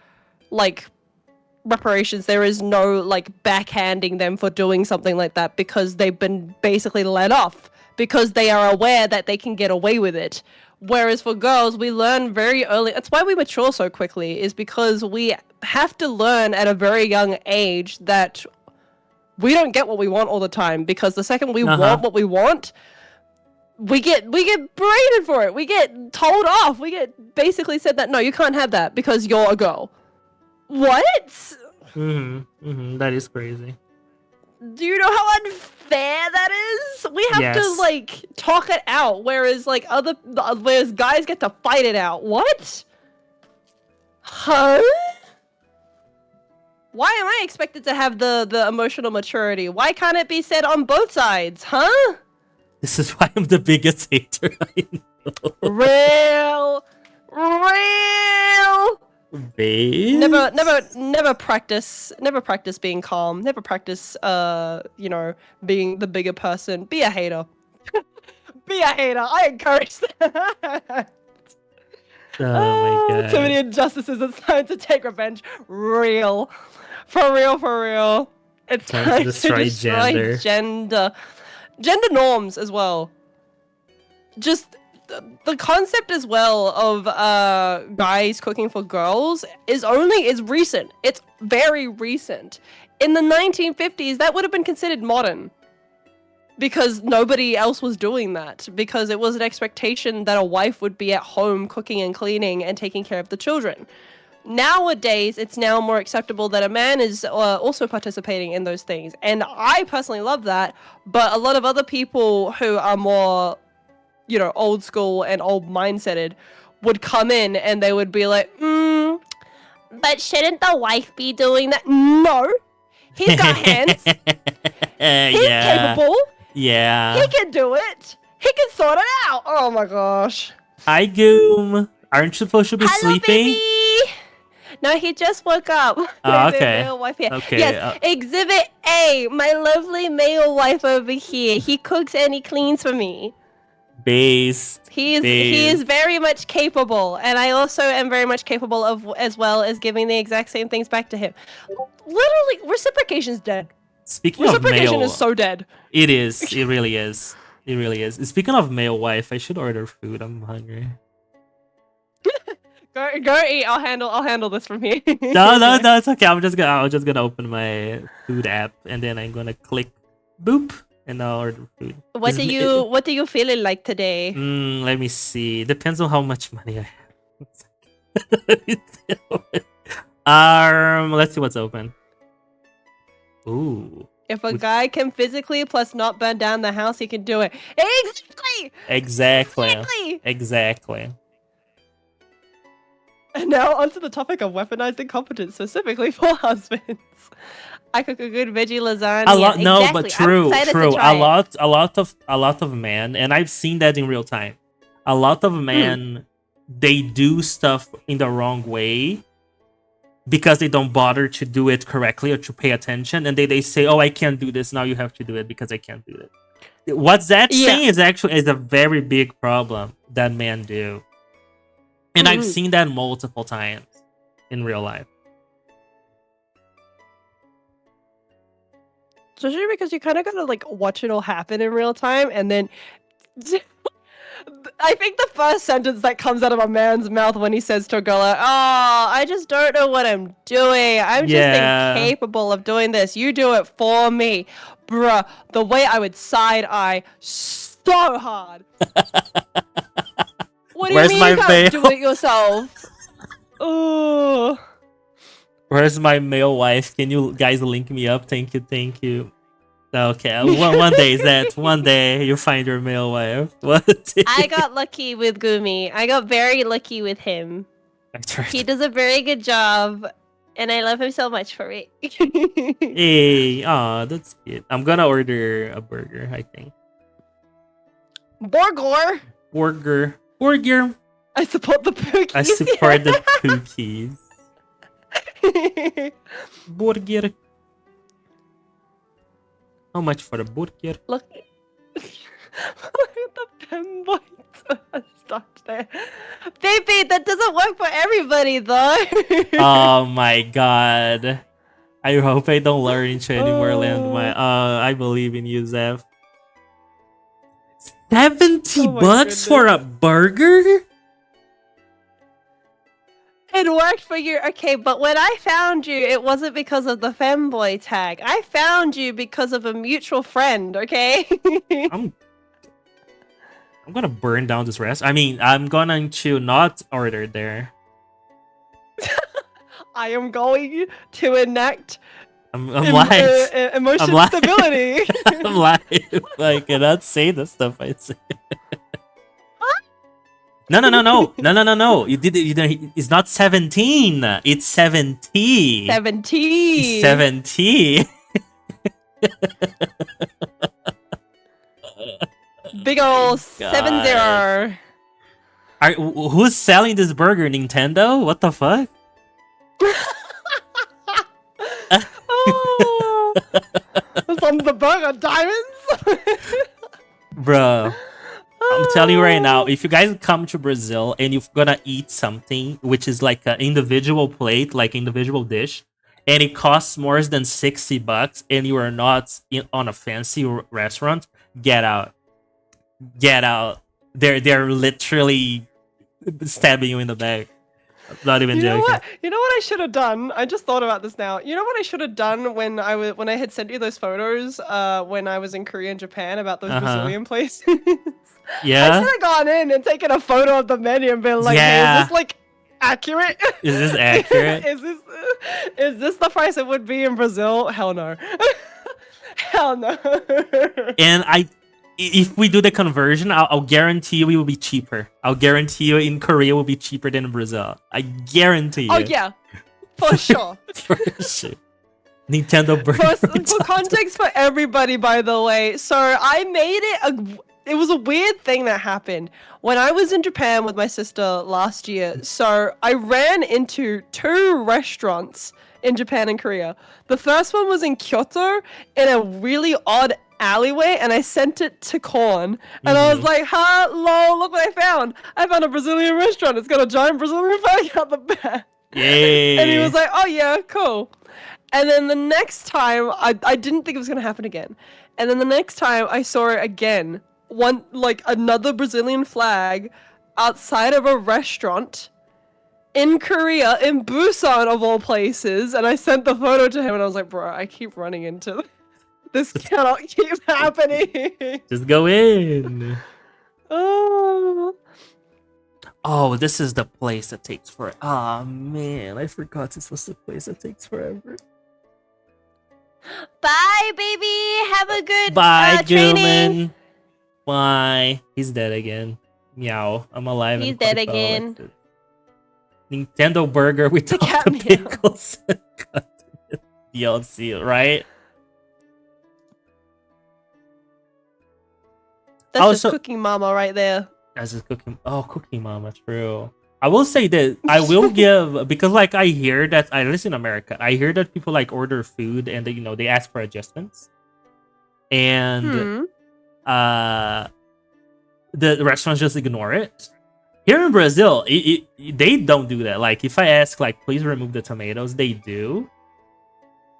reparations. There is no backhanding them for doing something like that because they've been basically let off because they are aware that they can get away with it. Whereas for girls, we learn very early. That's why we mature so quickly, is because we have to learn at a very young age that we don't get what we want all the time, because the second we want what we want, we get berated for it. We get told off. We get basically said that, no, you can't have that because you're a girl. What? That is crazy. Do you know how unfair that is? We have to talk it out, whereas whereas guys get to fight it out. What? Huh? Why am I expected to have the emotional maturity? Why can't it be said on both sides? Huh? This is why I'm the biggest hater I Real. know. Babe? Never practice being calm. Never practice being the bigger person. Be a hater. Be a hater. I encourage that. Oh my god. Too many injustices. It's time to take revenge. Real. For real. It's time to destroy gender. Gender norms as well. Just the concept as well of guys cooking for girls is recent. It's very recent. In the 1950s, that would have been considered modern because nobody else was doing that, because it was an expectation that a wife would be at home cooking and cleaning and taking care of the children. Nowadays, it's now more acceptable that a man is also participating in those things, and I personally love that. But a lot of other people who are more, old school and old mindseted would come in and they would be like, but shouldn't the wife be doing that? No, he's got hands. He's capable. Yeah. He can do it. He can sort it out. Oh my gosh. Hi, Goom. Aren't you supposed to be Hello, sleeping? baby. No, he just woke up. Oh, There's okay. a male wife here. Okay, Yes, Exhibit A, my lovely male wife over here. He cooks and he cleans for me. Based. He is very much capable, and I also am very much capable of as well as giving the exact same things back to him. Literally, reciprocation's dead. Speaking of Reciprocation male, is so dead. it is. It really is. It really is. Speaking of male wife, I should order food. I'm hungry. Go eat. I'll handle this from here. No, it's okay. I'm just gonna open my food app and then I'm gonna click boop and I'll order food. What are you feeling like today? Let me see. Depends on how much money I have. Let's see what's open. Ooh. If a guy can physically plus not burn down the house, he can do it. Exactly. And now onto the topic of weaponized incompetence, specifically for husbands. I cook a good veggie lasagna. No, but true. A A lot of men, and I've seen that in real time. A lot of men, they do stuff in the wrong way because they don't bother to do it correctly or to pay attention, and they say, "Oh, I can't do this. Now you have to do it because I can't do it." What Zach's saying is a very big problem that men do. And I've seen that multiple times in real life. Especially because you kind of gotta like watch it all happen in real time, and then I think the first sentence that comes out of a man's mouth when he says to a girl, like, "Oh, I just don't know what I'm doing. I'm just incapable of doing this. You do it for me." Bruh, the way I would side eye so hard. What do you mean you can't do it yourself? Oh. Where's my male wife? Can you guys link me up? Thank you. Okay, one day, Zed. One day you find your male wife. I got lucky with Gumi. I got very lucky with him. That's right. He does a very good job, and I love him so much for it. Hey, that's cute. I'm gonna order a burger, I think. Burger. I support the Pookies. I support the Pookies. Burger. How much for a burger? Look at the femboy stuff there. Baby, that doesn't work for everybody, though. Oh my god. I hope I don't learn into any more landmine. I believe in you, Zev. $70 for a burger? It worked for you, okay, but when I found you, it wasn't because of the femboy tag. I found you because of a mutual friend, okay? I'm gonna burn down this rest. I mean, I'm going to not order there. I am going to enact I'm emotion stability. I'm live. I cannot say the stuff I say. No. You did. It's not 17. It's 70. 70. 70. Big ol' 70. Who's selling this burger? Nintendo? What the fuck? Oh, some of the burger diamonds. Bro. I'm telling you right now, if you guys come to Brazil and you're gonna eat something which is like an individual plate, like individual dish, and it costs more than $60 and you are not on a fancy restaurant, get out. Get out. they're literally stabbing you in the back. I'm not even You know joking. what? You know what I should have done? I just thought about this now. You know what I should have done when I had sent you those photos when I was in Korea and Japan about those Uh-huh. Brazilian places? I Yeah. should have gone in and taken a photo of the menu and been like, "Hey, is Yeah. this like accurate? Is this accurate? Is this the price it would be in Brazil? Hell no. Hell no." And if we do the conversion, I'll guarantee you it will be cheaper. I'll guarantee you in Korea will be cheaper than in Brazil. I guarantee you. Oh yeah, for sure. For sure. Nintendo Burger. For context for everybody, by the way, so I made it was a weird thing that happened when I was in Japan with my sister last year. So I ran into 2 restaurants in Japan and Korea. The first one was in Kyoto in a really odd alleyway, and I sent it to Korn, and I was like, hello, look what I found. I found a Brazilian restaurant. It's got a giant Brazilian flag out the back. Yay. And he was like, oh yeah, cool. And then the next time, I didn't think it was going to happen again. And then the next time I saw it again, another Brazilian flag outside of a restaurant in Korea, in Busan of all places. And I sent the photo to him and I was like, bro, I keep running into this. Cannot keep happening. Just go in. Oh. Oh, this is the place that takes forever. Oh man, I forgot this was the place that takes forever. Bye, baby. Have a good Bye, training. Guman. Bye. He's dead again. Meow. I'm alive. He's and dead quite well again. elected. Nintendo Burger without cat the meow. pickles. DLC, right? That's Also- just Cooking Mama right there. As a cooking, Cooking Mama, true. I will say that I will give, because like I hear that, I live in America, I hear that people like order food and they ask for adjustments, and the restaurants just ignore it. Here in Brazil, they don't do that. Like if I ask like please remove the tomatoes, they do.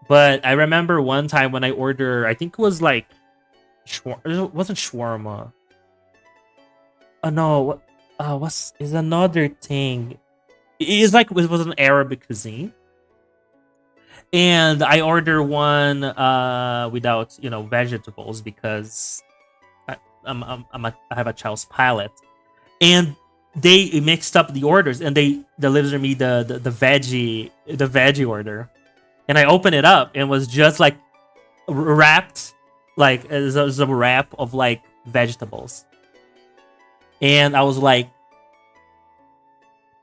But I remember one time when I order, I think it was like it wasn't shawarma. Oh no, what's is another thing? It's like it was an Arabic cuisine, and I order one without vegetables because I have a child's palate, and they mixed up the orders and they delivered me the veggie order, and I opened it up and it was just like wrapped like as a wrap of like vegetables. And I was like,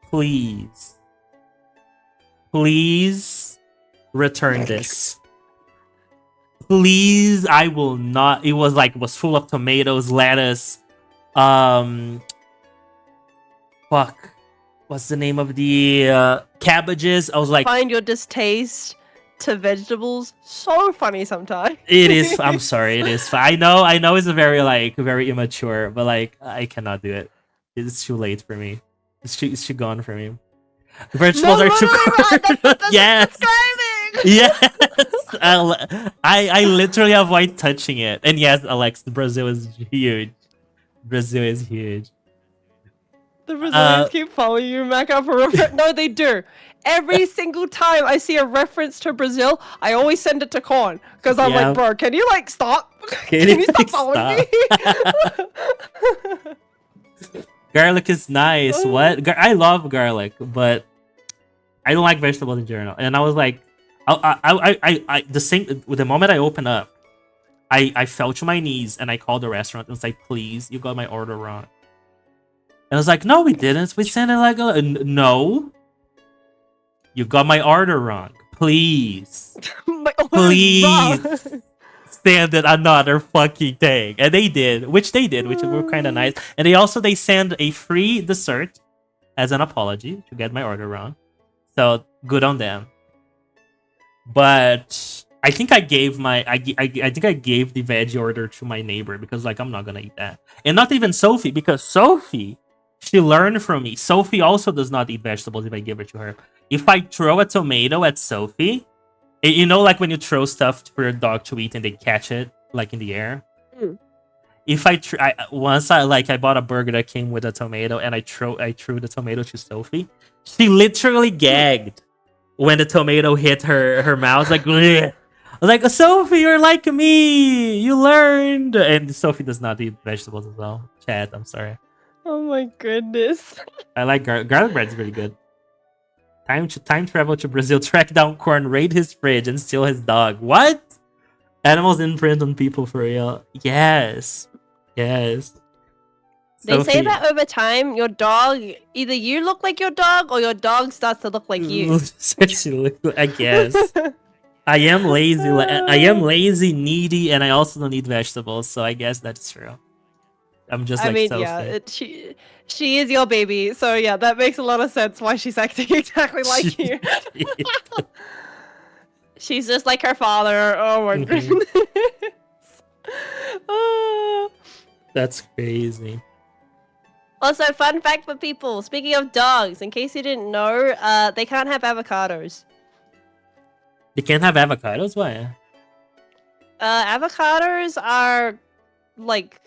please return this. Please, I will not. It was full of tomatoes, lettuce, fuck. What's the name of the cabbages? I was like, Find your distaste to vegetables so funny sometimes. it is. I'm sorry. It is. I know it's a very immature, but like I cannot do it. It's too late for me. It's too gone for me. Vegetables are too cold. Yes. Yes. I literally avoid touching it. And yes, Alex, Brazil is huge. Brazil is huge. The Brazilians keep following you, Mecca, for reference. No, they do. Every single time I see a reference to Brazil, I always send it to Korn. Because I'm Yeah. like, bro, can you like stop? Can Can you, you stop like, following me? Garlic is nice. Oh. What? I love garlic, but I don't like vegetables in general. And I was like, the moment I opened up, I fell to my knees and I called the restaurant and was like, please, you got my order wrong. And I was like, no, we didn't. We sent it like no. You got my order wrong. Please. My order's Please. wrong. Send it another fucking thing. And they did, which were kind of nice. And they sent a free dessert as an apology to get my order wrong. So good on them. But I think I gave I think I gave the veggie order to my neighbor because like I'm not gonna eat that. And not even Sophie, because Sophie, she learned from me. Sophie also does not eat vegetables if I give it to her. If I throw a tomato at Sophie, like when you throw stuff for your dog to eat and they catch it like in the air. Mm. if I bought a burger that came with a tomato and I threw the tomato to Sophie, she literally gagged when the tomato hit her mouth. Like, "Bleh." I was like, Sophie, you're like me. You learned. And Sophie does not eat vegetables as well. Chat, I'm sorry. Oh my goodness. I like garlic bread's really good. Time travel to Brazil, track down Corn, raid his fridge, and steal his dog. What? Animals imprint on people for real. Yes. Yes. They say Sophie. that over time, your dog, either you look like your dog or your dog starts to look like you. I guess. I am lazy. I am lazy, needy, and I also don't eat vegetables, so I guess that's true. I'm just I like mean, Sophie. yeah, she is your baby, so yeah, that makes a lot of sense why she's acting exactly like you. She's just like her father. Oh my goodness. Ah. That's crazy. Also, fun fact for people, speaking of dogs, in case you didn't know, they can't have avocados. They can't have avocados? Why? Avocados are, like,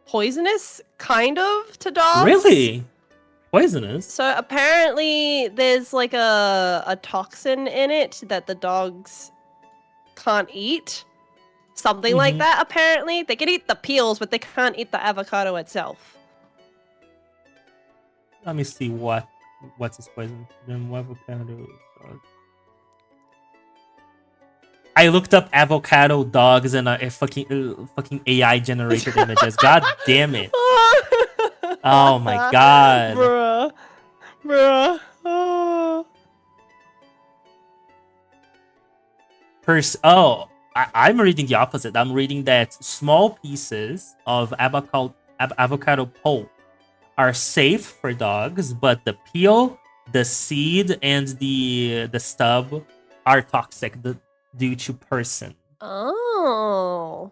poisonous, kind of, to dogs. Really? Poisonous? So apparently there's like a toxin in it that the dogs can't eat. Something like that, apparently. They can eat the peels, but they can't eat the avocado itself. Let me see what's this poison. Then avocado. I looked up avocado dogs and a fucking AI generated images. God damn it. Oh my god. Bruh. Oh. I'm reading the opposite. I'm reading that small pieces of avocado pulp are safe for dogs, but the peel, the seed, and the stub are toxic due to person. Oh.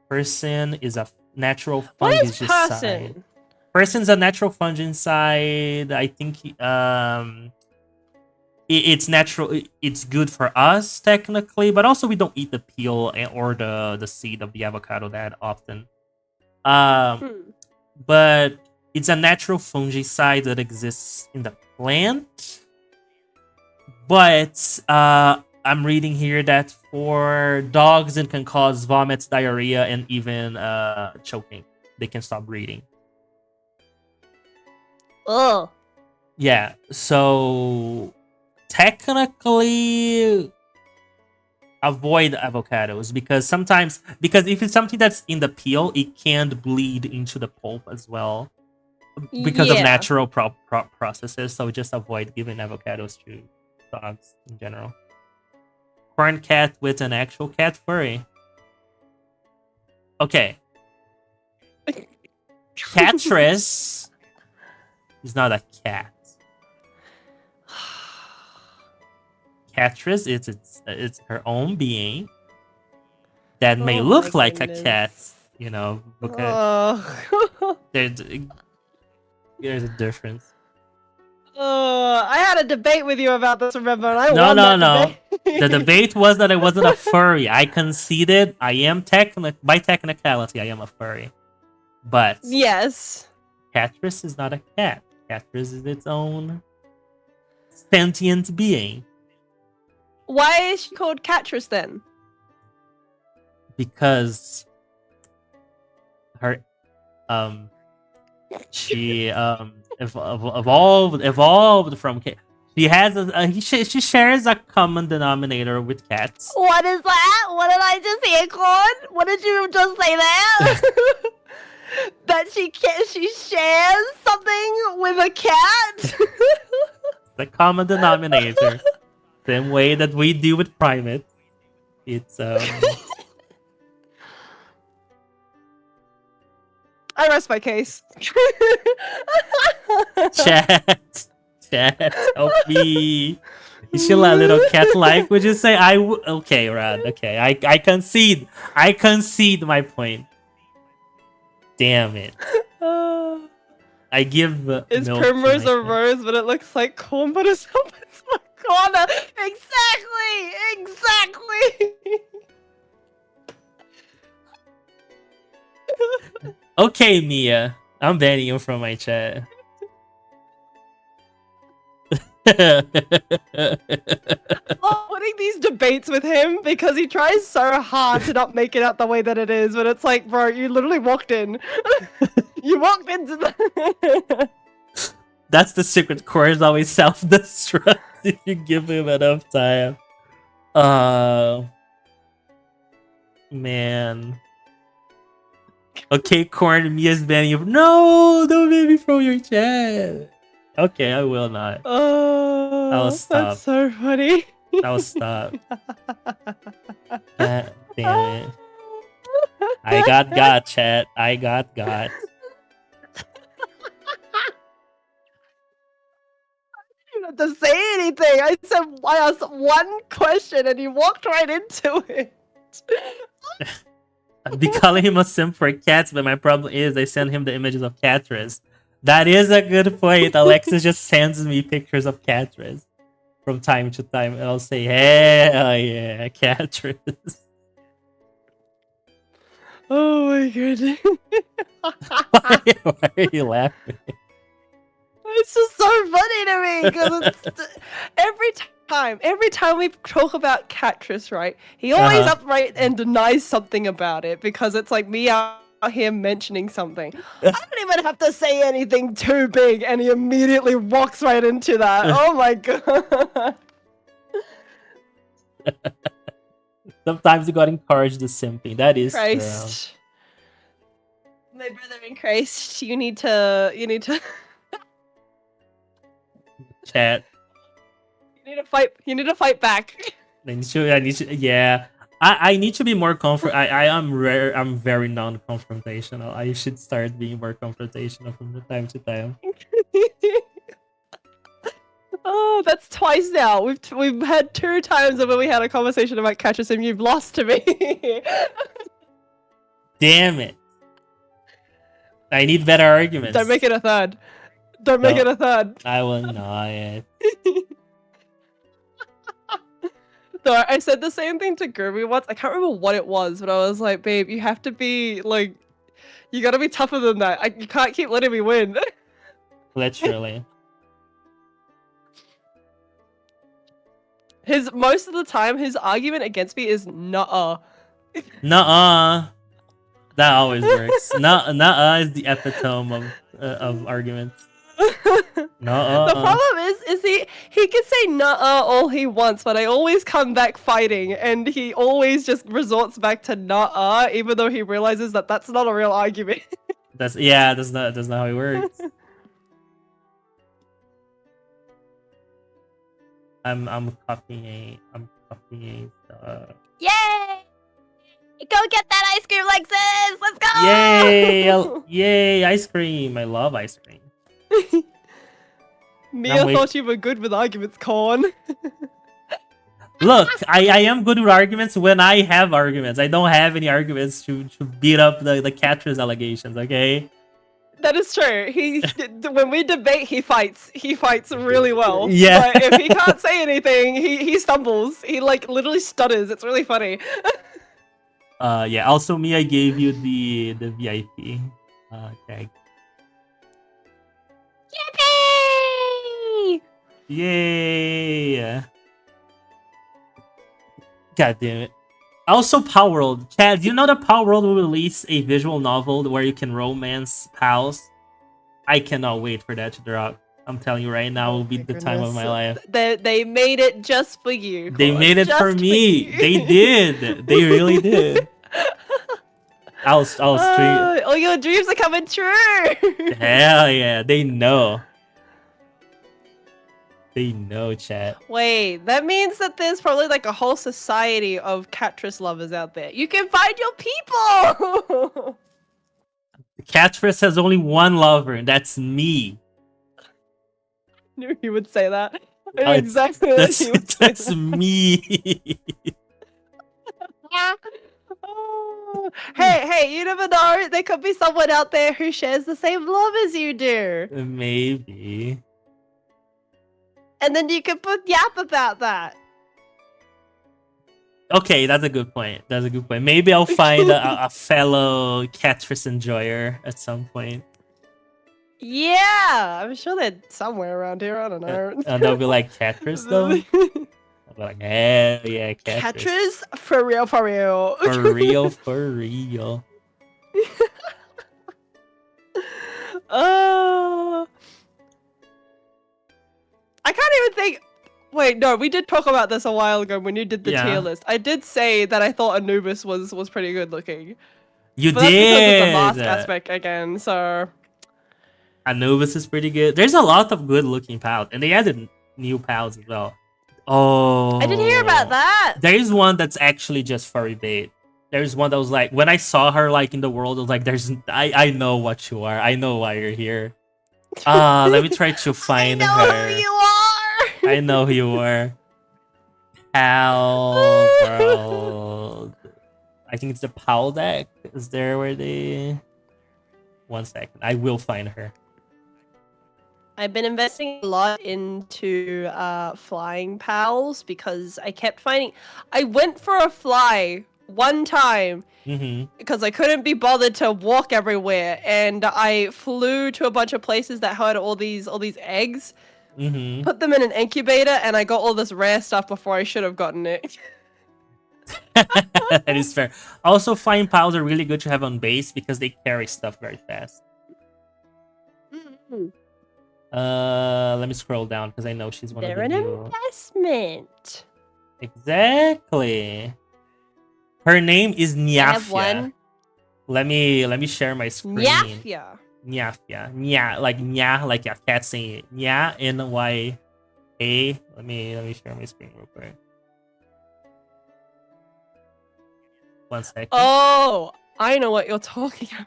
Person is a natural fungicide. What is person? Person's a natural fungicide. I think it's natural. It's good for us technically, but also we don't eat the peel or the seed of the avocado that often. But it's a natural fungicide that exists in the plant. But I'm reading here that for dogs it can cause vomits, diarrhea, and even choking. They can stop breathing. Oh. Yeah, so technically avoid avocados because if it's something that's in the peel, it can bleed into the pulp as well because of natural processes. So just avoid giving avocados to dogs in general. Corn cat with an actual cat furry. Okay. Catress is not a cat. Catress it's her own being that may look like a cat, you know, because there's a difference. I had a debate with you about this, remember? And I No. won that debate. The debate was that I wasn't a furry. I conceded. I am by technicality, I am a furry. But yes, Catress is not a cat. Catress is its own sentient being. Why is she called Catress then? Because her she evolved from she has she shares a common denominator with cats. What is that? What did I just hear, Corn? What did you just say there? That she shares something with a cat? The common denominator. Same way that we do with primates. It's I rest my case. Chat, help me. Is she a little cat-like? Would you say okay, Rad. Okay, I concede. I concede my point. Damn it. I give Is milk Primrose to a rose, but it looks like corn, but it's not corner. Exactly. Okay, Mia. I'm banning you from my chat. Putting these debates with him because he tries so hard to not make it out the way that it is, but it's like, bro, you literally walked in. You walked into the. That's the secret core, is always self-destruct if you give him enough time. Man. Okay, Corn, Mia's banning you. No, don't make me from your chat. Okay, I will not. Oh, that's stop. so funny. I'll stop. God damn it. I got, chat. I got. You don't have to say anything. I asked one question and you walked right into it. I'd be calling him a simp for cats, but my problem is I send him the images of Catrice. That is a good point. Alexis just sends me pictures of Catrice from time to time, and I'll say, hell yeah, Catrice. Oh my goodness. Why are you laughing? It's just so funny to me because it's every time we talk about Catrice, right? He always upright and denies something about it because it's like me out here mentioning something. I don't even have to say anything too big, and he immediately walks right into that. Oh my god! Sometimes you gotta encourage the simping. That is Christ, my brother in Christ, you need to. Chat. You need to fight back. I need to, yeah. I need to be more I'm very non-confrontational. I should start being more confrontational from the time to time. Oh, that's twice now. We've had 2 times when we had a conversation about Catrice and you've lost to me. Damn it. I need better arguments. Don't make it a third. Don't make it a third. I will not. No, I said the same thing to Groovy once. I can't remember what it was, but I was like, babe, you have to be, like, you gotta be tougher than that. You can't keep letting me win. Literally. Most of the time, his argument against me is nuh-uh. Nuh-uh. That always works. Nuh-uh is the epitome of arguments. Nuh-uh. The problem is he can say nuh-uh all he wants, but I always come back fighting, and he always just resorts back to nuh-uh, even though he realizes that that's not a real argument. That's not how it works. I'm copying. Yay! Go get that ice cream, Lexus! Let's go! Yay! Yay! Ice cream! I love ice cream. Mia thought you were good with arguments, Corn. Look, I am good with arguments when I have arguments. I don't have any arguments to beat up the Catrice allegations, okay? That is true. When we debate, he fights. He fights really well. Yeah. But if he can't say anything, he stumbles. He like literally stutters. It's really funny. Yeah. Also, Mia gave you the VIP tag. Yippee! Yay! God damn it. Also, Power World. Chad, do you know that Power World will release a visual novel where you can romance pals? I cannot wait for that to drop. I'm telling you right now, it will be the time of my life. They made it just for you. They made it for me. They did. They really did. I'll stream. All your dreams are coming true. Hell yeah, they know. They know, chat. Wait, that means that there's probably like a whole society of Catrice lovers out there. You can find your people. Catrice has only one lover, and that's me. I knew you would say that. I knew exactly what you would say. That's me. Hey, you never know. There could be someone out there who shares the same love as you do. Maybe. And then you can put yap about that. Okay, that's a good point. That's a good point. Maybe I'll find a fellow Catrice enjoyer at some point. Yeah, I'm sure they're somewhere around here. I don't know. And they'll be like, Catrice, though? I'll be like, hell yeah, Catrice. Catchers for real, for real. For real, for real. I can't even think. Wait, no, we did talk about this a while ago when you did the Yeah. tier list. I did say that I thought Anubis was pretty good looking. You But that's because of the did! mask aspect again, so... Anubis is pretty good. There's a lot of good looking pals, and they added new pals as well. Oh. I did hear about that! There's one that's actually just furry bait. There's one that was like, when I saw her like in the world, I was like, I know what you are. I know why you're here. Let me try to find I know her. who you are! I know who you are. Pal World. I think it's the Pal deck. Is there where they... 1 second. I will find her. I've been investing a lot into flying pals because I kept finding... I went for a fly one time because I couldn't be bothered to walk everywhere, and I flew to a bunch of places that had all these eggs, put them in an incubator, and I got all this rare stuff before I should have gotten it. That is fair. Also, flying pals are really good to have on base because they carry stuff very fast. Let me scroll down because I know she's one They're of the an new... investment. Exactly. Her name is I have Nyafia. one. Let me share my screen. Nyafia. Nyafia. Nya, like nya, like a cat saying it. Nya, N-Y-A. Let me share my screen real quick. 1 second. Oh, I know what you're talking about.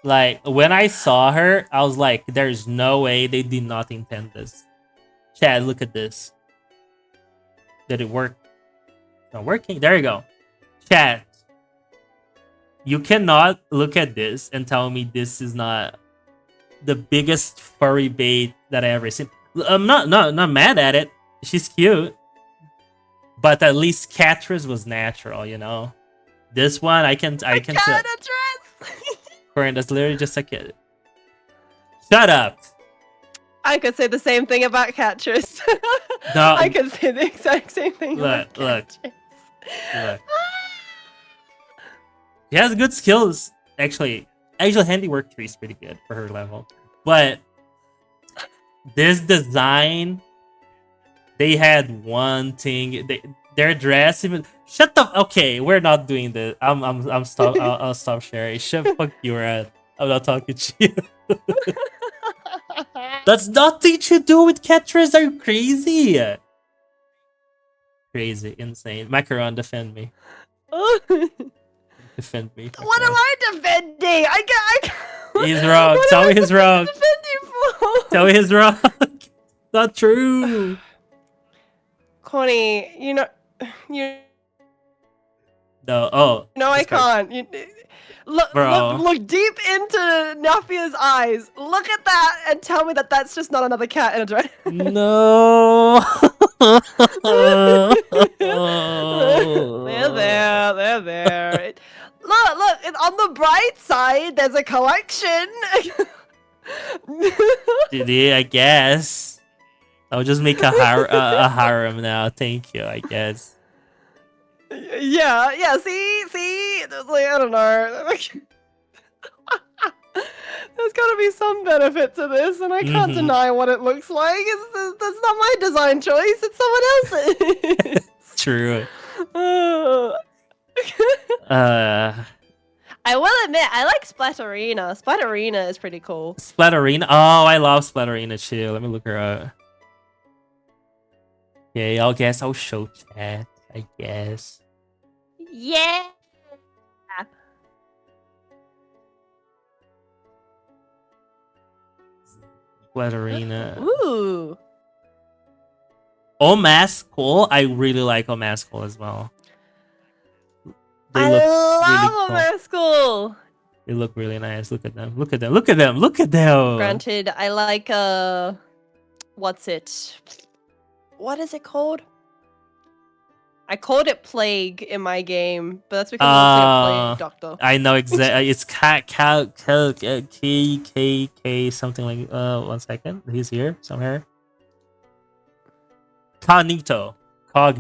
Like, when I saw her, I was like, there's no way they did not intend this. Chad, look at this. Did it work? It's not working. There you go. Chad, you cannot look at this and tell me this is not the biggest furry bait that I ever seen. I'm not mad at it. She's cute. But at least Catrice was natural, you know? This one, I can tell. Dress. Corinne, that's literally just a kid. Shut up. I could say the same thing about Catrice. No. I could say the exact same thing about Catrice. Look. She has good skills. Actually, handiwork tree is pretty good for her level. But this design, they had one thing. Their dress even. Shut up. Okay, we're not doing this. I'm stop. I'll stop sharing. Shut fuck you, Rad. I'm not talking to you. That's nothing to do with Catrice. Are you crazy? Crazy, insane. Macaron, defend me. Defend me. What am I defending? I can't. He's wrong. Tell me he's wrong. Defend you for? Tell me he's wrong. Not true. Connie, you know. No. Oh. No, I can't. Look deep into Nafia's eyes. Look at that and tell me that that's just not another cat in a dress. No. They're there. Look, on the bright side, there's a collection. Yeah, I guess. I'll just make a harem now. Thank you, I guess. Yeah, see? Like, I don't know. There's gotta be some benefit to this, and I can't deny what it looks like. That's not my design choice, it's someone else's. True. I will admit, I like Splatterina. Splatterina is pretty cool. Splatterina? Oh, I love Splatterina too. Let me look her up. Okay, I guess I'll show chat, I guess. Yeah. Splatterina. Ooh. Omascal, I really like Omascal as well. I love Omascal. They look really nice. Look at them. Look at them. Look at them. Look at them. Granted, I like what's it? What is it called? I called it Plague in my game, but that's because it looks like a plague doctor. I know exactly. It's K something like. 1 second. He's here somewhere. Cognito. That's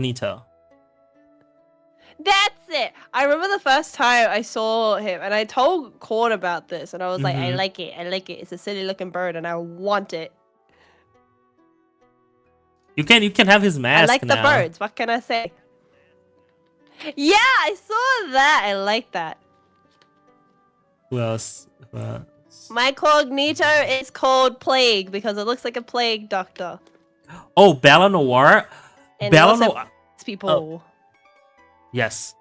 it. I remember the first time I saw him, and I told Corn about this, and I was like, I Mhm. like it. I like it. It's a silly looking bird, and I want it. You can have his mask I like now. the birds. What can I say? Yeah, I saw that. I like that. Who else? My Cognito is called Plague because it looks like a plague doctor. Oh, Bella Noir. And Bella also Noir. people. Yes.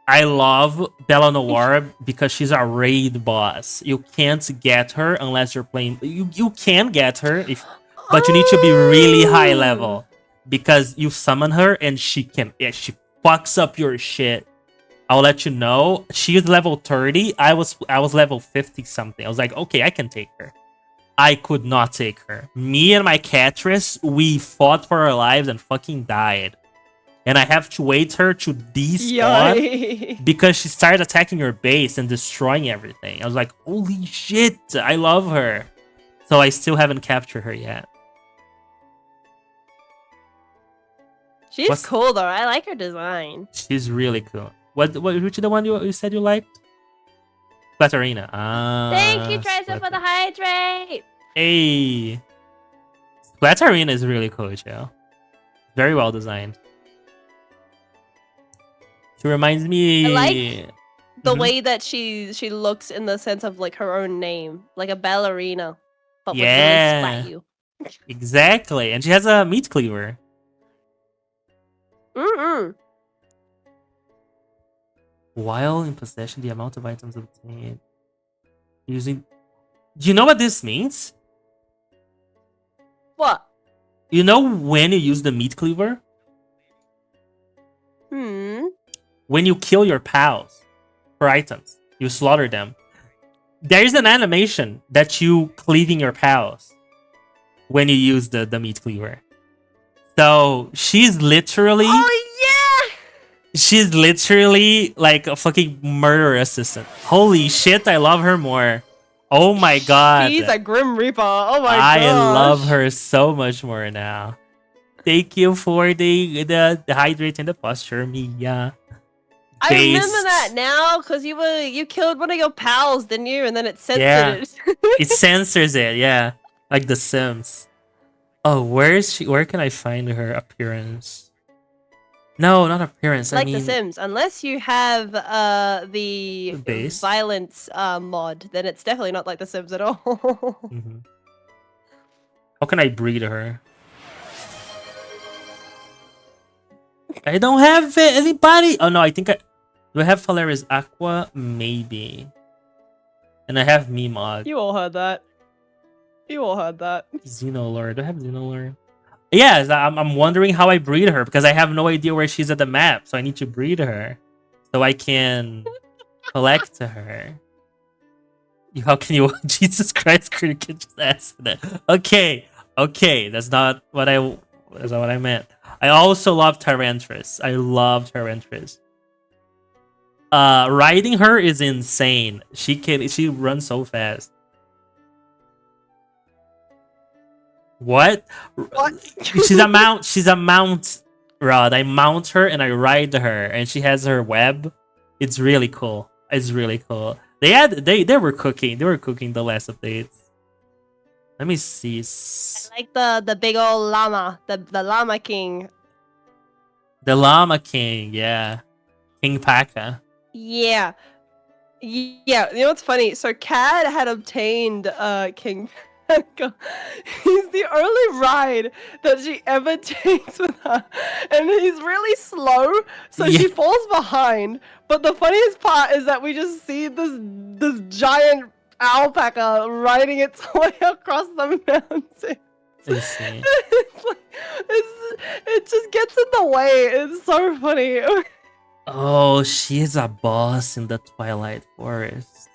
I love Bella Noir because she's a raid boss. You can't get her unless you're playing. You can get her, but you need to be really high level because you summon her and she fucks up your shit. I'll let you know. She is level 30. I was level 50 something. I was like, okay, I can take her. I could not take her. Me and my Catrice, we fought for our lives and fucking died. And I have to wait her to despawn Yikes. because she started attacking your base and destroying everything. I was like, holy shit, I love her. So I still haven't captured her yet. She's cool though. I like her design. She's really cool. Which is the one you said you liked? Splatterina. Thank you, Tricep, for the hydrate. Hey. Splatterina is really cool, Joe. Very well designed. She reminds me. I like the way that she looks in the sense of like her own name, like a ballerina, but would really splat you. Exactly, and she has a meat cleaver. While in possession, the amount of items obtained using. Do you know what this means? What? You know when you use the meat cleaver? When you kill your pals for items, you slaughter them. There's an animation that you cleaving your pals when you use the meat cleaver. So she's literally. Oh yeah! She's literally like a fucking murder assistant. Holy shit, I love her more. Oh my god. She's a Grim Reaper. Oh my god. I love her so much more now. Thank you for the hydrate and the posture, Mia. I remember that now because you killed one of your pals, didn't you? And then it censored it. It censors it, yeah. Like The Sims. Oh, where is she? Where can I find her appearance? No, not appearance. Like I mean, The Sims. Unless you have the base violence mod, then it's definitely not like The Sims at all. How can I breed her? I don't have anybody. Oh no, I think I do. I have Phalaris Aqua, maybe, and I have me mod. You all heard that. You all heard that. Xenolord. Do I have Xenolord? Yes, I'm wondering how I breed her because I have no idea where she's at the map, so I need to breed her so I can collect her. How can you? Jesus Christ, cricket just asked that. Okay, that's not what I meant. I also love Tyrantris. I love Tyrantris. Riding her is insane. She runs so fast. What? She's a mount, Rod. I mount her and I ride her, and she has her web. It's really cool. They were cooking. They were cooking the last updates. Let me see. I like the big old llama, the llama king. The llama king, yeah. King Paka. Yeah. Yeah, you know what's funny? So Cad had obtained King Paka. He's the only ride that she ever takes with her. And he's really slow, so she falls behind. But the funniest part is that we just see this giant alpaca riding its way across the mountain. Insane. It just gets in the way. It's so funny. Oh, she is a boss in the Twilight Forest.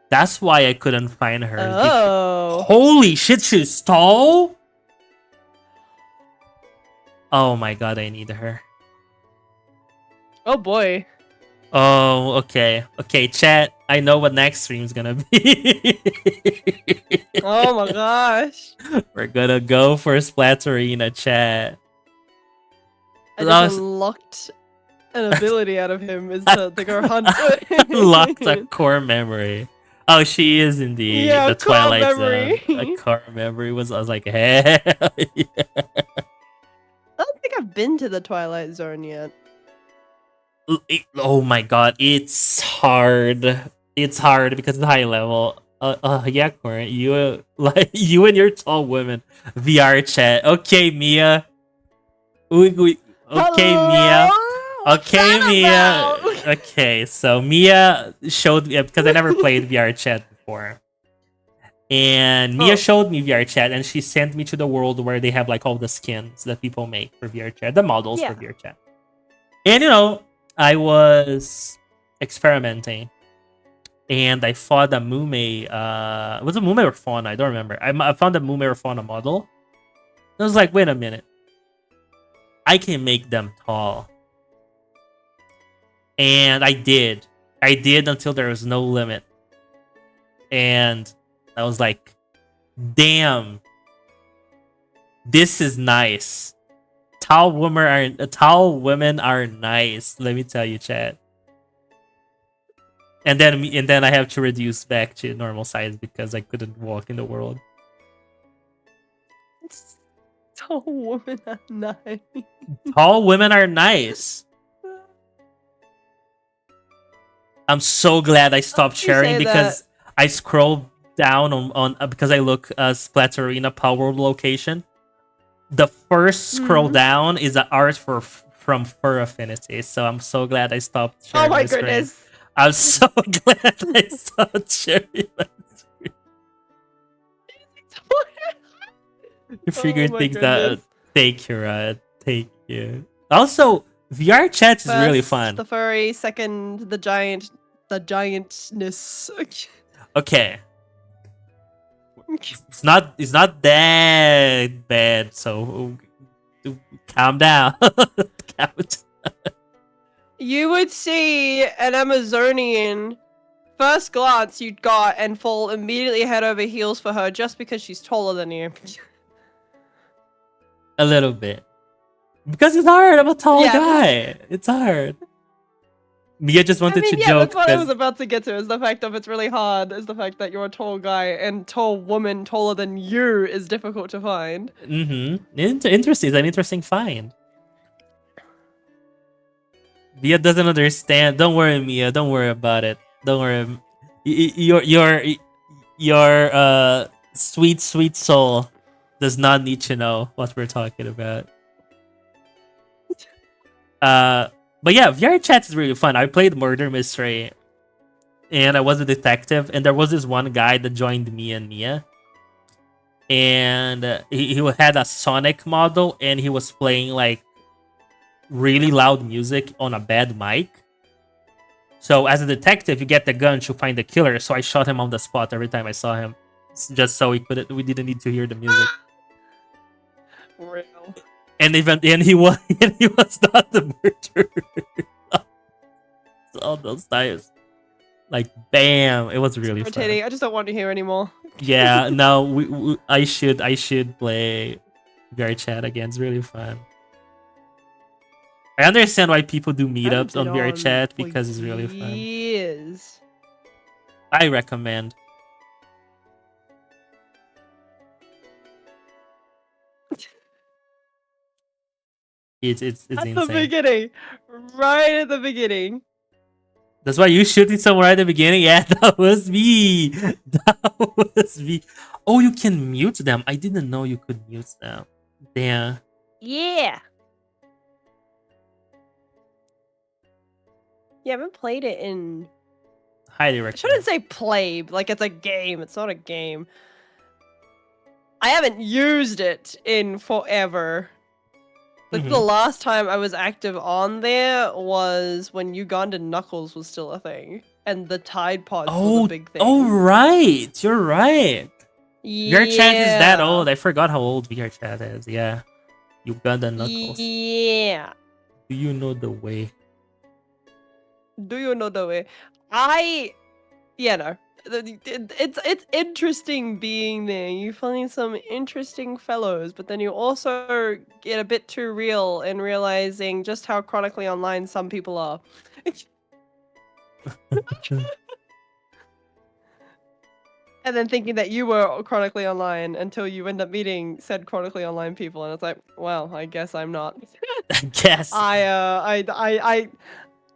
That's why I couldn't find her. Oh. Holy shit, she's tall? Oh my god, I need her. Oh boy. Oh, okay. Okay, chat. I know what next stream's gonna be. Oh my gosh. We're gonna go for Splatterina, chat. I just unlocked an ability out of him is to go hunt. Locked a core memory. Oh, she is in Yeah, the core Twilight memory. Zone. A core memory I was like, hell yeah. I don't think I've been to the Twilight Zone yet. Oh my god, it's hard. It's hard because it's high level. Yeah, Corin, you like you and your tall women VR chat. Okay, Mia. Okay, Mia. Hello? What's Okay, that Mia. about? Okay, so Mia showed me because I never played VR chat before. And Mia Oh. showed me VR chat and she sent me to the world where they have like all the skins that people make for VR chat, the models for Yeah. VR chat. And I was experimenting and I fought a Mume. Was it Mume or Fauna? I don't remember. I found a Mume or Fauna model. I was like, wait a minute. I can make them tall. And I did. I did until there was no limit. And I was like, damn. This is nice. Tall women are nice. Let me tell you, chat. And then I have to reduce back to normal size because I couldn't walk in the world. Tall women are nice. Tall women are nice. I'm so glad I stopped you sharing say because I scroll down on because I look Splatterina Power location. The first scroll down is an art from Fur Affinity, so I'm so glad I stopped sharing Oh my screen. goodness. I'm so glad I stopped sharing my screen. You figured my things goodness. that thank you, Rod. Thank you. Also, VR chat is really First, fun. The furry, second, the giantness. Okay. It's not that bad, so calm down. Calm down. You would see an Amazonian first glance you'd got and fall immediately head over heels for her just because she's taller than you. A little bit. Because it's hard. I'm a tall Yeah, guy. It's hard. Mia just wanted to yeah, joke that's what I was because about to get to, is the fact of it's really hard, is the fact that you're a tall guy and tall woman taller than you is difficult to find. Interesting. It's an interesting find. Mia doesn't understand. Don't worry, Mia. Don't worry about it. Don't worry. Your sweet soul does not need to know what we're talking about. But yeah, VR chat is really fun. I played Murder Mystery, and I was a detective, and there was this one guy that joined me and Mia, and he had a Sonic model, and he was playing like really loud music on a bad mic. So as a detective, you get the gun to find the killer. So I shot him on the spot every time I saw him, just so we didn't need to hear the music. Real. And he was not the murderer. All those times, like bam, it was really Rotating. fun. I just don't want to hear anymore. Yeah, no, I should play VR chat again. It's really fun. I understand why people do meetups on VR chat because it's really fun. Years. I recommend. It's At insane. the beginning. Right at the beginning. That's why you shooting someone right at the beginning? Yeah, that was me. That was me. Oh, you can mute them. I didn't know you could mute them. Damn. Yeah. Yeah, I haven't played it in... Highly I recommend. shouldn't say play, like it's a game. It's not a game. I haven't used it in forever. Like the last time I was active on there was when Ugandan Knuckles was still a thing. And the Tide Pods was a big thing. Oh, right. You're right. Yeah. VR chat is that old. I forgot how old VR chat is. Yeah. Uganda Knuckles. Yeah. Do you know the way? Do you know the way? No. It's interesting being there. You find some interesting fellows, but then you also get a bit too real in realizing just how chronically online some people are. And then thinking that you were chronically online until you end up meeting said chronically online people, and it's like, well, I guess I'm not. I guess. I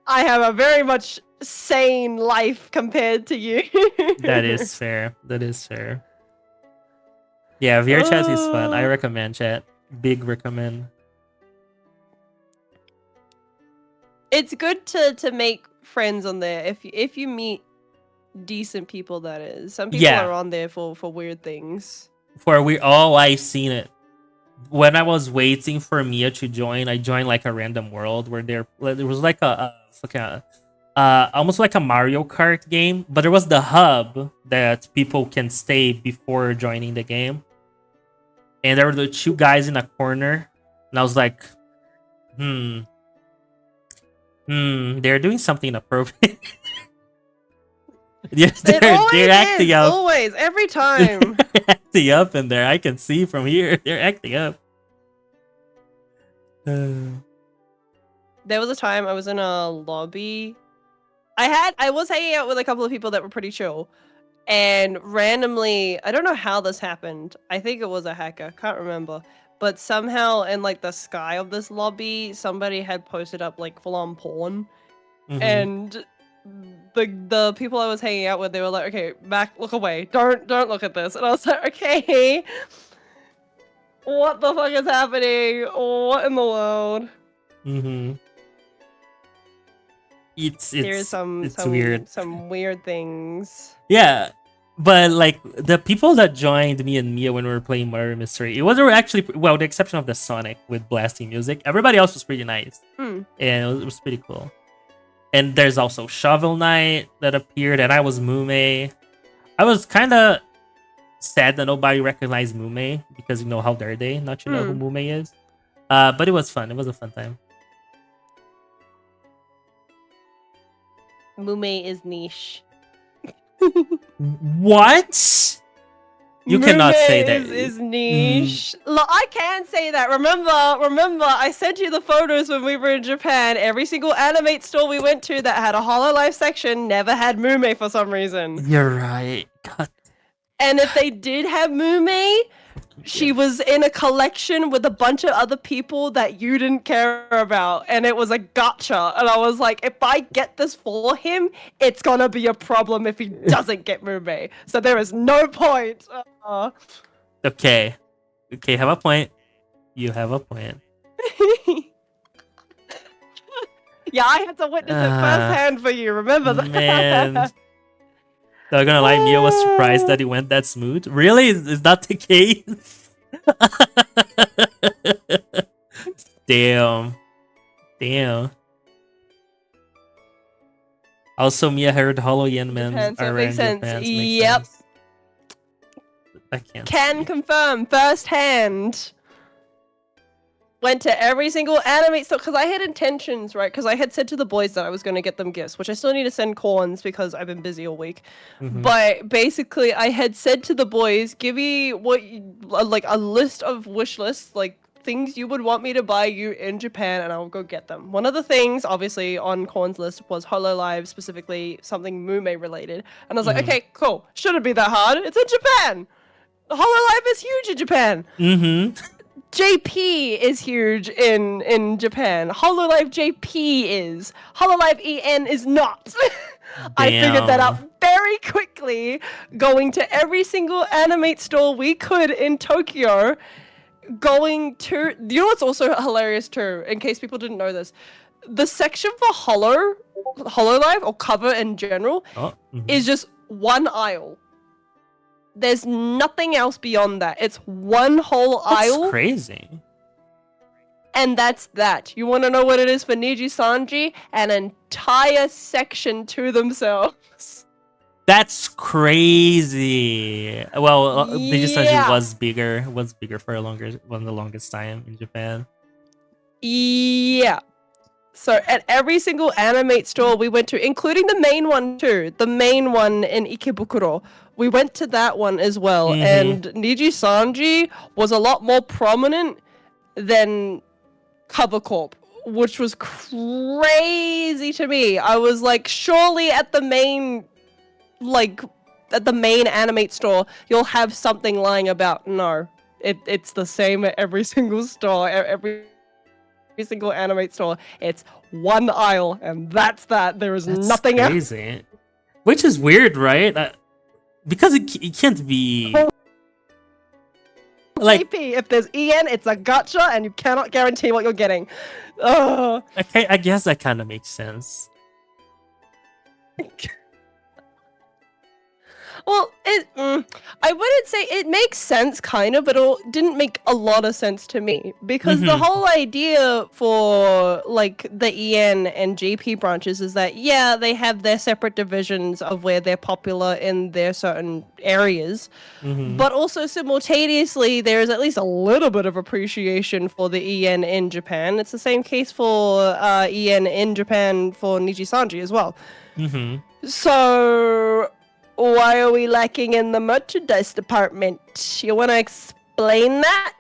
have a very much sane life compared to you. That is fair. That is fair. Yeah, VR chat is fun. I recommend chat. Big recommend. It's good to make friends on there if you meet decent people. That is, some people Yeah. are on there for weird things. I've seen it. When I was waiting for Mia to join, I joined like a random world where there was like almost like a Mario Kart game, but there was the hub that people can stay before joining the game. And there were the two guys in a corner, and I was like, they're doing something inappropriate. They're acting up. Always, every time. They're acting up in there. I can see from here. They're acting up. There was a time I was in a lobby. I was hanging out with a couple of people that were pretty chill. And randomly, I don't know how this happened. I think it was a hacker. Can't remember. But somehow in like the sky of this lobby, somebody had posted up like full-on porn. Mhm. And the people I was hanging out with, they were like, okay, Mac, look away. Don't look at this. And I was like, okay. What the fuck is happening? What in the world? Mm-hmm. It's There's weird. some weird things. Yeah, but like the people that joined me and Mia when we were playing Murder Mystery, it was actually well, the exception of the Sonic with blasting music. Everybody else was pretty nice, and it was pretty cool. And there's also Shovel Knight that appeared, and I was Mume. I was kind of sad that nobody recognized Mume because you know how dare they not to know who Mume is. But it was fun. It was a fun time. Mume is niche. What? You cannot say that. Is niche. Look, I can say that. Remember, I sent you the photos when we were in Japan. Every single Animate store we went to that had a Hololive section never had Mume for some reason. You're right. God. And if they did have Mume, she was in a collection with a bunch of other people that you didn't care about, and it was a gotcha. And I was like, if I get this for him, it's gonna be a problem if he doesn't get Mume. So there is no point. Okay, have a point. You have a point. Yeah, I had to witness it firsthand for you. Remember that? Man. Not gonna lie, Mia was surprised that it went that smooth. Really? Is that the case? Damn. Also, Mia heard Hollow Yen Men Japan, so it are makes in sense. Japan, so Yep. sense. I can't. Can confirm firsthand. Went to every single anime store because I had intentions, right? Because I had said to the boys that I was going to get them gifts, which I still need to send corns because I've been busy all week. But basically, I had said to the boys, give me like a list of wish lists, like things you would want me to buy you in Japan, and I'll go get them. One of the things, obviously, on Corn's list was Hololive, specifically something Mume related. And I was like, okay, cool. Shouldn't be that hard. It's in Japan. Hololive is huge in Japan. JP is huge in Japan. Hololive JP is. Hololive EN is not. I figured that out very quickly, going to every single Animate store we could in Tokyo. Going to... You know what's also hilarious too, in case people didn't know this? The section for Hololive, or cover in general, is just one aisle. There's nothing else beyond that. It's one whole aisle. That's crazy. And that's that. You want to know what it is for Niji Sanji? An entire section to themselves. That's crazy. Well, Niji Sanji was bigger for the longest time in Japan. Yeah. So at every single Animate store we went to, including the main one too, the main one in Ikebukuro, we went to that one as well. And Niji Sanji was a lot more prominent than Cover Corp, which was crazy to me. I was like, surely at the main, Animate store, you'll have something lying about. No, it's the same at every single store, every single Animate store. It's one aisle, and that's that. There is nothing else. Crazy. Which is weird, right? Because it can't be like JP, if there's EN, it's a gotcha, and you cannot guarantee what you're getting. Ugh. okay, I guess that kind of makes sense. Well, I wouldn't say it makes sense, kind of, but it didn't make a lot of sense to me because the whole idea for like the EN and JP branches is that yeah, they have their separate divisions of where they're popular in their certain areas, but also simultaneously there is at least a little bit of appreciation for the EN in Japan. It's the same case for EN in Japan for Niji Sanji as well. So why are we lacking in the merchandise department? You want to explain that?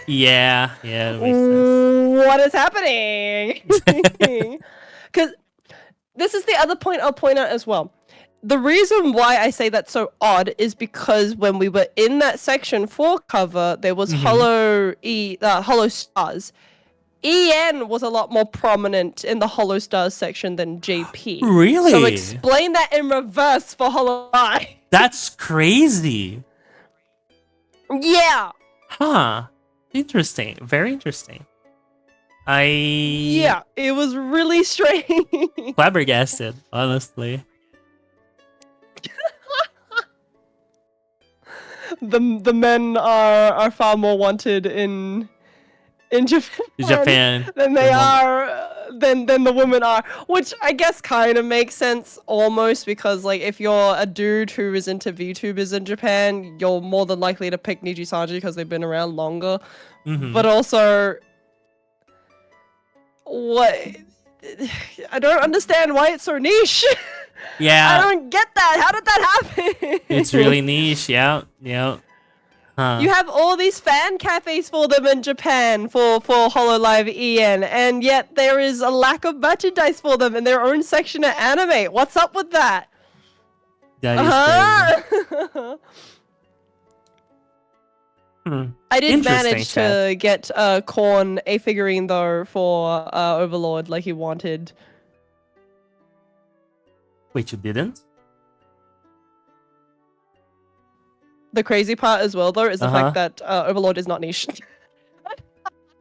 Yeah, that makes sense. What is happening? Because this is the other point I'll point out as well. The reason why I say that's so odd is because when we were in that section for cover, there was Hollow Stars. EN was a lot more prominent in the Hollow Stars section than JP. Really? So explain that in reverse for Hollow Eye. That's crazy. Yeah. Huh. Interesting. Very interesting. Yeah, it was really strange. Flabbergasted, honestly. The men are far more wanted in Japan than they are than the women are, which I guess kind of makes sense almost because like if you're a dude who is into VTubers in Japan, you're more than likely to pick Niji Sanji because they've been around longer. But also, what I don't understand why it's so niche. Yeah, I don't get that. How did that happen? it's really niche. Yeah. Huh. You have all these fan cafes for them in Japan for HoloLive EN, and yet there is a lack of merchandise for them in their own section at Animate. What's up with that? That is crazy. I did Interesting, manage to get Korn a figurine though for Overlord like he wanted. Wait, you didn't? The crazy part as well though is the fact that Overlord is not niche.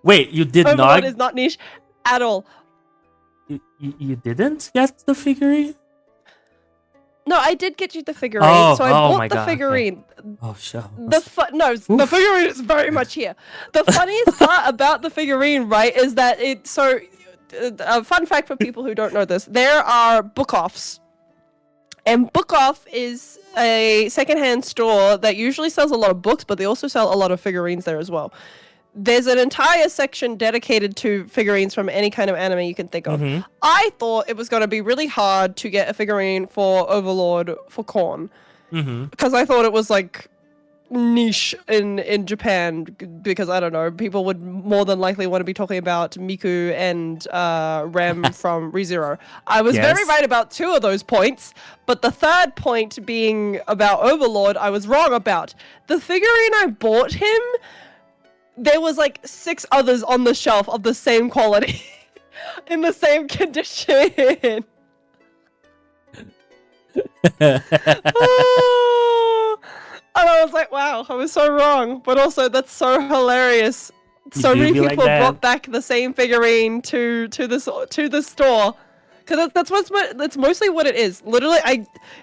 Wait, you did Overlord not? is not niche at all. You didn't get the figurine? No, I did get you the figurine, so I bought the figurine. Okay. Oh, shit. The figurine is very much here. The funniest part about the figurine, right, is that a fun fact for people who don't know this, there are book-offs. And Book Off is a secondhand store that usually sells a lot of books, but they also sell a lot of figurines there as well. There's an entire section dedicated to figurines from any kind of anime you can think of. I thought it was going to be really hard to get a figurine for Overlord for Korn. Because I thought it was like niche in Japan, because I don't know, people would more than likely want to be talking about Miku and Rem from ReZero. I was very right about 2 of those points, but the third point being about Overlord, I was wrong about. The figurine I bought him, there was like 6 others on the shelf of the same quality in the same condition. And I was like, wow, I was so wrong. But also, that's so hilarious. So many people brought back the same figurine to the store. Because that's mostly what it is. Literally,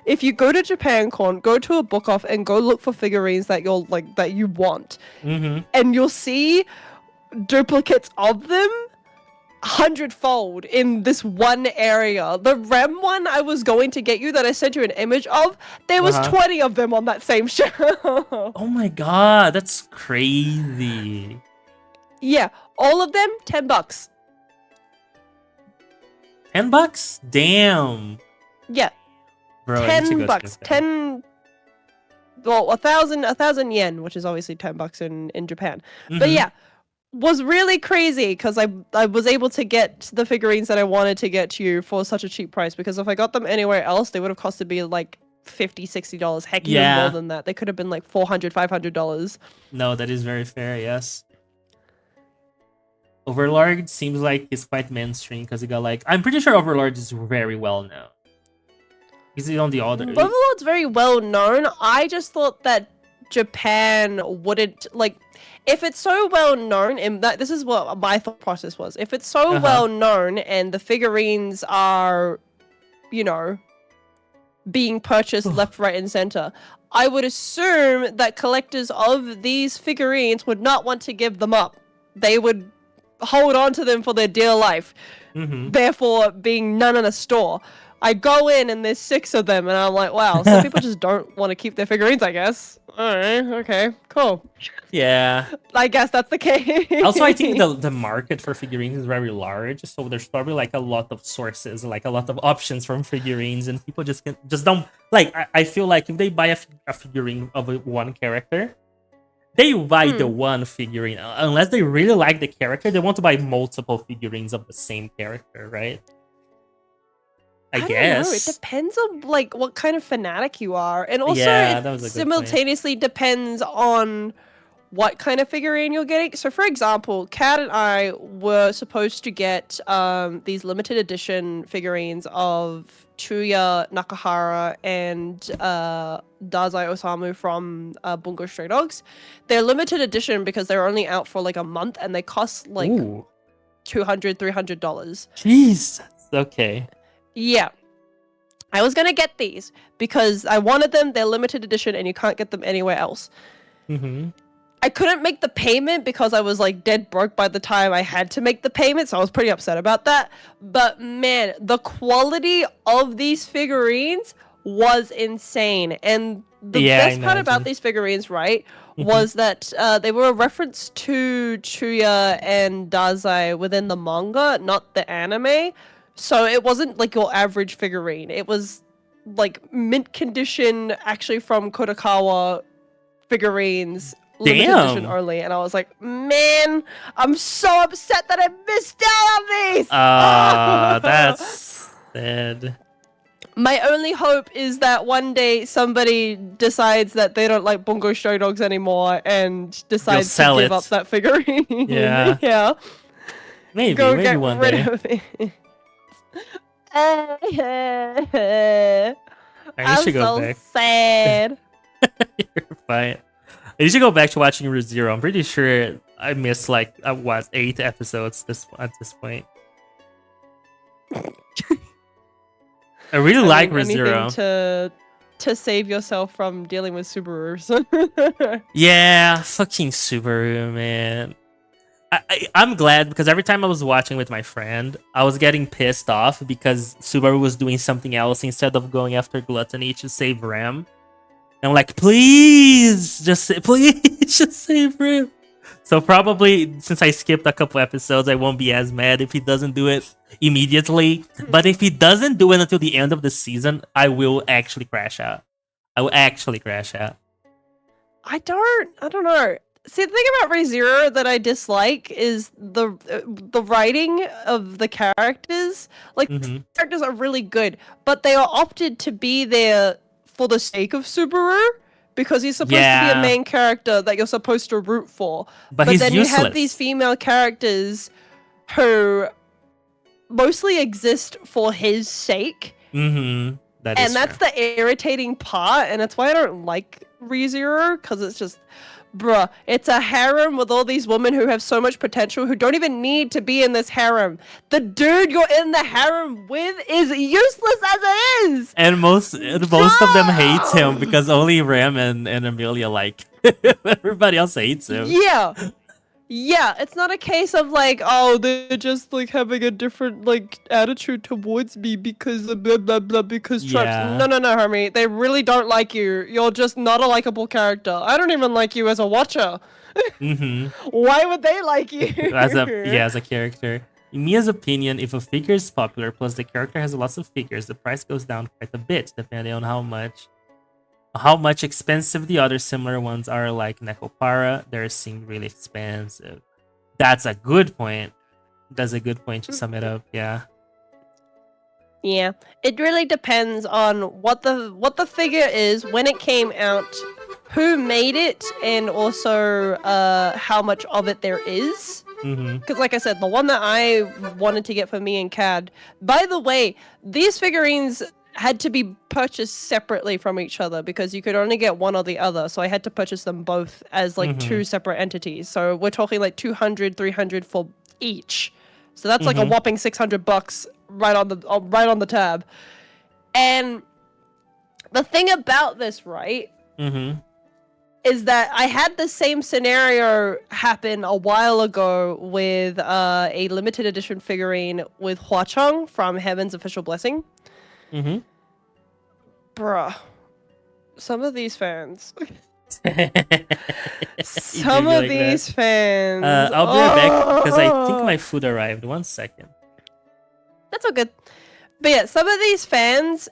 if you go to JapanCon, go to a book off and go look for figurines that you want. And you'll see duplicates of them 100-fold in this one area. The Rem one I was going to get you that I sent you an image of, there was 20 of them on that same show. Oh my god, that's crazy. Yeah, all of them $10. $10? Damn. Yeah, Bro, I need to go to $10. Japan. Well, a thousand yen, which is obviously $10 in Japan. But Mhm. yeah, was really crazy because I was able to get the figurines that I wanted to get to you for such a cheap price, because if I got them anywhere else, they would have costed me like $50-$60, heck, even more Yeah. than that. They could have been like $400-$500. No, that is very fair, yes. Overlord seems like he's quite mainstream because he got like, I'm pretty sure Overlord is very well known. Is he on the other? Overlord's very well known. I just thought that Japan wouldn't like, if it's so well known, and that this is what my thought process was. If it's so well known and the figurines are, you know, being purchased left, right, and center, I would assume that collectors of these figurines would not want to give them up. They would hold on to them for their dear life. Therefore, being none in a store. I go in and there's 6 of them, and I'm like, wow, some people just don't want to keep their figurines, I guess. Alright, okay, cool. Yeah. I guess that's the case. Also, I think the market for figurines is very large, so there's probably like a lot of sources, like a lot of options from figurines, and people just don't like. I feel like if they buy a figurine of one character, they buy the one figurine unless they really like the character. They want to buy multiple figurines of the same character, right? I guess. don't know. It depends on like what kind of fanatic you are, and also Yeah, that it was a good simultaneously depends on what kind of figurine you're getting. So, for example, Kat and I were supposed to get these limited edition figurines of Chuya Nakahara and Dazai Osamu from Bungo Stray Dogs. They're limited edition because they're only out for like a month, and they cost like Ooh, $200-$300. jeez. Okay. Yeah. I was gonna get these because I wanted them. They're limited edition and you can't get them anywhere else. I couldn't make the payment because I was like dead broke by the time I had to make the payment, so I was pretty upset about that. But man, the quality of these figurines was insane. And the Yeah, I best part about imagine. these figurines, right, was that they were a reference to Chuya and Dazai within the manga, not the anime. So it wasn't like your average figurine. It was like mint condition, actually from Kodakawa figurines, limited edition Damn. only. And I was like, man, I'm so upset that I missed out on these. That's sad. My only hope is that one day somebody decides that they don't like Bungo Stray Dogs anymore and decides to sell give it. up that figurine. Yeah. Yeah. Maybe Go get one rid day. of it. I I'm should go so back. sad. You're fine. I should go back to watching ReZero. I'm pretty sure I missed like 8 episodes at this point. I really like Anything ReZero. to save yourself from dealing with Subarus. Yeah, fucking Subaru, man. I'm glad because every time I was watching with my friend, I was getting pissed off because Subaru was doing something else instead of going after Gluttony to save Ram. And I'm like, please, please, just save Ram. So probably since I skipped a couple episodes, I won't be as mad if he doesn't do it immediately. But if he doesn't do it until the end of the season, I will actually crash out. I will actually crash out. I don't know. See, the thing about ReZero that I dislike is the writing of the characters. Like, the characters are really good, but they are opted to be there for the sake of Subaru because he's supposed to be a main character that you're supposed to root for. But he's then useless. You have these female characters who mostly exist for his sake. That's the irritating part, and that's why I don't like ReZero, because it's just, bruh, it's a harem with all these women who have so much potential who don't even need to be in this harem. The dude you're in the harem with is useless as it is! And most of them hate him because only Ram and Amelia like everybody else hates him. Yeah, it's not a case of like, oh, they're just like having a different like attitude towards me because of blah blah blah because tropes. No, homie. They really don't like you. You're just not a likable character. I don't even like you as a watcher. Why would they like you? As a character. In Mia's opinion, if a figure is popular plus the character has lots of figures, the price goes down quite a bit, depending on how much expensive the other similar ones are, like Nekopara. They seem really expensive. That's a good point. That's a good point to sum it up. Yeah. Yeah, it really depends on what the figure is, when it came out, who made it, and also how much of it there is. Mm-hmm. Because like I said, the one that I wanted to get for me and Cad, by the way, these figurines had to be purchased separately from each other because you could only get one or the other. So I had to purchase them both as like two separate entities. So we're talking like 200, 300 for each. So that's like a whopping $600 right on the tab. And the thing about this, right, is that I had the same scenario happen a while ago with a limited edition figurine with Huacheng from Heaven's Official Blessing. Bruh, some of these fans. Some of these fans. I'll be right back because I think my food arrived. 1 second. That's all good. But yeah, some of these fans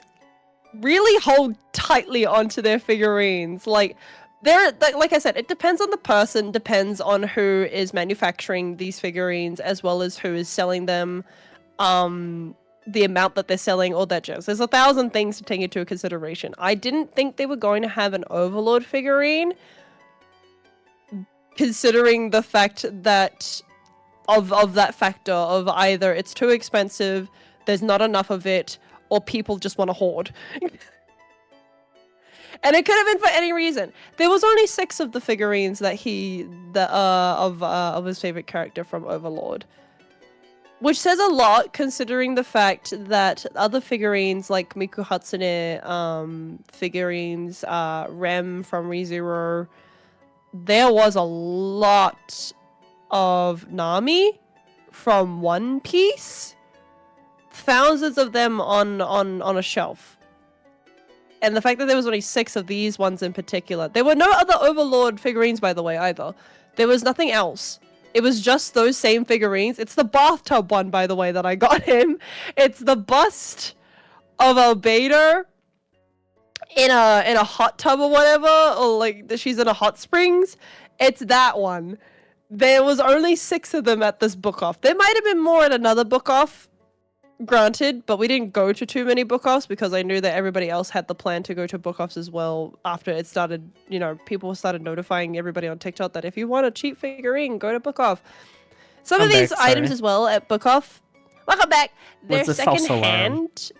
really hold tightly onto their figurines. Like I said, it depends on the person, depends on who is manufacturing these figurines, as well as who is selling them, the amount that they're selling, all that jazz. There's 1,000 things to take into consideration. I didn't think they were going to have an Overlord figurine, considering the fact that of that factor of either it's too expensive, there's not enough of it, or people just want to hoard. And it could have been for any reason. There was only 6 of the figurines that of his favorite character from Overlord, which says a lot considering the fact that other figurines like Miku Hatsune figurines, Rem from ReZero, there was a lot of Nami from One Piece. Thousands of them on a shelf. And the fact that there was only 6 of these ones in particular. There were no other Overlord figurines, by the way, either. There was nothing else. It was just those same figurines. It's the bathtub one, by the way, that I got him. It's the bust of Albedo in a hot tub or whatever, or like she's in a hot springs. It's that one. There was only 6 of them at this book off. There might have been more at another book off, granted, but we didn't go to too many book offs because I knew that everybody else had the plan to go to book offs as well after it started, people started notifying everybody on TikTok that if you want a cheap figurine, go to book off. Some of these items as well at book off. Welcome back. They're secondhand.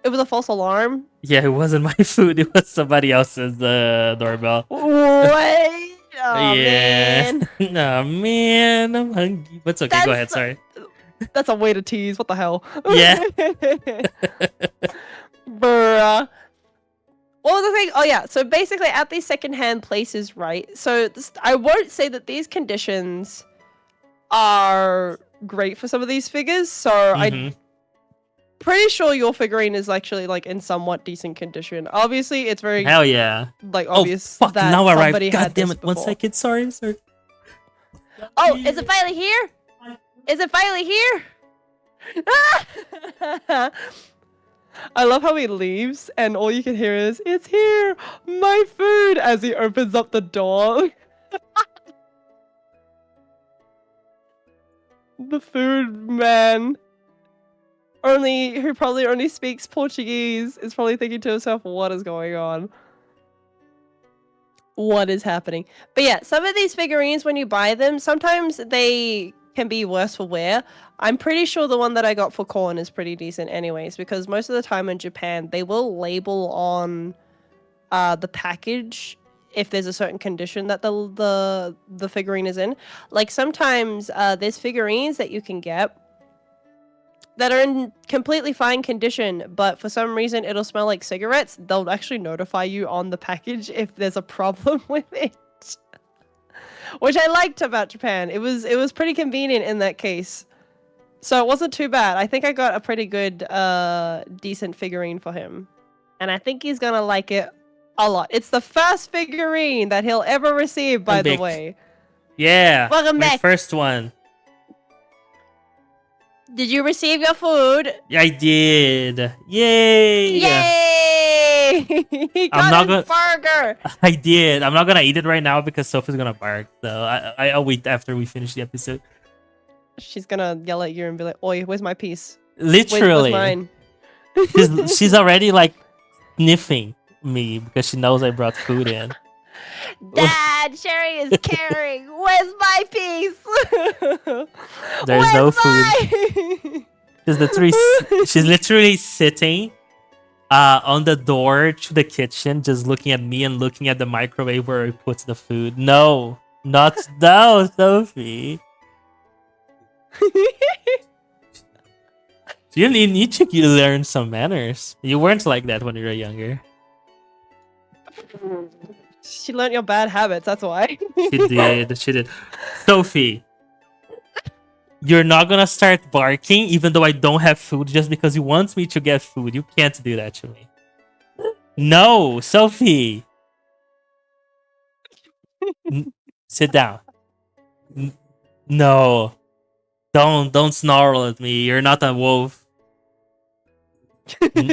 It was a false alarm. Yeah, it wasn't my food. It was somebody else's doorbell. What? Oh, yeah. man. No, man. I'm hungry. But it's okay. Go ahead. Sorry. That's a way to tease. What the hell? Yeah. Bruh. What was the thing? Oh, yeah. So basically at these secondhand places, right? So I won't say that these conditions are great for some of these figures. So I'm pretty sure your figurine is actually like in somewhat decent condition. Obviously, it's very hell yeah, like obvious. Oh fuck! That now I arrived. God damn it! 1 second. Sorry. Oh, is it finally here? Is it finally here? I love how he leaves and all you can hear is, "It's here! My food!" as he opens up the door. The food man. Who probably only speaks Portuguese is probably thinking to himself, what is going on? What is happening? But yeah, some of these figurines, when you buy them, sometimes they can be worse for wear. I'm pretty sure the one that I got for Korn is pretty decent anyways, because most of the time in Japan, they will label on the package if there's a certain condition that the figurine is in. Like sometimes there's figurines that you can get that are in completely fine condition, but for some reason it'll smell like cigarettes. They'll actually notify you on the package if there's a problem with it. Which I liked about Japan. It was pretty convenient in that case. So it wasn't too bad. I think I got a pretty good, decent figurine for him. And I think he's gonna like it a lot. It's the first figurine that he'll ever receive, by the way. Yeah, Welcome my back. first one. Did you receive your food? I did. Yay! Yay! He I'm got not his gonna. burger. I did. I'm not gonna eat it right now because Sophie's gonna bark. So I'll wait after we finish the episode. She's gonna yell at you and be like, "Oi, where's my piece? Where's Literally, mine?" she's already like sniffing me because she knows I brought food in. Dad, Sherry is caring. Where's my piece? There's no food. mine? She's literally sitting on the door to the kitchen, just looking at me and looking at the microwave where it puts the food. No, not no, Sophie. You need to learn some manners. You weren't like that when you were younger. She learned your bad habits. That's why. She did. She did. Sophie, you're not gonna start barking even though I don't have food just because you want me to get food. You can't do that to me. No, Sophie. Sit down. No. Don't snarl at me. You're not a wolf.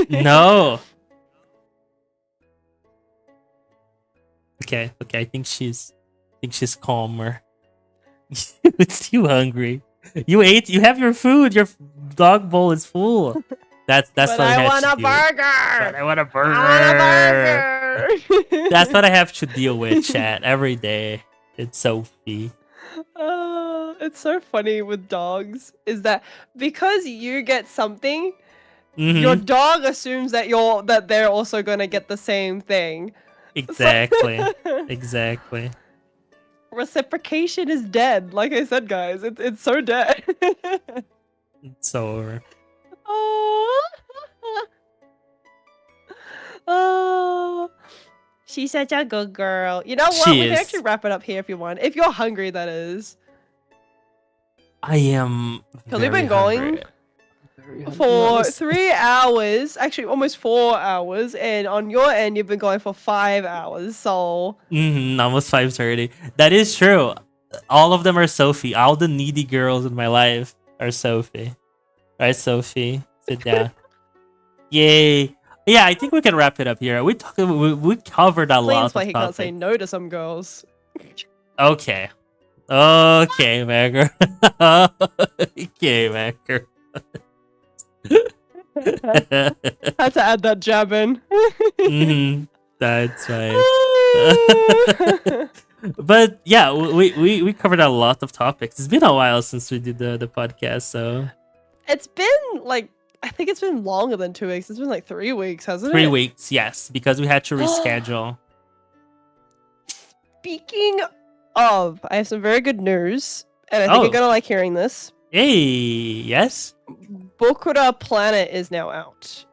No. Okay. I think she's calmer. It's too hungry. You ate. You have your food. Your dog bowl is full. That's but what I I had want to a do. burger. But I want a burger. I want a burger. That's what I have to deal with, chat, every day. It's Sophie. It's so funny with dogs is that because you get something, Mhm. your dog assumes that they're also gonna get the same thing. Exactly. Exactly. Reciprocation is dead. Like I said, guys, it's so dead. It's over. Oh. Oh. She's such a good girl. You know what? She We can is. actually wrap it up here if you want. If you're hungry, that is. I am. Because we've been going for 3 hours, actually almost 4 hours, and on your end, you've been going for 5 hours. So Almost 5:30. That is true. All of them are Sophie. All the needy girls in my life are Sophie. Right, Sophie? Sit down. Yay. Yeah, I think we can wrap it up here. We covered a lot explains why of he can't say topics. no to some girls. Okay. Okay, Macker. Okay, Macker. Had to add that jab in. That's right. But yeah, we covered a lot of topics. It's been a while since we did the podcast, so It's been like, I think it's been longer than 2 weeks. It's been like 3 weeks, hasn't it? 3 weeks, yes, because we had to reschedule. Speaking of, I have some very good news, and I think you're gonna like hearing this. Hey, yes. Bokura Planet is now out.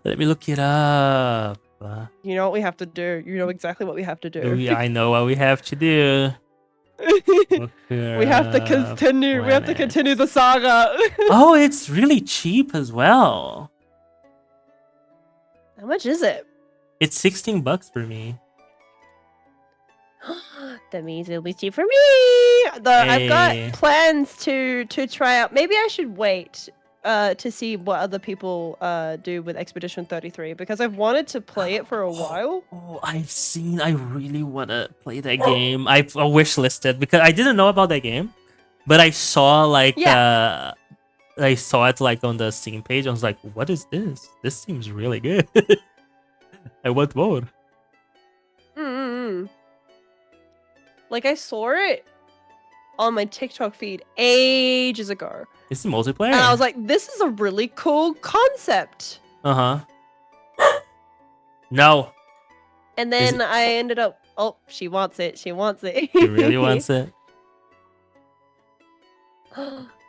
Let me look it up. You know what we have to do. You know exactly what we have to do. I know what we have to do. We have to continue. We have to continue the saga. Oh, it's really cheap as well. How much is it? It's $16 for me. That means it'll be cheap for me. I've Hey. got plans to try out. Maybe I should wait to see what other people do with Expedition 33 because I've wanted to play it for a while. Oh, I really want to play that game. I wish listed because I didn't know about that game, but I saw like I saw it like on the Steam page. I was like, "What is this? This seems really good. I want more." Mm-hmm. Like I saw it on my TikTok feed ages ago. It's the multiplayer. And I was like, this is a really cool concept. No. And then I ended up, oh, she wants it. She wants it. He really wants it.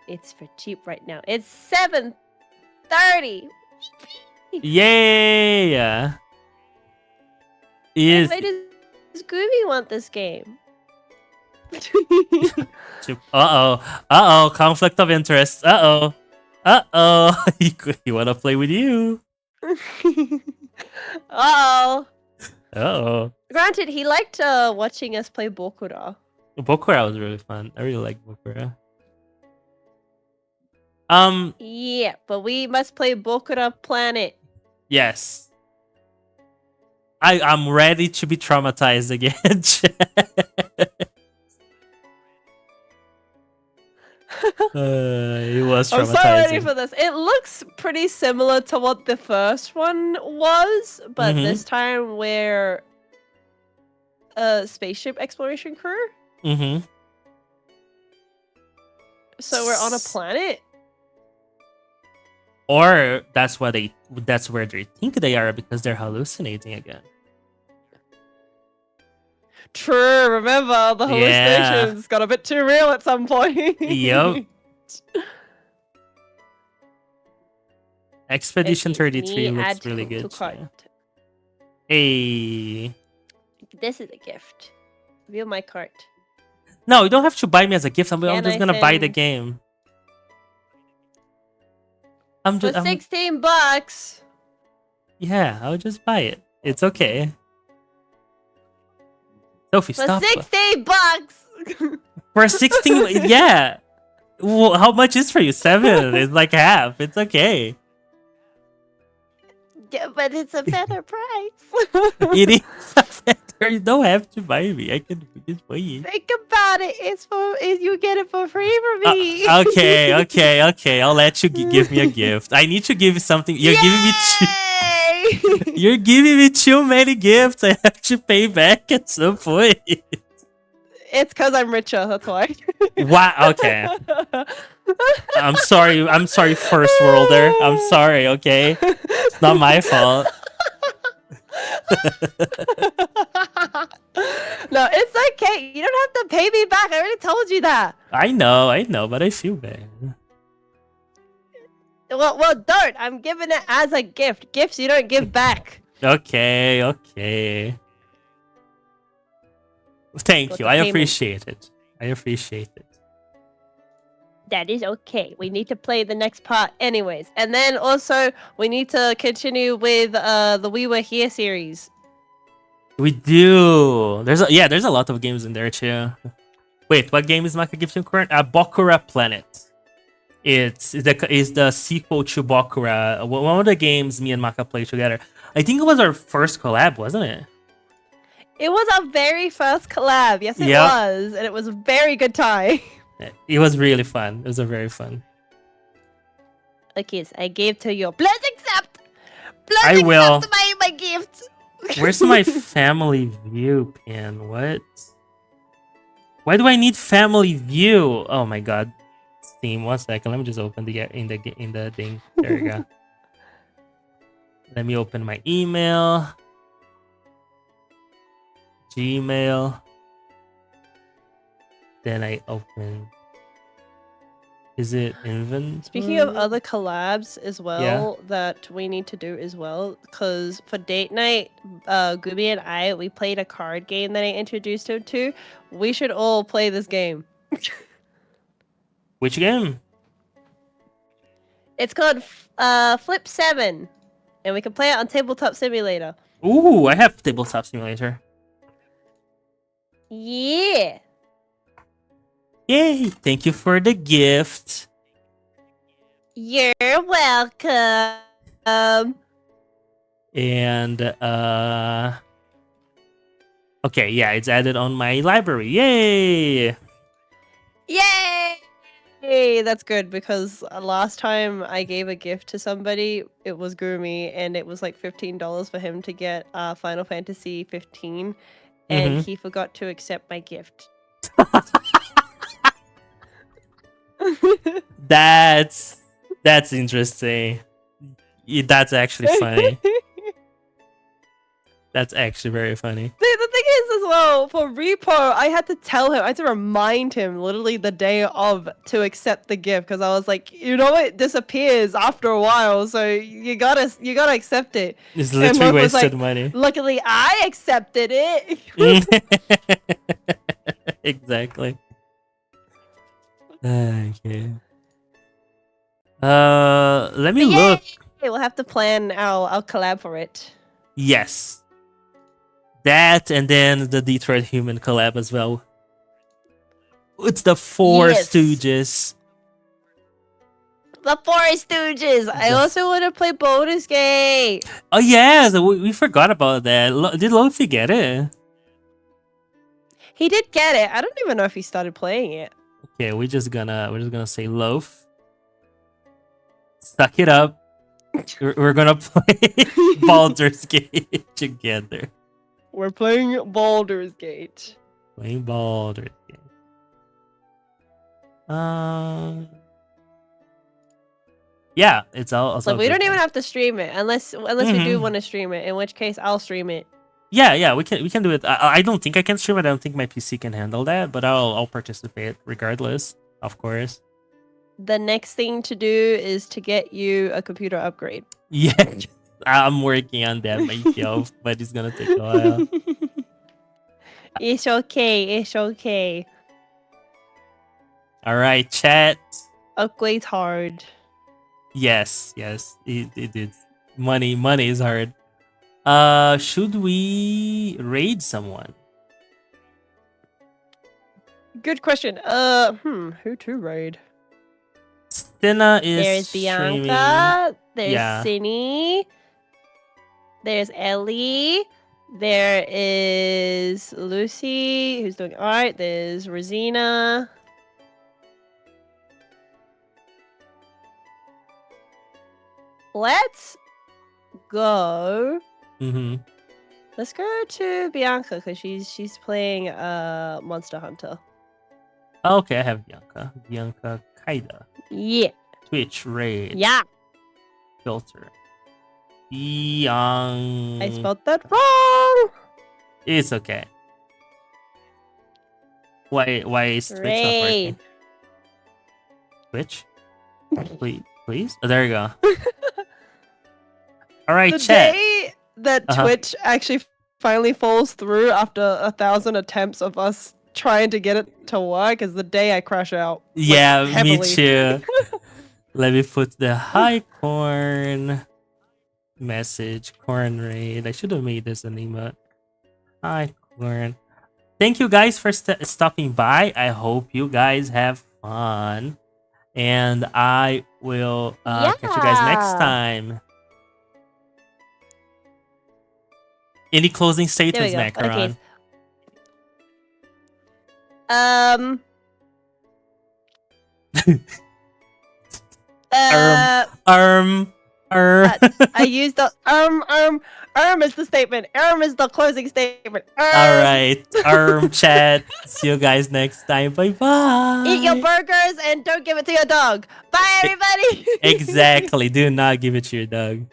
It's for cheap right now. It's $7.30. Yay! Is Why does Scooby want this game? Uh-oh, conflict of interest. Uh-oh. He wanna play with you. Uh-oh. Uh-oh. Granted, he liked watching us play Bokura. Bokura was really fun. I really like Bokura. Yeah, but we must play Bokura Planet. Yes. I'm ready to be traumatized again. It was I'm so ready traumatizing. for this. It looks pretty similar to what the first one was, but Mhm. this time we're a spaceship exploration crew. Mm-hmm. So we're on a planet. Or that's where they think they are because they're hallucinating again. True, remember the Yeah. hallucinations got a bit too real at some point. Yep. Expedition Excuse 33 me, looks add really to good. cart. Yeah. Hey. This is a gift. View my cart. No, you don't have to buy me as a gift. I'm Can just I gonna buy the send game. I'm for just I'm $16? yeah, I'll just buy it. It's okay. Sophie, For stop. $16. For 16, yeah. Well, how much is for you? 7. It's like half. It's okay. Yeah, but it's a better price. It is better. You don't have to buy me. I can just buy it. Think about it. You get it for free from me. Okay. I'll let you give me a gift. I need to give you something. You're giving me Yay! you're giving me too many gifts. I have to pay back at some point. It's because I'm richer. That's why. Wow. Okay. I'm sorry. I'm sorry, first worlder. I'm sorry. Okay. It's not my fault. No, it's okay. You don't have to pay me back. I already told you that. I know, but I feel bad. Well, don't. I'm giving it as a gift. Gifts you don't give back. Okay. Thank Got you. the I payment. appreciate it. That is okay. We need to play the next part anyways. And then also, we need to continue with the We Were Here series. We do. There's a lot of games in there too. Wait, what game is Maka giving current? Bokura Planet. It's the sequel to Bokura. One of the games me and Maka played together. I think it was our first collab, wasn't it? It was our very first collab. Yes, it Yep. was. And it was a very good time. It was really fun. It was a very fun. Okay, so I gave to you. Please accept. Please I accept will. my gift. Where's my family view pin? What? Why do I need family view? Oh my god. Steam. 1 second. Let me just open the in the thing. There we go. Let me open my email. Gmail. Then I open. Is it inventory? Speaking of other collabs as well Yeah. that we need to do as well, because for date night, Gooby and I, we played a card game that I introduced him to. We should all play this game. Which game? It's called Flip 7, and we can play it on Tabletop Simulator. Ooh, I have Tabletop Simulator. Yeah. Yay! Thank you for the gift. You're welcome. And okay, yeah, it's added on my library. Yay! Yay! That's good because last time I gave a gift to somebody, it was Gumi, and it was like $15 for him to get Final Fantasy 15, and Mhm. he forgot to accept my gift. That's interesting. That's actually funny. That's actually very funny. The thing is, as well, for Repo, I had to tell him, I had to remind him literally the day of to accept the gift because I was like, you know, it disappears after a while, so you gotta accept it. It's And literally Mark was wasted like, money. luckily, I accepted it. Exactly. Okay. Let me But look. yay! We'll have to plan our collab for it. Yes. That and then the Detroit Human collab as well. It's the Four Yes. Stooges. The Four Stooges. I also want to play Baldur's Gate. Oh yeah, so we forgot about that. Did Lofi get it? He did get it. I don't even know if he started playing it. Okay, we're just gonna say loaf. Suck it up. We're gonna play Baldur's Gate together. We're playing Baldur's Gate. Playing Baldur's Gate. Yeah, it's all. So we don't even have to stream it unless we do want to stream it. In which case, I'll stream it. Yeah, we can do it. I don't think I can stream it. I don't think my PC can handle that, but I'll participate regardless, of course. The next thing to do is to get you a computer upgrade. Yeah, I'm working on that myself, but it's gonna take a while. It's okay. It's okay. All right, chat. Upgrade's hard. Yes, it is. Money is hard. Should we raid someone? Good question. Who to raid? Stina is There's streaming. Bianca. There's Yeah. Cinny. There's Ellie. There is Lucy, who's doing art. There's Rosina. Let's go. Let's go to Bianca because she's playing Monster Hunter. Okay, I have Bianca Kaida. Yeah. Twitch raid. Yeah. Filter. Young. I spelled that wrong. It's okay. Why is Twitch not Raid. working? Twitch? Please? Oh, there you go. All right, The chat. day that Twitch actually finally falls through after 1,000 attempts of us trying to get it to work is the day I crash out. Like, Yeah, me heavily. too. Let me put the hi corn message. Corn raid. I should have made this an emote. Hi corn. Thank you guys for stopping by. I hope you guys have fun. And I will catch you guys next Yeah. time. Any closing There we statements, go. Macaron? Okay. I used the is the statement. Is the closing statement. All right. Chat. See you guys next time. Bye bye. Eat your burgers and don't give it to your dog. Bye, everybody. Exactly. Do not give it to your dog.